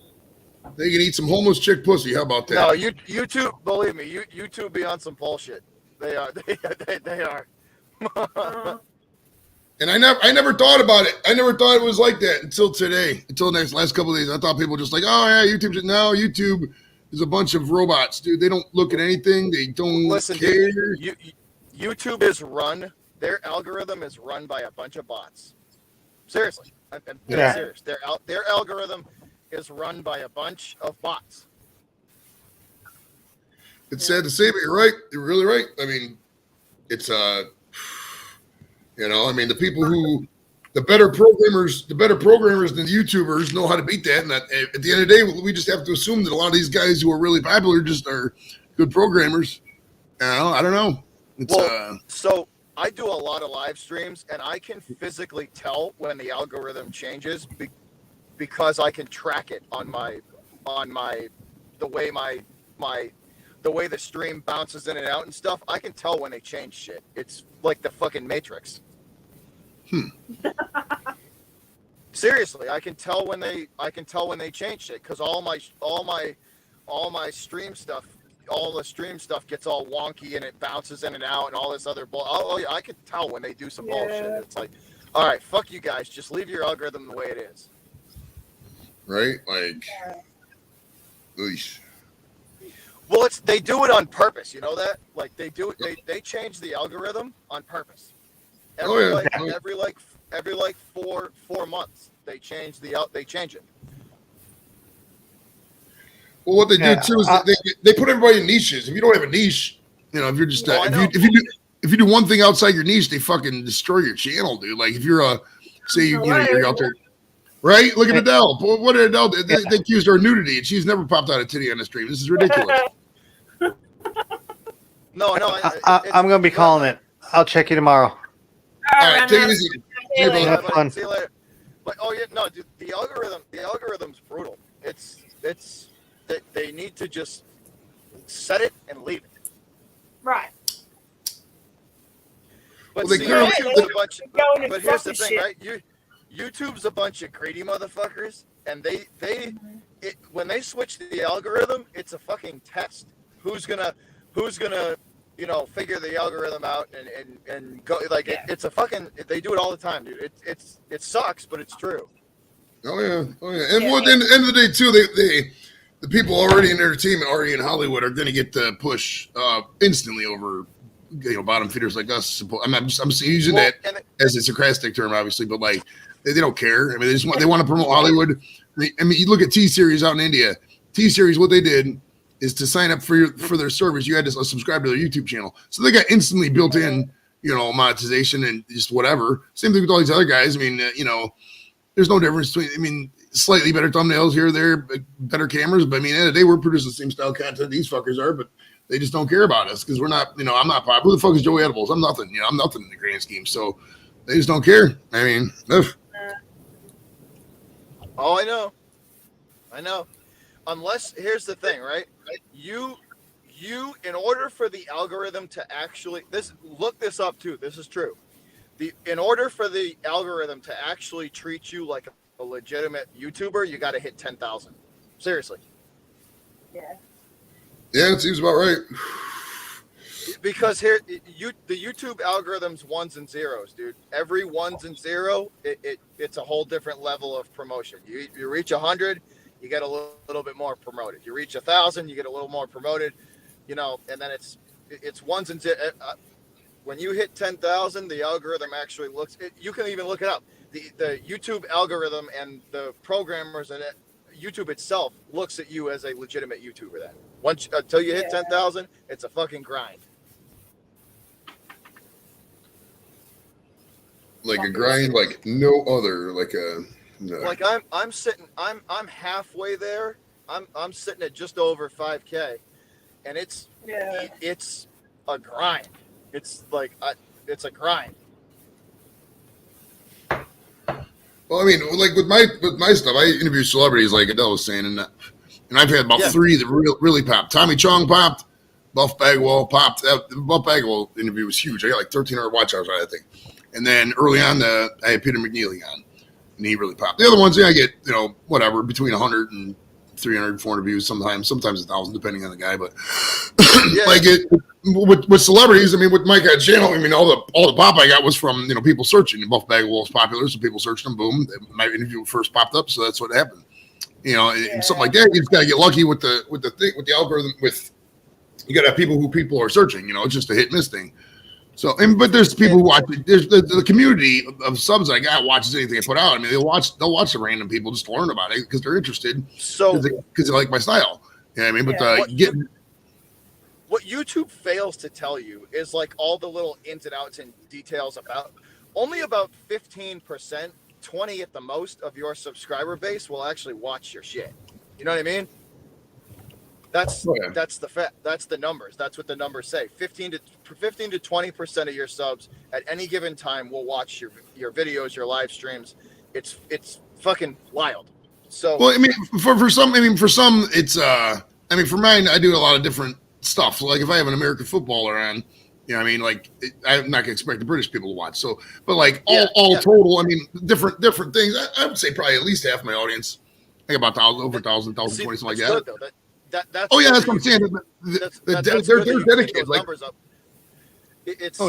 They can eat some homeless chick pussy. How about that? No, YouTube, believe me, YouTube be on some bullshit. They are. They are. And I never thought about it. I never thought it was like that until today. Until the last couple of days, I thought people were just like, oh yeah, YouTube is a bunch of robots, dude. They don't look at anything. They don't care. Dude, YouTube is run. Their algorithm is run by a bunch of bots. Seriously, I'm serious. Their algorithm is run by a bunch of bots. It's sad to say, but you're right. You're really right. I mean, it's the better programmers than the YouTubers know how to beat that. And at the end of the day, we just have to assume that a lot of these guys who are really popular just are good programmers. I don't know. So I do a lot of live streams, and I can physically tell when the algorithm changes because I can track it on the way the stream bounces in and out and stuff. I can tell when they change shit. It's like the fucking Matrix. Seriously, I can tell when they change shit because all my stream stuff, all the stream stuff gets all wonky and it bounces in and out and all this other yeah, I can tell when they do some bullshit. It's like, all right, fuck you guys, just leave your algorithm the way it is. Right? Like, well, they do it on purpose. You know that? Like they do it. They change the algorithm on purpose. Every 4 months they change it. Well, what they do too is they put everybody in niches. If you don't have a niche, if you're just if you do one thing outside your niche, they fucking destroy your channel, dude. Like if you're you're out there, right? Look at Adele. What did Adele do? They accused her of nudity, and she's never popped out a titty on the stream. This is ridiculous. No, I'm gonna be calling it. I'll check you tomorrow. All right, take it easy. Have fun. See you later. But dude, the algorithm's brutal. they need to just set it and leave it. Right. But Well, they see, clearly- YouTube's a bunch. Going and But here's the fucking thing, shit. right? YouTube's a bunch of greedy motherfuckers, and when they switch the algorithm, it's a fucking test. Who's gonna figure the algorithm out and go like Yeah. it's a fucking. They do it all the time, dude. It sucks, but it's true. Oh yeah. And Yeah. well, at the end of the day, too, the people already in entertainment, already in Hollywood, are going to get the push instantly over bottom feeders like us. I'm using that as a sarcastic term, obviously, but like they don't care. I mean, they want to promote Hollywood. I mean, you look at T-Series out in India. T-Series, what they did is to sign up for their service, you had to subscribe to their YouTube channel. So they got instantly built in, monetization and just whatever. Same thing with all these other guys. I mean, there's no difference between. I mean, slightly better thumbnails here, there, better cameras. But I mean, at the end of the day, we're producing the same style content these fuckers are, but they just don't care about us because we're not. I'm not popular. Who the fuck is Joey Edibles? I'm nothing. I'm nothing in the grand scheme. So they just don't care. I mean, ugh. Oh, I know. Unless here's the thing, right? You in order for the algorithm to actually look this up too. This is true. In order for the algorithm to actually treat you like a legitimate YouTuber, you got to hit 10,000. Seriously. Yeah. Yeah, it seems about right. Because here, the YouTube algorithm's ones and zeros, dude. Every ones and zero, it's a whole different level of promotion. You reach 100, you get a little bit more promoted. You reach 1,000, you get a little more promoted. And then it's ones and zeros. When you hit 10,000, the algorithm actually looks. You can even look it up. The YouTube algorithm and the programmers and YouTube itself looks at you as a legitimate YouTuber. Then until you hit 10,000, it's a fucking grind. Like a grind, like no other. Like a. No. Like I'm sitting. I'm halfway there. I'm sitting at just over 5K, and it's a grind. It's like it's a grind. Well, I mean, like with my stuff, I interview celebrities, like Adele was saying, and I've had about 3 that really popped. Tommy Chong popped, Buff Bagwell popped. The Buff Bagwell interview was huge. I got like 1,300 watch hours out of that thing. And then early on, I had Peter McNeely on, and he really popped. The other ones, I get whatever between 100 and 300, 400 views sometimes 1,000, depending on the guy. But like it with celebrities, I mean, with my guy's channel, I mean, all the pop I got was from people searching. Buff Bagwell was popular, so people searched him. Boom, my interview first popped up, so that's what happened. And something like that. You just got to get lucky with the algorithm. You got to have people are searching. It's just a hit and miss thing. So, but there's people who watch it. There's the community of subs I got watches anything I put out. I mean, they'll watch the random people just to learn about it because they're interested. So because they like my style. You know what I mean? But what YouTube fails to tell you is like all the little ins and outs and details about. Only about 15%, 20 at the most of your subscriber base will actually watch your shit. You know what I mean? That's the fact. That's the numbers. That's what the numbers say. 15 to 20% of your subs at any given time will watch your videos, your live streams. It's fucking wild. So I mean, for some, it's I mean, for mine, I do a lot of different stuff. Like if I have an American footballer on, I mean, like I'm not gonna expect the British people to watch. So, but like all total, I mean, different things. I would say probably at least half my audience. I think about 1,020, something like that. Good, though. That's that's what I'm saying. They're dedicated. Like, numbers up. It's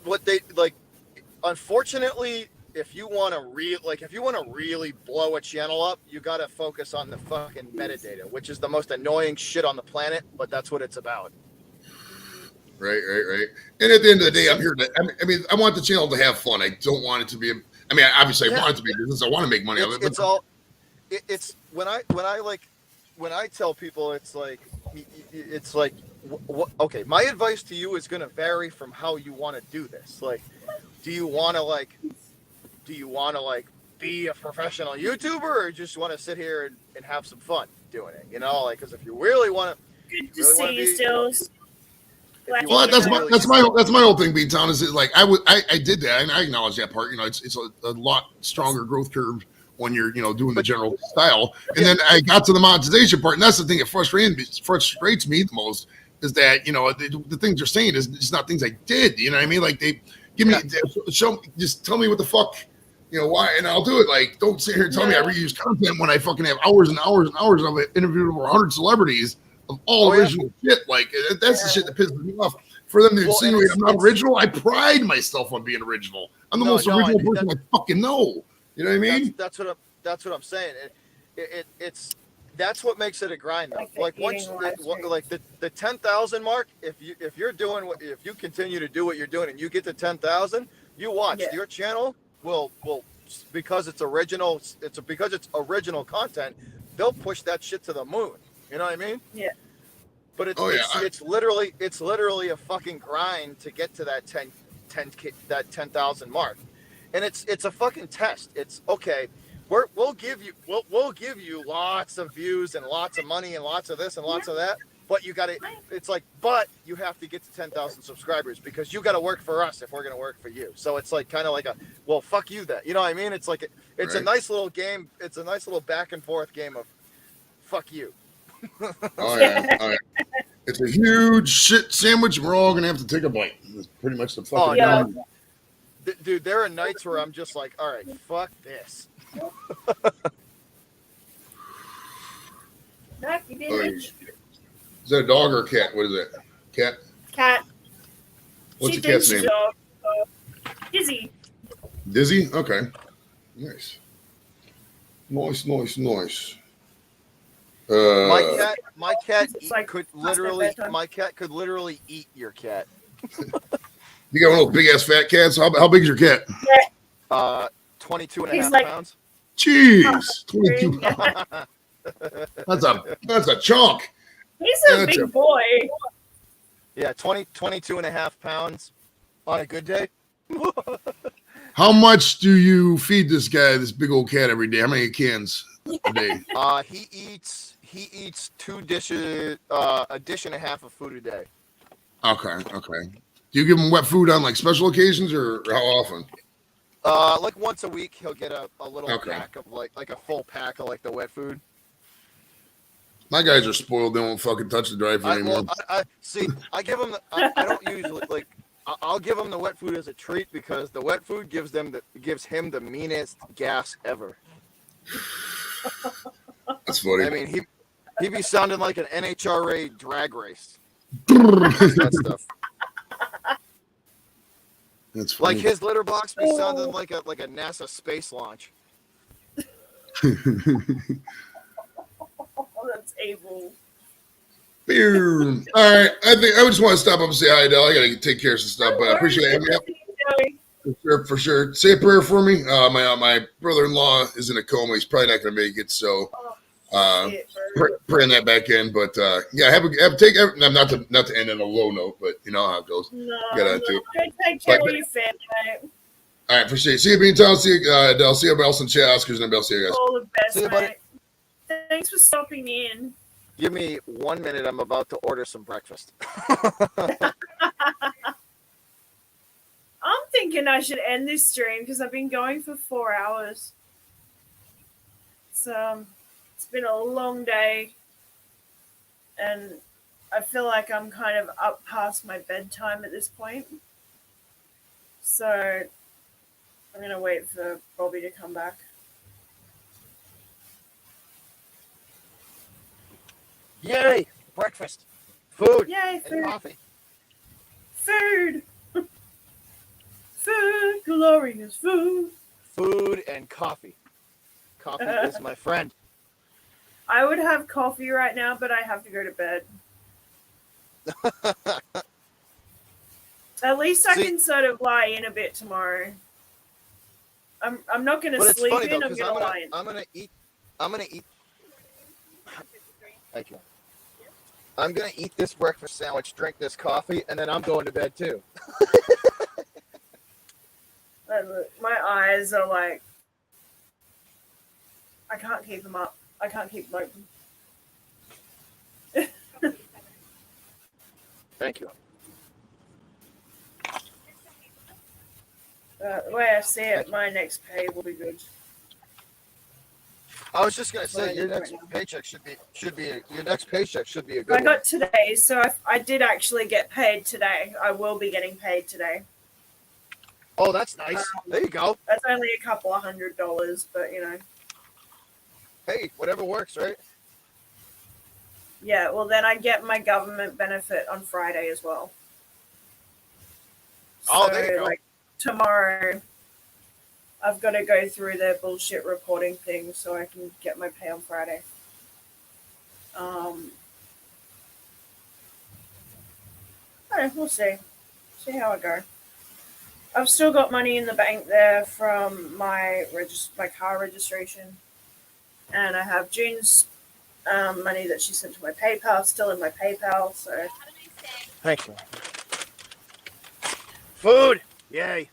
what they like. Unfortunately, if you want to really blow a channel up, you got to focus on the fucking metadata, which is the most annoying shit on the planet. But that's what it's about. Right. And at the end of the day, I'm here to. I mean, I want the channel to have fun. I don't want it to be. I mean, obviously, I want it to be business. I want to make money of it. It's all. It's when I tell people it's like okay, my advice to you is going to vary from how you want to do this. Like, do you want to be a professional YouTuber, or just want to sit here and have some fun doing it? Because if you really want to, good to see you, Stills. Like, Well, that's Yeah. that's my whole thing. B-Town is like I did that, and I acknowledge that part. You know, it's a lot stronger growth curve when you're doing the general style. And then I got to the monetization part, and that's the thing that frustrates me the most is that the things they're saying is it's not things I did. You know what I mean? Like they give me just tell me what the fuck. Why, and I'll do it. Like, don't sit here and tell me I reuse content when I fucking have hours and hours and hours of it, interviewed over 100 celebrities of all original shit. Like, that's the shit that pisses me off. For them to insinuate I'm not original, I pride myself on being original. I'm the most original person I fucking know. You know what I mean? That's what I'm saying. That's what makes it a grind, though. Like once, like the 10,000 mark. If you continue to do what you're doing and you get to 10,000, you watch your channel will because it's original. Because it's original content. They'll push that shit to the moon. You know what I mean? Yeah. But it's literally a fucking grind to get to that 10,000 mark, and it's a fucking test. It's okay. We'll give you lots of views and lots of money and lots of this and lots of that. But you got to. It's like, but you have to get to 10,000 subscribers because you got to work for us if we're gonna work for you. So it's like kind of like well, fuck you that. You know what I mean? It's like it's a nice little game. It's a nice little back and forth game of fuck you. Oh yeah. It's a huge shit sandwich. We're all gonna have to take a bite. It's pretty much the fucking. Dude, there are nights where I'm just like, all right, fuck this. Is that a dog or a cat? What is that? Cat. What's the cat's name? Dizzy. Dizzy. Okay. Nice. My cat could literally eat your cat. You got one of those big ass fat cats. How big is your cat? 22 and a half pounds. Jeez, 22. That's a chunk. He's a big boy. Yeah, 22 and a half pounds on a good day. How much do you feed this guy, this big old cat, every day? How many cans a day? He eats 2 dishes, a dish and a half of food a day. Okay. Do you give him wet food on like special occasions or how often? Like once a week, he'll get a little pack of like a full pack of like the wet food. My guys are spoiled; they won't fucking touch the dry food anymore. I give them. I don't usually like. I'll give him the wet food as a treat because the wet food gives him the meanest gas ever. That's funny. I mean, he be sounding like an NHRA drag race. That stuff. That's funny. Like his litter box be sounding like a NASA space launch. That's evil. All right, I think I just want to stop up and say hi, Del. I gotta take care of some stuff, but I appreciate having me up. For sure. Say a prayer for me. My brother-in-law is in a coma. He's probably not gonna make it, so praying that back in. But not to end on a low note, but you know how it goes. No, gotta do it. Take care of your family. All right, appreciate it. See you, B-Town. See you, Del. See you, else in chat. Oscars and Bell. See you guys. All the best, See you, mate. Thanks for stopping in. Give me 1 minute. I'm about to order some breakfast. I'm thinking I should end this stream because I've been going for 4 hours. So it's been a long day. And I feel like I'm kind of up past my bedtime at this point. So I'm going to wait for Bobby to come back. Yay! Breakfast, food, Yay, food. and coffee. Food! Food, glorious food. Food and coffee. Coffee is my friend. I would have coffee right now, but I have to go to bed. At least I can sort of lie in a bit tomorrow. I'm not going to sleep funny, in. though, I'm going to lie in. I'm gonna eat. Thank you. I'm gonna eat this breakfast sandwich, drink this coffee, and then I'm going to bed too. My eyes are like, I can't keep them up. I can't keep them open. Thank you. The way I see it, my next pay will be good. I was just gonna say your next paycheck should be your next paycheck should be a good I got today, so I did actually get paid today. I will be getting paid today. Oh, that's nice. There you go. That's only a couple of $100, but you know. Hey, whatever works, right? Yeah, well then I get my government benefit on Friday as well. Oh, there you go. Like tomorrow, I've got to go through their bullshit reporting thing so I can get my pay on Friday. We'll see. See how it goes. I've still got money in the bank there from my car registration, and I have June's money that she sent to my PayPal still in my PayPal. So Thank you. Food, yay!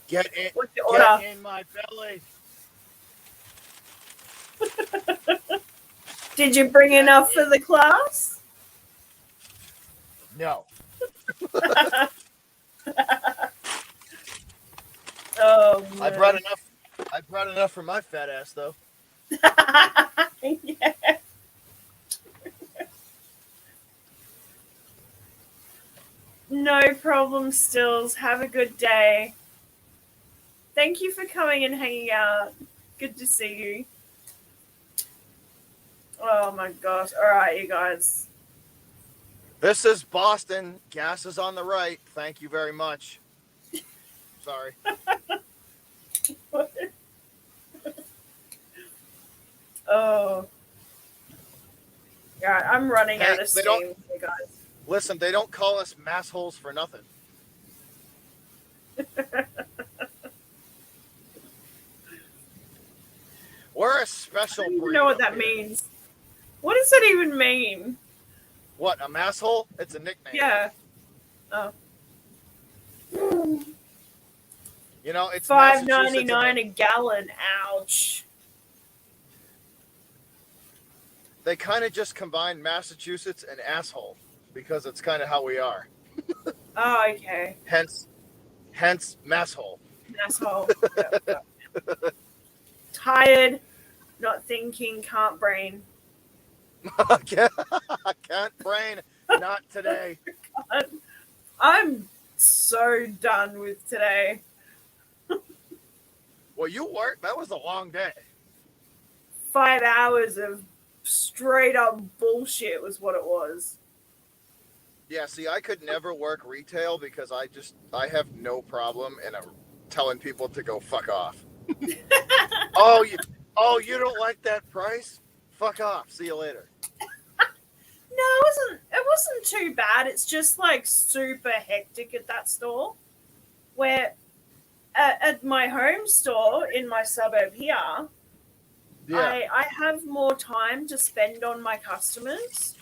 Get in my belly. Did you bring enough for the class? No. Oh, I brought enough for my fat ass though. Yeah. No problem, Stills. Have a good day. Thank you for coming and hanging out. Good to see you. Oh my gosh. All right, you guys. This is Boston. Gas is on the right. Thank you very much. Sorry. Oh. Yeah, I'm running out of steam, you guys. Listen, they don't call us massholes for nothing. We're a special breed. I don't even know what that means. What does that even mean? What, a masshole? It's a nickname. Yeah. Oh. You know, it's $5.99 a gallon. Ouch. They kind of just combined Massachusetts and asshole because it's kind of how we are. Oh, okay. Hence, masshole. Asshole. Yeah. Tired, not thinking, can't brain. Can't brain, not today. God. I'm so done with today. Well, you worked. That was a long day. 5 hours of straight up bullshit was what it was. Yeah, see, I could never work retail because I have no problem in telling people to go fuck off. Oh, you don't like that price? Fuck off. See you later. No, it wasn't too bad. It's just like super hectic at that store. Where at my home store in my suburb here, Yeah. I have more time to spend on my customers.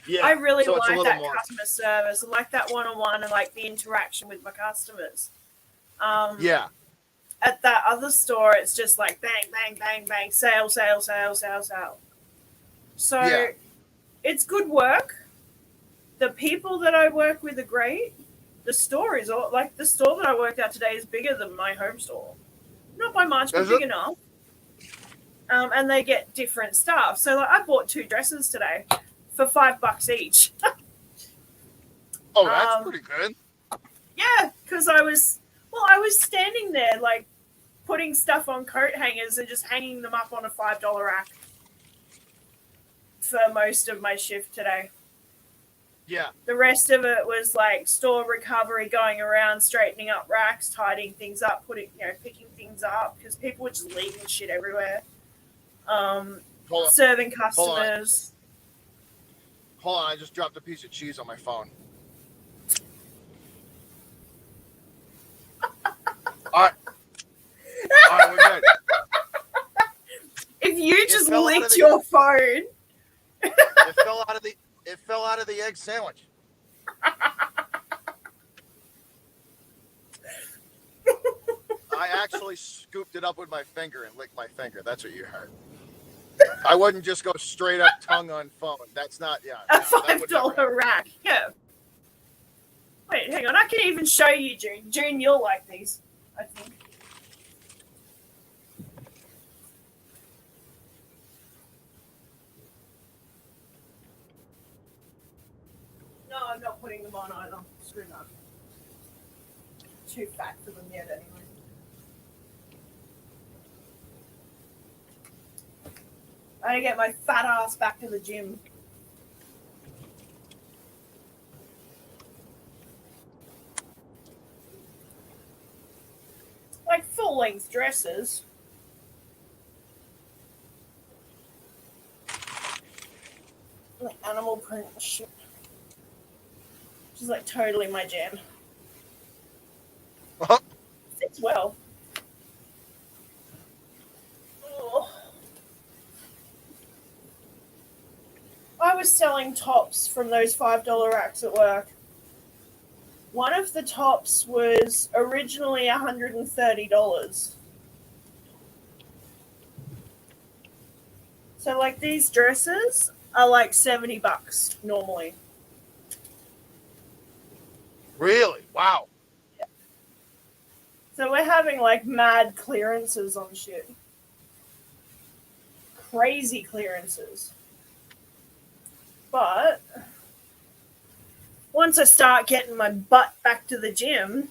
Yeah. I really so like that customer service. I like that one-on-one and like the interaction with my customers. Yeah. At that other store, it's just like bang, bang, bang, bang, sale, sale, sale, sale, sale. So Yeah. it's good work. The people that I work with are great. The store is all like the store that I worked at today is bigger than my home store. Not by much, but big enough. And they get different stuff. So like, I bought 2 dresses today for $5 each. Oh, that's pretty good. Yeah, because I was standing there like putting stuff on coat hangers and just hanging them up on a $5 rack for most of my shift today. Yeah. The rest of it was like store recovery, going around, straightening up racks, tidying things up, picking things up because people were just leaving shit everywhere. Serving customers. Hold on, I just dropped a piece of cheese on my phone. All right, we're good. If you just licked your phone. It fell out of the egg sandwich. I actually scooped it up with my finger and licked my finger. That's what you heard. I wouldn't just go straight up tongue on phone. That's not, yeah. A $5 rack, yeah. Wait, hang on. I can even show you, June. June, you'll like these, I think. No, I'm not putting them on either. Screw that. Too fat for them yet, anyway. I gotta get my fat ass back to the gym. Like full-length dresses. Like animal print and shit. Which is like totally my jam. Fits well. Oh. I was selling tops from those $5 racks at work. One of the tops was originally $130. So like these dresses are like $70 normally. Really? Wow. Yeah. So we're having like mad clearances on shit. Crazy clearances. But once I start getting my butt back to the gym,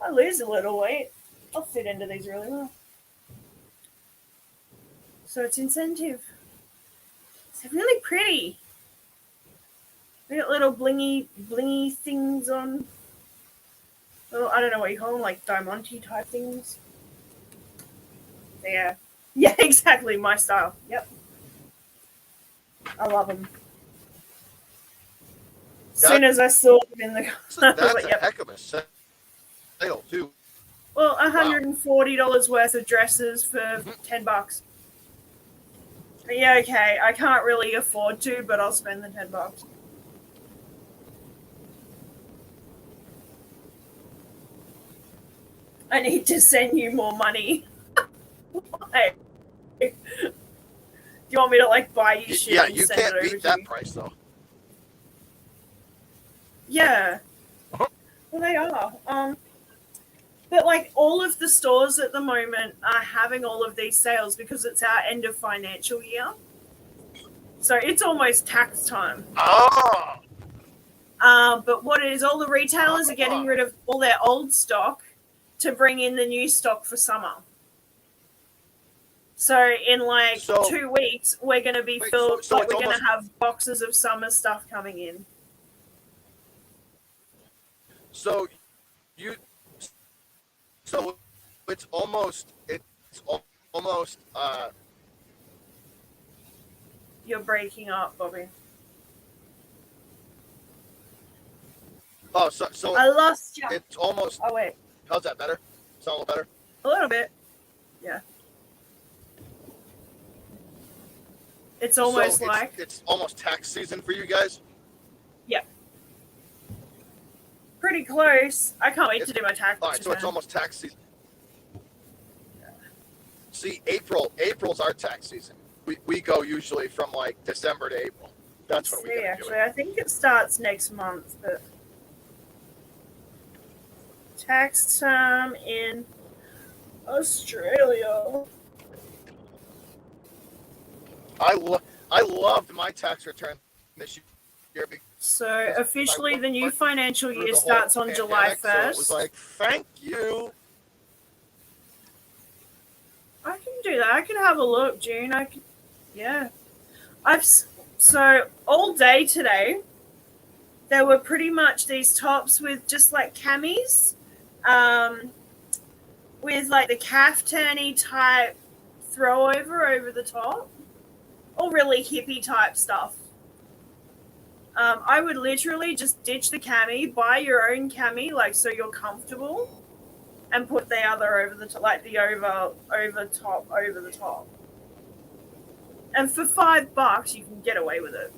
I lose a little weight. I'll fit into these really well. So it's incentive. It's really pretty. They got little blingy things on. Well, I don't know what you call them, like diamante type things. Yeah. Yeah, exactly. My style. Yep. I love them. As soon as I saw them in the car, That's like, a yep. heck of a sale, too. Well, $140 worth of dresses for $10. Yeah, okay. I can't really afford to, but I'll spend the $10. I need to send you more money. Why? Do you want me to like buy you shit? Yeah, and you send can't it over beat to that you? price, though. Yeah. Well, they are. But like all of the stores at the moment are having all of these sales because it's our end of financial year. So it's almost tax time. Oh! But what it is, all the retailers are getting rid of all their old stock to bring in the new stock for summer. So in like 2 weeks, we're going to be filled. We're going to have boxes of summer stuff coming in. So it's almost. You're breaking up, Bobby. Oh, so I lost you. It's almost. Oh wait. How's that better? It's a little better. A little bit. Yeah. It's almost so like it's almost tax season for you guys. Yeah. Pretty close. I can't wait to do my tax. All right, so it's almost tax season. See, April's our tax season. We go usually from like December to April. That's when we get actually, I think it starts next month, but tax time in Australia. I loved my tax return this year. So officially, the new financial year starts on July 1st. So it was like, thank you. I can do that. I can have a look, June. Yeah. So all day today, there were pretty much these tops with just like camis, with like the caftani type throwover over the top, all really hippie type stuff. I would literally just ditch the cami, buy your own cami, like so you're comfortable, and put the other over the top, like the over the top. And for $5, you can get away with it.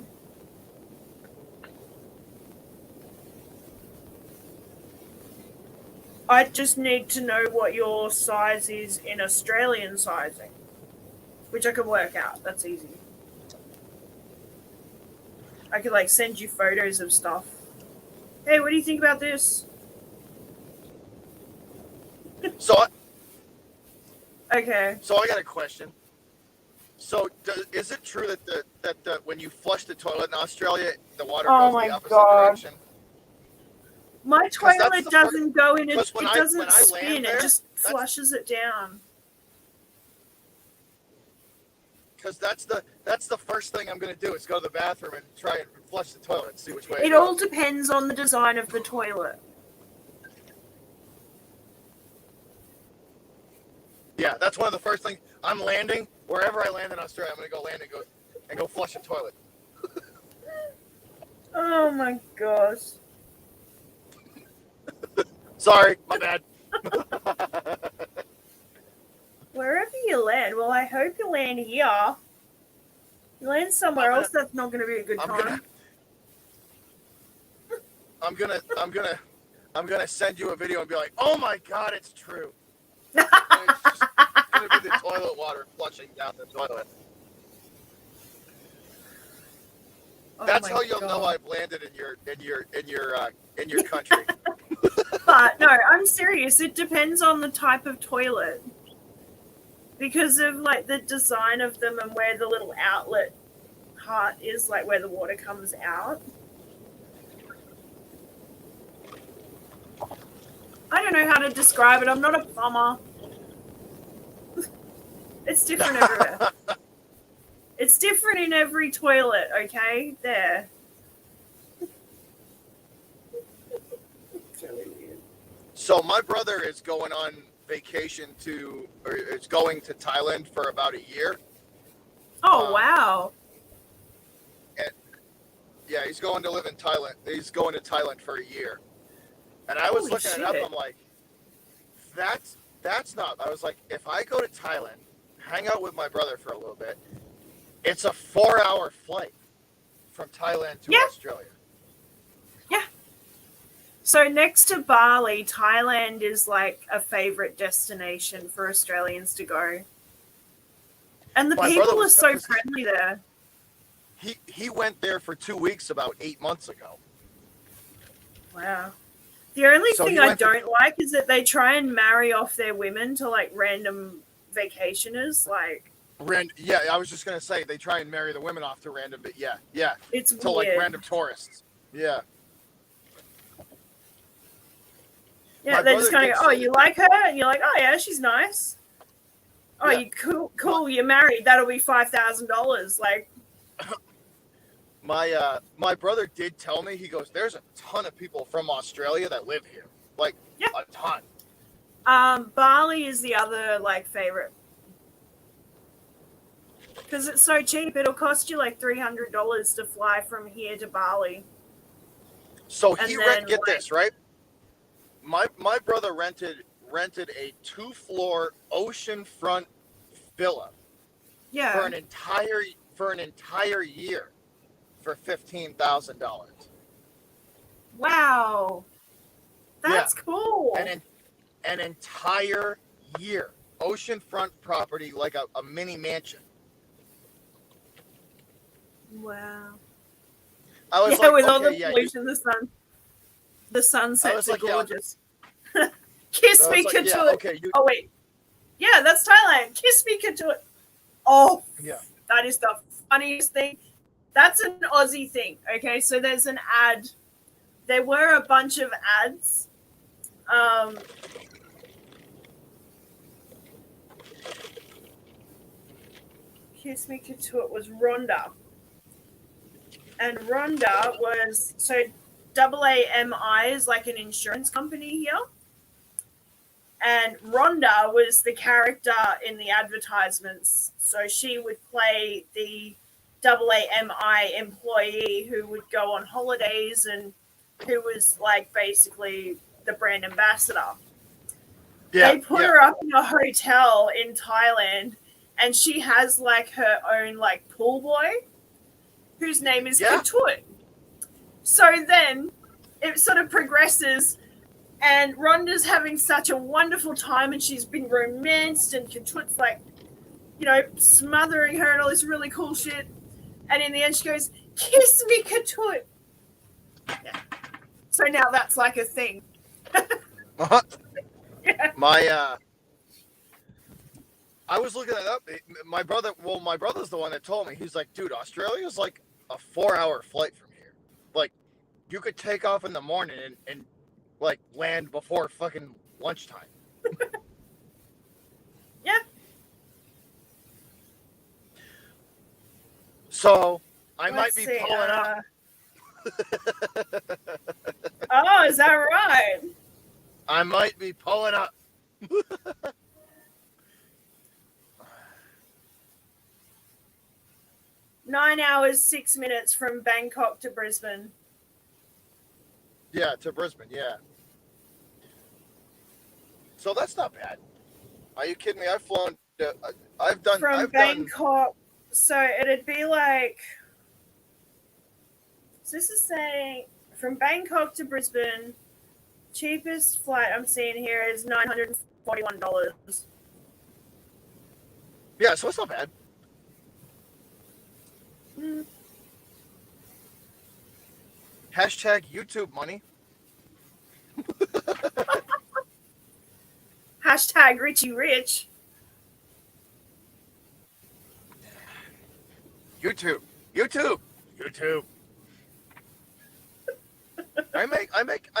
I just need to know what your size is in Australian sizing, which I could work out. That's easy. I could like send you photos of stuff. Hey, what do you think about this? So Okay. I got a question. So is it true that when you flush the toilet in Australia, the water Oh goes my the opposite God. direction? My 'Cause that's toilet the doesn't go in it. because It when I doesn't land spin. there, It just that's- flushes it down. Because that's the first thing I'm going to do is go to the bathroom and try and flush the toilet and see which way It goes. all depends on the design of the toilet. Yeah, that's one of the first things. I'm landing wherever I land in Australia. I'm going to go land and go flush a toilet. Oh my gosh. Sorry, my bad. Wherever you land, well, I hope you land here. You land somewhere else, that's not going to be a good time. I'm gonna send you a video and be like, oh my God, it's true. And it's just gonna be the toilet water flushing down the toilet. Oh That's my how you'll God. know I've landed in your country. But no, I'm serious. It depends on the type of toilet. Because of like the design of them and where the little outlet part is, like where the water comes out. I don't know how to describe it. I'm not a plumber. It's different everywhere. It's different in every toilet, okay? There. It's really weird. So my brother is going on vacation or is going to Thailand for about a year. Oh, wow. Yeah, he's going to live in Thailand. He's going to Thailand for a year. And I was Holy looking it up. shit. I'm like, that's not. I was like, if I go to Thailand, hang out with my brother for a little bit, it's a 4-hour flight from Thailand to Australia. So next to Bali, Thailand is like a favorite destination for Australians to go. And the My people brother are was- so friendly there. He went there for 2 weeks about 8 months ago. Wow. The only So thing he I went to- don't like is that they try and marry off their women to like random vacationers. Like, Yeah, I was just gonna say they try and marry the women off to random, but yeah, it's to weird. like random tourists. Yeah. Yeah, My they're just brother kind of did go, oh, say- you like her? And you're like, oh, yeah, she's nice. Oh, Yeah. you cool, you're married. That'll be $5,000. Like, My brother did tell me, he goes, there's a ton of people from Australia that live here. Like, Yeah. a ton. Bali is the other like favorite. Because it's so cheap. It'll cost you like $300 to fly from here to Bali. So And he then, get like- this, right? My brother rented a 2-floor oceanfront villa Yeah. for an entire year for $15,000. Wow. That's cool. An entire year. Oceanfront property, like a mini mansion. Wow. I was Yeah, like, with all the okay, yeah, pollution, the sunsets was are like, yeah. gorgeous. Kiss I me, was like, yeah, Katoot. okay, Oh wait, yeah, that's Thailand. Kiss me, Katoot. Oh, yeah. that is the funniest thing. That's an Aussie thing. Okay, so there's an ad. There were a bunch of ads. Kiss me, Katoot was Rhonda. And Rhonda was, so AAMI is like an insurance company here. And Rhonda was the character in the advertisements. So she would play the AAMI employee who would go on holidays and who was like basically the brand ambassador. Yeah, They put her up in a hotel in Thailand and she has like her own like pool boy whose name is Katoot. So then it sort of progresses and Rhonda's having such a wonderful time and she's been romanced and Katoot's like, you know, smothering her and all this really cool shit. And in the end she goes, kiss me, Katoot. Yeah. So now that's like a thing. Yeah. I was looking that up. My brother's the one that told me. He's like, dude, Australia's like a 4-hour flight from here. Like, you could take off in the morning and like land before fucking lunchtime. Yeah. So I Let's might be see, pulling up. Oh, is that right? I might be pulling up. 9 hours, 6 minutes from Bangkok to Brisbane. Yeah, to Brisbane, yeah. So that's not bad. Are you kidding me? I've flown. I've done. From Bangkok, so it'd be like. So this is saying from Bangkok to Brisbane, cheapest flight I'm seeing here is $941. Yeah, so it's not bad. Hashtag YouTube money. Hashtag Richie Rich. YouTube. I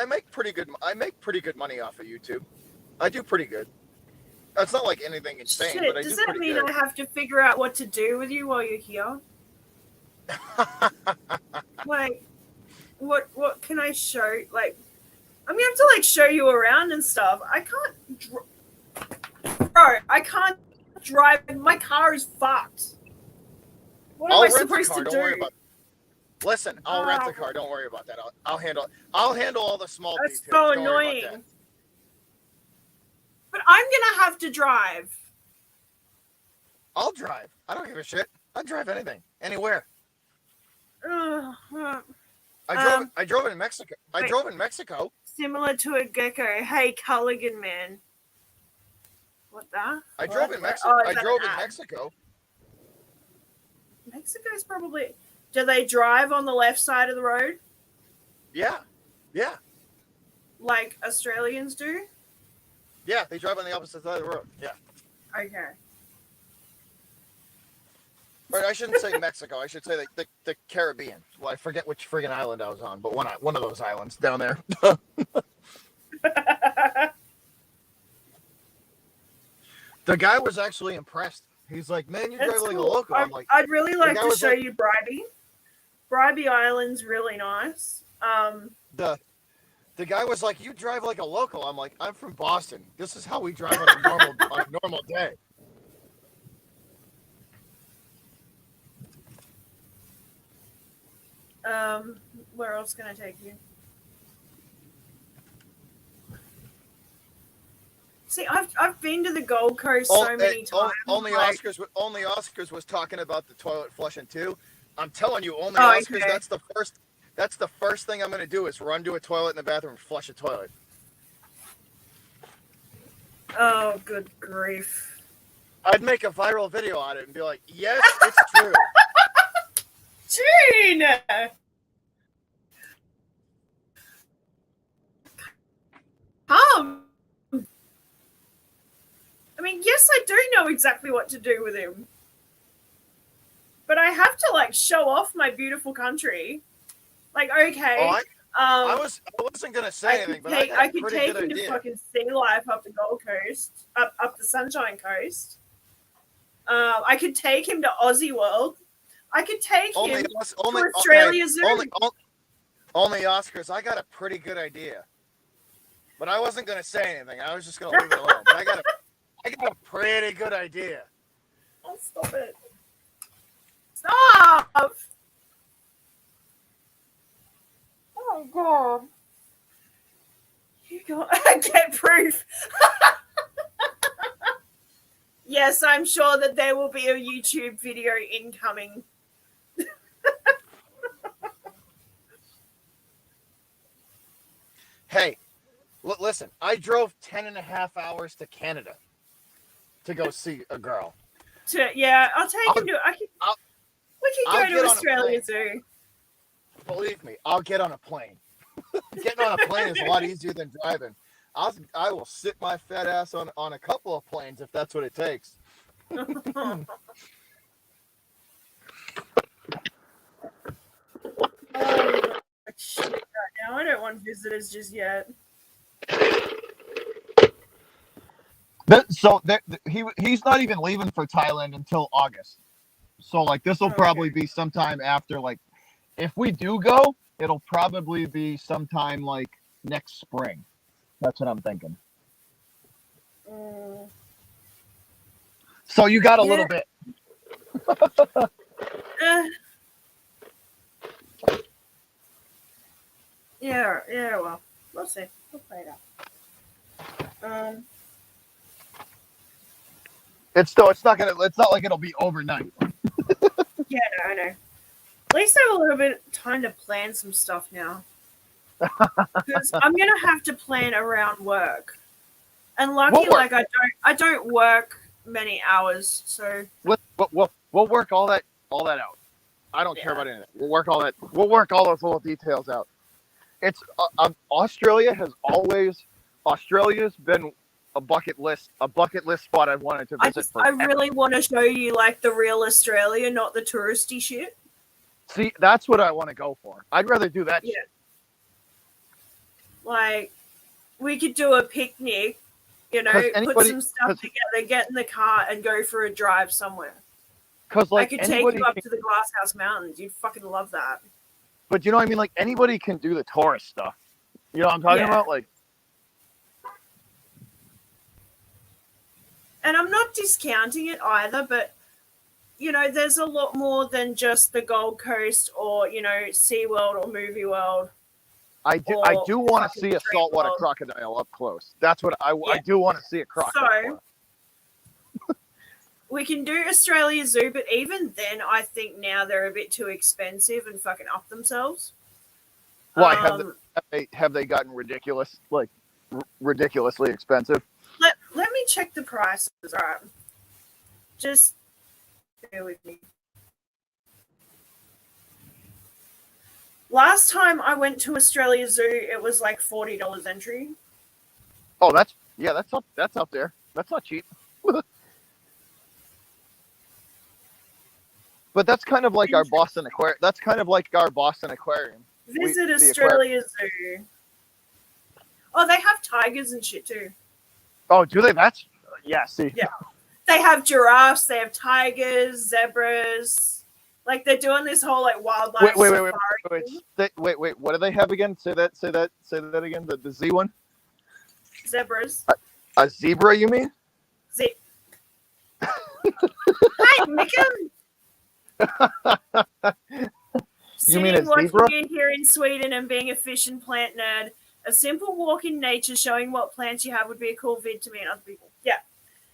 make pretty good money off of YouTube. I do pretty good. It's not like anything insane, Shit, but I do does that pretty mean good. I have to figure out what to do with you while you're here? Like, what can I show? Like, I'm gonna have to like show you around and stuff. I can't drive. My car is fucked. What am I supposed to do? Listen, I'll rent the car. Don't worry about that. I'll handle all the small That's details. so Don't worry about annoying. that. But I'm gonna have to drive. I'll drive. I don't give a shit. I'll drive anything, anywhere. I drove in Mexico. I drove in Mexico. Similar to a gecko. Hey, Culligan man. What the? I drove in Mexico. Oh, I drove in Mexico. Mexico's probably. Do they drive on the left side of the road? Yeah. Like Australians do? Yeah, they drive on the opposite side of the road. Yeah. Okay. But I shouldn't say Mexico. I should say the Caribbean. Well, I forget which friggin' island I was on, but one of those islands down there. The guy was actually impressed. He's like, "Man, you drive like a local." I'm like, I'd really like to show you Bribey. Bribey Island's really nice. The guy was like, "You drive like a local." I'm like, "I'm from Boston. This is how we drive on a normal day." Where else can I take you? See, I've been to the Gold Coast so many times. Only Oscars was talking about the toilet flushing too. I'm telling you, only Oscars. Okay. That's the first thing I'm going to do is run to a toilet in the bathroom and flush a toilet. Oh, good grief! I'd make a viral video on it and be like, "Yes, it's true." Gene! I mean, yes, I do know exactly what to do with him. But I have to, like, show off my beautiful country. Like, okay. I wasn't going to say anything, but I could take him to fucking sea life up the Gold Coast, up the Sunshine Coast. I could take him to Aussie World. I could take him to Australia Zoo. Only Oscars. I got a pretty good idea. But I wasn't going to say anything. I was just going to leave it alone. But I got a pretty good idea. Oh, stop it. Stop! Oh, God. You got get proof. Yes, I'm sure that there will be a YouTube video incoming. Hey, listen, I drove 10.5 hours to Canada to go see a girl. I'll take him to. We can go to Australia Zoo. Believe me, I'll get on a plane. getting on a plane is a lot easier than driving. I will sit my fat ass on a couple of planes if that's what it takes. Shit, right now I don't want visitors just yet. He's not even leaving for Thailand until August. So like this will probably be sometime after, like, if we do go, it'll probably be sometime like next spring. That's what I'm thinking. So you got a little bit. Yeah, well, we'll see. We'll play it out. It's not like it'll be overnight. Yeah, no, I know. At least I have a little bit of time to plan some stuff now. Because I'm gonna have to plan around work. And lucky, like I don't work many hours, so we'll work all that out. I don't care about anything. We'll work all those little details out. It's Australia's been a bucket list spot I've wanted to visit. I really want to show you like the real Australia, not the touristy shit. See, that's what I want to go for. I'd rather do that shit. Like, we could do a picnic, put some stuff together, get in the car, and go for a drive somewhere. Because like I could take you up to the Glasshouse Mountains. You'd fucking love that. But you know what I mean? Like, anybody can do the tourist stuff. You know what I'm talking about? Like, and I'm not discounting it either, but there's a lot more than just the Gold Coast or SeaWorld or Movie World. I do want to see a saltwater crocodile up close. That's what I do want to see a crocodile. So we can do Australia Zoo, but even then, I think now they're a bit too expensive and fucking up themselves. Why have they gotten ridiculous, like ridiculously expensive? Let me check the prices. All right, just bear with me. Last time I went to Australia Zoo, it was like $40 entry. Oh, that's up there. That's not cheap. But that's kind of like our Boston Aquarium. That's kind of like our Boston Aquarium. Visit Australia Zoo. Oh, they have tigers and shit too. Oh, do they? See. Yeah. They have giraffes, they have tigers, zebras. Like, they're doing this whole like wildlife safari. Wait. What do they have again? Say that again. The Z one. Zebras. A zebra, you mean? Hi, Mickham. You mean a watching zebra? You here in Sweden and being a fish and plant nerd. A simple walk in nature showing what plants you have would be a cool vid to me and other people. Yeah.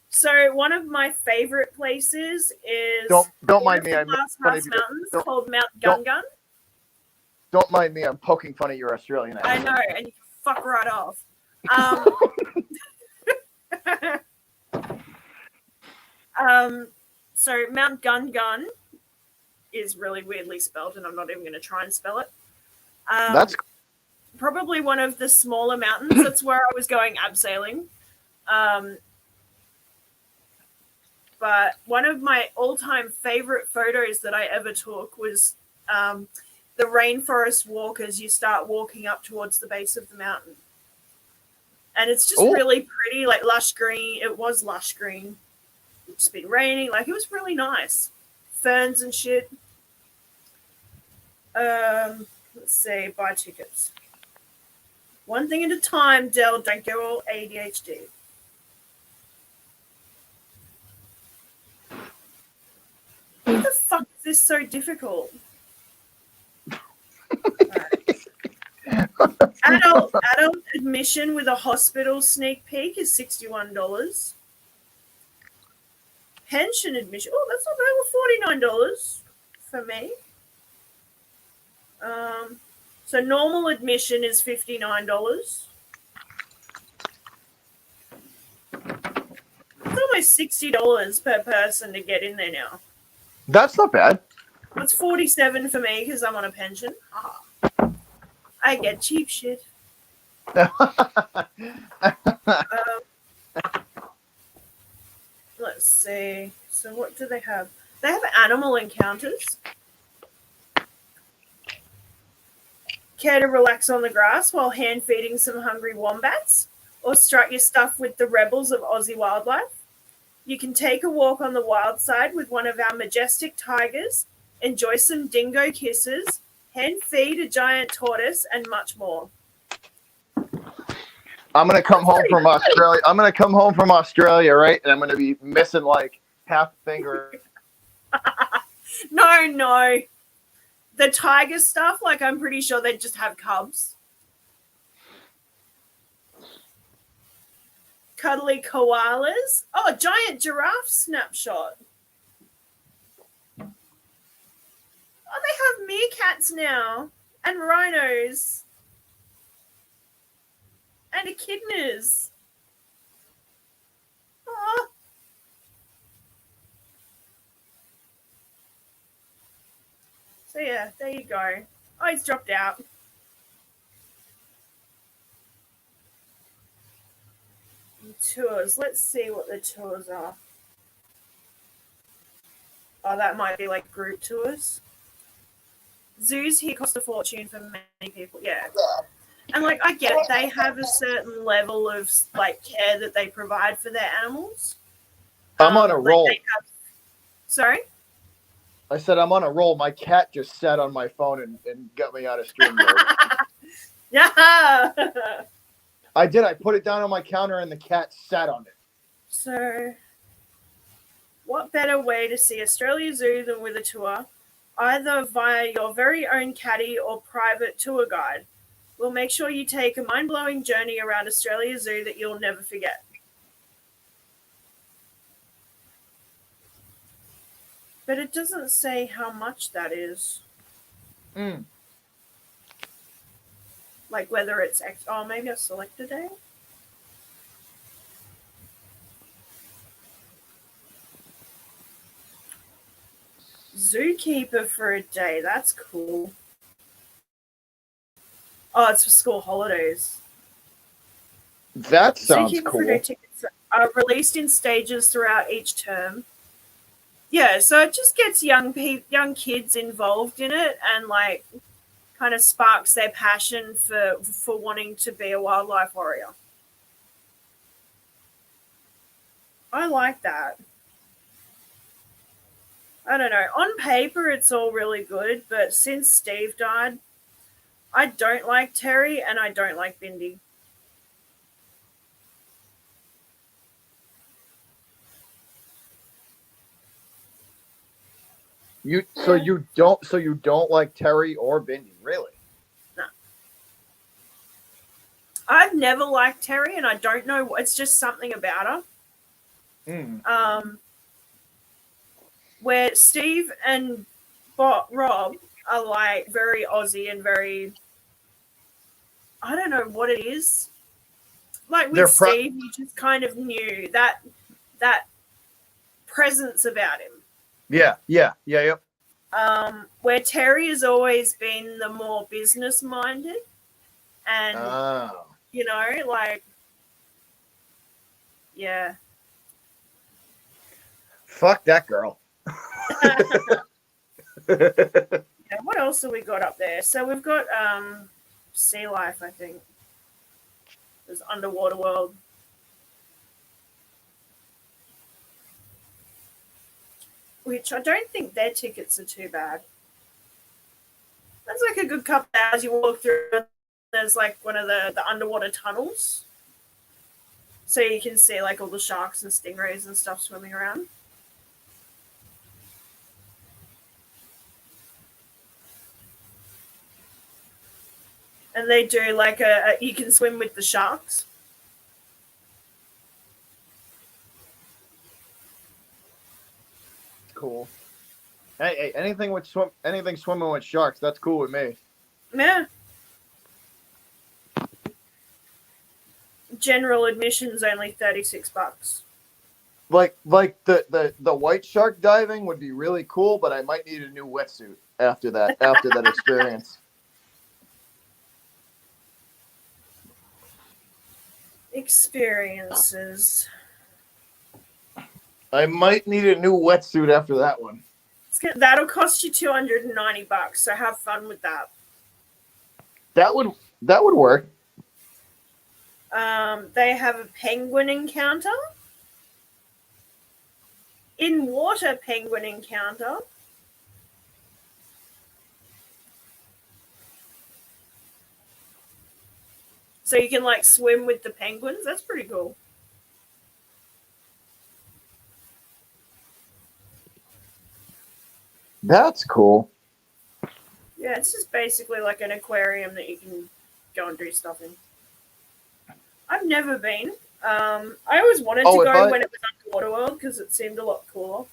So one of my favorite places is don't mind me. I'm Mountains called Mount Gungun. Don't mind me. I'm poking fun at your Australian accent. I know, and you can fuck right off. So Mount Gungun is really weirdly spelled, and I'm not even going to try and spell it. That's probably one of the smaller mountains. That's where I was going abseiling. But one of my all-time favorite photos that I ever took was the rainforest walk as you start walking up towards the base of the mountain. And it's just really pretty, like lush green. It was lush green. It's been raining. Like, it was really nice. Ferns and shit. Let's see. Buy tickets. One thing at a time, Del. Don't go all ADHD. Why the fuck is this so difficult? Adult admission with a hospital sneak peek is $61. Pension admission. Oh, that's not bad. Well, $49 for me. So normal admission is $59. It's almost $60 per person to get in there now. That's not bad. It's $47 for me because I'm on a pension. I get cheap shit. Let's see. So what do they have? They have animal encounters. Care to relax on the grass while hand feeding some hungry wombats? Or strut your stuff with the rebels of Aussie wildlife? You can take a walk on the wild side with one of our majestic tigers, enjoy some dingo kisses, hand feed a giant tortoise, and much more. I'm gonna come home from Australia. I'm gonna come home from Australia, right? And I'm gonna be missing like half a finger. No. The tiger stuff, like I'm pretty sure they just have cubs. Cuddly koalas. Oh, giant giraffe snapshot. Oh, they have meerkats now. And rhinos. And echidnas. Oh. So yeah, there you go. Oh, he's dropped out. Tours. Let's see what the tours are. Oh, that might be like group tours. Zoos here cost a fortune for many people. Yeah. And like I get it, they have a certain level of like care that they provide for their animals. I'm on a roll. Sorry? I said I'm on a roll. My cat just sat on my phone and got me out of StreamYard. Yeah. I did. I put it down on my counter and the cat sat on it. So, what better way to see Australia Zoo than with a tour, either via your very own caddy or private tour guide? We'll make sure you take a mind-blowing journey around Australia Zoo that you'll never forget. But it doesn't say how much that is. Like whether it's maybe a select a day. Zookeeper for a day. That's cool. Oh, it's for school holidays. That sounds Zookeeper cool. for a day tickets are released in stages throughout each term. Yeah, so it just gets young kids involved in it and like kind of sparks their passion for wanting to be a wildlife warrior. I like that. I don't know. On paper, it's all really good, but since Steve died, I don't like Terry and I don't like Bindi. You don't like Terry or Bindi, really? No. I've never liked Terry, and I don't know. It's just something about her. Where Steve and Rob are like very Aussie and very, I don't know what it is. Like with Steve, you just kind of knew that presence about him. Yeah. Where Terry has always been the more business minded, and you know, like, yeah. Fuck that girl. Yeah, what else have we got up there? So we've got Sea Life, I think. There's Underwater World. Which I don't think their tickets are too bad. That's like a good couple of hours you walk through. There's like one of the underwater tunnels. So you can see like all the sharks and stingrays and stuff swimming around. And they do like you can swim with the sharks. Cool. Hey, anything swimming with sharks, that's cool with me. Yeah. General admission's only $36. Like the white shark diving would be really cool, but I might need a new wetsuit after that experience. Experiences. I might need a new wetsuit after that one. That'll cost you $290, so have fun with that. That would work. They have a penguin encounter. In water penguin encounter. So you can like swim with the penguins. That's pretty cool. That's cool. Yeah, it's just basically like an aquarium that you can go and do stuff in. I've never been. I always wanted to go when it was Underwater World because it seemed a lot cooler.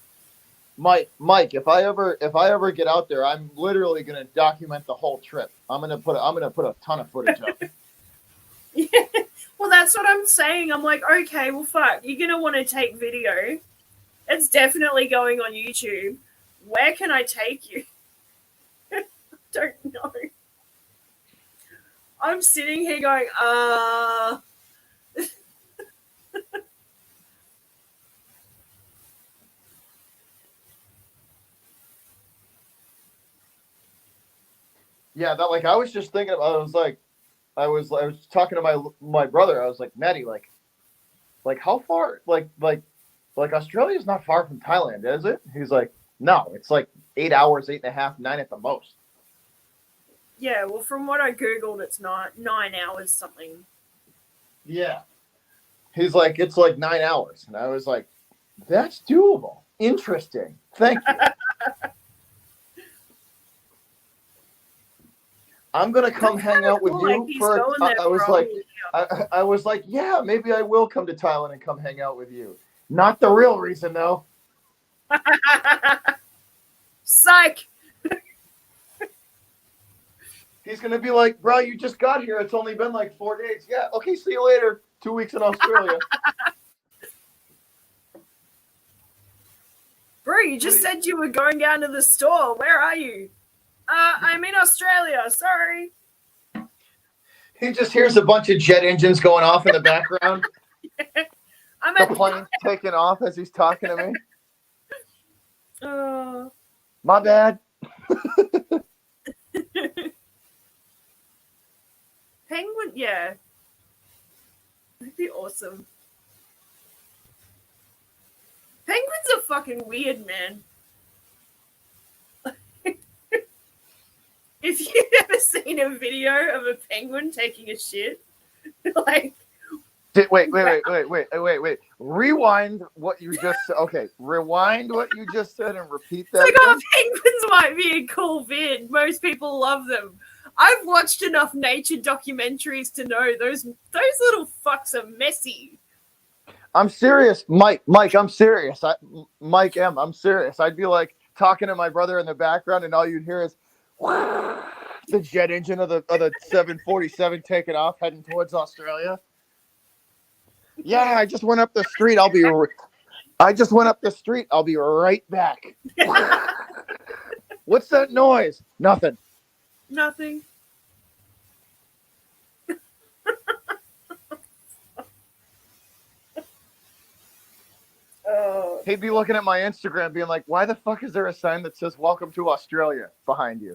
Mike, if I ever get out there, I'm literally gonna document the whole trip. I'm gonna put a ton of footage up. Yeah, well, that's what I'm saying. I'm like, okay, well, fuck, you're gonna want to take video. It's definitely going on YouTube. Where can I take you? I don't know. I'm sitting here going, Yeah, that like I was just thinking about. I was talking to my brother. I was like, Maddie, like how far? Like Australia's not far from Thailand, is it? He's like, no, it's like 8 hours, 8.5, 9 at the most. Yeah, well, from what I googled, it's not 9 hours something. Yeah, he's like, it's like 9 hours, and I was like, that's doable. Interesting. Thank you. I'm gonna come hang out with you for. I was like, yeah, maybe I will come to Thailand and come hang out with you. Not the real reason, though. Psych. He's gonna be like, bro, you just got here. It's only been like 4 days. Yeah, okay, see you later. 2 weeks in Australia. Bro, you just said you were going down to the store. Where are you? I'm in Australia. Sorry. He just hears a bunch of jet engines going off in the background. I'm the plane taking off as he's talking to me. My bad. Penguin, yeah. That'd be awesome. Penguins are fucking weird, man. If you've ever seen a video of a penguin taking a shit, like... Wait. Rewind what you just said. Okay, rewind what you just said and repeat that. It's like, oh, penguins might be a cool vid. Most people love them. I've watched enough nature documentaries to know those little fucks are messy. I'm serious, Mike. I'm serious. I'm serious. I'd be like talking to my brother in the background, and all you'd hear is the jet engine of the 747 taking off, heading towards Australia. Yeah, I just went up the street. I'll be right back. What's that noise? Nothing. Nothing. Oh. He'd be looking at my Instagram being like, why the fuck is there a sign that says welcome to Australia behind you?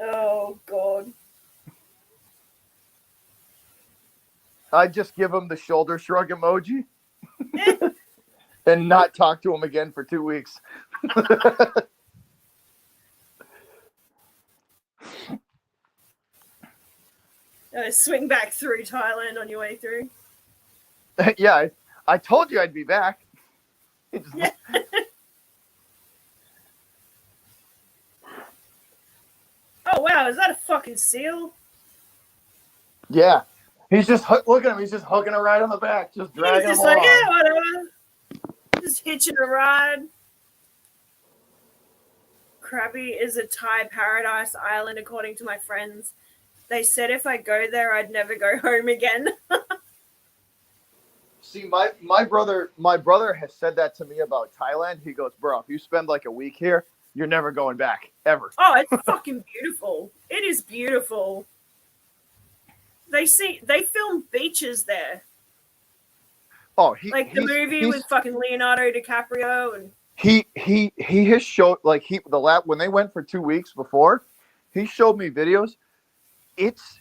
Oh, God. I'd just give him the shoulder shrug emoji and not talk to him again for 2 weeks. Swing back through Thailand on your way through. Yeah, I told you I'd be back. Yeah. Oh, wow, is that a fucking seal? Yeah. He's just, look at him, he's just hooking a ride on the back, just dragging He's just him like, along. yeah, whatever. Just hitching a ride. Krabi is a Thai paradise island, according to my friends. They said if I go there, I'd never go home again. See, my brother has said that to me about Thailand. He goes, bro, if you spend like a week here, you're never going back, ever. Oh, it's fucking beautiful. It is beautiful. they film beaches there. Oh, Like the movie with fucking Leonardo DiCaprio and he has showed like when they went for 2 weeks before, he showed me videos. It's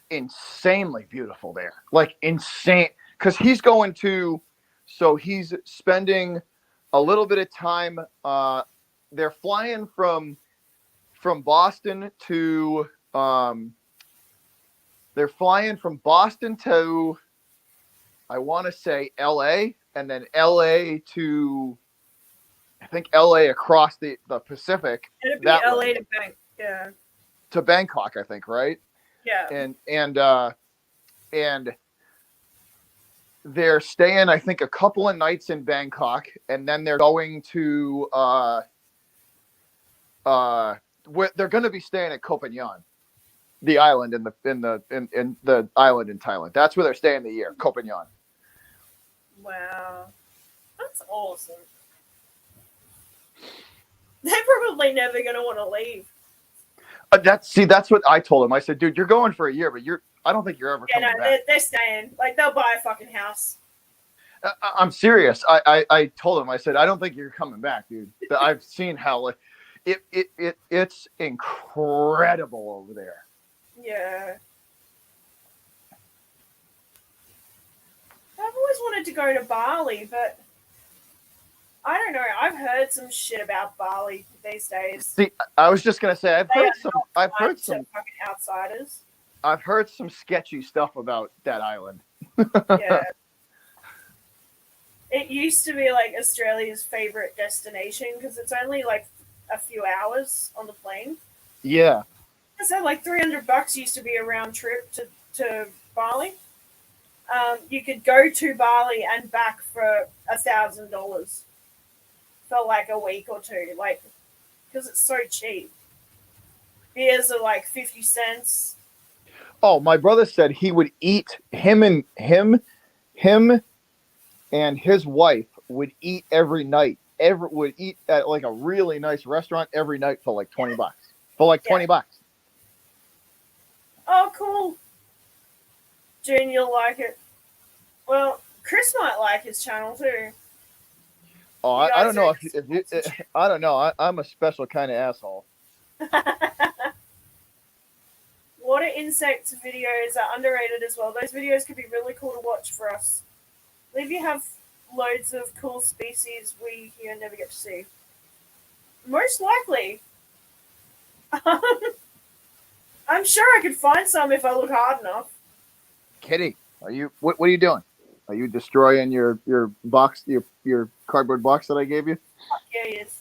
insanely beautiful there. Like insane, because he's going to, so he's spending a little bit of time. They're flying from Boston to I want to say LA, and then LA to, I think LA across the Pacific. it'd be that LA way, to Bank. Yeah. to Bangkok, I think, right? Yeah. And they're staying, I think, a couple of nights in Bangkok, and then they're going to where they're going to be staying at Koh Phangan, the island in the island in Thailand. That's where they're staying the year, Koh Phangan. Wow. That's awesome. They're probably never gonna want to leave. That's what I told him. I said, dude, you're going for a year, but I don't think you're ever coming back. They're staying. Like they'll buy a fucking house. I'm serious. I told him, I said, I don't think you're coming back, dude. I've seen how like it's incredible over there. Yeah. I've always wanted to go to Bali, but I don't know. I've heard some shit about Bali these days. See, I was just gonna say I've heard some fucking outsiders. I've heard some sketchy stuff about that island. Yeah. It used to be like Australia's favorite destination because it's only like a few hours on the plane. Yeah. I said like $300 used to be a round trip to Bali. You could go to Bali and back for $1,000 for like a week or two, like because it's so cheap. Beers are like 50 cents. Oh, my brother said he would eat him and his wife would eat every night. Would eat at like a really nice restaurant every night for like $20. For like $20. Oh, cool. June, you'll like it. Well, Chris might like his channel too. Oh, I don't know if you, I don't know. I'm a special kind of asshole. Water insects videos are underrated as well. Those videos could be really cool to watch for us. If you have loads of cool species we here never get to see. Most likely. I'm sure I could find some if I look hard enough. Kitty, are you? What are you doing? Are you destroying your box, your cardboard box that I gave you? Yeah, he is.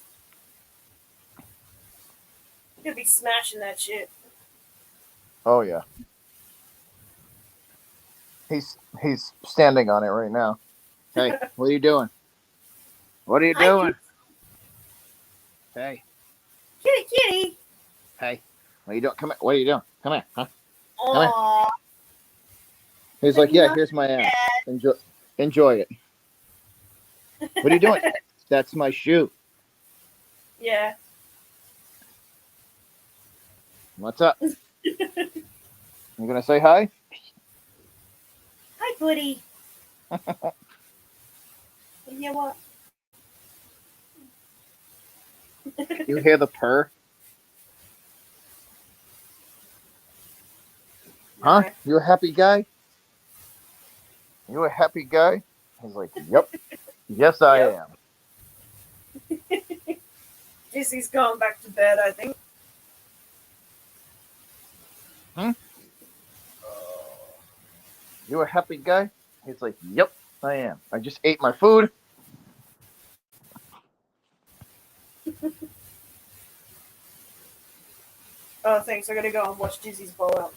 He'll be smashing that shit. Oh yeah. He's standing on it right now. Hey, what are you doing? What are you doing? Hey. Kitty. Hey. What are you doing? Come here. What are you doing? Come here. Huh? Aww. He's like, yeah, here's my ass. Enjoy it. What are you doing? That's my shoe. Yeah. What's up? You gonna say hi? Hi, buddy. You know what? You hear the purr? Huh? You a happy guy? You a happy guy? He's like, yep. Yes, I am. Jesse's going back to bed, I think. You a happy guy? He's like, yep, I am. I just ate my food. Oh, thanks. I gotta go and watch Dizzy's blowout.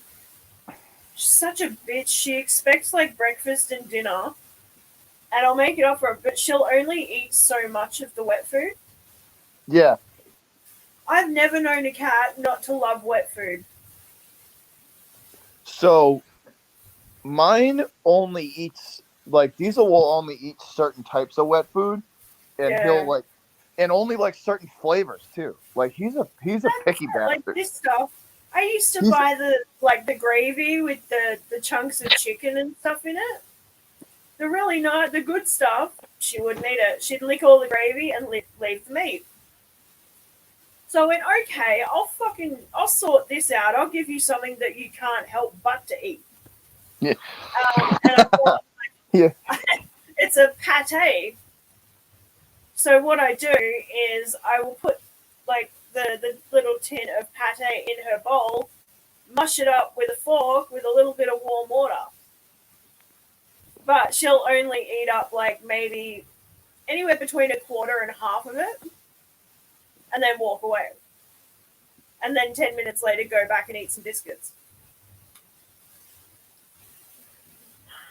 She's such a bitch. She expects like breakfast and dinner, and I'll make it up for her, but she'll only eat so much of the wet food. Yeah. I've never known a cat not to love wet food. So, mine only eats, like, Diesel will only eat certain types of wet food, and he'll, like, and only, like, certain flavors, too. Like, he's a picky bastard. Like this stuff. I used to buy the gravy with the chunks of chicken and stuff in it. The really not the good stuff. She wouldn't eat it. She'd lick all the gravy and leave the meat. So I went, okay, I'll sort this out. I'll give you something that you can't help but to eat. Yeah. And I thought, Yeah. it's a pate. So what I do is I will put like the little tin of pate in her bowl, mush it up with a fork with a little bit of warm water. But she'll only eat up like maybe anywhere between a quarter and half of it, and then walk away. And then 10 minutes later, go back and eat some biscuits.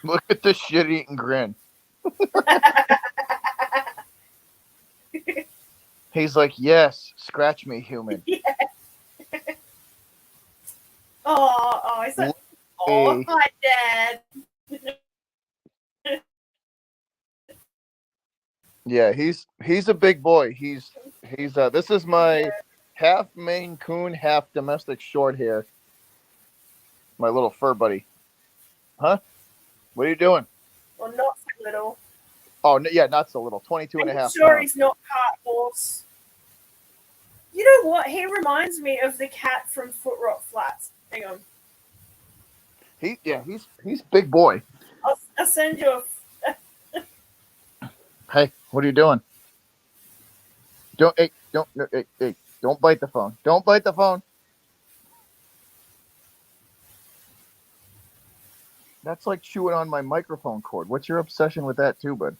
Look at this shit-eating grin. He's like, yes, scratch me, human. Yeah. Oh, is that? Oh, hi, Dad. Yeah, he's a big boy. He's this is my half Maine Coon, half domestic short hair. My little fur buddy. Huh? What are you doing? Well, not so little. Oh, yeah, not so little. 22 and a half Sure, pounds. he's not cart horse. You know what? He reminds me of the cat from Foot Rot Flats. Hang on. He's big boy. I'll send you a. Hey, what are you doing? Don't bite the phone. Don't bite the phone. That's like chewing on my microphone cord. What's your obsession with that too, bud?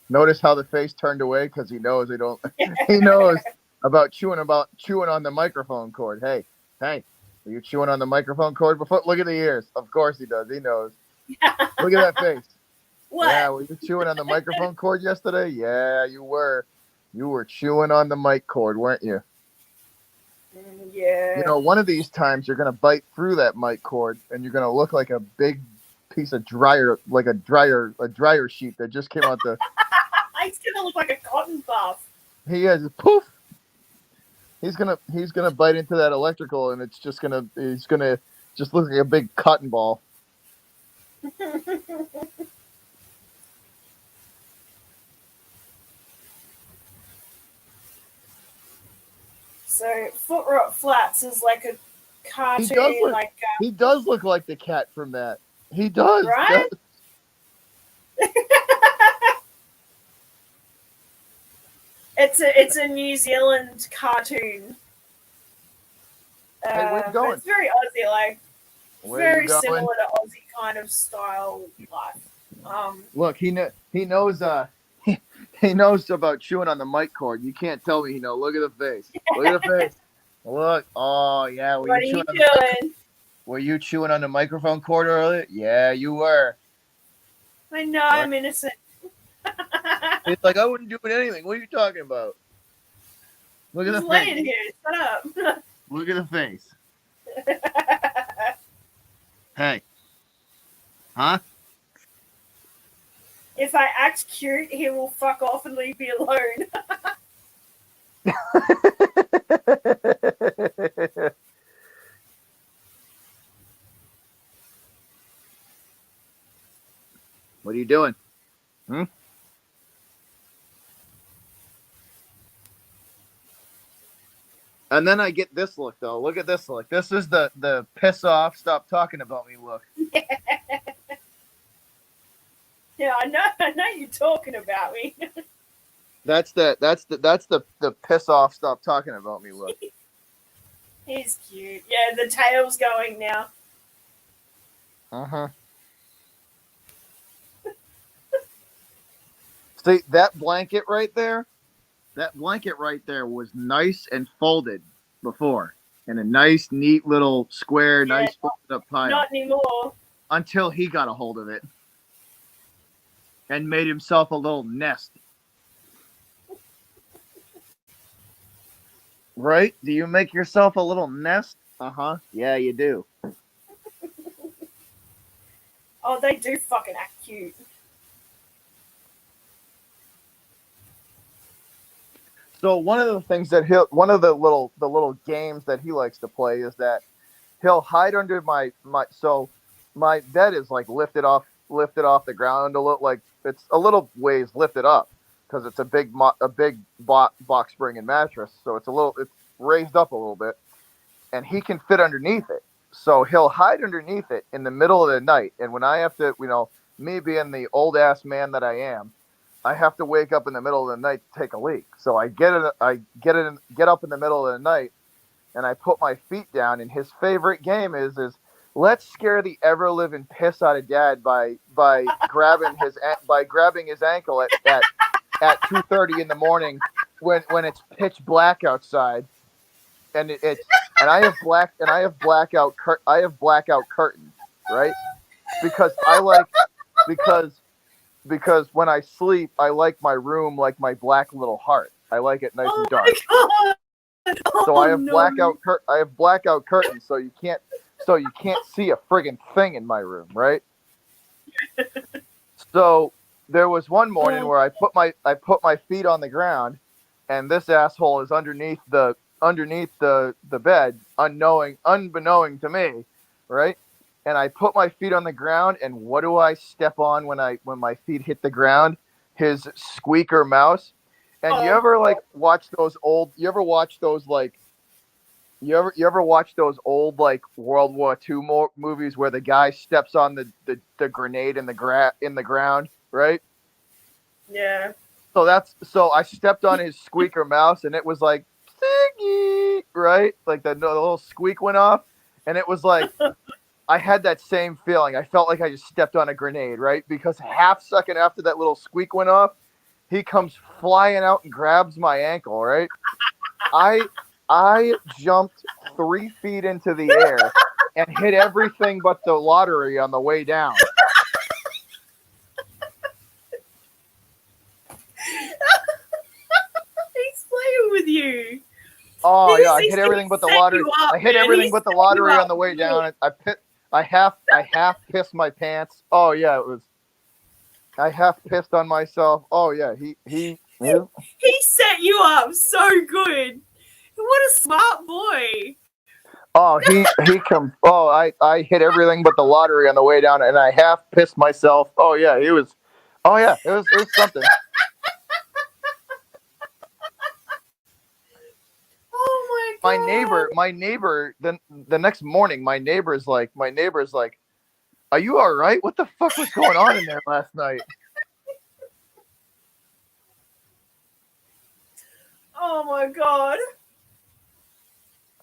Notice how the face turned away because he knows he don't. He knows about chewing on the microphone cord. Hey, are you chewing on the microphone cord before? Look at the ears. Of course he does. He knows. Look at that face. What? Yeah, were you chewing on the microphone cord yesterday? Yeah, you were. You were chewing on the mic cord, weren't you? Yeah. You know, one of these times you're gonna bite through that mic cord and you're gonna look like a big piece of dryer, like a dryer sheet that just came out the. He's gonna look like a cotton buff. He has poof. He's gonna bite into that electrical and he's gonna just look like a big cotton ball. So Foot Rot Flats is like a cartoon, He does look like the cat from that. He does, right? It's a New Zealand cartoon. Hey, where you going? It's very Aussie, like very going? similar to Aussie kind of style life. Look, he knows he knows about chewing on the mic cord. You can't tell me he knows. Look at the face. Look at the face. Look. Oh yeah. What are you doing? Were you chewing on the microphone cord earlier? Yeah, you were. I know I'm innocent. It's like I wasn't doing anything. What are you talking about? Look at the laying face. here. Shut up. Look at the face. Hey. Huh? If I act cute, he will fuck off and leave me alone. What are you doing? Hmm? And then I get this look, though. Look at this look. This is the piss off, stop talking about me look. Yeah, I know you're talking about me. That's the piss off, stop talking about me look. He's cute. Yeah, the tail's going now. Uh-huh. See, that blanket right there was nice and folded before. In a nice, neat little square, nice folded up pile. Not anymore. Until he got a hold of it. And made himself a little nest. Right? Do you make yourself a little nest? Uh-huh. Yeah, you do. Oh, they do fucking act cute. So one of the things that one of the little games that he likes to play is that he'll hide under so my bed is like lifted off the ground a little, like it's a little ways lifted up because it's a big box spring and mattress, so it's raised up a little bit, and he can fit underneath it. So he'll hide underneath it in the middle of the night, and when I have to, me being the old ass man that I am, I have to wake up in the middle of the night to take a leak. So I get up in the middle of the night, and I put my feet down. And his favorite game is let's scare the ever living piss out of Dad by grabbing his ankle at 2:30 in the morning when it's pitch black outside, and I have blackout curtains, right? Because when I sleep, I like my room like my black little heart. I like it nice and dark. So I have blackout curtains, so you can't see a friggin' thing in my room, right? So there was one morning where I put my feet on the ground, and this asshole is underneath the bed, unbeknown to me, right? And I put my feet on the ground, and what do I step on when my feet hit the ground? His squeaker mouse. And you ever watch those old World War II movies where the guy steps on the grenade in the ground, right? Yeah. So I stepped on his squeaker mouse, and it was like, right? Like the little squeak went off, and it was like, I had that same feeling. I felt like I just stepped on a grenade, right? Because half second after that little squeak went off, he comes flying out and grabs my ankle, right? I jumped 3 feet into the air and hit everything but the lottery on the way down. He's playing with you. Oh yeah, I hit everything but the lottery. I hit everything but the lottery on the way down. I half pissed my pants. Oh yeah, it was. I half pissed on myself. Oh yeah, he set you up so good. What a smart boy. Oh, he comes. Oh, I hit everything but the lottery on the way down, and I half pissed myself. Oh yeah, it was. Oh yeah, it was something. Oh my God. My neighbor. Then the next morning, my neighbor's like, "Are you all right? What the fuck was going on in there last night?" Oh my God.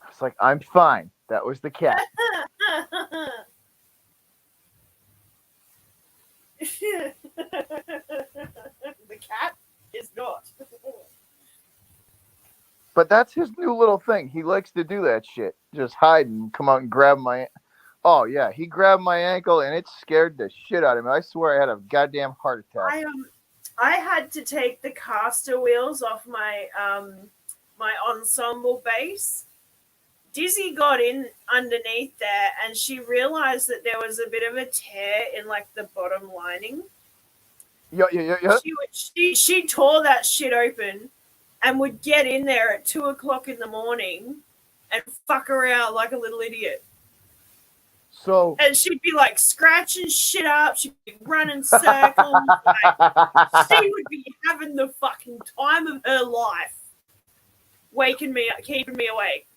I was like, "I'm fine. That was the cat." The cat is not. But that's his new little thing. He likes to do that shit. Just hide and come out and grab my. Oh yeah, he grabbed my ankle and it scared the shit out of me. I swear I had a goddamn heart attack. I had to take the caster wheels off my my ensemble base. Dizzy got in underneath there, and she realized that there was a bit of a tear in like the bottom lining. Yeah. She tore that shit open, and would get in there at 2:00 in the morning, and fuck around like a little idiot. So and she'd be like scratching shit up. She'd be running circles. She would be having the fucking time of her life, waking me up, keeping me awake.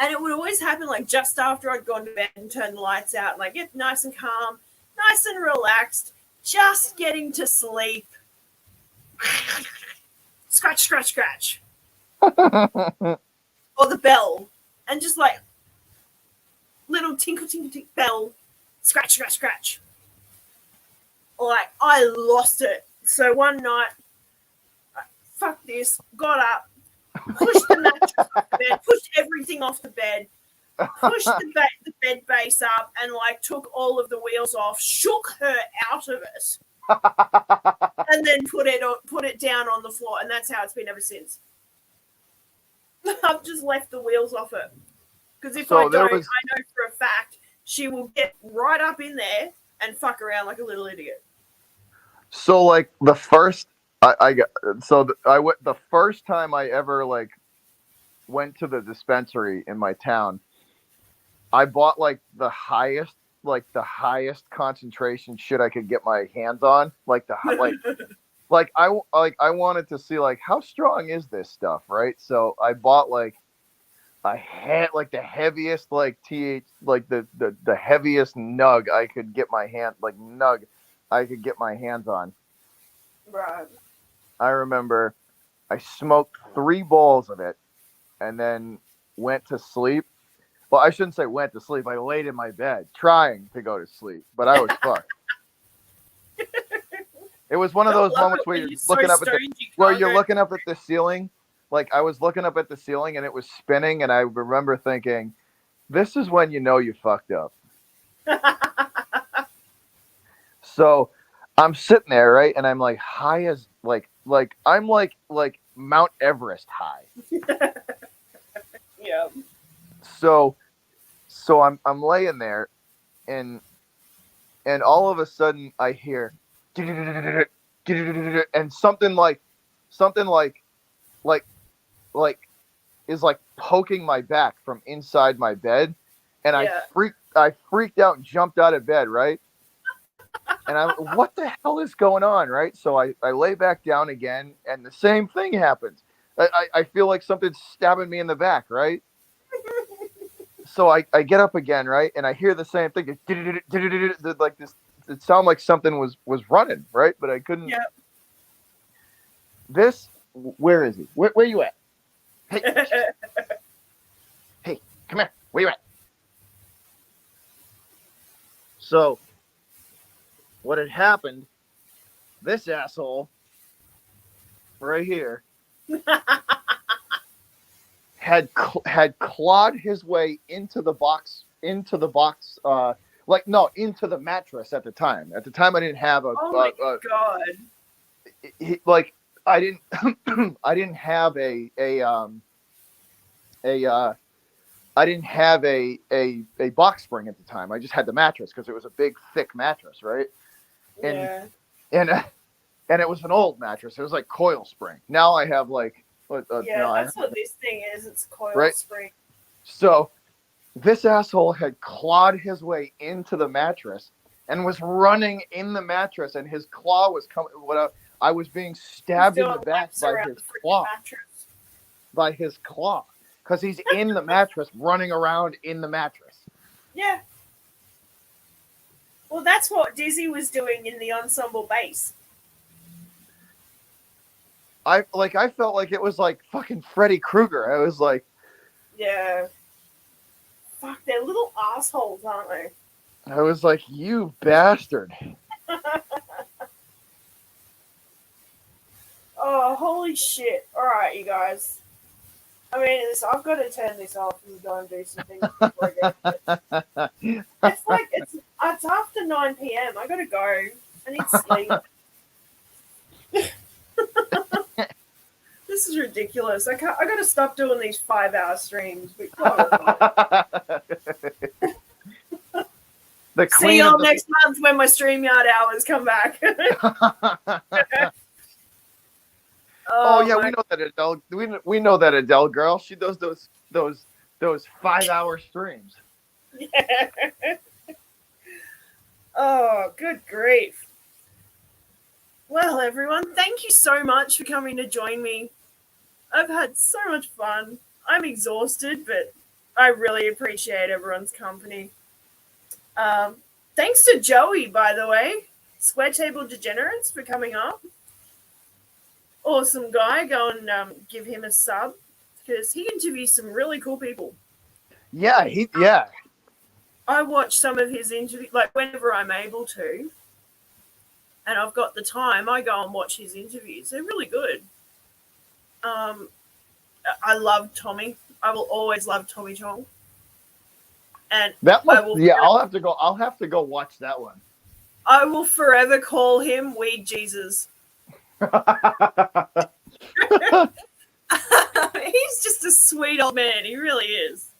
And it would always happen like just after I'd gone to bed and turned the lights out, and I get nice and calm, nice and relaxed, just getting to sleep. Scratch, scratch, scratch. Or the bell. And just like little tinkle, tinkle, tinkle, bell. Scratch, scratch, scratch. Like, I lost it. So one night, fuck this, got up, pushed the mattress off the bed, pushed everything off the bed, pushed the bed base up, and like took all of the wheels off, shook her out of it, and then put it down on the floor, and that's how it's been ever since. I've just left the wheels off it, because if I don't, I know for a fact she will get right up in there and fuck around like a little idiot. So like the first I got I went the first time I ever like went to the dispensary in my town. I bought like the highest concentration shit I could get my hands on, like I wanted to see like how strong is this stuff, right? So I bought like I had like the heaviest like the heaviest nug I could get my hands on. Right. I remember I smoked 3 balls of it and then went to sleep. Well, I shouldn't say went to sleep. I laid in my bed trying to go to sleep, but I was fucked. It was one of those moments where you're looking up at the ceiling. Like I was looking up at the ceiling and it was spinning, and I remember thinking, "This is when you know you fucked up." So I'm sitting there, right, and I'm like high as I'm like Mount Everest high. Yeah. So I'm laying there, and all of a sudden I hear and something like is like poking my back from inside my bed, and Yeah. I freaked out and jumped out of bed, right? And I'm what the hell is going on, right? So I lay back down again, and the same thing happens. I feel like something's stabbing me in the back, right? So I get up again, right? And I hear the same thing. Like this, it sounded like something was running, right? But I couldn't. Yep. Where is he? Where you at? Hey, hey, come here. Where you at? So what had happened, this asshole right here had clawed his way into the box, into the mattress at the time. At the time, I didn't have a. Oh my god! I didn't. I didn't have I didn't have a box spring at the time. I just had the mattress because it was a big, thick mattress, right? Yeah. And it was an old mattress. It was like coil spring. Now I have like. That's what this thing is. It's coil spring. So this asshole had clawed his way into the mattress and was running in the mattress, and his claw was coming. I was being stabbed in the back by his claw, because he's in the mattress, running around in the mattress. Yeah. Well, that's what Dizzy was doing in the ensemble bass. I felt like it was like fucking Freddy Krueger. I was like, yeah. Fuck, they're little assholes, aren't they? I was like, you bastard. Oh, holy shit. Alright, you guys. I mean, I've got to turn this off and go and do some things before I get it's after 9 p.m. I gotta go. I need sleep. This is ridiculous. I gotta stop doing these 5-hour streams. See y'all next month when my StreamYard hours come back. Oh yeah, we know that Adele. We know that Adele girl. She does those 5-hour streams. Yeah. Oh, good grief. Well, everyone, thank you so much for coming to join me. I've had so much fun. I'm exhausted, but I really appreciate everyone's company. Thanks to Joey, by the way, Square Table Degenerates, for coming up. Awesome guy. Go and give him a sub, because he interviews some really cool people. Yeah, I watch some of his interviews, like whenever I'm able to, and I've got the time, I go and watch his interviews. They're really good. I love Tommy. I will always love Tommy Chong. And I'll have to go watch that one. I will forever call him Weed Jesus. He's just a sweet old man. He really is.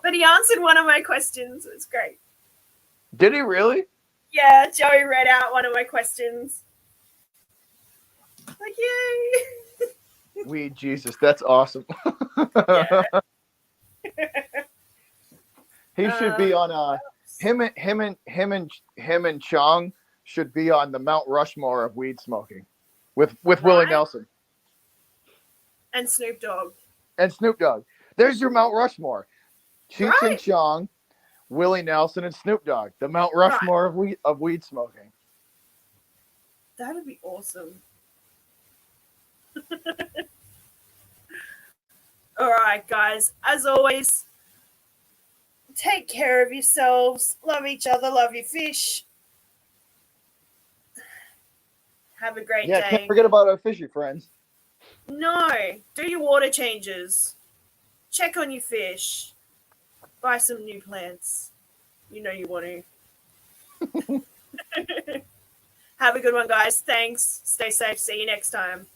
But he answered one of my questions. It was great. Did he really? Yeah, Joey read out one of my questions. Like, yay! Weed Jesus, that's awesome. Yeah. He should be on him and Chong should be on the Mount Rushmore of weed smoking with Willie Right. Nelson And Snoop Dogg. and Snoop Dogg. There's your Mount Rushmore. Cheech and Right. Chong, Willie Nelson, and Snoop Dogg. The Mount Rushmore of weed smoking. That would be awesome. All right, guys. As always, take care of yourselves. Love each other. Love your fish. Have a great Yeah, day. can't forget about our fishy friends. No, do your water changes. Check on your fish. Buy some new plants. You know you want to. Have a good one, guys. Thanks. Stay safe. See you next time.